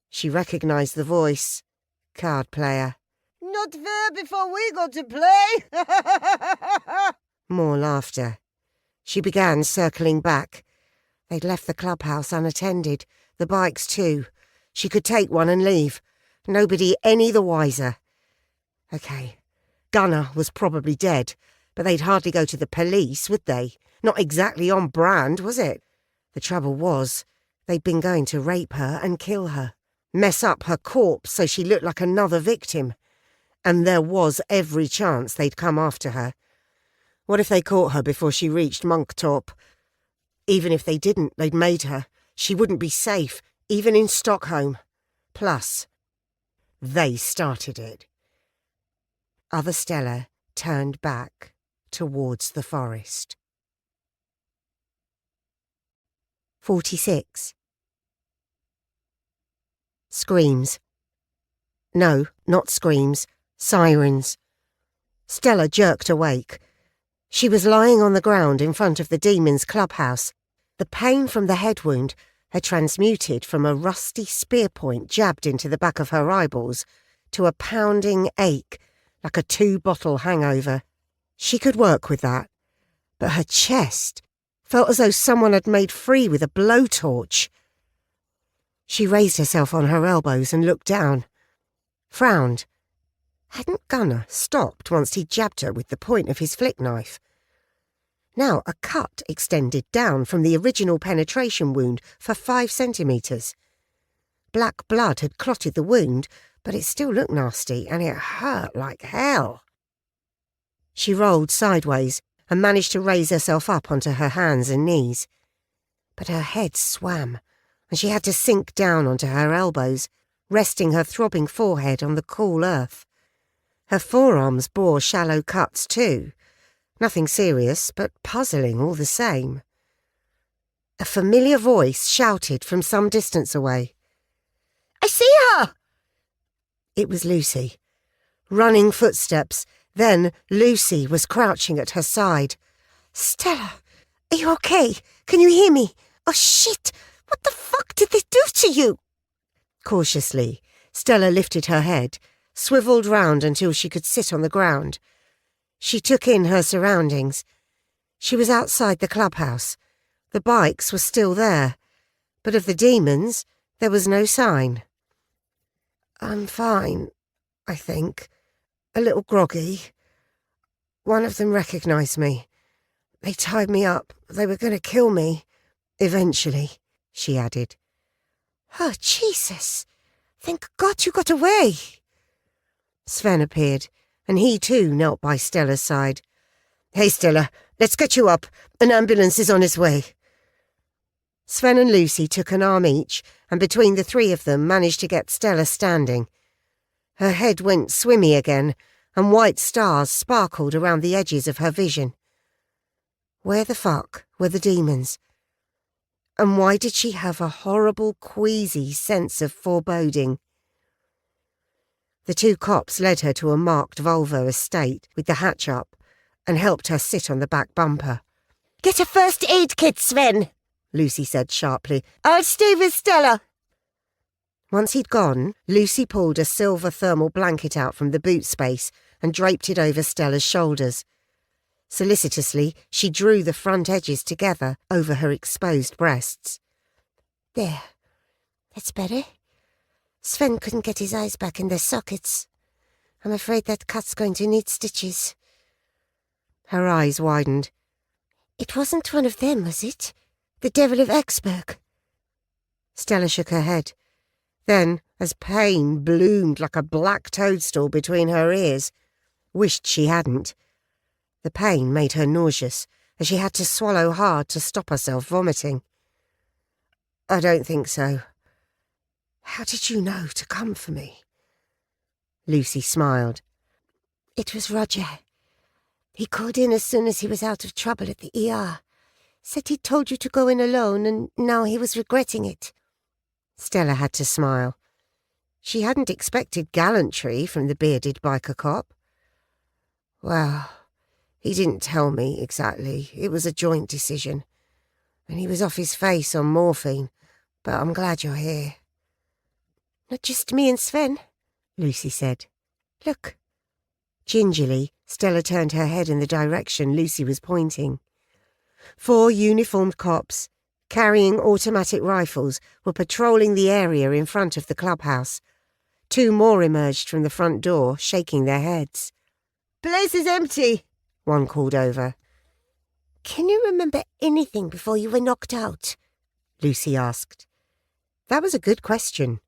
She recognised the voice. Card player. Not fair before we got to play. More laughter. She began circling back. They'd left the clubhouse unattended, the bikes too. She could take one and leave. Nobody any the wiser. OK. Gunnar was probably dead, but they'd hardly go to the police, would they? Not exactly on brand, was it? The trouble was, they'd been going to rape her and kill her. Mess up her corpse so she looked like another victim. And there was every chance they'd come after her. What if they caught her before she reached Monktop? Even if they didn't, they'd made her. She wouldn't be safe, even in Stockholm. Plus, they started it. Other Stella turned back towards the forest. 46. Screams. No, not screams. Sirens. Stella jerked awake. She was lying on the ground in front of the demon's clubhouse. The pain from the head wound had transmuted from a rusty spear point jabbed into the back of her eyeballs to a pounding ache like a 2-bottle hangover. She could work with that, but her chest felt as though someone had made free with a blowtorch. She raised herself on her elbows and looked down. Frowned. Hadn't Gunnar stopped once he jabbed her with the point of his flick knife? Now a cut extended down from the original penetration wound for 5 centimetres. Black blood had clotted the wound, but it still looked nasty and it hurt like hell. She rolled sideways and managed to raise herself up onto her hands and knees. But her head swam, and she had to sink down onto her elbows, resting her throbbing forehead on the cool earth. Her forearms bore shallow cuts too. Nothing serious, but puzzling all the same. A familiar voice shouted from some distance away. I see her! It was Lucy. Running footsteps. Then Lucy was crouching at her side. Stella, are you okay? Can you hear me? Oh shit! What the fuck did they do to you? Cautiously, Stella lifted her head, swivelled round until she could sit on the ground. She took in her surroundings. She was outside the clubhouse. The bikes were still there, but of the demons there was no sign. I'm fine, I think. A little groggy. One of them recognised me. They tied me up. They were going to kill me. Eventually, she added. Oh, Jesus. Thank God you got away. Sven appeared, and he too knelt by Stella's side. Hey, Stella, let's get you up. An ambulance is on its way. Sven and Lucy took an arm each, and between the 3 of them managed to get Stella standing. Her head went swimmy again, and white stars sparkled around the edges of her vision. Where the fuck were the demons? And why did she have a horrible, queasy sense of foreboding? The 2 cops led her to a marked Volvo estate with the hatch up and helped her sit on the back bumper. Get a first aid kit, Sven, Lucy said sharply. I'll stay with Stella. Once he'd gone, Lucy pulled a silver thermal blanket out from the boot space and draped it over Stella's shoulders. Solicitously, she drew the front edges together over her exposed breasts. There. That's better. Sven couldn't get his eyes back in their sockets. I'm afraid that cut's going to need stitches. Her eyes widened. It wasn't one of them, was it? The Devil of Exburg? Stella shook her head. Then, as pain bloomed like a black toadstool between her ears, wished she hadn't. The pain made her nauseous, as she had to swallow hard to stop herself vomiting. I don't think so. How did you know to come for me? Lucy smiled. It was Roger. He called in as soon as he was out of trouble at the ER. Said he'd told you to go in alone, and now he was regretting it. Stella had to smile. She hadn't expected gallantry from the bearded biker cop. Well, he didn't tell me exactly. It was a joint decision. And he was off his face on morphine. But I'm glad you're here. Not just me and Sven, Lucy said. Look. Gingerly, Stella turned her head in the direction Lucy was pointing. 4 uniformed cops, carrying automatic rifles, were patrolling the area in front of the clubhouse. 2 more emerged from the front door, shaking their heads. Place is empty, one called over. Can you remember anything before you were knocked out? Lucy asked. That was a good question,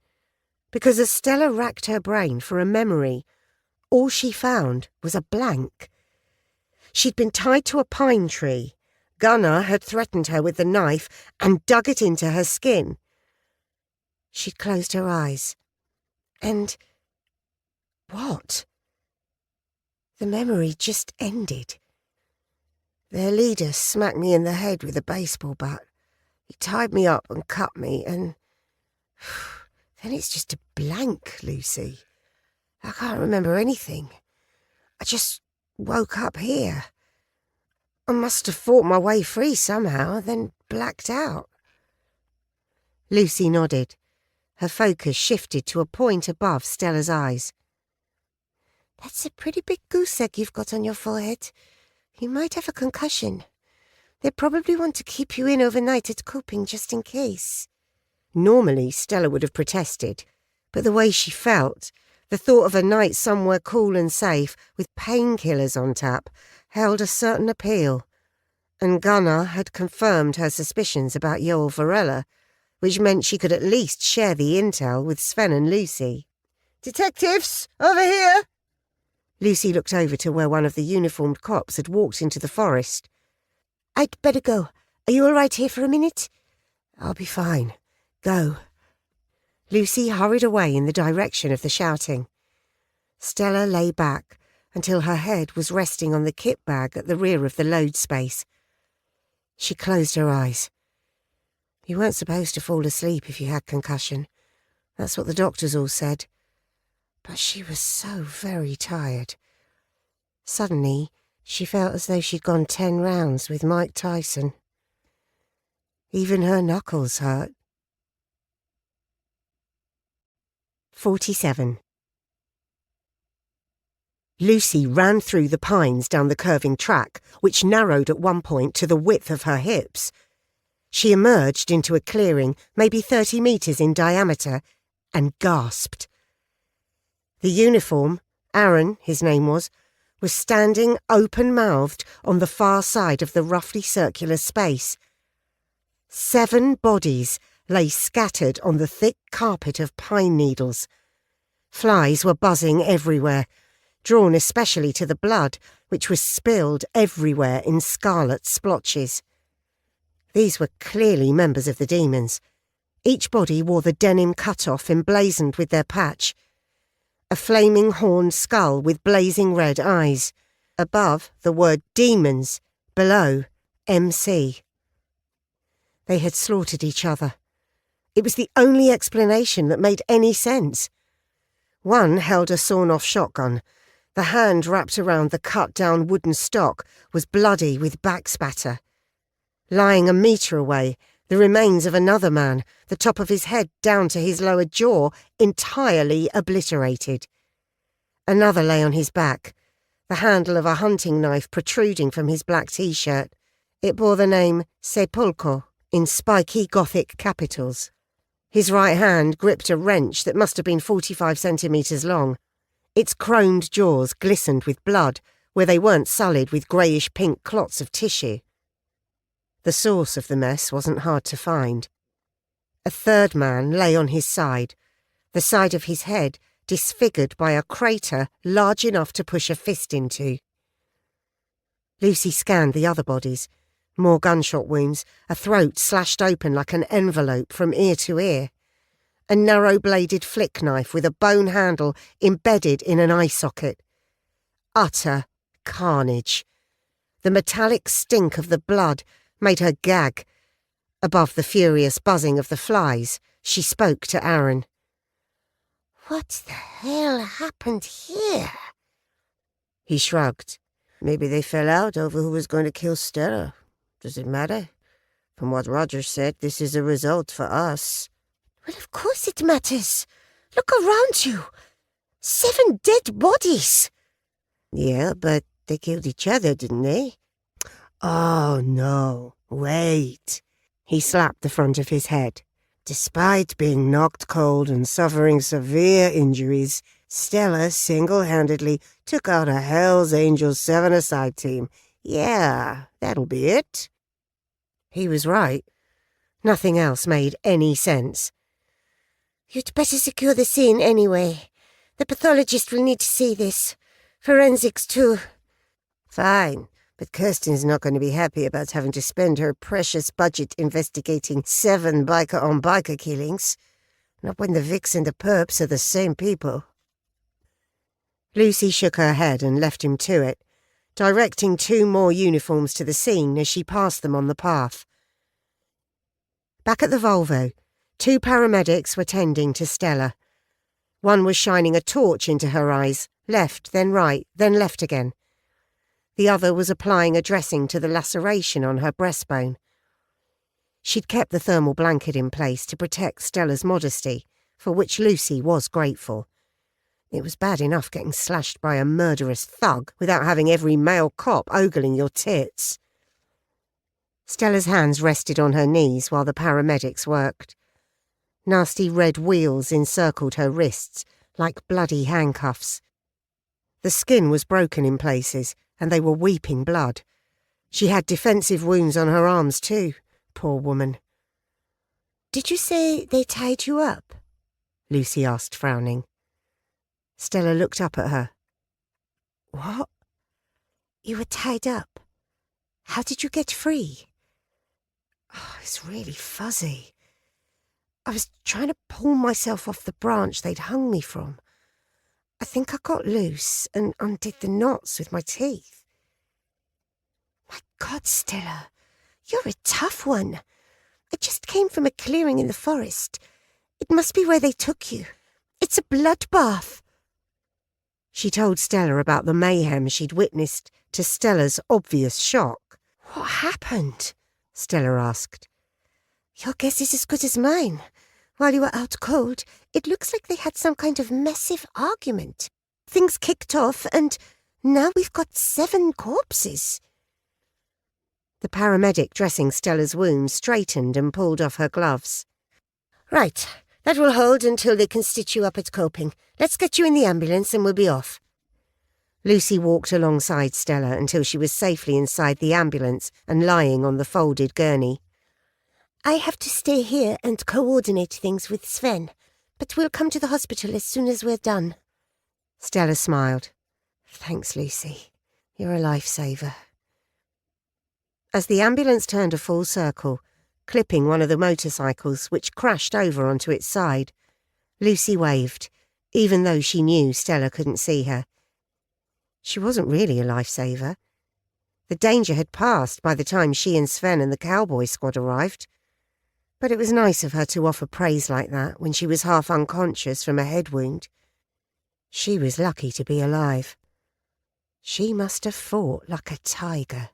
because as Stella racked her brain for a memory, all she found was a blank. She'd been tied to a pine tree. Gunnar had threatened her with the knife and dug it into her skin. She'd closed her eyes. And what? The memory just ended. Their leader smacked me in the head with a baseball bat. He tied me up and cut me, and Then it's just a blank, Lucy. I can't remember anything. I just woke up here. I must have fought my way free somehow, then blacked out. Lucy nodded. Her focus shifted to a point above Stella's eyes. That's a pretty big goose egg you've got on your forehead. You might have a concussion. They probably want to keep you in overnight at coping just in case. Normally, Stella would have protested, but the way she felt, the thought of a night somewhere cool and safe with painkillers on tap, held a certain appeal. And Gunnar had confirmed her suspicions about Yoel Varela, which meant she could at least share the intel with Sven and Lucy. "Detectives, over here!" Lucy looked over to where one of the uniformed cops had walked into the forest. "I'd better go. Are you all right here for a minute?" "I'll be fine. Go." Lucy hurried away in the direction of the shouting. Stella lay back until her head was resting on the kit bag at the rear of the load space. She closed her eyes. You weren't supposed to fall asleep if you had concussion. That's what the doctors all said. But she was so very tired. Suddenly, she felt as though she'd gone 10 rounds with Mike Tyson. Even her knuckles hurt. 47. Lucy ran through the pines down the curving track, which narrowed at one point to the width of her hips. She emerged into a clearing, maybe 30 metres in diameter, and gasped. The uniform, Aaron, his name was standing open-mouthed on the far side of the roughly circular space. 7 bodies lay scattered on the thick carpet of pine needles. Flies were buzzing everywhere, drawn especially to the blood, which was spilled everywhere in scarlet splotches. These were clearly members of the demons. Each body wore the denim cut-off emblazoned with their patch. A flaming horned skull with blazing red eyes. Above, the word demons. Below, MC. They had slaughtered each other. It was the only explanation that made any sense. One held a sawn-off shotgun. The hand wrapped around the cut-down wooden stock was bloody with backspatter. Lying a metre away, the remains of another man, the top of his head down to his lower jaw, entirely obliterated. Another lay on his back, the handle of a hunting knife protruding from his black t-shirt. It bore the name Sepulcro in spiky Gothic capitals. His right hand gripped a wrench that must have been 45 centimetres long. Its chromed jaws glistened with blood, where they weren't sullied with greyish-pink clots of tissue. The source of the mess wasn't hard to find. A third man lay on his side, the side of his head disfigured by a crater large enough to push a fist into. Lucy scanned the other bodies. More gunshot wounds, a throat slashed open like an envelope from ear to ear. A narrow-bladed flick knife with a bone handle embedded in an eye socket. Utter carnage. The metallic stink of the blood made her gag. Above the furious buzzing of the flies, she spoke to Aaron. "What the hell happened here?" He shrugged. Maybe they fell out over who was going to kill Stella. Does it matter? From what Roger said, this is a result for us. Well, of course it matters. Look around you. 7 dead bodies. Yeah, but they killed each other, didn't they? Oh, no. Wait. He slapped the front of his head. Despite being knocked cold and suffering severe injuries, Stella single-handedly took out a Hell's Angels 7-a-side team. Yeah, that'll be it. He was right. Nothing else made any sense. You'd better secure the scene anyway. The pathologist will need to see this. Forensics too. Fine, but Kirsten's not going to be happy about having to spend her precious budget investigating 7 biker-on-biker killings. Not when the Vics and the perps are the same people. Lucy shook her head and left him to it, directing 2 more uniforms to the scene as she passed them on the path. Back at the Volvo, 2 paramedics were tending to Stella. One was shining a torch into her eyes, left, then right, then left again. The other was applying a dressing to the laceration on her breastbone. She'd kept the thermal blanket in place to protect Stella's modesty, for which Lucy was grateful. It was bad enough getting slashed by a murderous thug without having every male cop ogling your tits. Stella's hands rested on her knees while the paramedics worked. Nasty red wheels encircled her wrists like bloody handcuffs. The skin was broken in places, and they were weeping blood. She had defensive wounds on her arms too, poor woman. "Did you say they tied you up?" Lucy asked, frowning. Stella looked up at her. "What? You were tied up? How did you get free?" Oh, it's really fuzzy. I was trying to pull myself off the branch they'd hung me from. I think I got loose and undid the knots with my teeth. My God, Stella, you're a tough one. I just came from a clearing in the forest. It must be where they took you. It's a bloodbath. She told Stella about the mayhem she'd witnessed, to Stella's obvious shock. "What happened?" Stella asked. "Your guess is as good as mine. While you were out cold, it looks like they had some kind of massive argument. Things kicked off, and now we've got 7 corpses." The paramedic dressing Stella's wounds straightened and pulled off her gloves. "Right, that will hold until they can stitch you up at Coping. Let's get you in the ambulance and we'll be off." Lucy walked alongside Stella until she was safely inside the ambulance and lying on the folded gurney. "I have to stay here and coordinate things with Sven, but we'll come to the hospital as soon as we're done." Stella smiled. "Thanks, Lucy. You're a lifesaver." As the ambulance turned a full circle, clipping one of the motorcycles which crashed over onto its side, Lucy waved, even though she knew Stella couldn't see her. She wasn't really a lifesaver. The danger had passed by the time she and Sven and the cowboy squad arrived. But it was nice of her to offer praise like that when she was half unconscious from a head wound. She was lucky to be alive. She must have fought like a tiger.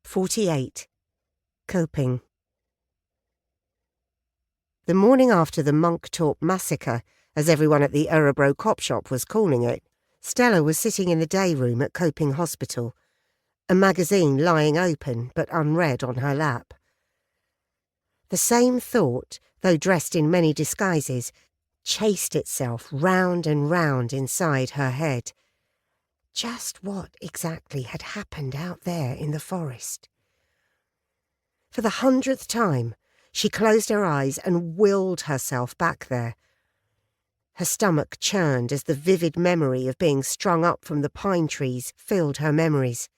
48. Coping. The morning after the Monktorp massacre, as everyone at the Örebro cop shop was calling it, Stella was sitting in the day room at Coping Hospital, a magazine lying open but unread on her lap. The same thought, though dressed in many disguises, chased itself round and round inside her head. Just what exactly had happened out there in the forest? For the 100th time, she closed her eyes and willed herself back there. Her stomach churned as the vivid memory of being strung up from the pine trees filled her memories.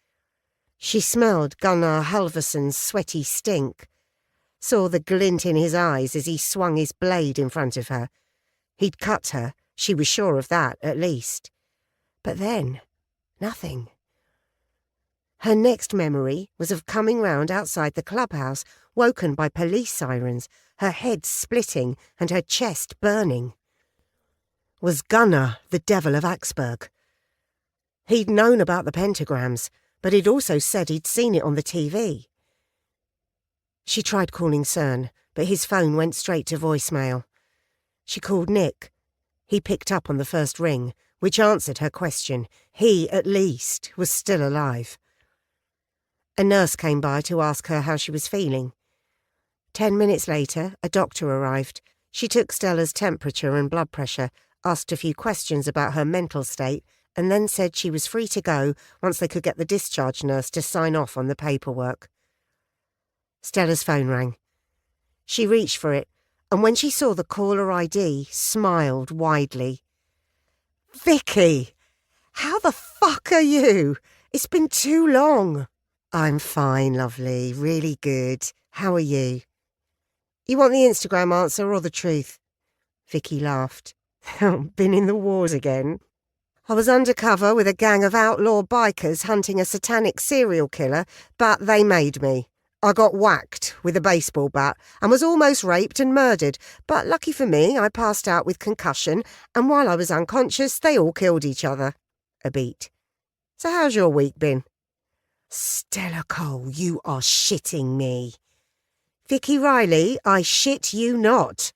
She smelled Gunnar Halvorsson's sweaty stink, saw the glint in his eyes as he swung his blade in front of her. He'd cut her, she was sure of that, at least. But then, nothing. Her next memory was of coming round outside the clubhouse, woken by police sirens, her head splitting and her chest burning. Was Gunnar the devil of Axberg? He'd known about the pentagrams, but he'd also said he'd seen it on the TV. She tried calling Cern, but his phone went straight to voicemail. She called Nick. He picked up on the first ring, which answered her question. He, at least, was still alive. A nurse came by to ask her how she was feeling. 10 minutes later, a doctor arrived. She took Stella's temperature and blood pressure, asked a few questions about her mental state, and then said she was free to go once they could get the discharge nurse to sign off on the paperwork. Stella's phone rang. She reached for it, and when she saw the caller ID, smiled widely. "Vicky! How the fuck are you? It's been too long." "I'm fine, lovely. Really good. How are you?" "You want the Instagram answer or the truth?" Vicky laughed. "Been in the wars again?" "I was undercover with a gang of outlaw bikers hunting a satanic serial killer, but they made me. I got whacked with a baseball bat and was almost raped and murdered, but lucky for me, I passed out with concussion, and while I was unconscious, they all killed each other. A beat. So how's your week been? Stella Cole, you are shitting me. Vicky Riley, I shit you not.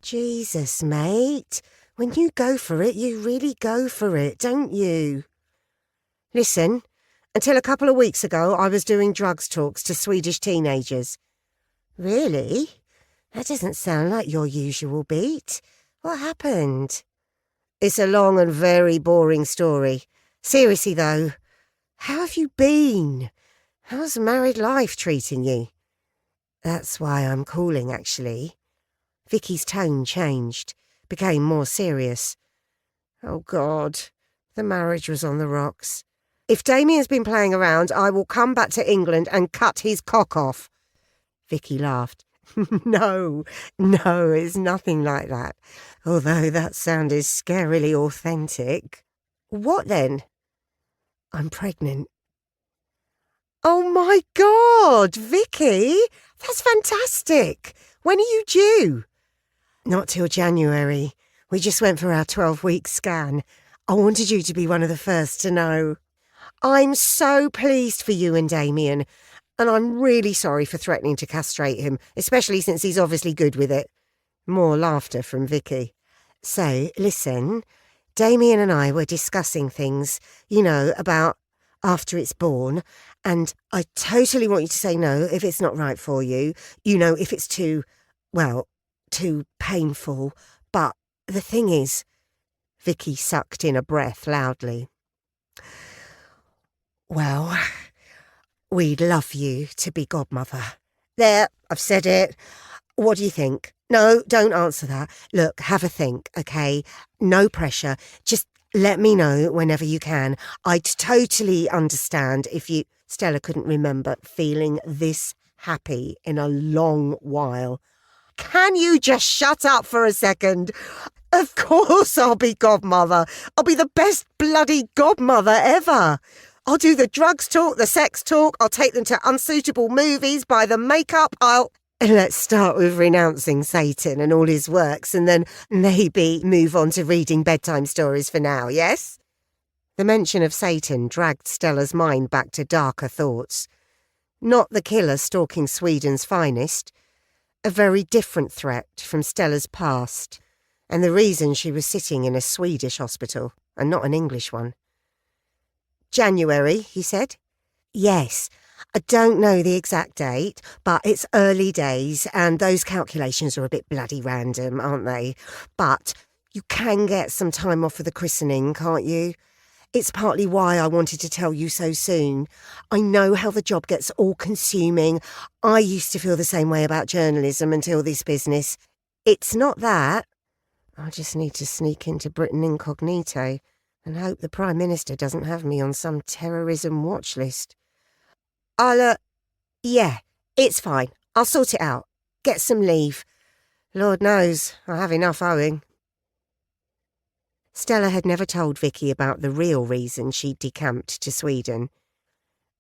Jesus, mate. When you go for it, you really go for it, don't you? Listen, until a couple of weeks ago, I was doing drugs talks to Swedish teenagers. Really? That doesn't sound like your usual beat. What happened? It's a long and very boring story. Seriously, though, how have you been? How's married life treating you? That's why I'm calling, actually. Vicky's tone changed, became more serious. Oh, God, the marriage was on the rocks. If Damien's been playing around, I will come back to England and cut his cock off. Vicky laughed. No, it's nothing like that. Although that sounded scarily authentic. What then? I'm pregnant. Oh my God, Vicky! That's fantastic! When are you due? Not till January. We just went for our 12-week scan. I wanted you to be one of the first to know. I'm so pleased for you and Damien, and I'm really sorry for threatening to castrate him, especially since he's obviously good with it. More laughter from Vicky. So, listen, Damien and I were discussing things, about after it's born, and I totally want you to say no if it's not right for you, if it's too painful, but the thing is, Vicky sucked in a breath loudly. Well, we'd love you to be godmother. There, I've said it. What do you think? No, don't answer that. Look, have a think, okay? No pressure. Just let me know whenever you can. I'd totally understand if you... Stella couldn't remember feeling this happy in a long while. Can you just shut up for a second? Of course I'll be godmother. I'll be the best bloody godmother ever. I'll do the drugs talk, the sex talk, I'll take them to unsuitable movies, buy them makeup, Let's start with renouncing Satan and all his works and then maybe move on to reading bedtime stories for now, yes? The mention of Satan dragged Stella's mind back to darker thoughts. Not the killer stalking Sweden's finest. A very different threat from Stella's past, and the reason she was sitting in a Swedish hospital and not an English one. January, he said. Yes, I don't know the exact date, but it's early days and those calculations are a bit bloody random, aren't they? But you can get some time off for the christening, can't you? It's partly why I wanted to tell you so soon. I know how the job gets all-consuming. I used to feel the same way about journalism until this business. It's not that. I just need to sneak into Britain incognito and hope the Prime Minister doesn't have me on some terrorism watch list. Yeah, it's fine. I'll sort it out. Get some leave. Lord knows, I have enough owing. Stella had never told Vicky about the real reason she'd decamped to Sweden.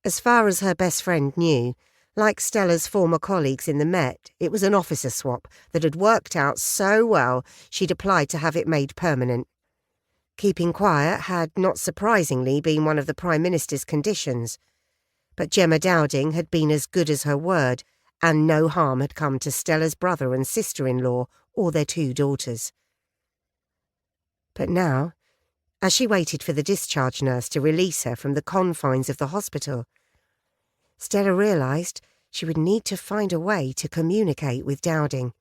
As far as her best friend knew, like Stella's former colleagues in the Met, it was an officer swap that had worked out so well she'd applied to have it made permanent. Keeping quiet had, not surprisingly, been one of the Prime Minister's conditions. But Gemma Dowding had been as good as her word, and no harm had come to Stella's brother and sister-in-law or their 2 daughters. But now, as she waited for the discharge nurse to release her from the confines of the hospital, Stella realised she would need to find a way to communicate with Dowding,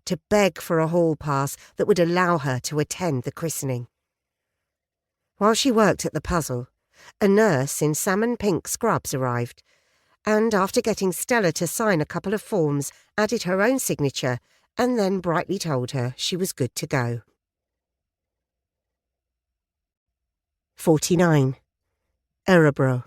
to beg for a hall pass that would allow her to attend the christening. While she worked at the puzzle, a nurse in salmon pink scrubs arrived, and after getting Stella to sign a couple of forms, added her own signature, and then brightly told her she was good to go. 49. Örebro.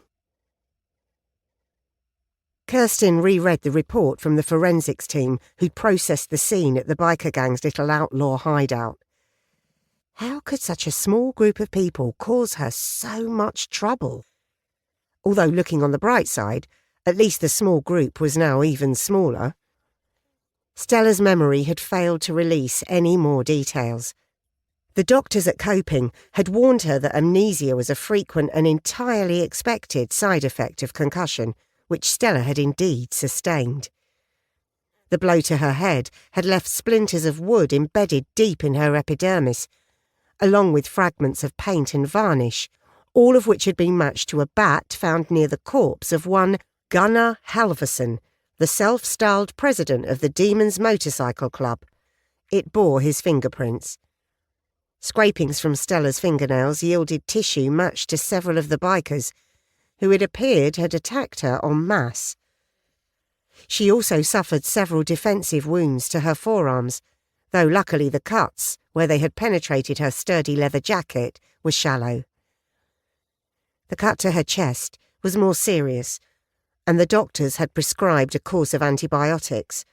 Kirsten reread the report from the forensics team who'd processed the scene at the biker gang's little outlaw hideout. How could such a small group of people cause her so much trouble? Although, looking on the bright side, At least the small group was now even smaller. Stella's memory had failed to release any more details. The doctors at Coping had warned her that amnesia was a frequent and entirely expected side effect of concussion, which Stella had indeed sustained. The blow to her head had left splinters of wood embedded deep in her epidermis, along with fragments of paint and varnish, all of which had been matched to a bat found near the corpse of one Gunnar Halverson, the self-styled president of the Demons Motorcycle Club. It bore his fingerprints. Scrapings from Stella's fingernails yielded tissue matched to several of the bikers, who it appeared had attacked her en masse. She also suffered several defensive wounds to her forearms, though luckily the cuts, where they had penetrated her sturdy leather jacket, were shallow. The cut to her chest was more serious, and the doctors had prescribed a course of antibiotics.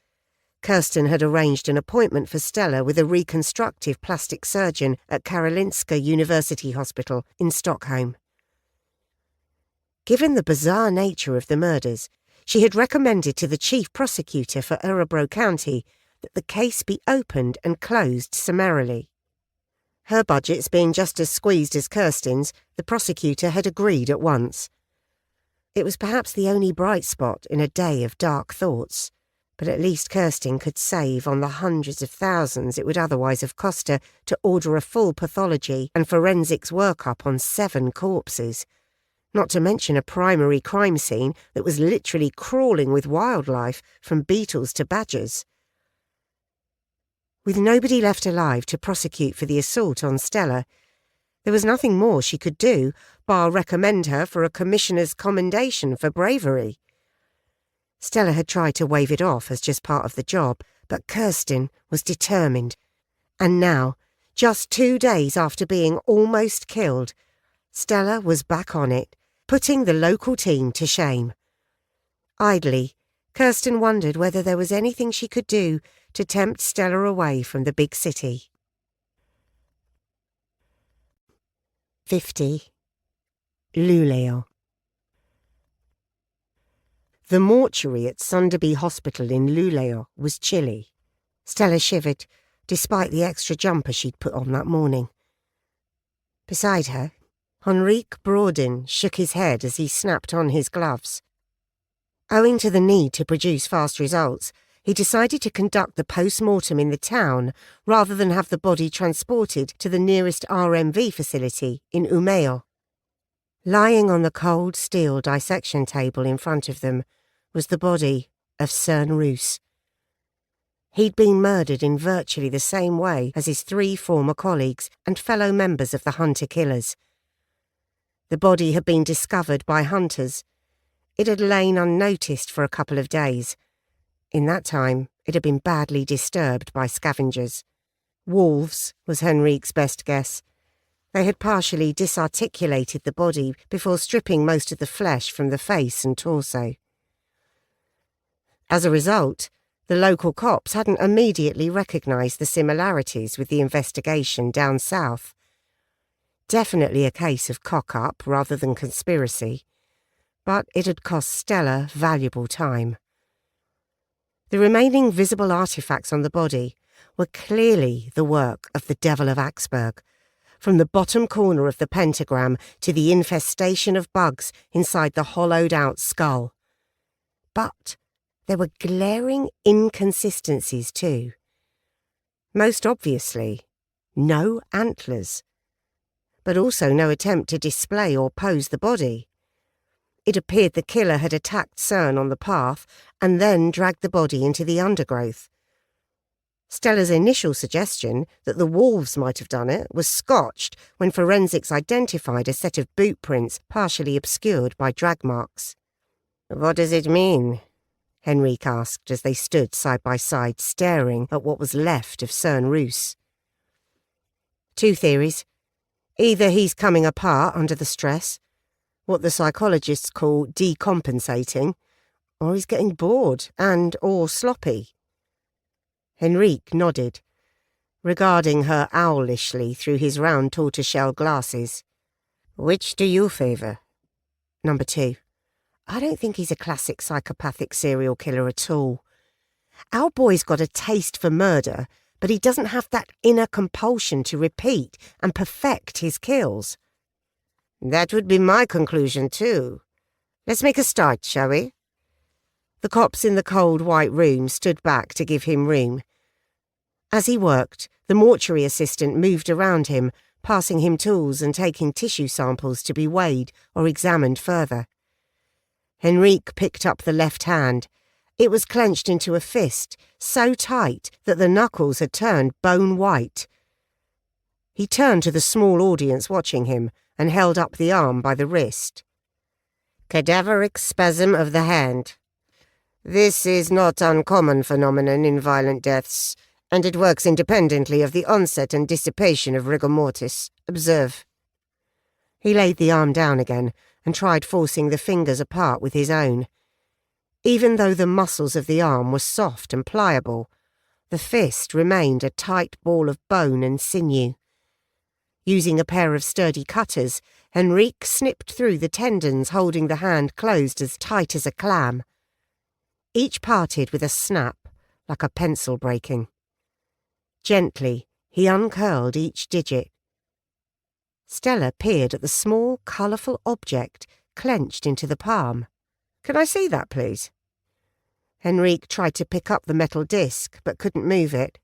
Kirsten had arranged an appointment for Stella with a reconstructive plastic surgeon at Karolinska University Hospital in Stockholm. Given the bizarre nature of the murders, she had recommended to the chief prosecutor for Örebro County that the case be opened and closed summarily. Her budgets being just as squeezed as Kirsten's, the prosecutor had agreed at once. It was perhaps the only bright spot in a day of dark thoughts, but at least Kirsten could save on the hundreds of thousands it would otherwise have cost her to order a full pathology and forensics workup on 7 corpses, not to mention a primary crime scene that was literally crawling with wildlife from beetles to badgers. With nobody left alive to prosecute for the assault on Stella, there was nothing more she could do bar recommend her for a commissioner's commendation for bravery. Stella had tried to wave it off as just part of the job, but Kirsten was determined. And now, just 2 days after being almost killed, Stella was back on it, putting the local team to shame. Idly, Kirsten wondered whether there was anything she could do to tempt Stella away from the big city. 50. Luleå. The mortuary at Sunderby Hospital in Luleå was chilly. Stella shivered, despite the extra jumper she'd put on that morning. Beside her, Henrik Brodin shook his head as he snapped on his gloves. Owing to the need to produce fast results, he decided to conduct the post-mortem in the town rather than have the body transported to the nearest RMV facility in Umeå. Lying on the cold steel dissection table in front of them was the body of Søren Roos. He'd been murdered in virtually the same way as his 3 former colleagues and fellow members of the hunter-killers. The body had been discovered by hunters. It had lain unnoticed for a couple of days. In that time, it had been badly disturbed by scavengers. Wolves was Henrik's best guess. They had partially disarticulated the body before stripping most of the flesh from the face and torso. As a result, the local cops hadn't immediately recognised the similarities with the investigation down south. Definitely a case of cock-up rather than conspiracy, but it had cost Stella valuable time. The remaining visible artefacts on the body were clearly the work of the Devil of Axberg, from the bottom corner of the pentagram to the infestation of bugs inside the hollowed-out skull. But there were glaring inconsistencies too. Most obviously, no antlers, but also no attempt to display or pose the body. It appeared the killer had attacked Søren on the path and then dragged the body into the undergrowth. Stella's initial suggestion that the wolves might have done it was scotched when forensics identified a set of boot prints partially obscured by drag marks. "What does it mean?" Henrik asked as they stood side by side staring at what was left of Søren Roos. "2 theories. Either he's coming apart under the stress, what the psychologists call decompensating, or he's getting bored or sloppy." Henrik nodded, regarding her owlishly through his round tortoiseshell glasses. "Which do you favour?" "Number 2. I don't think he's a classic psychopathic serial killer at all. Our boy's got a taste for murder, but he doesn't have that inner compulsion to repeat and perfect his kills. That would be my conclusion too. Let's make a start, shall we? The cops in the cold white room stood back to give him room. As he worked, the mortuary assistant moved around him, passing him tools and taking tissue samples to be weighed or examined further. Henrique picked up the left hand. It was clenched into a fist, so tight that the knuckles had turned bone white. He turned to the small audience watching him and held up the arm by the wrist. Cadaveric spasm of the hand. This is not uncommon phenomenon in violent deaths, and it works independently of the onset and dissipation of rigor mortis. Observe. He laid the arm down again and tried forcing the fingers apart with his own. Even though the muscles of the arm were soft and pliable, the fist remained a tight ball of bone and sinew. Using a pair of sturdy cutters, Henrique snipped through the tendons holding the hand closed as tight as a clam. Each parted with a snap, like a pencil breaking. Gently, he uncurled each digit. Stella peered at the small, colourful object clenched into the palm. "Can I see that, please?" Henrique tried to pick up the metal disc, but couldn't move it.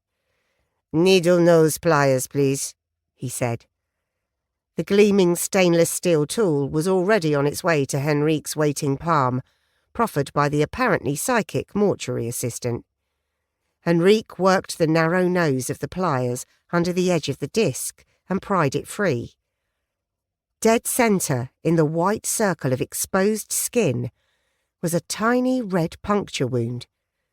"Needle nose pliers, please," he said. The gleaming stainless steel tool was already on its way to Henrique's waiting palm, proffered by the apparently psychic mortuary assistant. Henrique worked the narrow nose of the pliers under the edge of the disc and pried it free. Dead centre, in the white circle of exposed skin, was a tiny red puncture wound.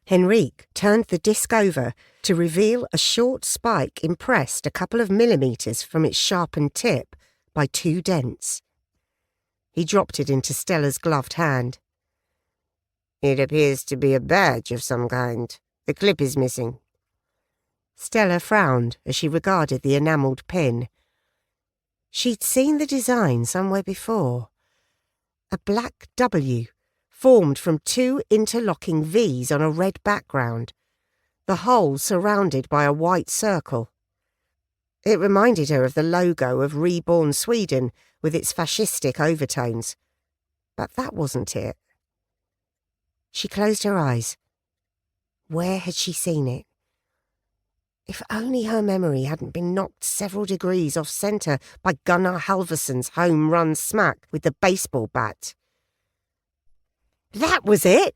Henrique turned the disc over to reveal a short spike impressed a couple of millimetres from its sharpened tip by 2 dents. He dropped it into Stella's gloved hand. "It appears to be a badge of some kind. The clip is missing." Stella frowned as she regarded the enamelled pin. She'd seen the design somewhere before. A black W, formed from 2 interlocking V's on a red background, the whole surrounded by a white circle. It reminded her of the logo of reborn Sweden with its fascistic overtones. But that wasn't it. She closed her eyes. Where had she seen it? If only her memory hadn't been knocked several degrees off centre by Gunnar Halvorsson's home-run smack with the baseball bat. That was it!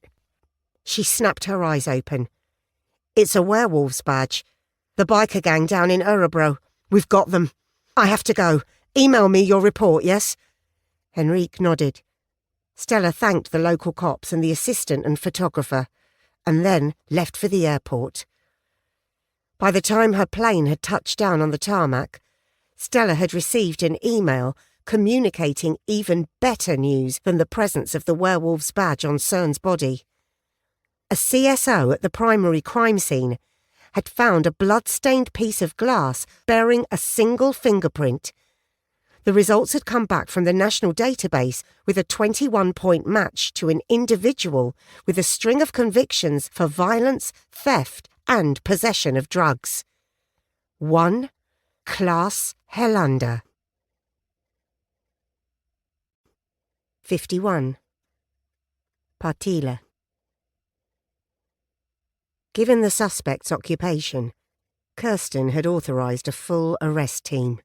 She snapped her eyes open. It's a werewolf's badge. The biker gang down in Örebro. We've got them. I have to go. Email me your report, yes? Henrique nodded. Stella thanked the local cops and the assistant and photographer, and then left for the airport. By the time her plane had touched down on the tarmac, Stella had received an email communicating even better news than the presence of the werewolf's badge on Cern's body. A CSO at the primary crime scene had found a blood-stained piece of glass bearing a single fingerprint. The results had come back from the national database with a 21-point match to an individual with a string of convictions for violence, theft, and possession of drugs. 1 Klaas Helander. 51. Partille. Given the suspect's occupation, Kirsten had authorised a full arrest team.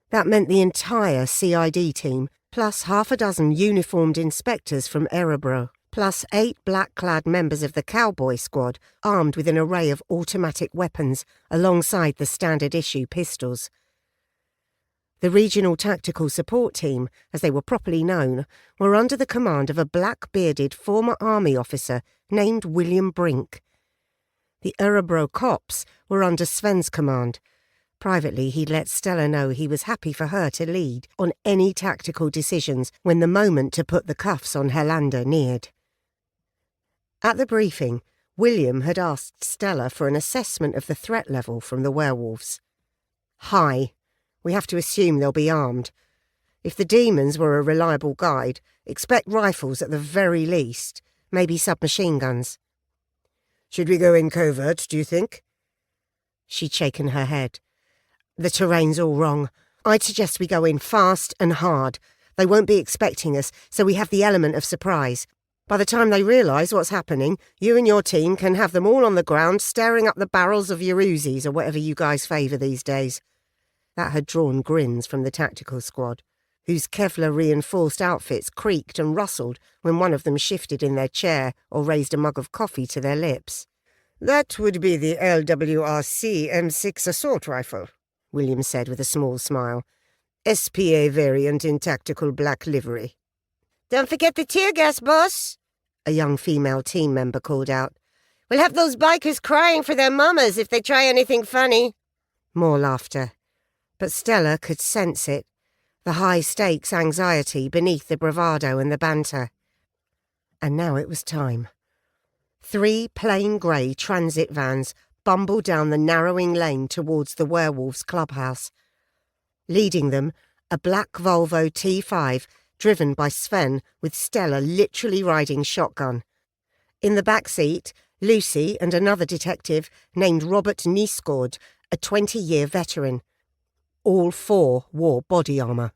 That meant the entire CID team, plus half a dozen uniformed inspectors from Örebro, plus 8 black-clad members of the cowboy squad armed with an array of automatic weapons alongside the standard-issue pistols. The Regional Tactical Support Team, as they were properly known, were under the command of a black-bearded former army officer named William Brink. The Örebro cops were under Sven's command. Privately, he'd let Stella know he was happy for her to lead on any tactical decisions when the moment to put the cuffs on Helander neared. At the briefing, William had asked Stella for an assessment of the threat level from the werewolves. High. We have to assume they'll be armed. If the demons were a reliable guide, expect rifles at the very least, maybe submachine guns. Should we go in covert, do you think? She'd shaken her head. The terrain's all wrong. I'd suggest we go in fast and hard. They won't be expecting us, so we have the element of surprise. By the time they realise what's happening, you and your team can have them all on the ground staring up the barrels of your Uzis or whatever you guys favour these days. That had drawn grins from the tactical squad, whose Kevlar-reinforced outfits creaked and rustled when one of them shifted in their chair or raised a mug of coffee to their lips. That would be the LWRC M6 assault rifle, William said with a small smile. SPA variant in tactical black livery. Don't forget the tear gas, boss, a young female team member called out. We'll have those bikers crying for their mamas if they try anything funny. More laughter. But Stella could sense it, the high-stakes anxiety beneath the bravado and the banter. And now it was time. 3 plain grey transit vans bumbled down the narrowing lane towards the werewolves' clubhouse. Leading them, a black Volvo T5 driven by Sven with Stella literally riding shotgun. In the back seat, Lucy and another detective named Robert Niesgaard, a 20-year veteran. All 4 wore body armour.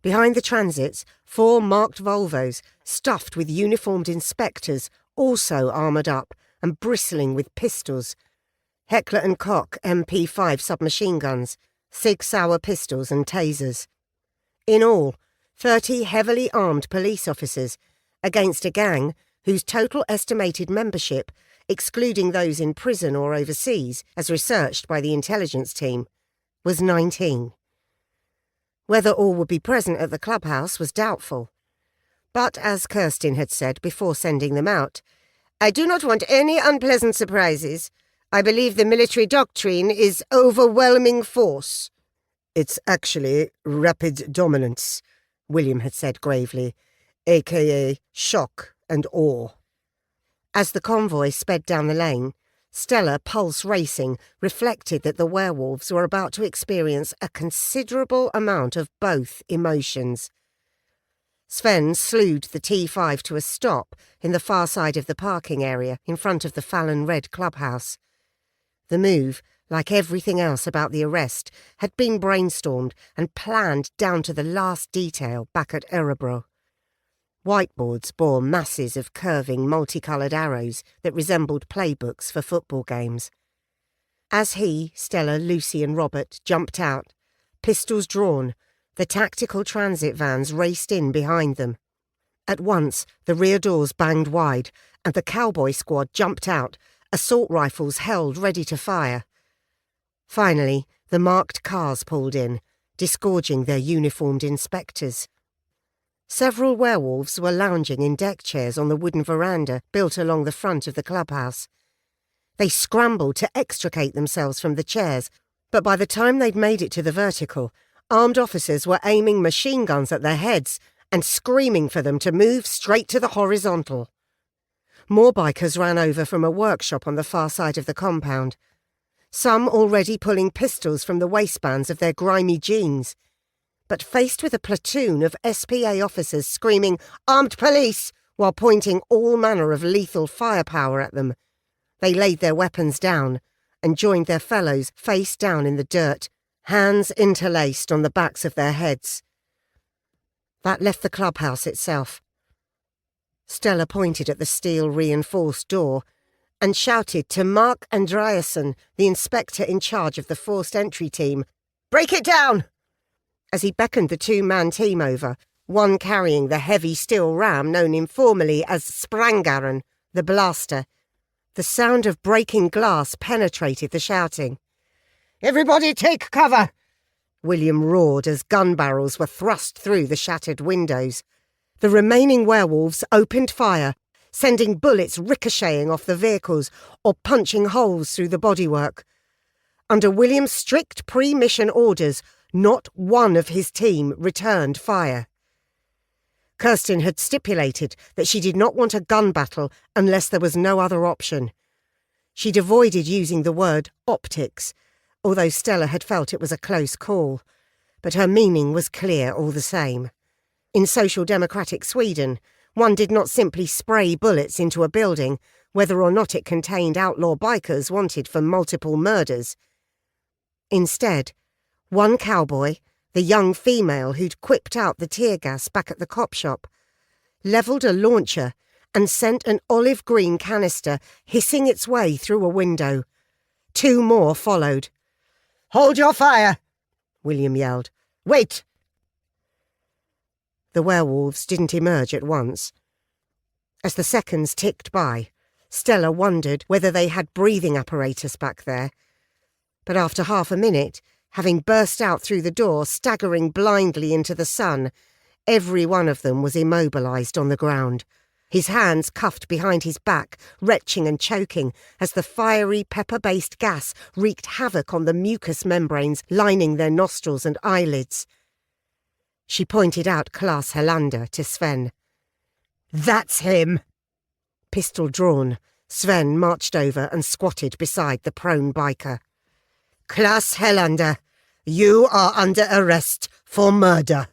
Behind the transits, 4 marked Volvos, stuffed with uniformed inspectors, also armoured up and bristling with pistols. Heckler & Koch MP5 submachine guns, Sig Sauer pistols and tasers. In all, 30 heavily armed police officers against a gang whose total estimated membership, excluding those in prison or overseas, as researched by the intelligence team, was 19. Whether all would be present at the clubhouse was doubtful. But as Kirsten had said before sending them out, I do not want any unpleasant surprises. I believe the military doctrine is overwhelming force. It's actually rapid dominance, William had said gravely, a.k.a. shock and awe. As the convoy sped down the lane, Stella, pulse racing, reflected that the werewolves were about to experience a considerable amount of both emotions. Sven slewed the T5 to a stop in the far side of the parking area in front of the Fallon Red clubhouse. The move, like everything else about the arrest, had been brainstormed and planned down to the last detail back at Erebro. Whiteboards bore masses of curving, multicoloured arrows that resembled playbooks for football games. As he, Stella, Lucy and Robert jumped out, pistols drawn, the tactical transit vans raced in behind them. At once, the rear doors banged wide, and the cowboy squad jumped out, assault rifles held ready to fire. Finally, the marked cars pulled in, disgorging their uniformed inspectors. Several werewolves were lounging in deck chairs on the wooden veranda built along the front of the clubhouse. They scrambled to extricate themselves from the chairs, but by the time they'd made it to the vertical, armed officers were aiming machine guns at their heads and screaming for them to move straight to the horizontal. More bikers ran over from a workshop on the far side of the compound, some already pulling pistols from the waistbands of their grimy jeans. But faced with a platoon of SPA officers screaming, "Armed police!" while pointing all manner of lethal firepower at them, they laid their weapons down and joined their fellows face down in the dirt, hands interlaced on the backs of their heads. That left the clubhouse itself. Stella pointed at the steel-reinforced door and shouted to Mark Andreasen, the inspector in charge of the forced entry team, "Break it down!" As he beckoned the 2-man team over, one carrying the heavy steel ram known informally as Sprangaren, the blaster. The sound of breaking glass penetrated the shouting. Everybody take cover! William roared as gun barrels were thrust through the shattered windows. The remaining werewolves opened fire, sending bullets ricocheting off the vehicles or punching holes through the bodywork. Under William's strict pre-mission orders, not one of his team returned fire. Kirsten had stipulated that she did not want a gun battle unless there was no other option. She'd avoided using the word optics, although Stella had felt it was a close call. but her meaning was clear all the same. In social democratic Sweden, one did not simply spray bullets into a building, whether or not it contained outlaw bikers wanted for multiple murders. Instead, one cowboy, the young female who'd quipped out the tear gas back at the cop shop, levelled a launcher and sent an olive green canister hissing its way through a window. 2 more followed. "Hold your fire!" William yelled. "Wait!" The werewolves didn't emerge at once. As the seconds ticked by, Stella wondered whether they had breathing apparatus back there. But after half a minute, having burst out through the door, staggering blindly into the sun, every one of them was immobilised on the ground, his hands cuffed behind his back, retching and choking as the fiery pepper-based gas wreaked havoc on the mucous membranes lining their nostrils and eyelids. She pointed out Klaus Helander to Sven. "That's him!" Pistol drawn, Sven marched over and squatted beside the prone biker. "Klaus Helander, you are under arrest for murder."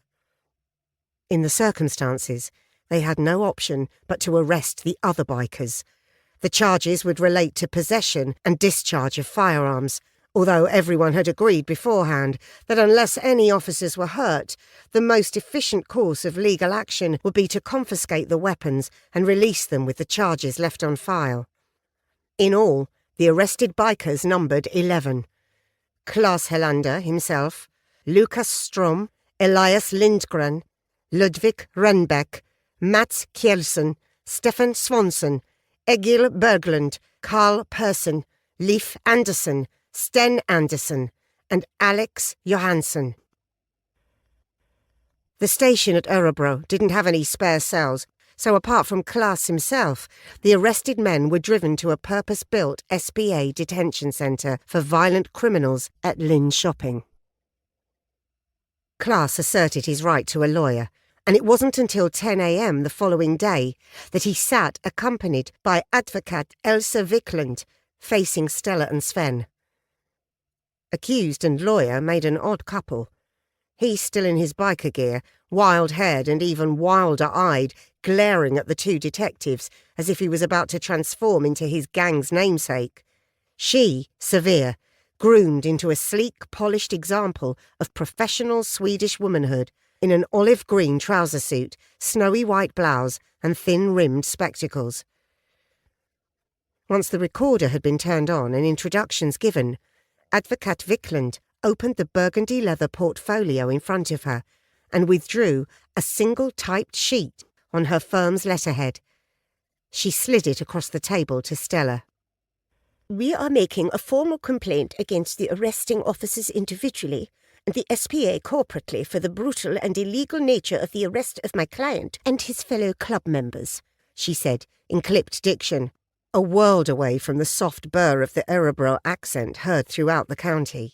In the circumstances, they had no option but to arrest the other bikers. The charges would relate to possession and discharge of firearms, although everyone had agreed beforehand that unless any officers were hurt, the most efficient course of legal action would be to confiscate the weapons and release them with the charges left on file. In all, the arrested bikers numbered 11. Klaus Helander himself, Lukas Strom, Elias Lindgren, Ludwig Rennbeck, Mats Kjellsen, Stefan Swanson, Egil Berglund, Carl Persson, Leif Andersson, Sten Andersson, and Alex Johansson. The station at Örebro didn't have any spare cells, so apart from Klaus himself, the arrested men were driven to a purpose-built SPA detention centre for violent criminals at Linköping. Klaus asserted his right to a lawyer, and it wasn't until 10 a.m. the following day that he sat accompanied by advocate Elsa Wiklund, facing Stella and Sven. Accused and lawyer made an odd couple. He still in his biker gear, wild-haired and even wilder-eyed, glaring at the 2 detectives as if he was about to transform into his gang's namesake. She, severe, groomed into a sleek, polished example of professional Swedish womanhood in an olive-green trouser suit, snowy white blouse and thin-rimmed spectacles. Once the recorder had been turned on and introductions given, Advocate Wiklund opened the burgundy leather portfolio in front of her and withdrew a single typed sheet on her firm's letterhead. She slid it across the table to Stella. "We are making a formal complaint against the arresting officers individually and the SPA corporately for the brutal and illegal nature of the arrest of my client and his fellow club members," she said in clipped diction, a world away from the soft burr of the Örebro accent heard throughout the county.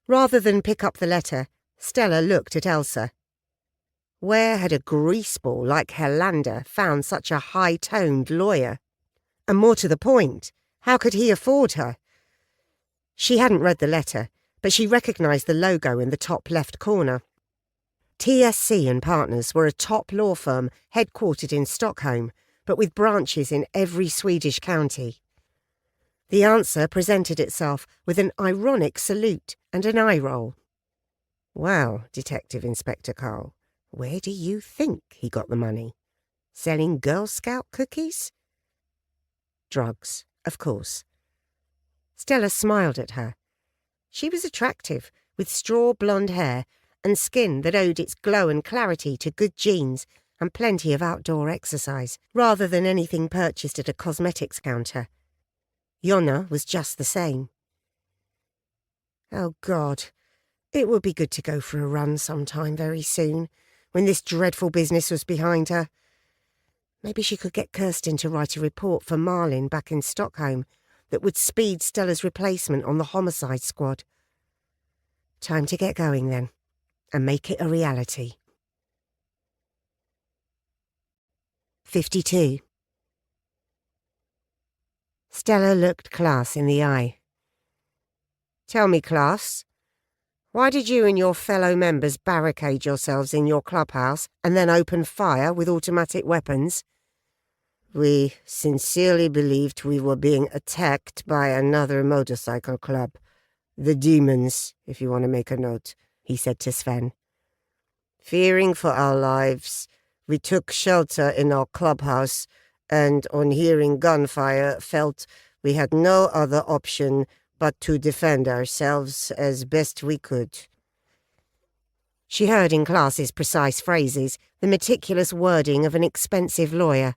Rather than pick up the letter, Stella looked at Elsa. Where had a greaseball like Helander found such a high-toned lawyer? And more to the point, how could he afford her? She hadn't read the letter, but she recognised the logo in the top left corner. TSC and Partners were a top law firm headquartered in Stockholm, but with branches in every Swedish county. The answer presented itself with an ironic salute and an eye roll. "Well, Detective Inspector Carl, where do you think he got the money? Selling Girl Scout cookies?" Drugs, of course. Stella smiled at her. She was attractive, with straw blonde hair and skin that owed its glow and clarity to good genes and plenty of outdoor exercise, rather than anything purchased at a cosmetics counter. Jonna was just the same. Oh God, it would be good to go for a run sometime very soon, when this dreadful business was behind her. Maybe she could get Kirsten to write a report for Maslen back in Stockholm that would speed Stella's replacement on the homicide squad. Time to get going then, and make it a reality. 52. Stella looked Klaus in the eye. "Tell me, Klaus, Why did you and your fellow members barricade yourselves in your clubhouse and then open fire with automatic weapons? We sincerely believed we were being attacked by another motorcycle club. The Demons, if you want to make a note, he said to Sven. Fearing for our lives, we took shelter in our clubhouse and, on hearing gunfire, felt we had no other option but to defend ourselves as best we could. She heard in class his precise phrases, the meticulous wording of an expensive lawyer,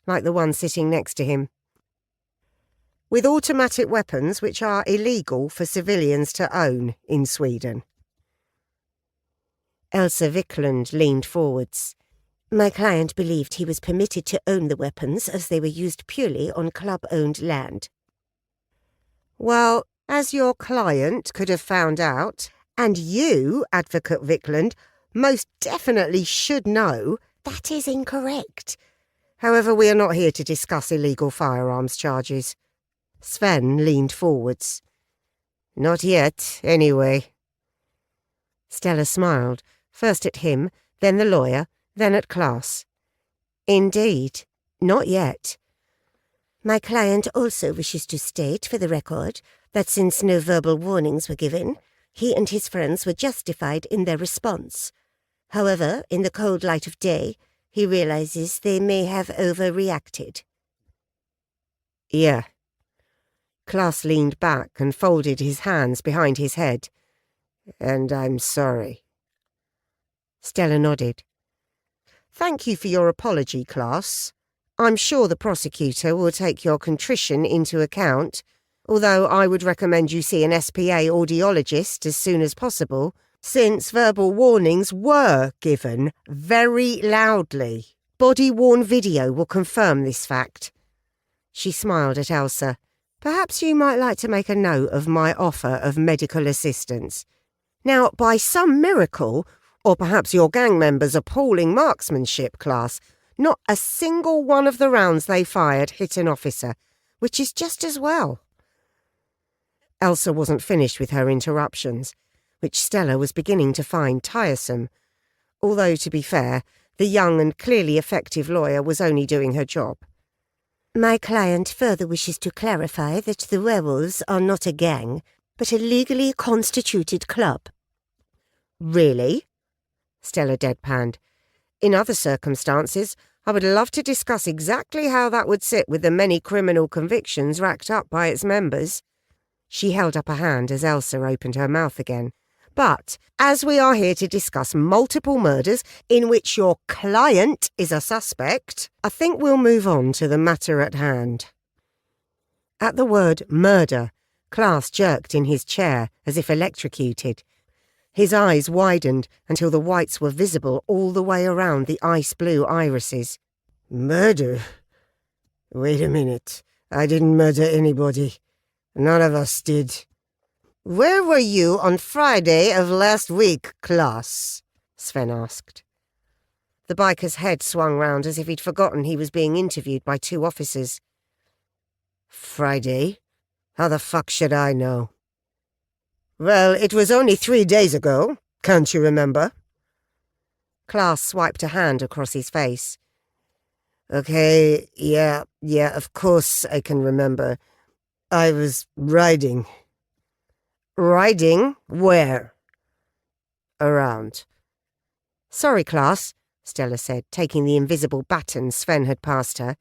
like the one sitting next to him. With automatic weapons which are illegal for civilians to own in Sweden. Elsa Wiklund leaned forwards. My client believed he was permitted to own the weapons as they were used purely on club-owned land. Well, as your client could have found out, and you, Advocate Wiklund, most definitely should know, that is incorrect. However, we are not here to discuss illegal firearms charges. Sven leaned forwards. Not yet, anyway. Stella smiled, first at him, then the lawyer, then at class. Indeed, not yet. My client also wishes to state, for the record, that since no verbal warnings were given, he and his friends were justified in their response. However, in the cold light of day, he realizes they may have overreacted. Yeah. Klaus leaned back and folded his hands behind his head. And I'm sorry. Stella nodded. Thank you for your apology, Klaus. I'm sure the prosecutor will take your contrition into account, although I would recommend you see an SPA audiologist as soon as possible, since verbal warnings were given very loudly. Body-worn video will confirm this fact. She smiled at Elsa. Perhaps you might like to make a note of my offer of medical assistance. Now, by some miracle, or perhaps your gang members' appalling marksmanship, Class, not a single one of the rounds they fired hit an officer, which is just as well. Elsa wasn't finished with her interruptions, which Stella was beginning to find tiresome, although, to be fair, the young and clearly effective lawyer was only doing her job. My client further wishes to clarify that the werewolves are not a gang, but a legally constituted club. Really? Stella deadpanned. In other circumstances, I would love to discuss exactly how that would sit with the many criminal convictions racked up by its members. She held up a hand as Elsa opened her mouth again. But, as we are here to discuss multiple murders in which your client is a suspect, I think we'll move on to the matter at hand. At the word murder, Klaus jerked in his chair as if electrocuted. His eyes widened until the whites were visible all the way around the ice-blue irises. Murder? Wait a minute. I didn't murder anybody. None of us did. Where were you on Friday of last week, Klaus? Sven asked. The biker's head swung round as if he'd forgotten he was being interviewed by two officers. Friday? How the fuck should I know? Well, it was only 3 days ago. Can't you remember? Klaus swiped a hand across his face. Okay, yeah, of course I can remember. I was riding. Riding? Where? Around. Sorry, Klaus, Stella said, taking the invisible baton Sven had passed her.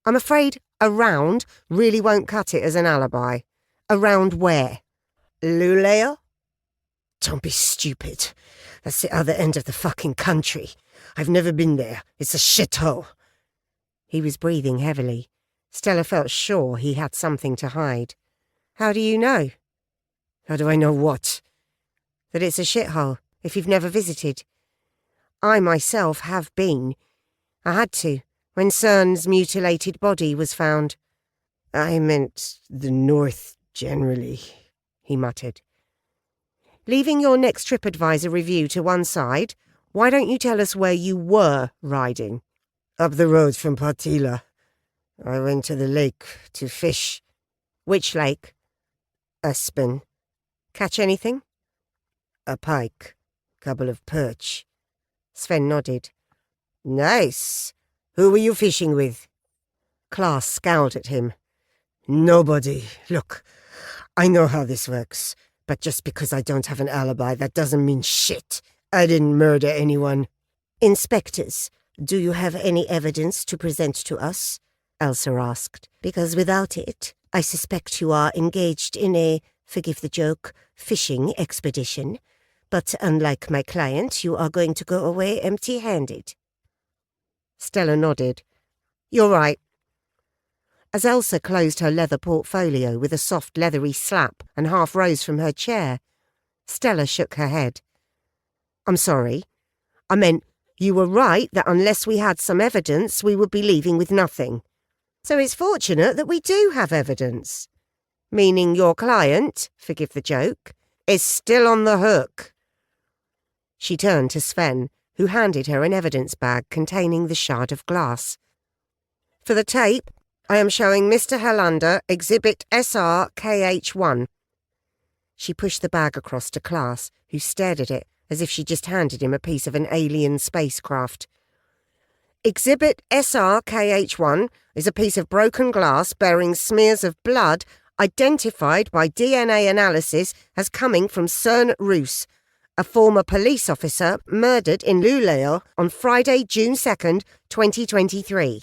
I'm afraid around really won't cut it as an alibi. Around where? Luleå? Don't be stupid. That's the other end of the fucking country. I've never been there. It's a shithole. He was breathing heavily. Stella felt sure he had something to hide. How do you know? How do I know what? That it's a shithole, if you've never visited. I myself have been. I had to, when Cern's mutilated body was found. I meant the north generally, he muttered. Leaving your next TripAdvisor review to one side, why don't you tell us where you were riding? Up the road from Partila. I went to the lake to fish. Which lake? Aspen. Catch anything? A pike. Couple of perch. Sven nodded. Nice. Who were you fishing with? Klaas scowled at him. Nobody. Look, I know how this works, but just because I don't have an alibi, that doesn't mean shit. I didn't murder anyone. Inspectors, do you have any evidence to present to us? Elsa asked. Because without it, I suspect you are engaged in a, forgive the joke, fishing expedition. But unlike my client, you are going to go away empty-handed. Stella nodded. You're right. As Elsa closed her leather portfolio with a soft leathery slap and half rose from her chair, Stella shook her head. I'm sorry. I meant you were right that unless we had some evidence, we would be leaving with nothing. So it's fortunate that we do have evidence. Meaning your client, forgive the joke, is still on the hook. She turned to Sven, who handed her an evidence bag containing the shard of glass. For the tape, I am showing Mr. Helander Exhibit SR-KH1. She pushed the bag across to Klaas, who stared at it as if she just handed him a piece of an alien spacecraft. Exhibit SR-KH1 is a piece of broken glass bearing smears of blood identified by DNA analysis as coming from Cern Roos, a former police officer murdered in Luleå on Friday, June 2nd, 2023.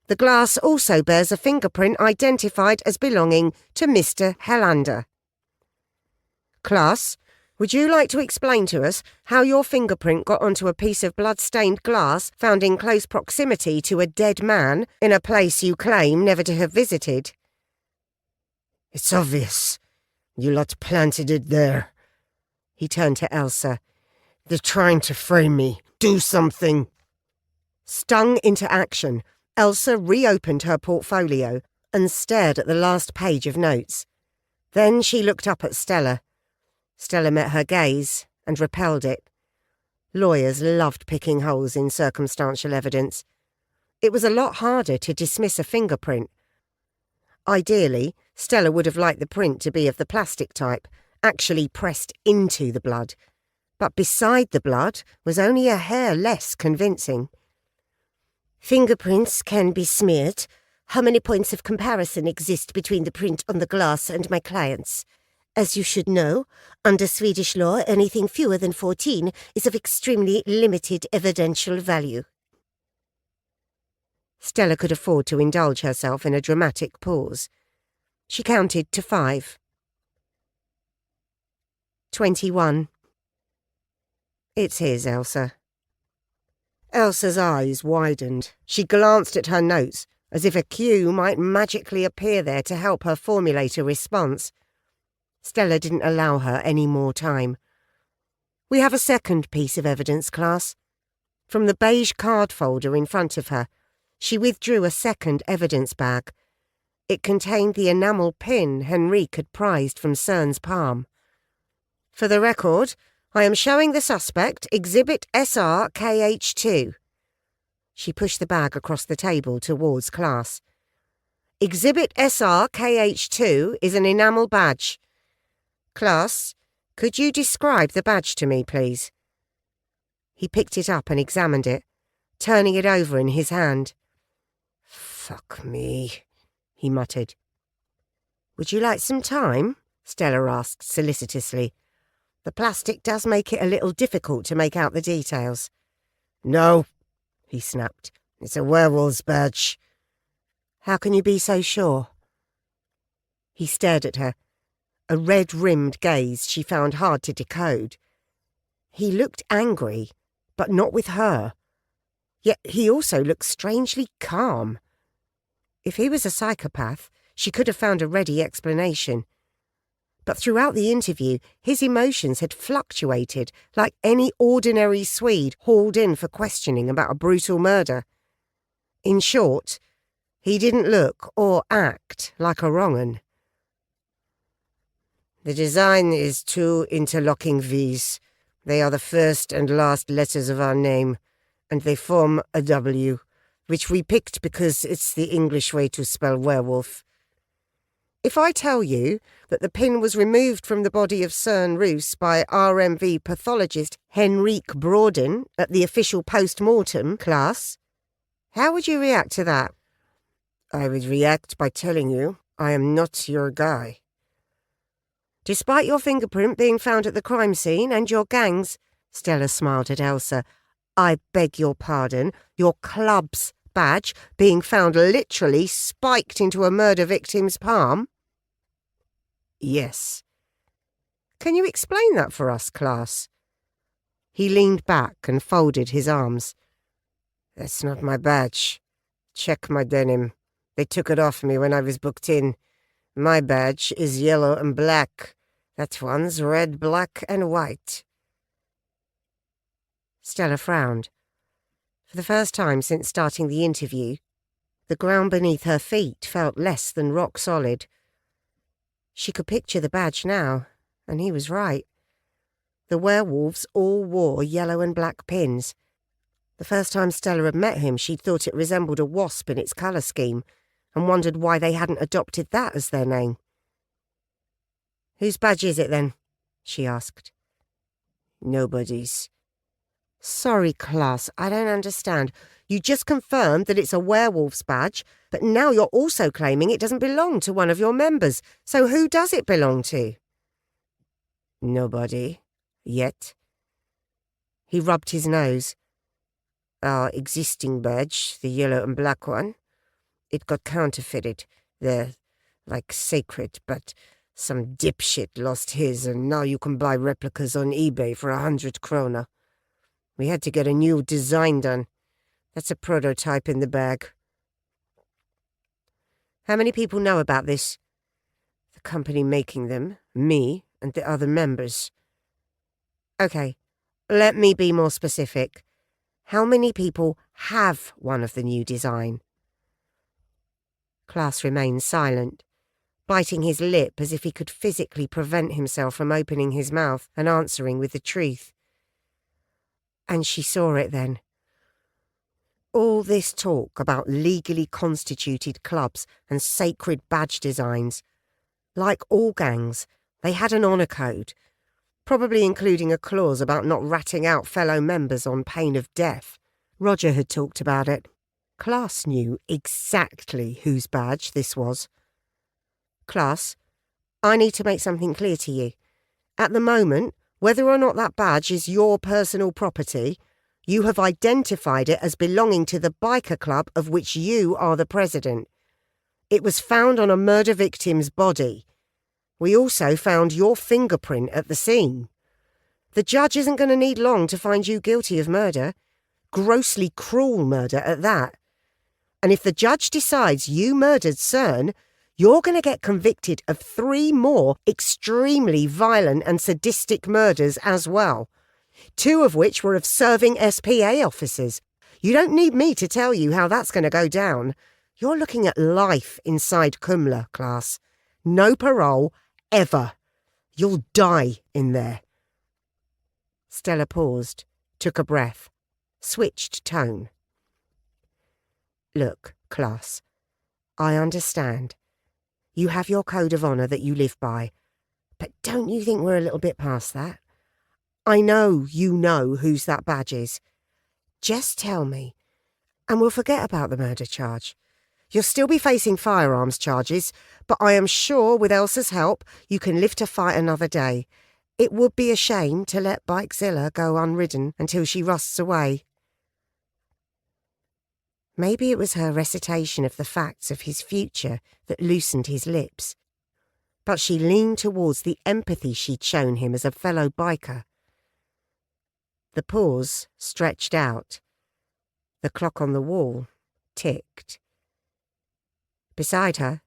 The glass also bears a fingerprint identified as belonging to Mr. Helander. Klaas, would you like to explain to us how your fingerprint got onto a piece of blood-stained glass found in close proximity to a dead man in a place you claim never to have visited? It's obvious. You lot planted it there. He turned to Elsa. They're trying to frame me. Do something. Stung into action, Elsa reopened her portfolio and stared at the last page of notes. Then she looked up at Stella. Stella met her gaze and repelled it. Lawyers loved picking holes in circumstantial evidence. It was a lot harder to dismiss a fingerprint. Ideally, Stella would have liked the print to be of the plastic type, actually pressed into the blood. But beside the blood was only a hair less convincing. Fingerprints can be smeared. How many points of comparison exist between the print on the glass and my client's? As you should know, under Swedish law, anything fewer than 14 is of extremely limited evidential value. Stella could afford to indulge herself in a dramatic pause. She counted to 5. 21. It's his, Elsa. Elsa's eyes widened. She glanced at her notes, as if a cue might magically appear there to help her formulate a response. Stella didn't allow her any more time. We have a second piece of evidence, Klaas. From the beige card folder in front of her, she withdrew a second evidence bag. It contained the enamel pin Henrique had prized from Cern's palm. For the record, I am showing the suspect Exhibit SR-KH2. She pushed the bag across the table towards Klaas. Exhibit SR-KH2 is an enamel badge. Klaas, could you describe the badge to me, please? He picked it up and examined it, turning it over in his hand. Fuck me, he muttered. Would you like some time? Stella asked solicitously. The plastic does make it a little difficult to make out the details. No, he snapped. It's a werewolf's badge. How can you be so sure? He stared at her, a red-rimmed gaze she found hard to decode. He looked angry, but not with her. Yet he also looked strangely calm. If he was a psychopath, she could have found a ready explanation. But throughout the interview, his emotions had fluctuated like any ordinary Swede hauled in for questioning about a brutal murder. In short, he didn't look or act like a wrong-un. The design is 2 interlocking V's. They are the first and last letters of our name, and they form a W, which we picked because it's the English way to spell werewolf. If I tell you that the pin was removed from the body of Cern Roos by RMV pathologist Henrique Broaden at the official post-mortem class, how would you react to that? I would react by telling you I am not your guy. Despite your fingerprint being found at the crime scene and your gang's, Stella smiled at Elsa, I beg your pardon, your club's badge being found literally spiked into a murder victim's palm? Yes. Can you explain that for us, class? He leaned back and folded his arms. That's not my badge. Check my denim. They took it off me when I was booked in. My badge is yellow and black. That one's red, black, and white. Stella frowned. For the first time since starting the interview, the ground beneath her feet felt less than rock solid. She could picture the badge now, and he was right. The werewolves all wore yellow and black pins. The first time Stella had met him, she'd thought it resembled a wasp in its colour scheme, and wondered why they hadn't adopted that as their name. "Whose badge is it, then?" she asked. Nobody's. "Sorry, class, I don't understand. You just confirmed that it's a werewolf's badge, but now you're also claiming it doesn't belong to one of your members. So who does it belong to?" Nobody. Yet. He rubbed his nose. Our existing badge, the yellow and black one, it got counterfeited. They're, like, sacred, but some dipshit lost his, and now you can buy replicas on eBay for 100 krona. We had to get a new design done. That's a prototype in the bag. How many people know about this? The company making them, me, and the other members. Okay, let me be more specific. How many people have one of the new design? Klaus remained silent, biting his lip as if he could physically prevent himself from opening his mouth and answering with the truth. And she saw it then. All this talk about legally constituted clubs and sacred badge designs. Like all gangs, they had an honour code, probably including a clause about not ratting out fellow members on pain of death. Roger had talked about it. Klaus knew exactly whose badge this was. Klaus, I need to make something clear to you. At the moment, whether or not that badge is your personal property, you have identified it as belonging to the biker club of which you are the president. It was found on a murder victim's body. We also found your fingerprint at the scene. The judge isn't going to need long to find you guilty of murder. Grossly cruel murder at that. And if the judge decides you murdered Cern, you're going to get convicted of 3 more extremely violent and sadistic murders as well. 2 of which were of serving SPA officers. You don't need me to tell you how that's going to go down. You're looking at life inside Kumla, class. No parole, ever. You'll die in there. Stella paused, took a breath, switched tone. Look, class, I understand. You have your code of honour that you live by, but don't you think we're a little bit past that? I know you know whose that badge is. Just tell me, and we'll forget about the murder charge. You'll still be facing firearms charges, but I am sure with Elsa's help you can live to fight another day. It would be a shame to let Bikezilla go unridden until she rusts away. Maybe it was her recitation of the facts of his future that loosened his lips. But she leaned towards the empathy she'd shown him as a fellow biker. The pause stretched out. The clock on the wall ticked. Beside her,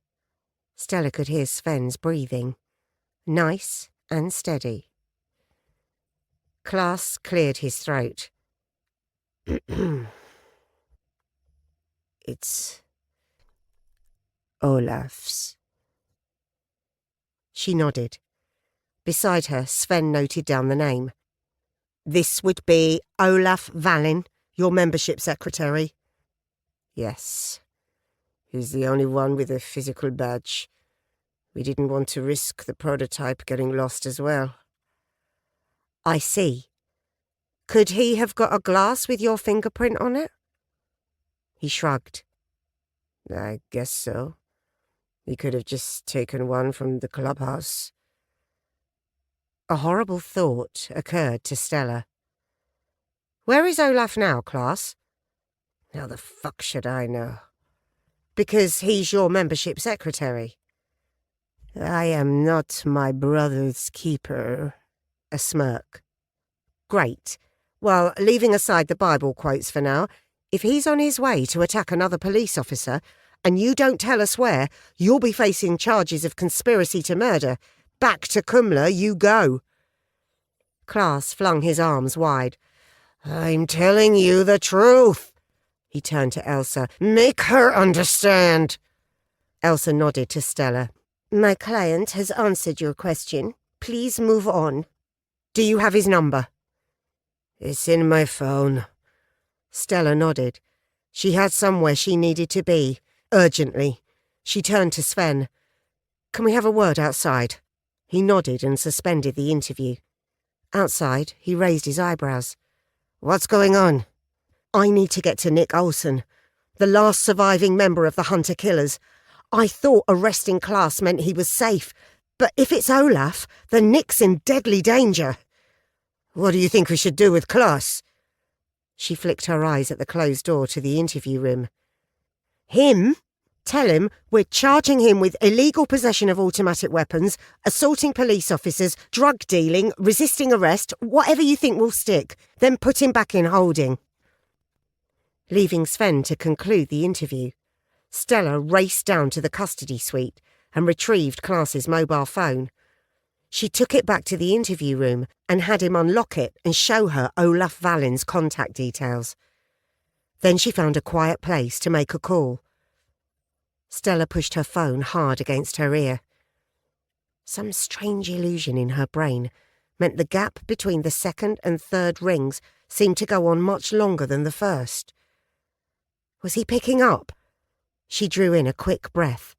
Stella could hear Sven's breathing, nice and steady. Klaus cleared his throat. It's Olaf's. She nodded. Beside her, Sven noted down the name. This would be Olaf Wallin, your membership secretary. Yes. He's the only one with a physical badge. We didn't want to risk the prototype getting lost as well. I see. Could he have got a glass with your fingerprint on it? He shrugged. I guess so. He could have just taken one from the clubhouse. A horrible thought occurred to Stella. Where is Olaf now, class? How the fuck should I know? Because he's your membership secretary. I am not my brother's keeper. A smirk. Great. Well, leaving aside the Bible quotes for now, if he's on his way to attack another police officer, and you don't tell us where, you'll be facing charges of conspiracy to murder. Back to Kumla you go. Klaas flung his arms wide. I'm telling you the truth. He turned to Elsa. Make her understand. Elsa nodded to Stella. My client has answered your question. Please move on. Do you have his number? It's in my phone. Stella nodded. She had somewhere she needed to be, urgently. She turned to Sven. Can we have a word outside? He nodded and suspended the interview. Outside, he raised his eyebrows. What's going on? I need to get to Nick Olsen, the last surviving member of the Hunter Killers. I thought arresting Klaas meant he was safe, but if it's Olaf, then Nick's in deadly danger. What do you think we should do with Klaas? She flicked her eyes at the closed door to the interview room. Him? Tell him we're charging him with illegal possession of automatic weapons, assaulting police officers, drug dealing, resisting arrest, whatever you think will stick. Then put him back in holding. Leaving Sven to conclude the interview, Stella raced down to the custody suite and retrieved Klaas's mobile phone. She took it back to the interview room and had him unlock it and show her Olaf Vallin's contact details. Then she found a quiet place to make a call. Stella pushed her phone hard against her ear. Some strange illusion in her brain meant the gap between the second and third rings seemed to go on much longer than the first. Was he picking up? She drew in a quick breath.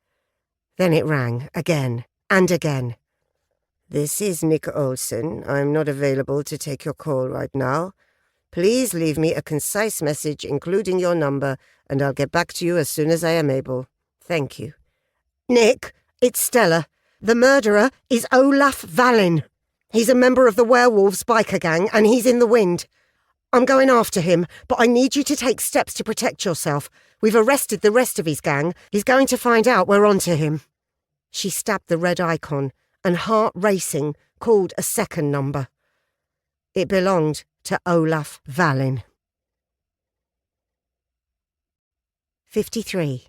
Then it rang, again and again. This is Nick Olsen. I'm not available to take your call right now. Please leave me a concise message including your number, and I'll get back to you as soon as I am able. Thank you. Nick, it's Stella. The murderer is Olaf Vallin. He's a member of the Werewolves biker gang, and he's in the wind. I'm going after him, but I need you to take steps to protect yourself. We've arrested the rest of his gang. He's going to find out we're onto him. She stabbed the red icon and, heart racing, called a second number. It belonged to Olaf Vallin. 53.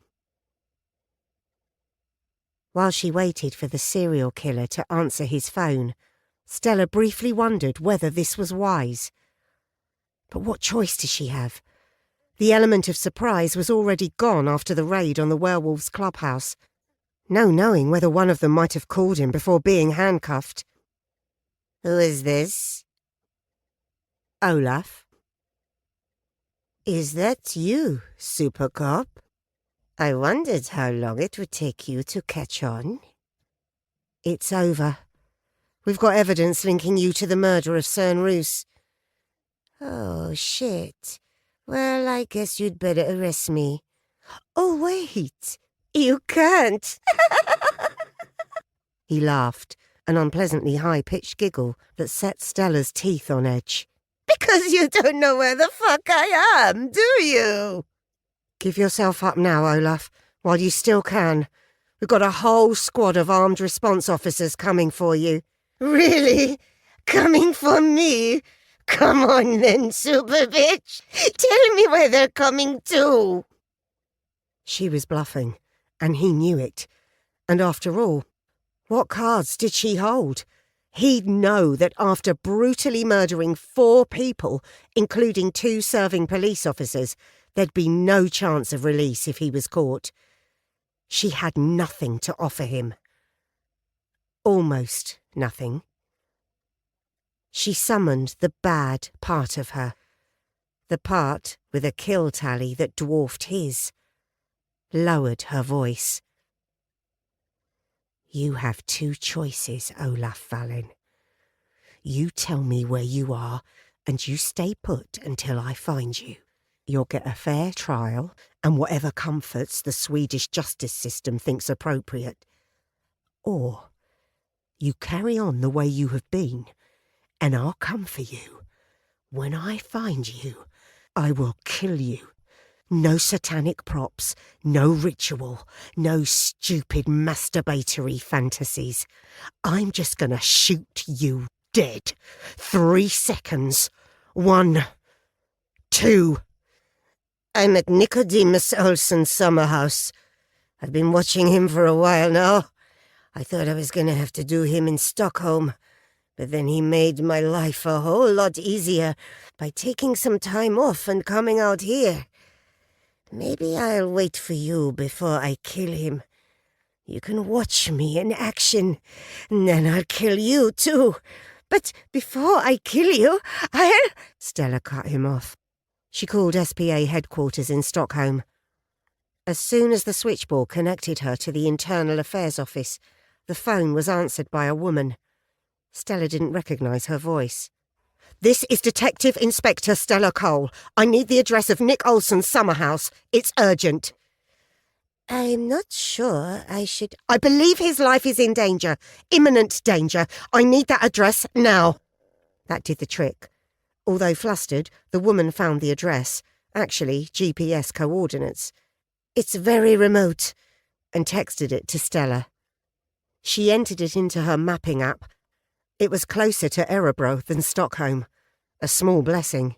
While she waited for the serial killer to answer his phone, Stella briefly wondered whether this was wise. But what choice did she have? The element of surprise was already gone after the raid on the werewolves' clubhouse. No knowing whether one of them might have called him before being handcuffed. Who is this? Olaf. Is that you, Super Cop? I wondered how long it would take you to catch on. It's over. We've got evidence linking you to the murder of Cern Roos. Oh, shit. Well, I guess you'd better arrest me. Oh, wait. You can't. He laughed, an unpleasantly high-pitched giggle that set Stella's teeth on edge. Because you don't know where the fuck I am, do you? Give yourself up now, Olaf, while you still can. We've got a whole squad of armed response officers coming for you. Really? Coming for me? Come on then, super bitch. Tell me where they're coming to. She was bluffing, and he knew it. And after all, what cards did she hold? He'd know that after brutally murdering 4 people, including 2 serving police officers, there'd be no chance of release if he was caught. She had nothing to offer him. Almost nothing. She summoned the bad part of her, the part with a kill tally that dwarfed his, lowered her voice. You have two choices, Olaf Valin. You tell me where you are, and you stay put until I find you. You'll get a fair trial and whatever comforts the Swedish justice system thinks appropriate. Or you carry on the way you have been, and I'll come for you. When I find you, I will kill you. No satanic props, no ritual, no stupid masturbatory fantasies. I'm just gonna shoot you dead. 3 seconds. 1, 2. I'm at Nicodemus Olsson's summer house. I've been watching him for a while now. I thought I was gonna have to do him in Stockholm, but then he made my life a whole lot easier by taking some time off and coming out here. Maybe I'll wait for you before I kill him. You can watch me in action, and then I'll kill you too. But before I kill you, I'll... Stella cut him off. She called SPA headquarters in Stockholm. As soon as the switchboard connected her to the Internal Affairs office, the phone was answered by a woman. Stella didn't recognise her voice. This is Detective Inspector Stella Cole. I need the address of Nick Olsson's summer house. It's urgent. I'm not sure I should... I believe his life is in danger. Imminent danger. I need that address now. That did the trick. Although flustered, the woman found the address. Actually, GPS coordinates. It's very remote, and texted it to Stella. She entered it into her mapping app. It was closer to Örebro than Stockholm. A small blessing.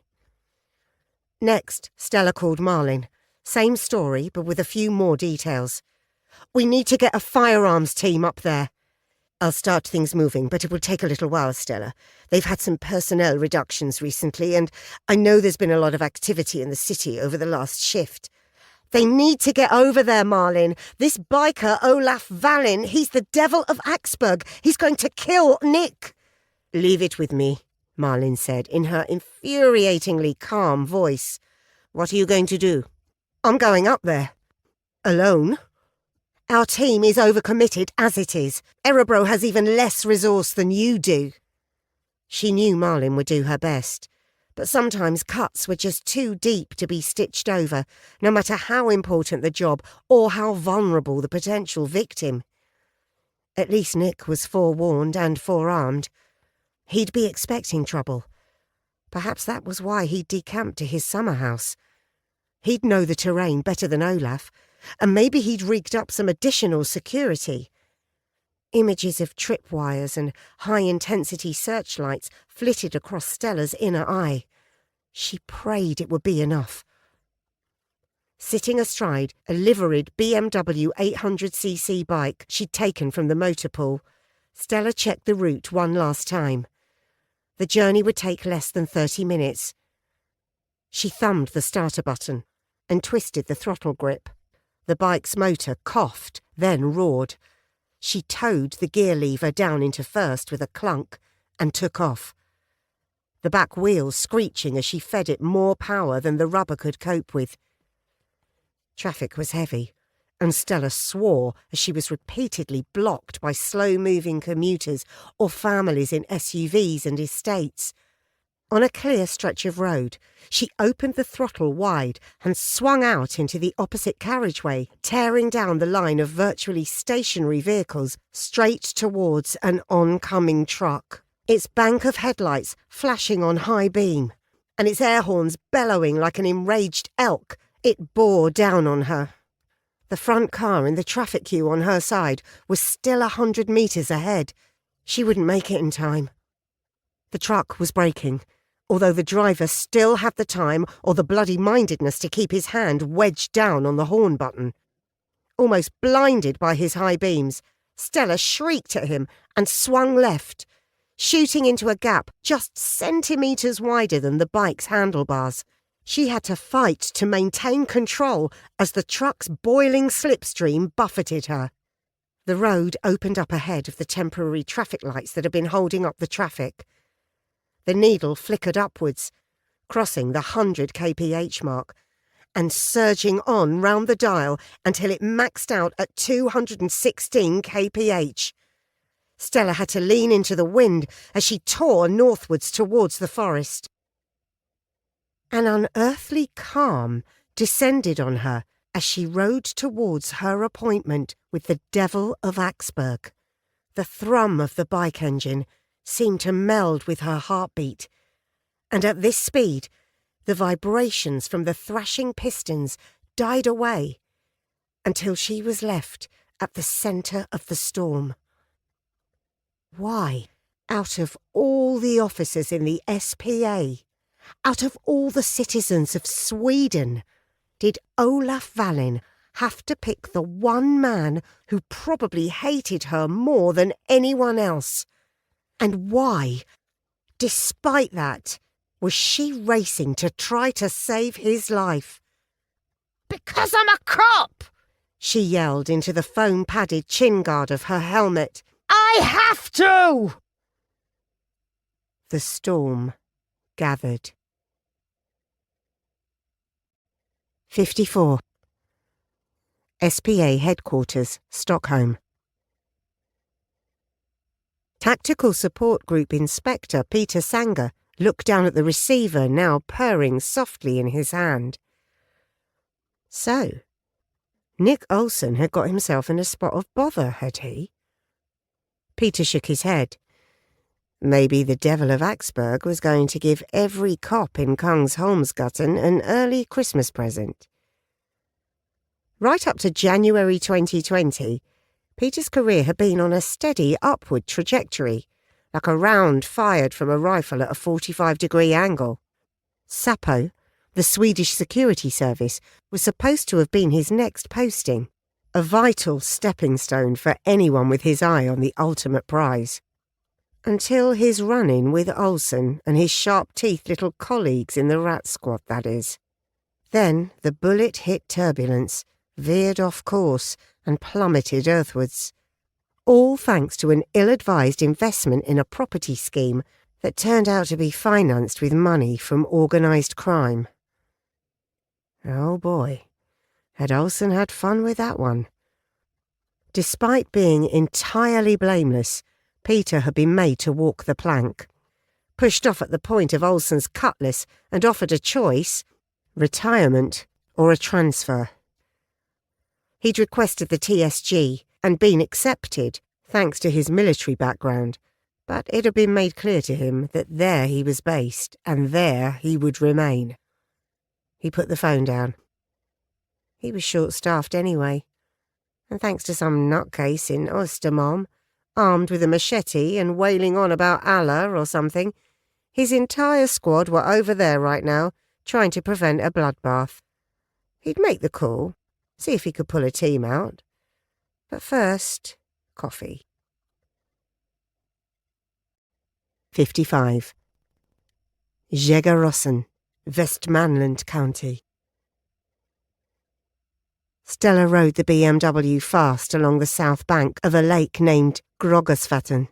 Next, Stella called Maslen. Same story, but with a few more details. We need to get a firearms team up there. I'll start things moving, but it will take a little while, Stella. They've had some personnel reductions recently, and I know there's been a lot of activity in the city over the last shift. They need to get over there, Maslen. This biker, Olaf Valin, he's the devil of Axburg. He's going to kill Nick. Leave it with me, Maslen said in her infuriatingly calm voice. What are you going to do? I'm going up there. Alone? Our team is overcommitted as it is. Örebro has even less resource than you do. She knew Maslen would do her best. But sometimes cuts were just too deep to be stitched over, no matter how important the job or how vulnerable the potential victim. At least Nick was forewarned and forearmed. He'd be expecting trouble. Perhaps that was why he'd decamped to his summer house. He'd know the terrain better than Olaf, and maybe he'd rigged up some additional security. Images of tripwires and high-intensity searchlights flitted across Stella's inner eye. She prayed it would be enough. Sitting astride a liveried BMW 800cc bike she'd taken from the motor pool, Stella checked the route one last time. The journey would take less than 30 minutes. She thumbed the starter button and twisted the throttle grip. The bike's motor coughed, then roared. She towed the gear lever down into first with a clunk and took off. The back wheels screeching as she fed it more power than the rubber could cope with. Traffic was heavy, and Stella swore as she was repeatedly blocked by slow-moving commuters or families in SUVs and estates. On a clear stretch of road, she opened the throttle wide and swung out into the opposite carriageway, tearing down the line of virtually stationary vehicles straight towards an oncoming truck, its bank of headlights flashing on high beam, and its air horns bellowing like an enraged elk. It bore down on her. The front car in the traffic queue on her side was still 100 metres ahead. She wouldn't make it in time. The truck was braking, although the driver still had the time or the bloody mindedness to keep his hand wedged down on the horn button. Almost blinded by his high beams, Stella shrieked at him and swung left, shooting into a gap just centimetres wider than the bike's handlebars. She had to fight to maintain control as the truck's boiling slipstream buffeted her. The road opened up ahead of the temporary traffic lights that had been holding up the traffic. The needle flickered upwards, crossing the 100 kph mark, and surging on round the dial until it maxed out at 216 kph. Stella had to lean into the wind as she tore northwards towards the forest. An unearthly calm descended on her as she rode towards her appointment with the Devil of Axburg. The thrum of the bike engine seemed to meld with her heartbeat, and at this speed, the vibrations from the thrashing pistons died away until she was left at the centre of the storm. Why, out of all the officers in the SPA, out of all the citizens of Sweden, did Olaf Wallin have to pick the one man who probably hated her more than anyone else? And why, despite that, was she racing to try to save his life? Because I'm a cop! She yelled into the foam-padded chin guard of her helmet. I have to! The storm gathered. 54. SPA Headquarters, Stockholm. Tactical Support Group Inspector Peter Sanger looked down at the receiver now purring softly in his hand. So, Nick Olsen had got himself in a spot of bother, had he? Peter shook his head. Maybe the Devil of Axburg was going to give every cop in Kungsholmsgatan an early Christmas present. Right up to January 2020, Peter's career had been on a steady upward trajectory, like a round fired from a rifle at a 45-degree angle. Sapo, the Swedish security service, was supposed to have been his next posting, a vital stepping stone for anyone with his eye on the ultimate prize. Until his run-in with Olsen and his sharp-teethed little colleagues in the rat squad, that is. Then the bullet hit turbulence, veered off course and plummeted earthwards. All thanks to an ill-advised investment in a property scheme that turned out to be financed with money from organised crime. Oh boy, had Olsen had fun with that one. Despite being entirely blameless, Peter had been made to walk the plank, pushed off at the point of Olsen's cutlass and offered a choice, retirement or a transfer. He'd requested the TSG and been accepted, thanks to his military background, but it had been made clear to him that there he was based and there he would remain. He put the phone down. He was short-staffed anyway, and thanks to some nutcase in Östermalm, armed with a machete and wailing on about Allah or something, his entire squad were over there right now, trying to prevent a bloodbath. He'd make the call, see if he could pull a team out. But first, coffee. 55. Jägerossen, Westmanland County. Stella rode the BMW fast along the south bank of a lake named Groggersvatten.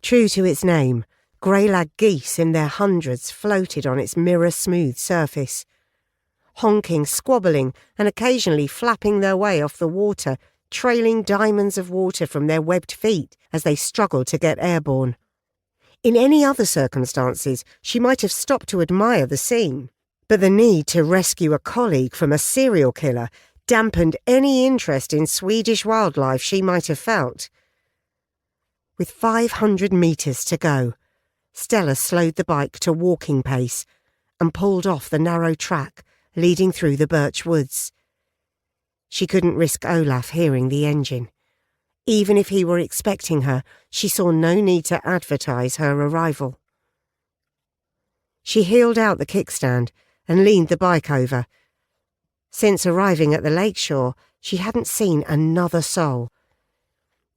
True to its name, grey-lag geese in their hundreds floated on its mirror-smooth surface, honking, squabbling, and occasionally flapping their way off the water, trailing diamonds of water from their webbed feet as they struggled to get airborne. In any other circumstances, she might have stopped to admire the scene, but the need to rescue a colleague from a serial killer dampened any interest in Swedish wildlife she might have felt. With 500 metres to go, Stella slowed the bike to walking pace and pulled off the narrow track leading through the birch woods. She couldn't risk Olaf hearing the engine. Even if he were expecting her, she saw no need to advertise her arrival. She heeled out the kickstand and leaned the bike over. Since arriving at the lakeshore, she hadn't seen another soul.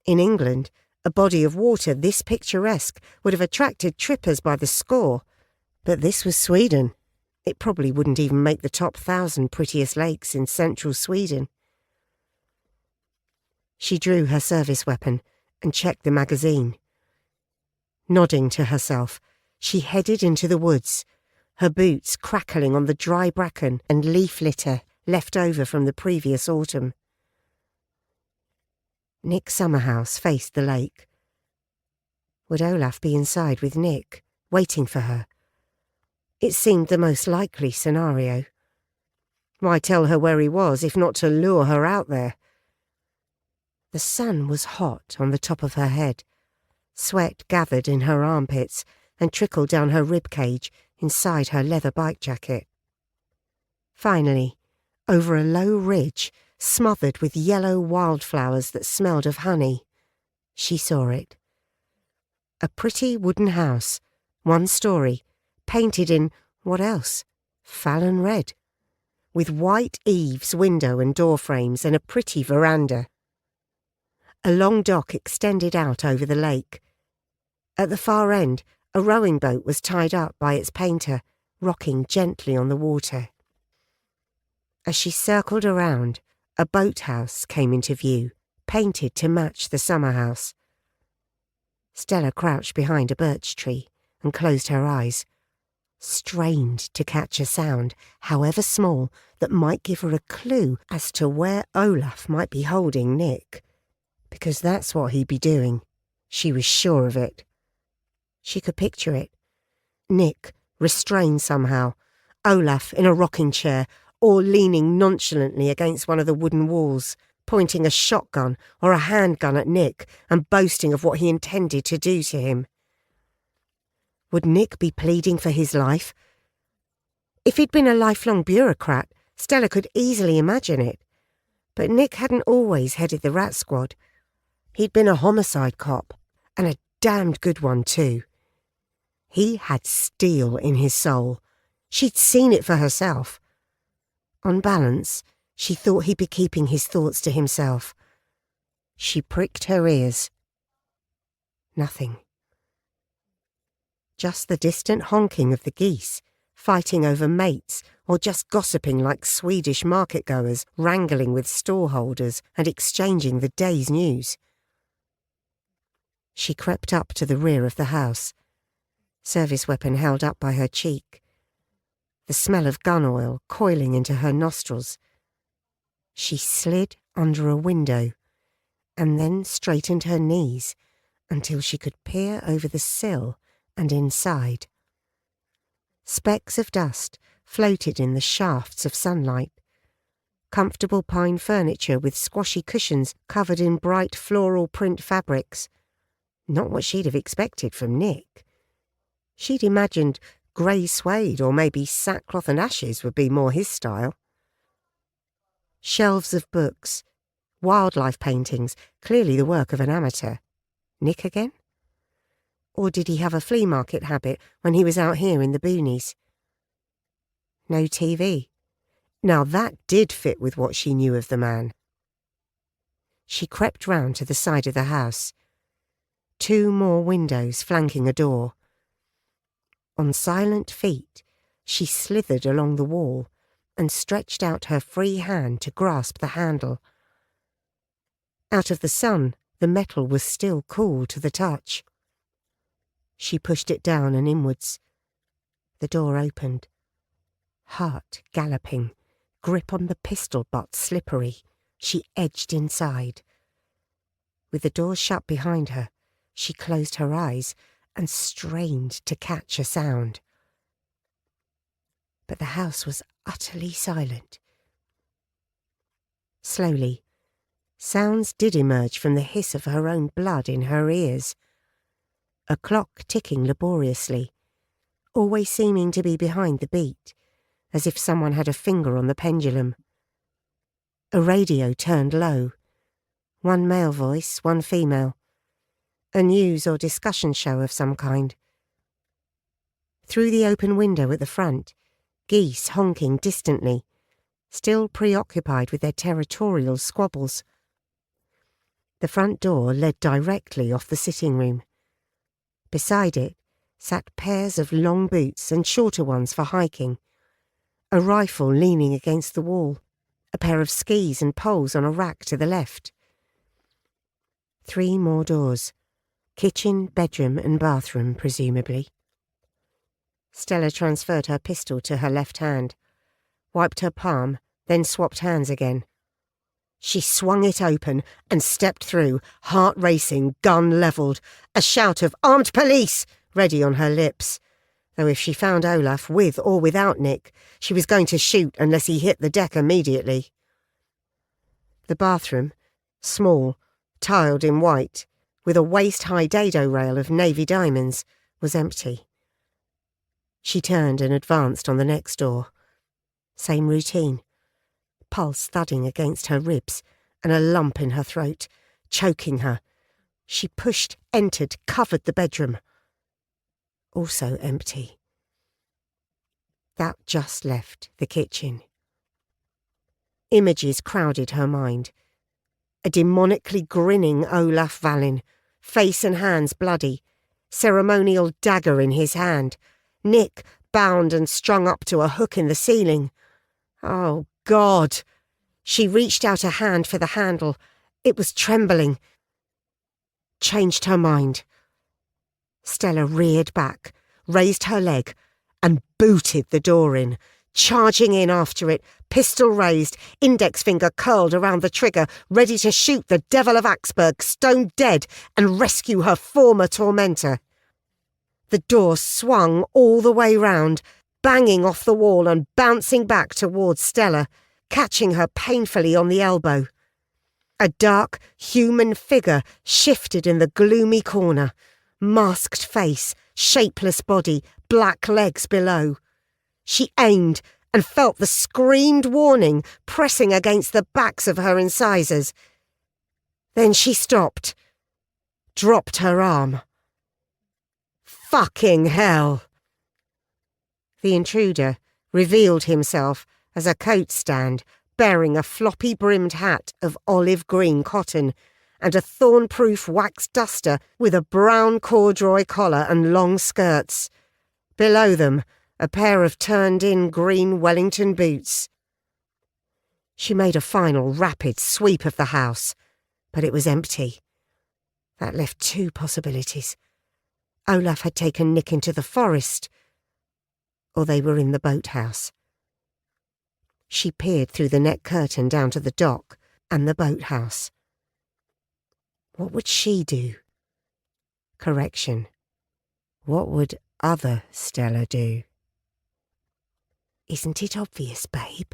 In England, a body of water this picturesque would have attracted trippers by the score, but this was Sweden. It probably wouldn't even make the top 1,000 prettiest lakes in central Sweden. She drew her service weapon and checked the magazine. Nodding to herself, she headed into the woods, her boots crackling on the dry bracken and leaf litter left over from the previous autumn. Nick Summerhouse faced the lake. Would Olaf be inside with Nick, waiting for her? It seemed the most likely scenario. Why tell her where he was if not to lure her out there? The sun was hot on the top of her head. Sweat gathered in her armpits and trickled down her rib cage inside her leather bike jacket. Finally, over a low ridge, smothered with yellow wildflowers that smelled of honey, she saw it. A pretty wooden house, 1 story, painted in, what else? Fallon red, with white eaves, window and door frames and a pretty veranda. A long dock extended out over the lake. At the far end, a rowing boat was tied up by its painter, rocking gently on the water. As she circled around, a boathouse came into view, painted to match the summer house. Stella crouched behind a birch tree and closed her eyes, strained to catch a sound, however small, that might give her a clue as to where Olaf might be holding Nick. Because that's what he'd be doing. She was sure of it. She could picture it. Nick, restrained somehow. Olaf in a rocking chair, or leaning nonchalantly against one of the wooden walls, pointing a shotgun or a handgun at Nick and boasting of what he intended to do to him. Would Nick be pleading for his life? If he'd been a lifelong bureaucrat, Stella could easily imagine it. But Nick hadn't always headed the rat squad. He'd been a homicide cop, and a damned good one too. He had steel in his soul. She'd seen it for herself. On balance, she thought he'd be keeping his thoughts to himself. She pricked her ears. Nothing. Just the distant honking of the geese, fighting over mates or just gossiping like Swedish market-goers, wrangling with storeholders and exchanging the day's news. She crept up to the rear of the house, service weapon held up by her cheek, the smell of gun oil coiling into her nostrils. She slid under a window and then straightened her knees until she could peer over the sill and inside. Specks of dust floated in the shafts of sunlight. Comfortable pine furniture with squashy cushions covered in bright floral print fabrics. Not what she'd have expected from Nick. She'd imagined grey suede or maybe sackcloth and ashes would be more his style. Shelves of books, wildlife paintings, clearly the work of an amateur. Nick again? Or did he have a flea market habit when he was out here in the boonies? No TV. Now that did fit with what she knew of the man. She crept round to the side of the house. 2 more windows flanking a door. On silent feet, she slithered along the wall and stretched out her free hand to grasp the handle. Out of the sun, the metal was still cool to the touch. She pushed it down and inwards. The door opened. Heart galloping, grip on the pistol butt slippery, she edged inside. With the door shut behind her, she closed her eyes and strained to catch a sound. But the house was utterly silent. Slowly, sounds did emerge from the hiss of her own blood in her ears. A clock ticking laboriously, always seeming to be behind the beat, as if someone had a finger on the pendulum. A radio turned low. 1 male voice, 1 female. A news or discussion show of some kind. Through the open window at the front, geese honking distantly, still preoccupied with their territorial squabbles. The front door led directly off the sitting room. Beside it sat pairs of long boots and shorter ones for hiking, a rifle leaning against the wall, a pair of skis and poles on a rack to the left. 3 more doors. Kitchen, bedroom and bathroom, presumably. Stella transferred her pistol to her left hand, wiped her palm, then swapped hands again. She swung it open and stepped through, heart racing, gun levelled, a shout of "Armed police!" ready on her lips. Though if she found Olaf with or without Nick, she was going to shoot unless he hit the deck immediately. The bathroom, small, tiled in white, with a waist-high dado rail of navy diamonds, was empty. She turned and advanced on the next door. Same routine. Pulse thudding against her ribs and a lump in her throat, choking her. She pushed, entered, covered the bedroom. Also empty. That just left the kitchen. Images crowded her mind. A demonically grinning Olaf Valin, face and hands bloody, ceremonial dagger in his hand, Nick bound and strung up to a hook in the ceiling. Oh, God! She reached out a hand for the handle. It was trembling. Changed her mind. Stella reared back, raised her leg, and booted the door in, charging in after it, pistol raised, index finger curled around the trigger, ready to shoot the Devil of Axburg stone dead and rescue her former tormentor. The door swung all the way round, banging off the wall and bouncing back towards Stella, catching her painfully on the elbow. A dark, human figure shifted in the gloomy corner, masked face, shapeless body, black legs below. She aimed and felt the screamed warning pressing against the backs of her incisors. Then she stopped, dropped her arm. Fucking hell! The intruder revealed himself as a coat stand bearing a floppy-brimmed hat of olive-green cotton and a thorn-proof wax duster with a brown corduroy collar and long skirts. Below them, a pair of turned-in green Wellington boots. She made a final rapid sweep of the house, but it was empty. That left two possibilities. Olaf had taken Nick into the forest, or they were in the boathouse. She peered through the net curtain down to the dock and the boathouse. What would she do? Correction. What would other Stella do? Isn't it obvious, babe?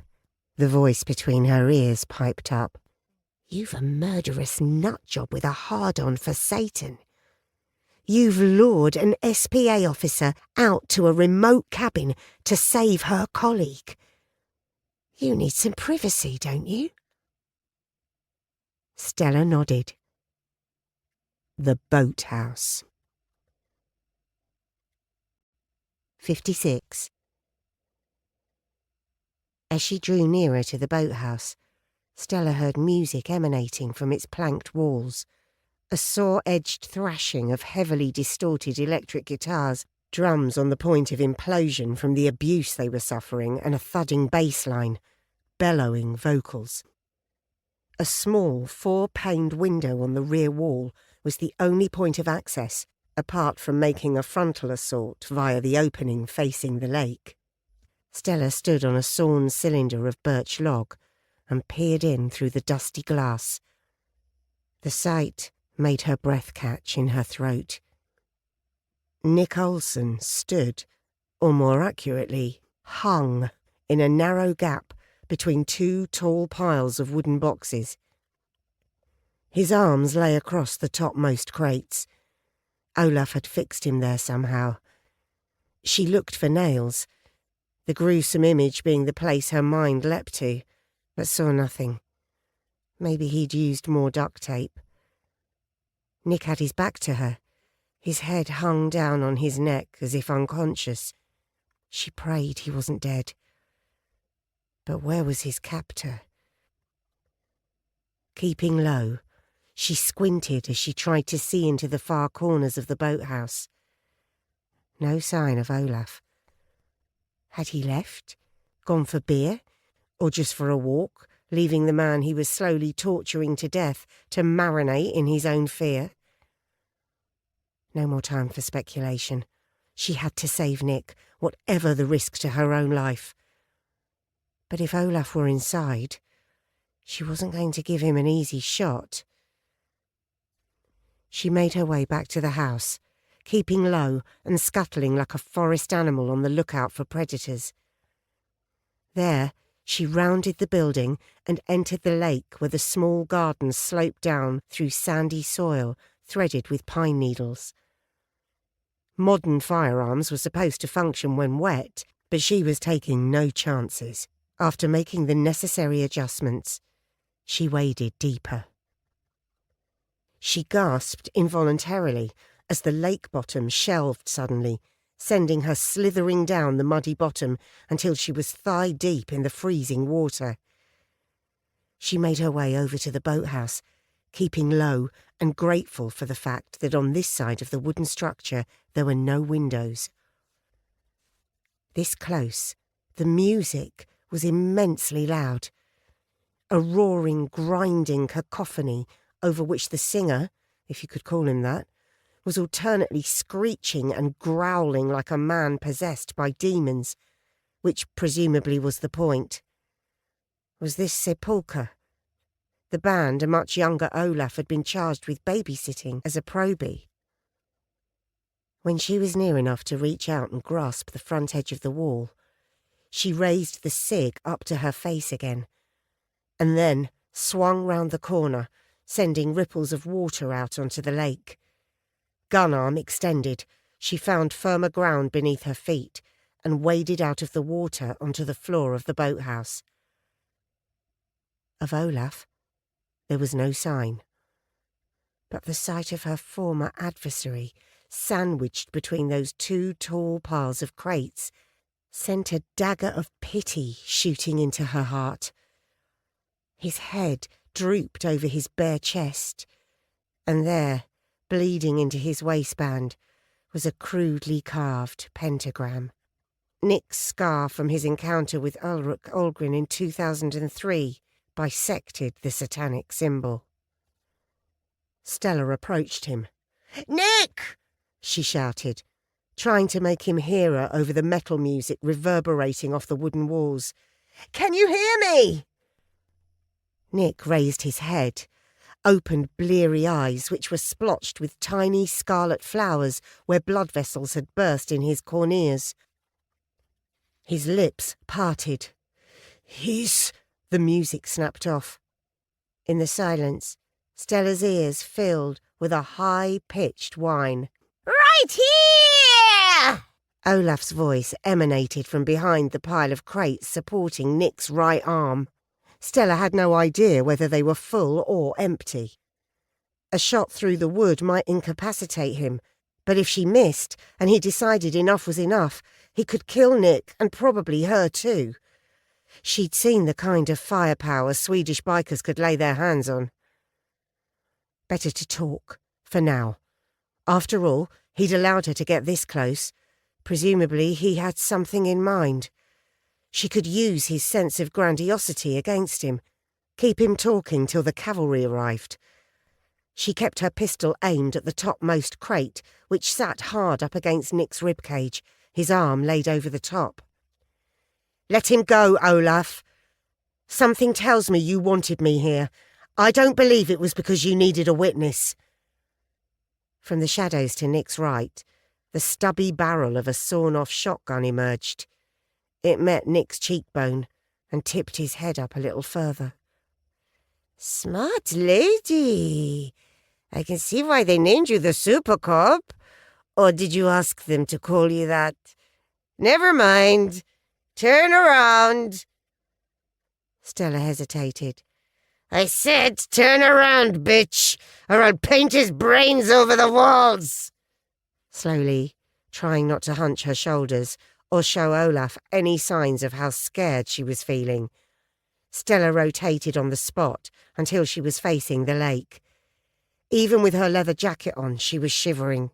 The voice between her ears piped up. You've a murderous nutjob with a hard-on for Satan. You've lured an SPA officer out to a remote cabin to save her colleague. You need some privacy, don't you? Stella nodded. The boathouse. 56. As she drew nearer to the boathouse, Stella heard music emanating from its planked walls, a saw-edged thrashing of heavily distorted electric guitars, drums on the point of implosion from the abuse they were suffering, and a thudding bass line, bellowing vocals. A small, four-paned window on the rear wall was the only point of access, apart from making a frontal assault via the opening facing the lake. Stella stood on a sawn cylinder of birch log and peered in through the dusty glass. The sight made her breath catch in her throat. Nick Olson stood, or more accurately, hung in a narrow gap between two tall piles of wooden boxes. His arms lay across the topmost crates. Olaf had fixed him there somehow. She looked for nails, the gruesome image being the place her mind leapt to, but saw nothing. Maybe he'd used more duct tape. Nick had his back to her. His head hung down on his neck as if unconscious. She prayed he wasn't dead. But where was his captor? Keeping low, she squinted as she tried to see into the far corners of the boathouse. No sign of Olaf. Had he left? Gone for beer? Or just for a walk, leaving the man he was slowly torturing to death to marinate in his own fear? No more time for speculation. She had to save Nick, whatever the risk to her own life. But if Olaf were inside, she wasn't going to give him an easy shot. She made her way back to the house, keeping low and scuttling like a forest animal on the lookout for predators. There, she rounded the building and entered the lake where the small garden sloped down through sandy soil threaded with pine needles. Modern firearms were supposed to function when wet, but she was taking no chances. After making the necessary adjustments, she waded deeper. She gasped involuntarily as the lake bottom shelved suddenly, sending her slithering down the muddy bottom until she was thigh-deep in the freezing water. She made her way over to the boathouse, keeping low and grateful for the fact that on this side of the wooden structure there were no windows. This close, the music was immensely loud, a roaring, grinding cacophony over which the singer, if you could call him that, was alternately screeching and growling like a man possessed by demons, which presumably was the point. Was this Sepulchre? The band, a much younger Olaf, had been charged with babysitting as a probie. When she was near enough to reach out and grasp the front edge of the wall, she raised the cig up to her face again, and then swung round the corner, sending ripples of water out onto the lake. Gun arm extended, she found firmer ground beneath her feet and waded out of the water onto the floor of the boathouse. Of Olaf, there was no sign. But the sight of her former adversary, sandwiched between those two tall piles of crates, sent a dagger of pity shooting into her heart. His head drooped over his bare chest, and there, bleeding into his waistband, was a crudely carved pentagram. Nick's scar from his encounter with Ulrich Olgren in 2003 bisected the satanic symbol. Stella approached him. "Nick!" she shouted, trying to make him hear her over the metal music reverberating off the wooden walls. "Can you hear me?" Nick raised his head, opened bleary eyes which were splotched with tiny scarlet flowers where blood vessels had burst in his corneas. His lips parted. The music snapped off. In the silence, Stella's ears filled with a high-pitched whine. Right here! Olaf's voice emanated from behind the pile of crates supporting Nick's right arm. Stella had no idea whether they were full or empty. A shot through the wood might incapacitate him, but if she missed and he decided enough was enough, he could kill Nick and probably her too. She'd seen the kind of firepower Swedish bikers could lay their hands on. Better to talk, for now. After all, he'd allowed her to get this close. Presumably he had something in mind. She could use his sense of grandiosity against him, keep him talking till the cavalry arrived. She kept her pistol aimed at the topmost crate, which sat hard up against Nick's ribcage, his arm laid over the top. "Let him go, Olaf. Something tells me you wanted me here. I don't believe it was because you needed a witness." From the shadows to Nick's right, the stubby barrel of a sawn-off shotgun emerged. It met Nick's cheekbone and tipped his head up a little further. "Smart lady. I can see why they named you the Super Cop. Or did you ask them to call you that? Never mind. Turn around." Stella hesitated. "I said turn around, bitch, or I'll paint his brains over the walls." Slowly, trying not to hunch her shoulders or show Olaf any signs of how scared she was feeling, Stella rotated on the spot until she was facing the lake. Even with her leather jacket on, she was shivering.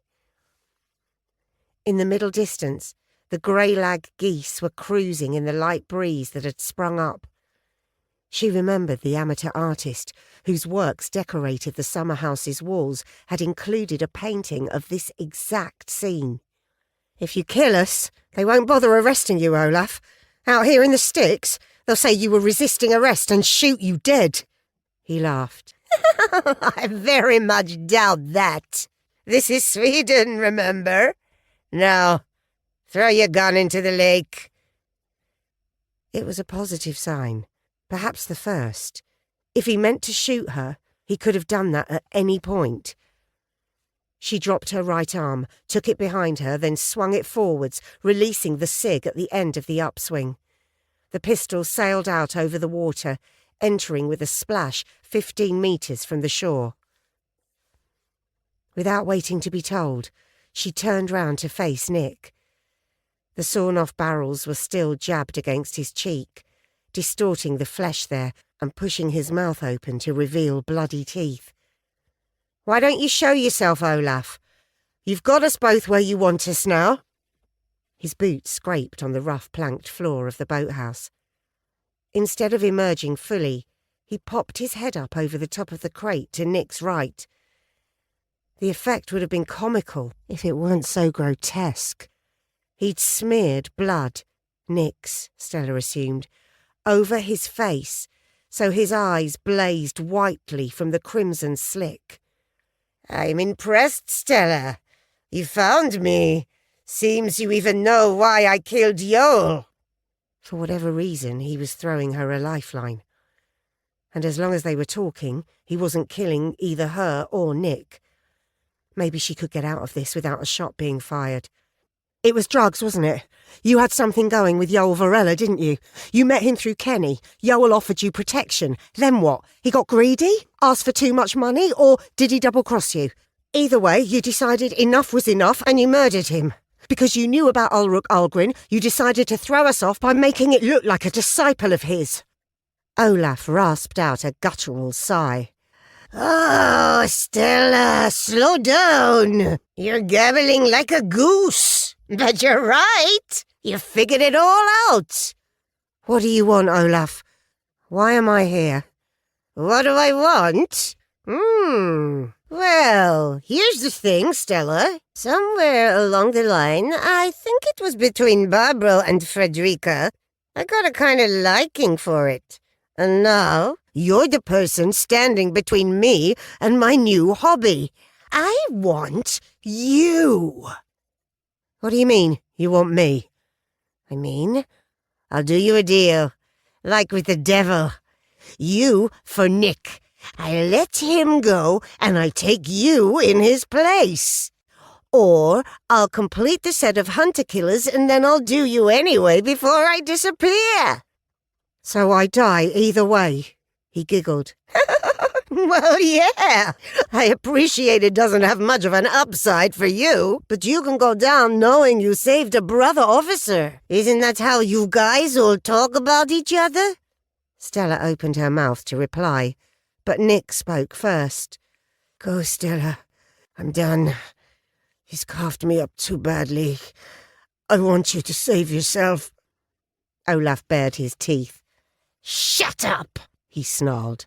In the middle distance, the grey-lag geese were cruising in the light breeze that had sprung up. She remembered the amateur artist whose works decorated the summer house's walls had included a painting of this exact scene. If you kill us, they won't bother arresting you, Olaf. Out here in the sticks, they'll say you were resisting arrest and shoot you dead." He laughed. I very much doubt that. This is Sweden, remember? Now, throw your gun into the lake. It was a positive sign, perhaps the first. If he meant to shoot her, he could have done that at any point. She dropped her right arm, took it behind her, then swung it forwards, releasing the cig at the end of the upswing. The pistol sailed out over the water, entering with a splash 15 metres from the shore. Without waiting to be told, she turned round to face Nick. The sawn-off barrels were still jabbed against his cheek, distorting the flesh there and pushing his mouth open to reveal bloody teeth. "Why don't you show yourself, Olaf? You've got us both where you want us now." His boots scraped on the rough planked floor of the boathouse. Instead of emerging fully, he popped his head up over the top of the crate to Nick's right. The effect would have been comical if it weren't so grotesque. He'd smeared blood, Nick's, Stella assumed, over his face, so his eyes blazed whitely from the crimson slick. "I'm impressed, Stella. You found me. Seems you even know why I killed Yoel." For whatever reason, he was throwing her a lifeline. And as long as they were talking, he wasn't killing either her or Nick. Maybe she could get out of this without a shot being fired. "It was drugs, wasn't it? You had something going with Yoel Varela, didn't you? You met him through Kenny. Yoel offered you protection. Then what? He got greedy? Asked for too much money? Or did he double-cross you? Either way, you decided enough was enough and you murdered him. Because you knew about Ulrich Algren, you decided to throw us off by making it look like a disciple of his." Olaf rasped out a guttural sigh. "Oh, Stella, slow down. You're gabbling like a goose. But you're right. You figured it all out." "What do you want, Olaf? Why am I here?" "What do I want? Well, here's the thing, Stella. Somewhere along the line, I think it was between Barbara and Fredrika, I got a kind of liking for it. And now, you're the person standing between me and my new hobby. I want you." "What do you mean, you want me?" "I mean, I'll do you a deal, like with the devil. You for Nick. I let him go, and I take you in his place. Or I'll complete the set of hunter-killers, and then I'll do you anyway before I disappear." "So I die either way," he giggled. "Well, yeah. I appreciate it doesn't have much of an upside for you, but you can go down knowing you saved a brother officer. Isn't that how you guys all talk about each other?" Stella opened her mouth to reply, but Nick spoke first. "Go, Stella. I'm done. He's carved me up too badly. I want you to save yourself." Olaf bared his teeth. "Shut up," he snarled.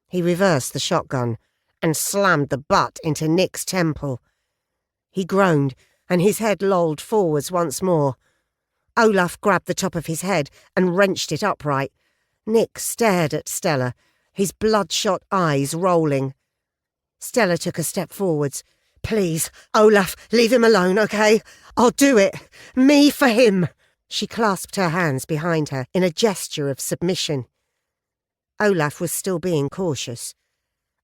He reversed the shotgun and slammed the butt into Nick's temple. He groaned, and his head lolled forwards once more. Olaf grabbed the top of his head and wrenched it upright. Nick stared at Stella, his bloodshot eyes rolling. Stella took a step forwards. "Please, Olaf, leave him alone, okay? I'll do it. Me for him." She clasped her hands behind her in a gesture of submission. Olaf was still being cautious.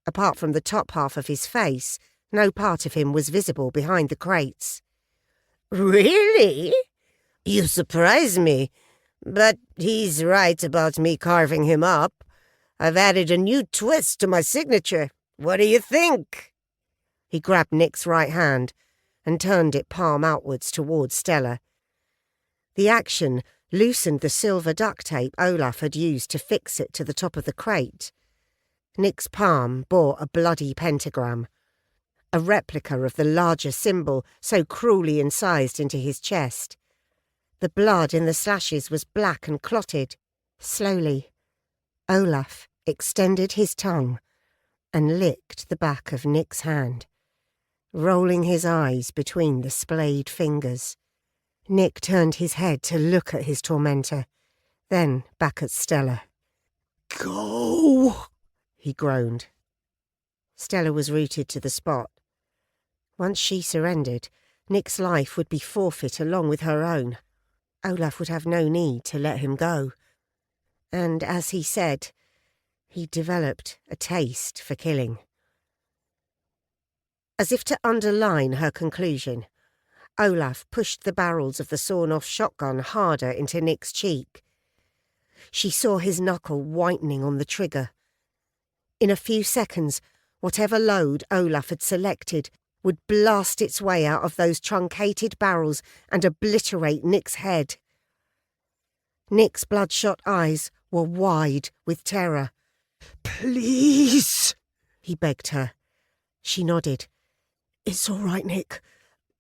Apart from the top half of his face, no part of him was visible behind the crates. "Really? You surprise me. But he's right about me carving him up. I've added a new twist to my signature. What do you think?" He grabbed Nick's right hand and turned it palm outwards towards Stella. The action loosened the silver duct tape Olaf had used to fix it to the top of the crate. Nick's palm bore a bloody pentagram, a replica of the larger symbol so cruelly incised into his chest. The blood in the slashes was black and clotted. Slowly, Olaf extended his tongue and licked the back of Nick's hand, rolling his eyes between the splayed fingers. Nick turned his head to look at his tormentor, then back at Stella. Go! He groaned. Stella was rooted to the spot. Once she surrendered, Nick's life would be forfeit along with her own. Olaf would have no need to let him go. And as he said, he'd developed a taste for killing. As if to underline her conclusion, Olaf pushed the barrels of the sawn-off shotgun harder into Nick's cheek. She saw his knuckle whitening on the trigger. In a few seconds, whatever load Olaf had selected would blast its way out of those truncated barrels and obliterate Nick's head. Nick's bloodshot eyes were wide with terror. Please! He begged her. She nodded. It's all right, Nick.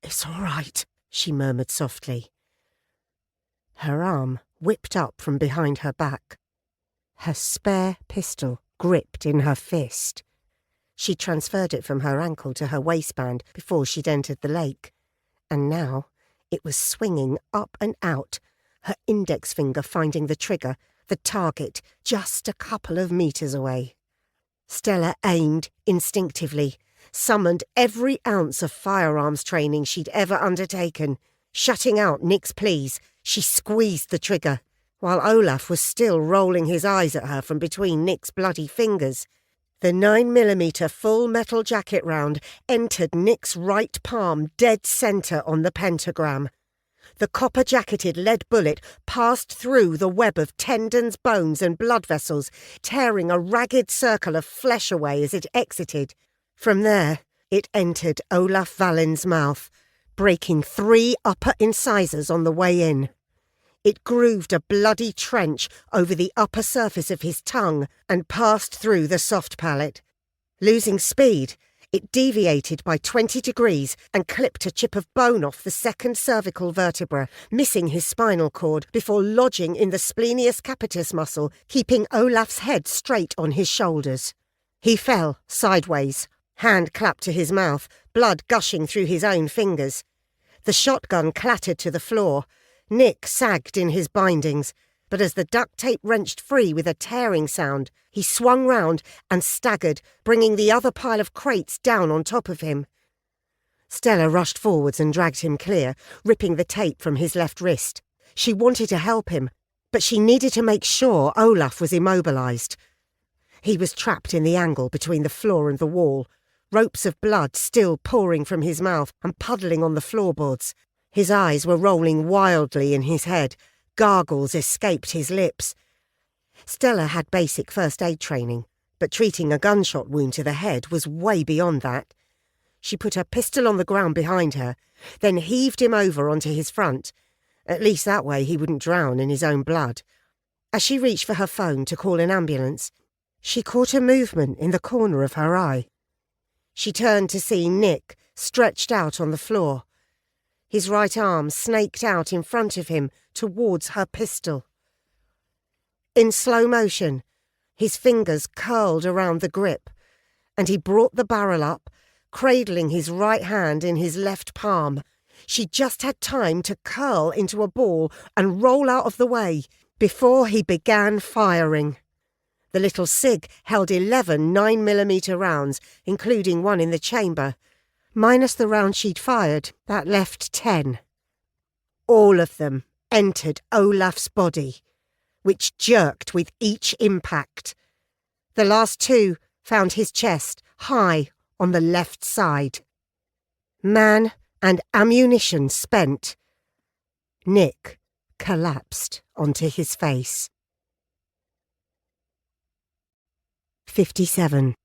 It's all right, she murmured softly. Her arm whipped up from behind her back. Her spare pistol gripped in her fist. She transferred it from her ankle to her waistband before she'd entered the lake, and now it was swinging up and out, her index finger finding the trigger, the target, just a couple of meters away. Stella aimed instinctively, summoned every ounce of firearms training she'd ever undertaken. Shutting out Nick's pleas, she squeezed the trigger, while Olaf was still rolling his eyes at her from between Nick's bloody fingers. The 9mm full metal jacket round entered Nick's right palm dead centre on the pentagram. The copper-jacketed lead bullet passed through the web of tendons, bones and blood vessels, tearing a ragged circle of flesh away as it exited. From there, it entered Olaf Valen's mouth, breaking 3 upper incisors on the way in. It grooved a bloody trench over the upper surface of his tongue and passed through the soft palate. Losing speed, it deviated by 20 degrees and clipped a chip of bone off the second cervical vertebra, missing his spinal cord before lodging in the splenius capitis muscle, keeping Olaf's head straight on his shoulders. He fell sideways, hand clapped to his mouth, blood gushing through his own fingers. The shotgun clattered to the floor. Nick sagged in his bindings, but as the duct tape wrenched free with a tearing sound, he swung round and staggered, bringing the other pile of crates down on top of him. Stella rushed forwards and dragged him clear, ripping the tape from his left wrist. She wanted to help him, but she needed to make sure Olaf was immobilised. He was trapped in the angle between the floor and the wall, ropes of blood still pouring from his mouth and puddling on the floorboards. His eyes were rolling wildly in his head. Gargles escaped his lips. Stella had basic first aid training, but treating a gunshot wound to the head was way beyond that. She put her pistol on the ground behind her, then heaved him over onto his front. At least that way he wouldn't drown in his own blood. As she reached for her phone to call an ambulance, she caught a movement in the corner of her eye. She turned to see Nick stretched out on the floor. His right arm snaked out in front of him towards her pistol. In slow motion, his fingers curled around the grip, and he brought the barrel up, cradling his right hand in his left palm. She just had time to curl into a ball and roll out of the way before he began firing. The little SIG held 11 9mm rounds, including one in the chamber. Minus the round she'd fired, that left 10. All of them entered Olaf's body, which jerked with each impact. The last 2 found his chest high on the left side. Man and ammunition spent. Nick collapsed onto his face. 57.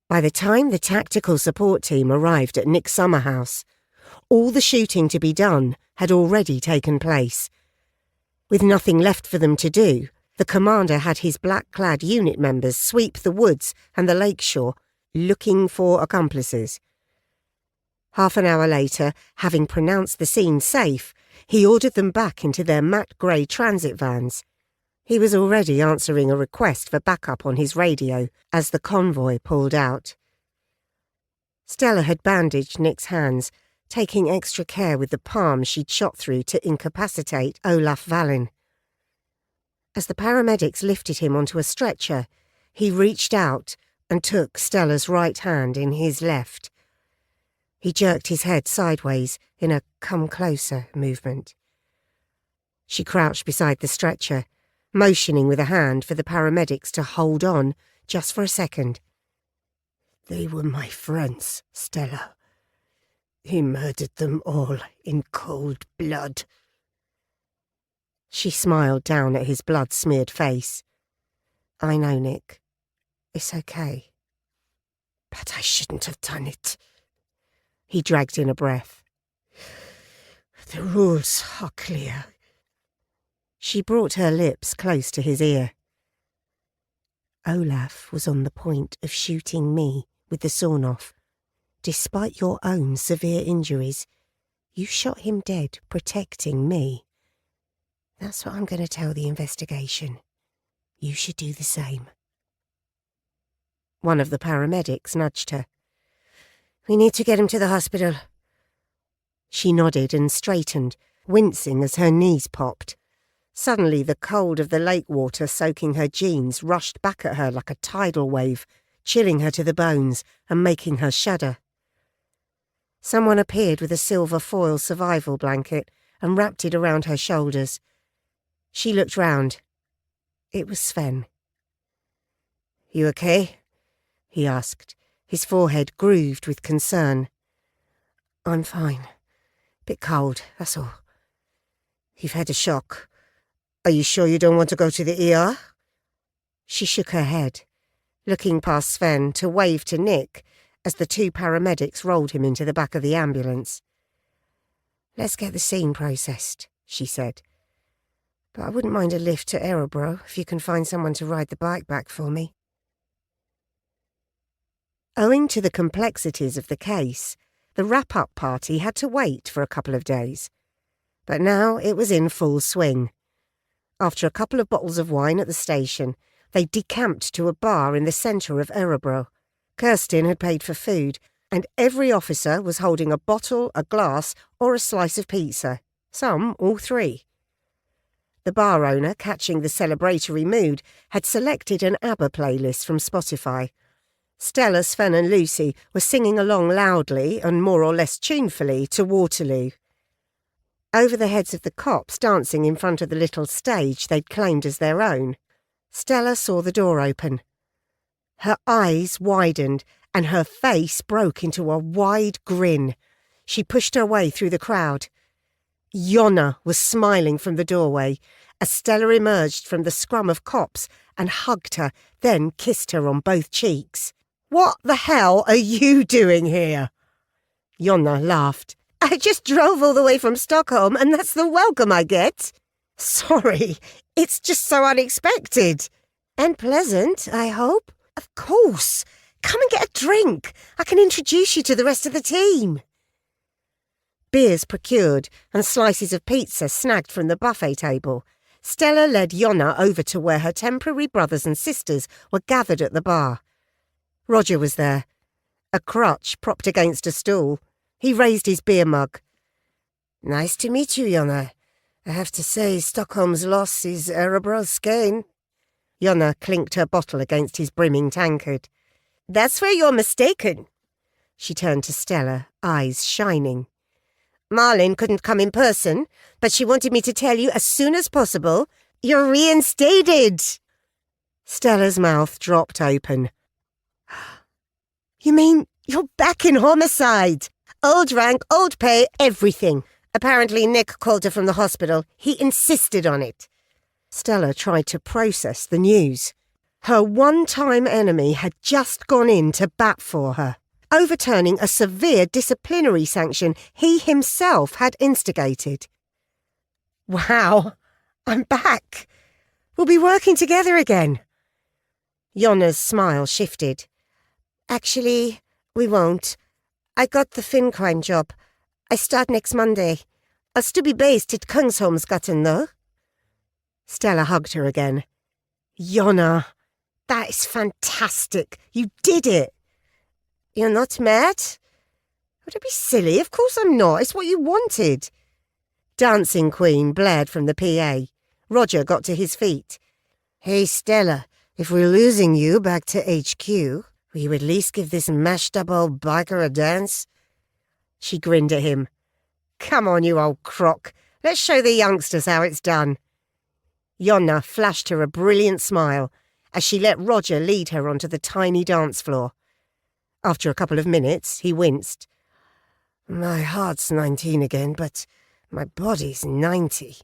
By the time the tactical support team arrived at Nick's summer house, all the shooting to be done had already taken place. With nothing left for them to do, the commander had his black-clad unit members sweep the woods and the lakeshore, looking for accomplices. Half an hour later, having pronounced the scene safe, he ordered them back into their matte grey transit vans. He was already answering a request for backup on his radio as the convoy pulled out. Stella had bandaged Nick's hands, taking extra care with the palm she'd shot through to incapacitate Olaf Valin. As the paramedics lifted him onto a stretcher, he reached out and took Stella's right hand in his left. He jerked his head sideways in a come closer movement. She crouched beside the stretcher, motioning with a hand for the paramedics to hold on just for a second. They were my friends, Stella. He murdered them all in cold blood. She smiled down at his blood-smeared face. I know, Nick. It's okay. But I shouldn't have done it. He dragged in a breath. The rules are clear. She brought her lips close to his ear. Olaf was on the point of shooting me with the sawn-off. Despite your own severe injuries, you shot him dead protecting me. That's what I'm going to tell the investigation. You should do the same. One of the paramedics nudged her. We need to get him to the hospital. She nodded and straightened, wincing as her knees popped. Suddenly the cold of the lake water soaking her jeans rushed back at her like a tidal wave, chilling her to the bones and making her shudder. Someone appeared with a silver foil survival blanket and wrapped it around her shoulders. She looked round. It was Sven. You okay? He asked, his forehead grooved with concern. I'm fine. Bit cold, that's all. You've had a shock. Are you sure you don't want to go to the ER? She shook her head, looking past Sven to wave to Nick as the two paramedics rolled him into the back of the ambulance. Let's get the scene processed, she said. But I wouldn't mind a lift to Erebro if you can find someone to ride the bike back for me. Owing to the complexities of the case, the wrap-up party had to wait for a couple of days. But now it was in full swing. After a couple of bottles of wine at the station, they decamped to a bar in the centre of Erebro. Kirsten had paid for food, and every officer was holding a bottle, a glass, or a slice of pizza. Some all three. The bar owner, catching the celebratory mood, had selected an ABBA playlist from Spotify. Stella, Sven and Lucy were singing along loudly and more or less tunefully to Waterloo. Over the heads of the cops dancing in front of the little stage they'd claimed as their own, Stella saw the door open. Her eyes widened and her face broke into a wide grin. She pushed her way through the crowd. Jonna was smiling from the doorway as Stella emerged from the scrum of cops and hugged her, then kissed her on both cheeks. What the hell are you doing here? Jonna laughed. I just drove all the way from Stockholm and that's the welcome I get. Sorry, it's just so unexpected. And pleasant, I hope. Of course. Come and get a drink. I can introduce you to the rest of the team. Beers procured and slices of pizza snagged from the buffet table, Stella led Jonna over to where her temporary brothers and sisters were gathered at the bar. Roger was there, a crutch propped against a stool. He raised his beer mug. Nice to meet you, Jonna. I have to say, Stockholm's loss is Erebro's gain. Jonna clinked her bottle against his brimming tankard. That's where you're mistaken. She turned to Stella, eyes shining. Maslen couldn't come in person, but she wanted me to tell you as soon as possible, you're reinstated. Stella's mouth dropped open. You mean you're back in homicide? Old rank, old pay, everything. Apparently Nick called her from the hospital. He insisted on it. Stella tried to process the news. Her one-time enemy had just gone in to bat for her, overturning a severe disciplinary sanction he himself had instigated. Wow, I'm back. We'll be working together again. Jonna's smile shifted. Actually, we won't. I got the FinCrime job. I start next Monday. I'll still be based at Kungsholmsgatan, though. Stella hugged her again. Jonna, that is fantastic. You did it. You're not mad? Don't be silly. Of course I'm not. It's what you wanted. Dancing Queen blared from the PA. Roger got to his feet. Hey, Stella, if we're losing you back to HQ, will you at least give this mashed-up old biker a dance? She grinned at him. Come on, you old crock. Let's show the youngsters how it's done. Yonna flashed her a brilliant smile as she let Roger lead her onto the tiny dance floor. After a couple of minutes, he winced. My heart's 19 again, but my body's 90.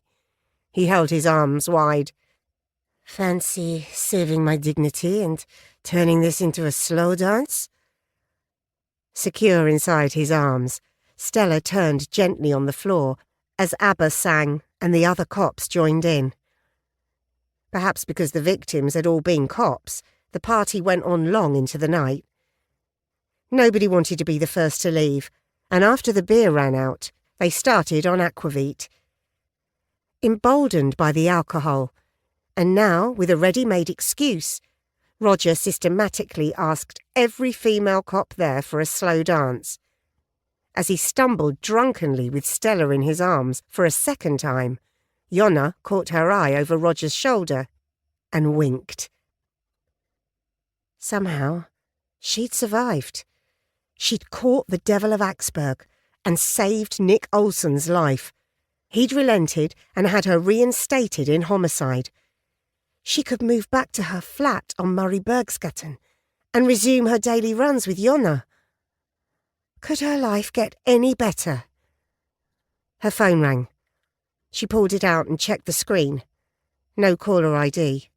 He held his arms wide. Fancy saving my dignity and turning this into a slow dance? Secure inside his arms, Stella turned gently on the floor as ABBA sang and the other cops joined in. Perhaps because the victims had all been cops, the party went on long into the night. Nobody wanted to be the first to leave, and after the beer ran out, they started on aquavit. Emboldened by the alcohol, and now with a ready-made excuse, Roger systematically asked every female cop there for a slow dance. As he stumbled drunkenly with Stella in his arms for a second time, Yonna caught her eye over Roger's shoulder and winked. Somehow, she'd survived. She'd caught the Devil of Axburg and saved Nick Olsen's life. He'd relented and had her reinstated in homicide. She could move back to her flat on Murray Bergsgatten and resume her daily runs with Yonna. Could her life get any better? Her phone rang. She pulled it out and checked the screen. No caller ID.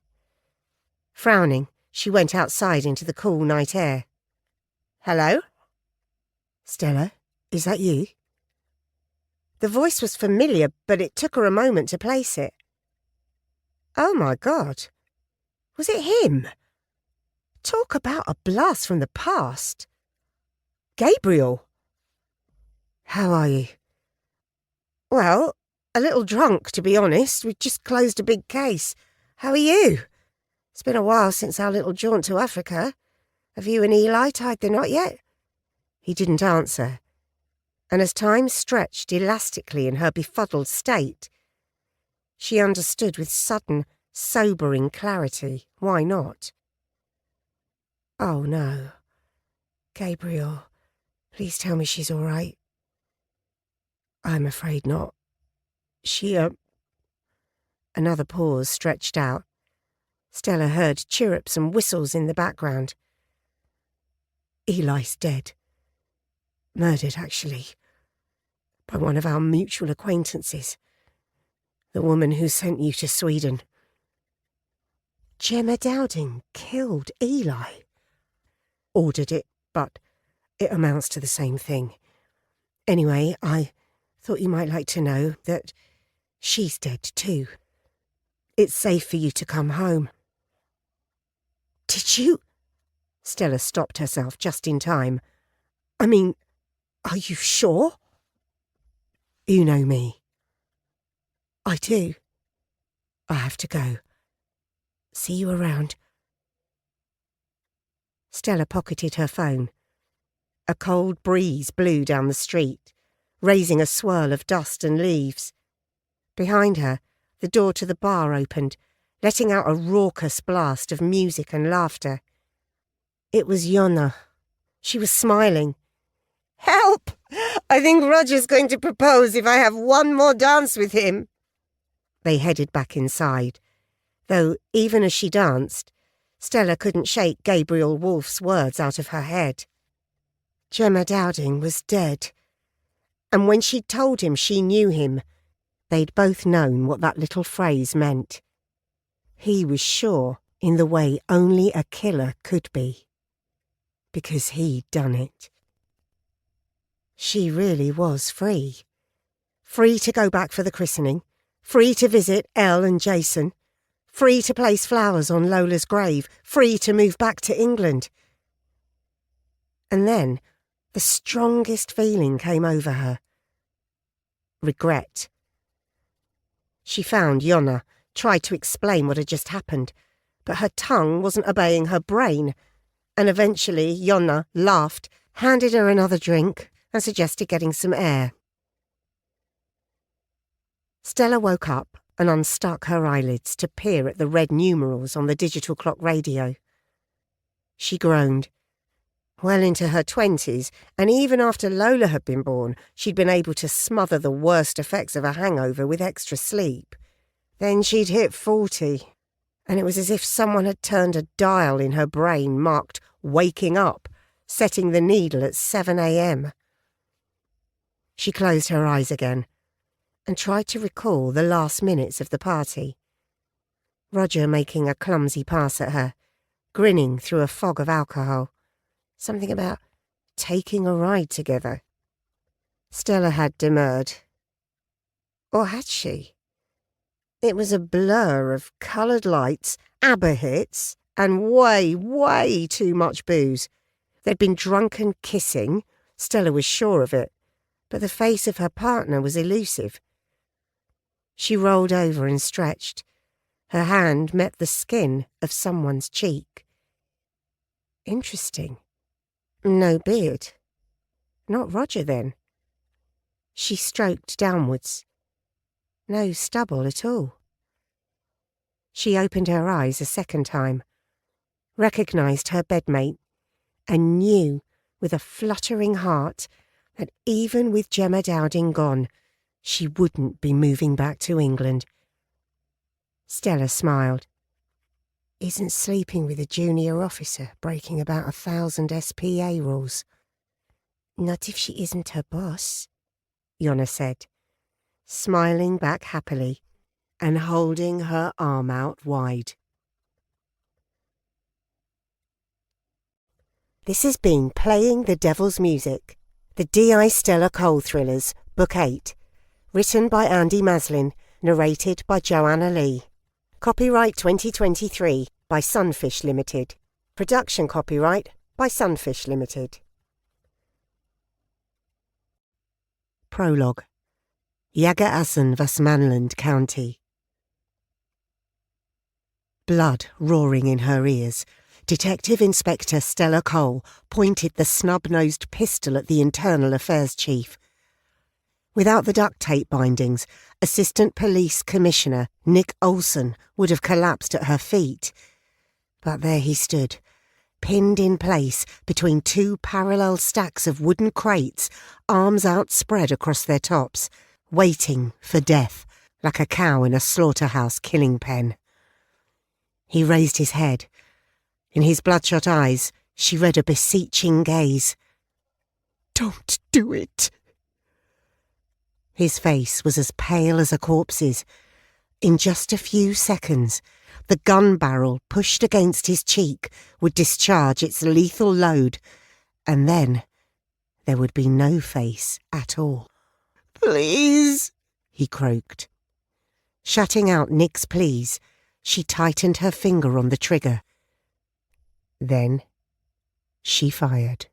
Frowning, she went outside into the cool night air. Hello? Stella, is that you? The voice was familiar, but it took her a moment to place it. Oh my God. Was it him? Talk about a blast from the past. Gabriel. How are you? Well, a little drunk, to be honest. We just closed a big case. How are you? It's been a while since our little jaunt to Africa. Have you and Eli tied the knot yet? He didn't answer, and as time stretched elastically in her befuddled state, she understood with sudden, sobering clarity why not. Oh no. Gabriel, please tell me she's all right. I'm afraid not. Another pause stretched out. Stella heard chirrups and whistles in the background. Eli's dead. Murdered, actually, by one of our mutual acquaintances. The woman who sent you to Sweden. Gemma Dowding killed Eli. Ordered it, but it amounts to the same thing. Anyway, I thought you might like to know that she's dead too. It's safe for you to come home. Did you? Stella stopped herself just in time. I mean, are you sure? You know me. I do. I have to go. See you around. Stella pocketed her phone. A cold breeze blew down the street, raising a swirl of dust and leaves. Behind her, the door to the bar opened, letting out a raucous blast of music and laughter. It was Yonna. She was smiling. Help! I think Roger's going to propose if I have one more dance with him. They headed back inside, though even as she danced, Stella couldn't shake Gabriel Wolfe's words out of her head. Gemma Dowding was dead, and when she told him she knew him, they'd both known what that little phrase meant. He was sure in the way only a killer could be, because he'd done it. She really was free. Free to go back for the christening, free to visit Elle and Jason, free to place flowers on Lola's grave, free to move back to England. And then the strongest feeling came over her. Regret. She found Yonna, tried to explain what had just happened, but her tongue wasn't obeying her brain, and eventually Yonna laughed, handed her another drink, and suggested getting some air. Stella woke up and unstuck her eyelids to peer at the red numerals on the digital clock radio. She groaned. Well into her 20s, and even after Lola had been born, she'd been able to smother the worst effects of a hangover with extra sleep. Then she'd hit 40, and it was as if someone had turned a dial in her brain marked waking up, setting the needle at 7 a.m. She closed her eyes again and tried to recall the last minutes of the party. Roger making a clumsy pass at her, grinning through a fog of alcohol. Something about taking a ride together. Stella had demurred. Or had she? It was a blur of coloured lights, ABBA hits, and way, way too much booze. They'd been drunken kissing, Stella was sure of it, but the face of her partner was elusive. She rolled over and stretched. Her hand met the skin of someone's cheek. Interesting. No beard. Not Roger, then. She stroked downwards. No stubble at all. She opened her eyes a second time, recognised her bedmate, and knew with a fluttering heart that even with Gemma Dowding gone, she wouldn't be moving back to England. Stella smiled. Isn't sleeping with a junior officer breaking about 1,000 SPA rules? Not if she isn't her boss, Yona said, smiling back happily and holding her arm out wide. This has been Playing the Devil's Music, the D.I. Stella Cole Thrillers, Book 8, written by Andy Maslen, narrated by Joanna Lee. Copyright 2023 by Sunfish Limited. Production copyright by Sunfish Limited. Prologue. Jägerassen was Manland County. Blood roaring in her ears, Detective Inspector Stella Cole pointed the snub-nosed pistol at the Internal Affairs Chief. Without the duct tape bindings, Assistant Police Commissioner Nick Olson would have collapsed at her feet. But there he stood, pinned in place between two parallel stacks of wooden crates, arms outspread across their tops, waiting for death, like a cow in a slaughterhouse killing pen. He raised his head. In his bloodshot eyes, she read a beseeching gaze. "Don't do it." His face was as pale as a corpse's. In just a few seconds, the gun barrel pushed against his cheek would discharge its lethal load, and then there would be no face at all. "Please," he croaked. Shutting out Nick's pleas, she tightened her finger on the trigger. Then she fired.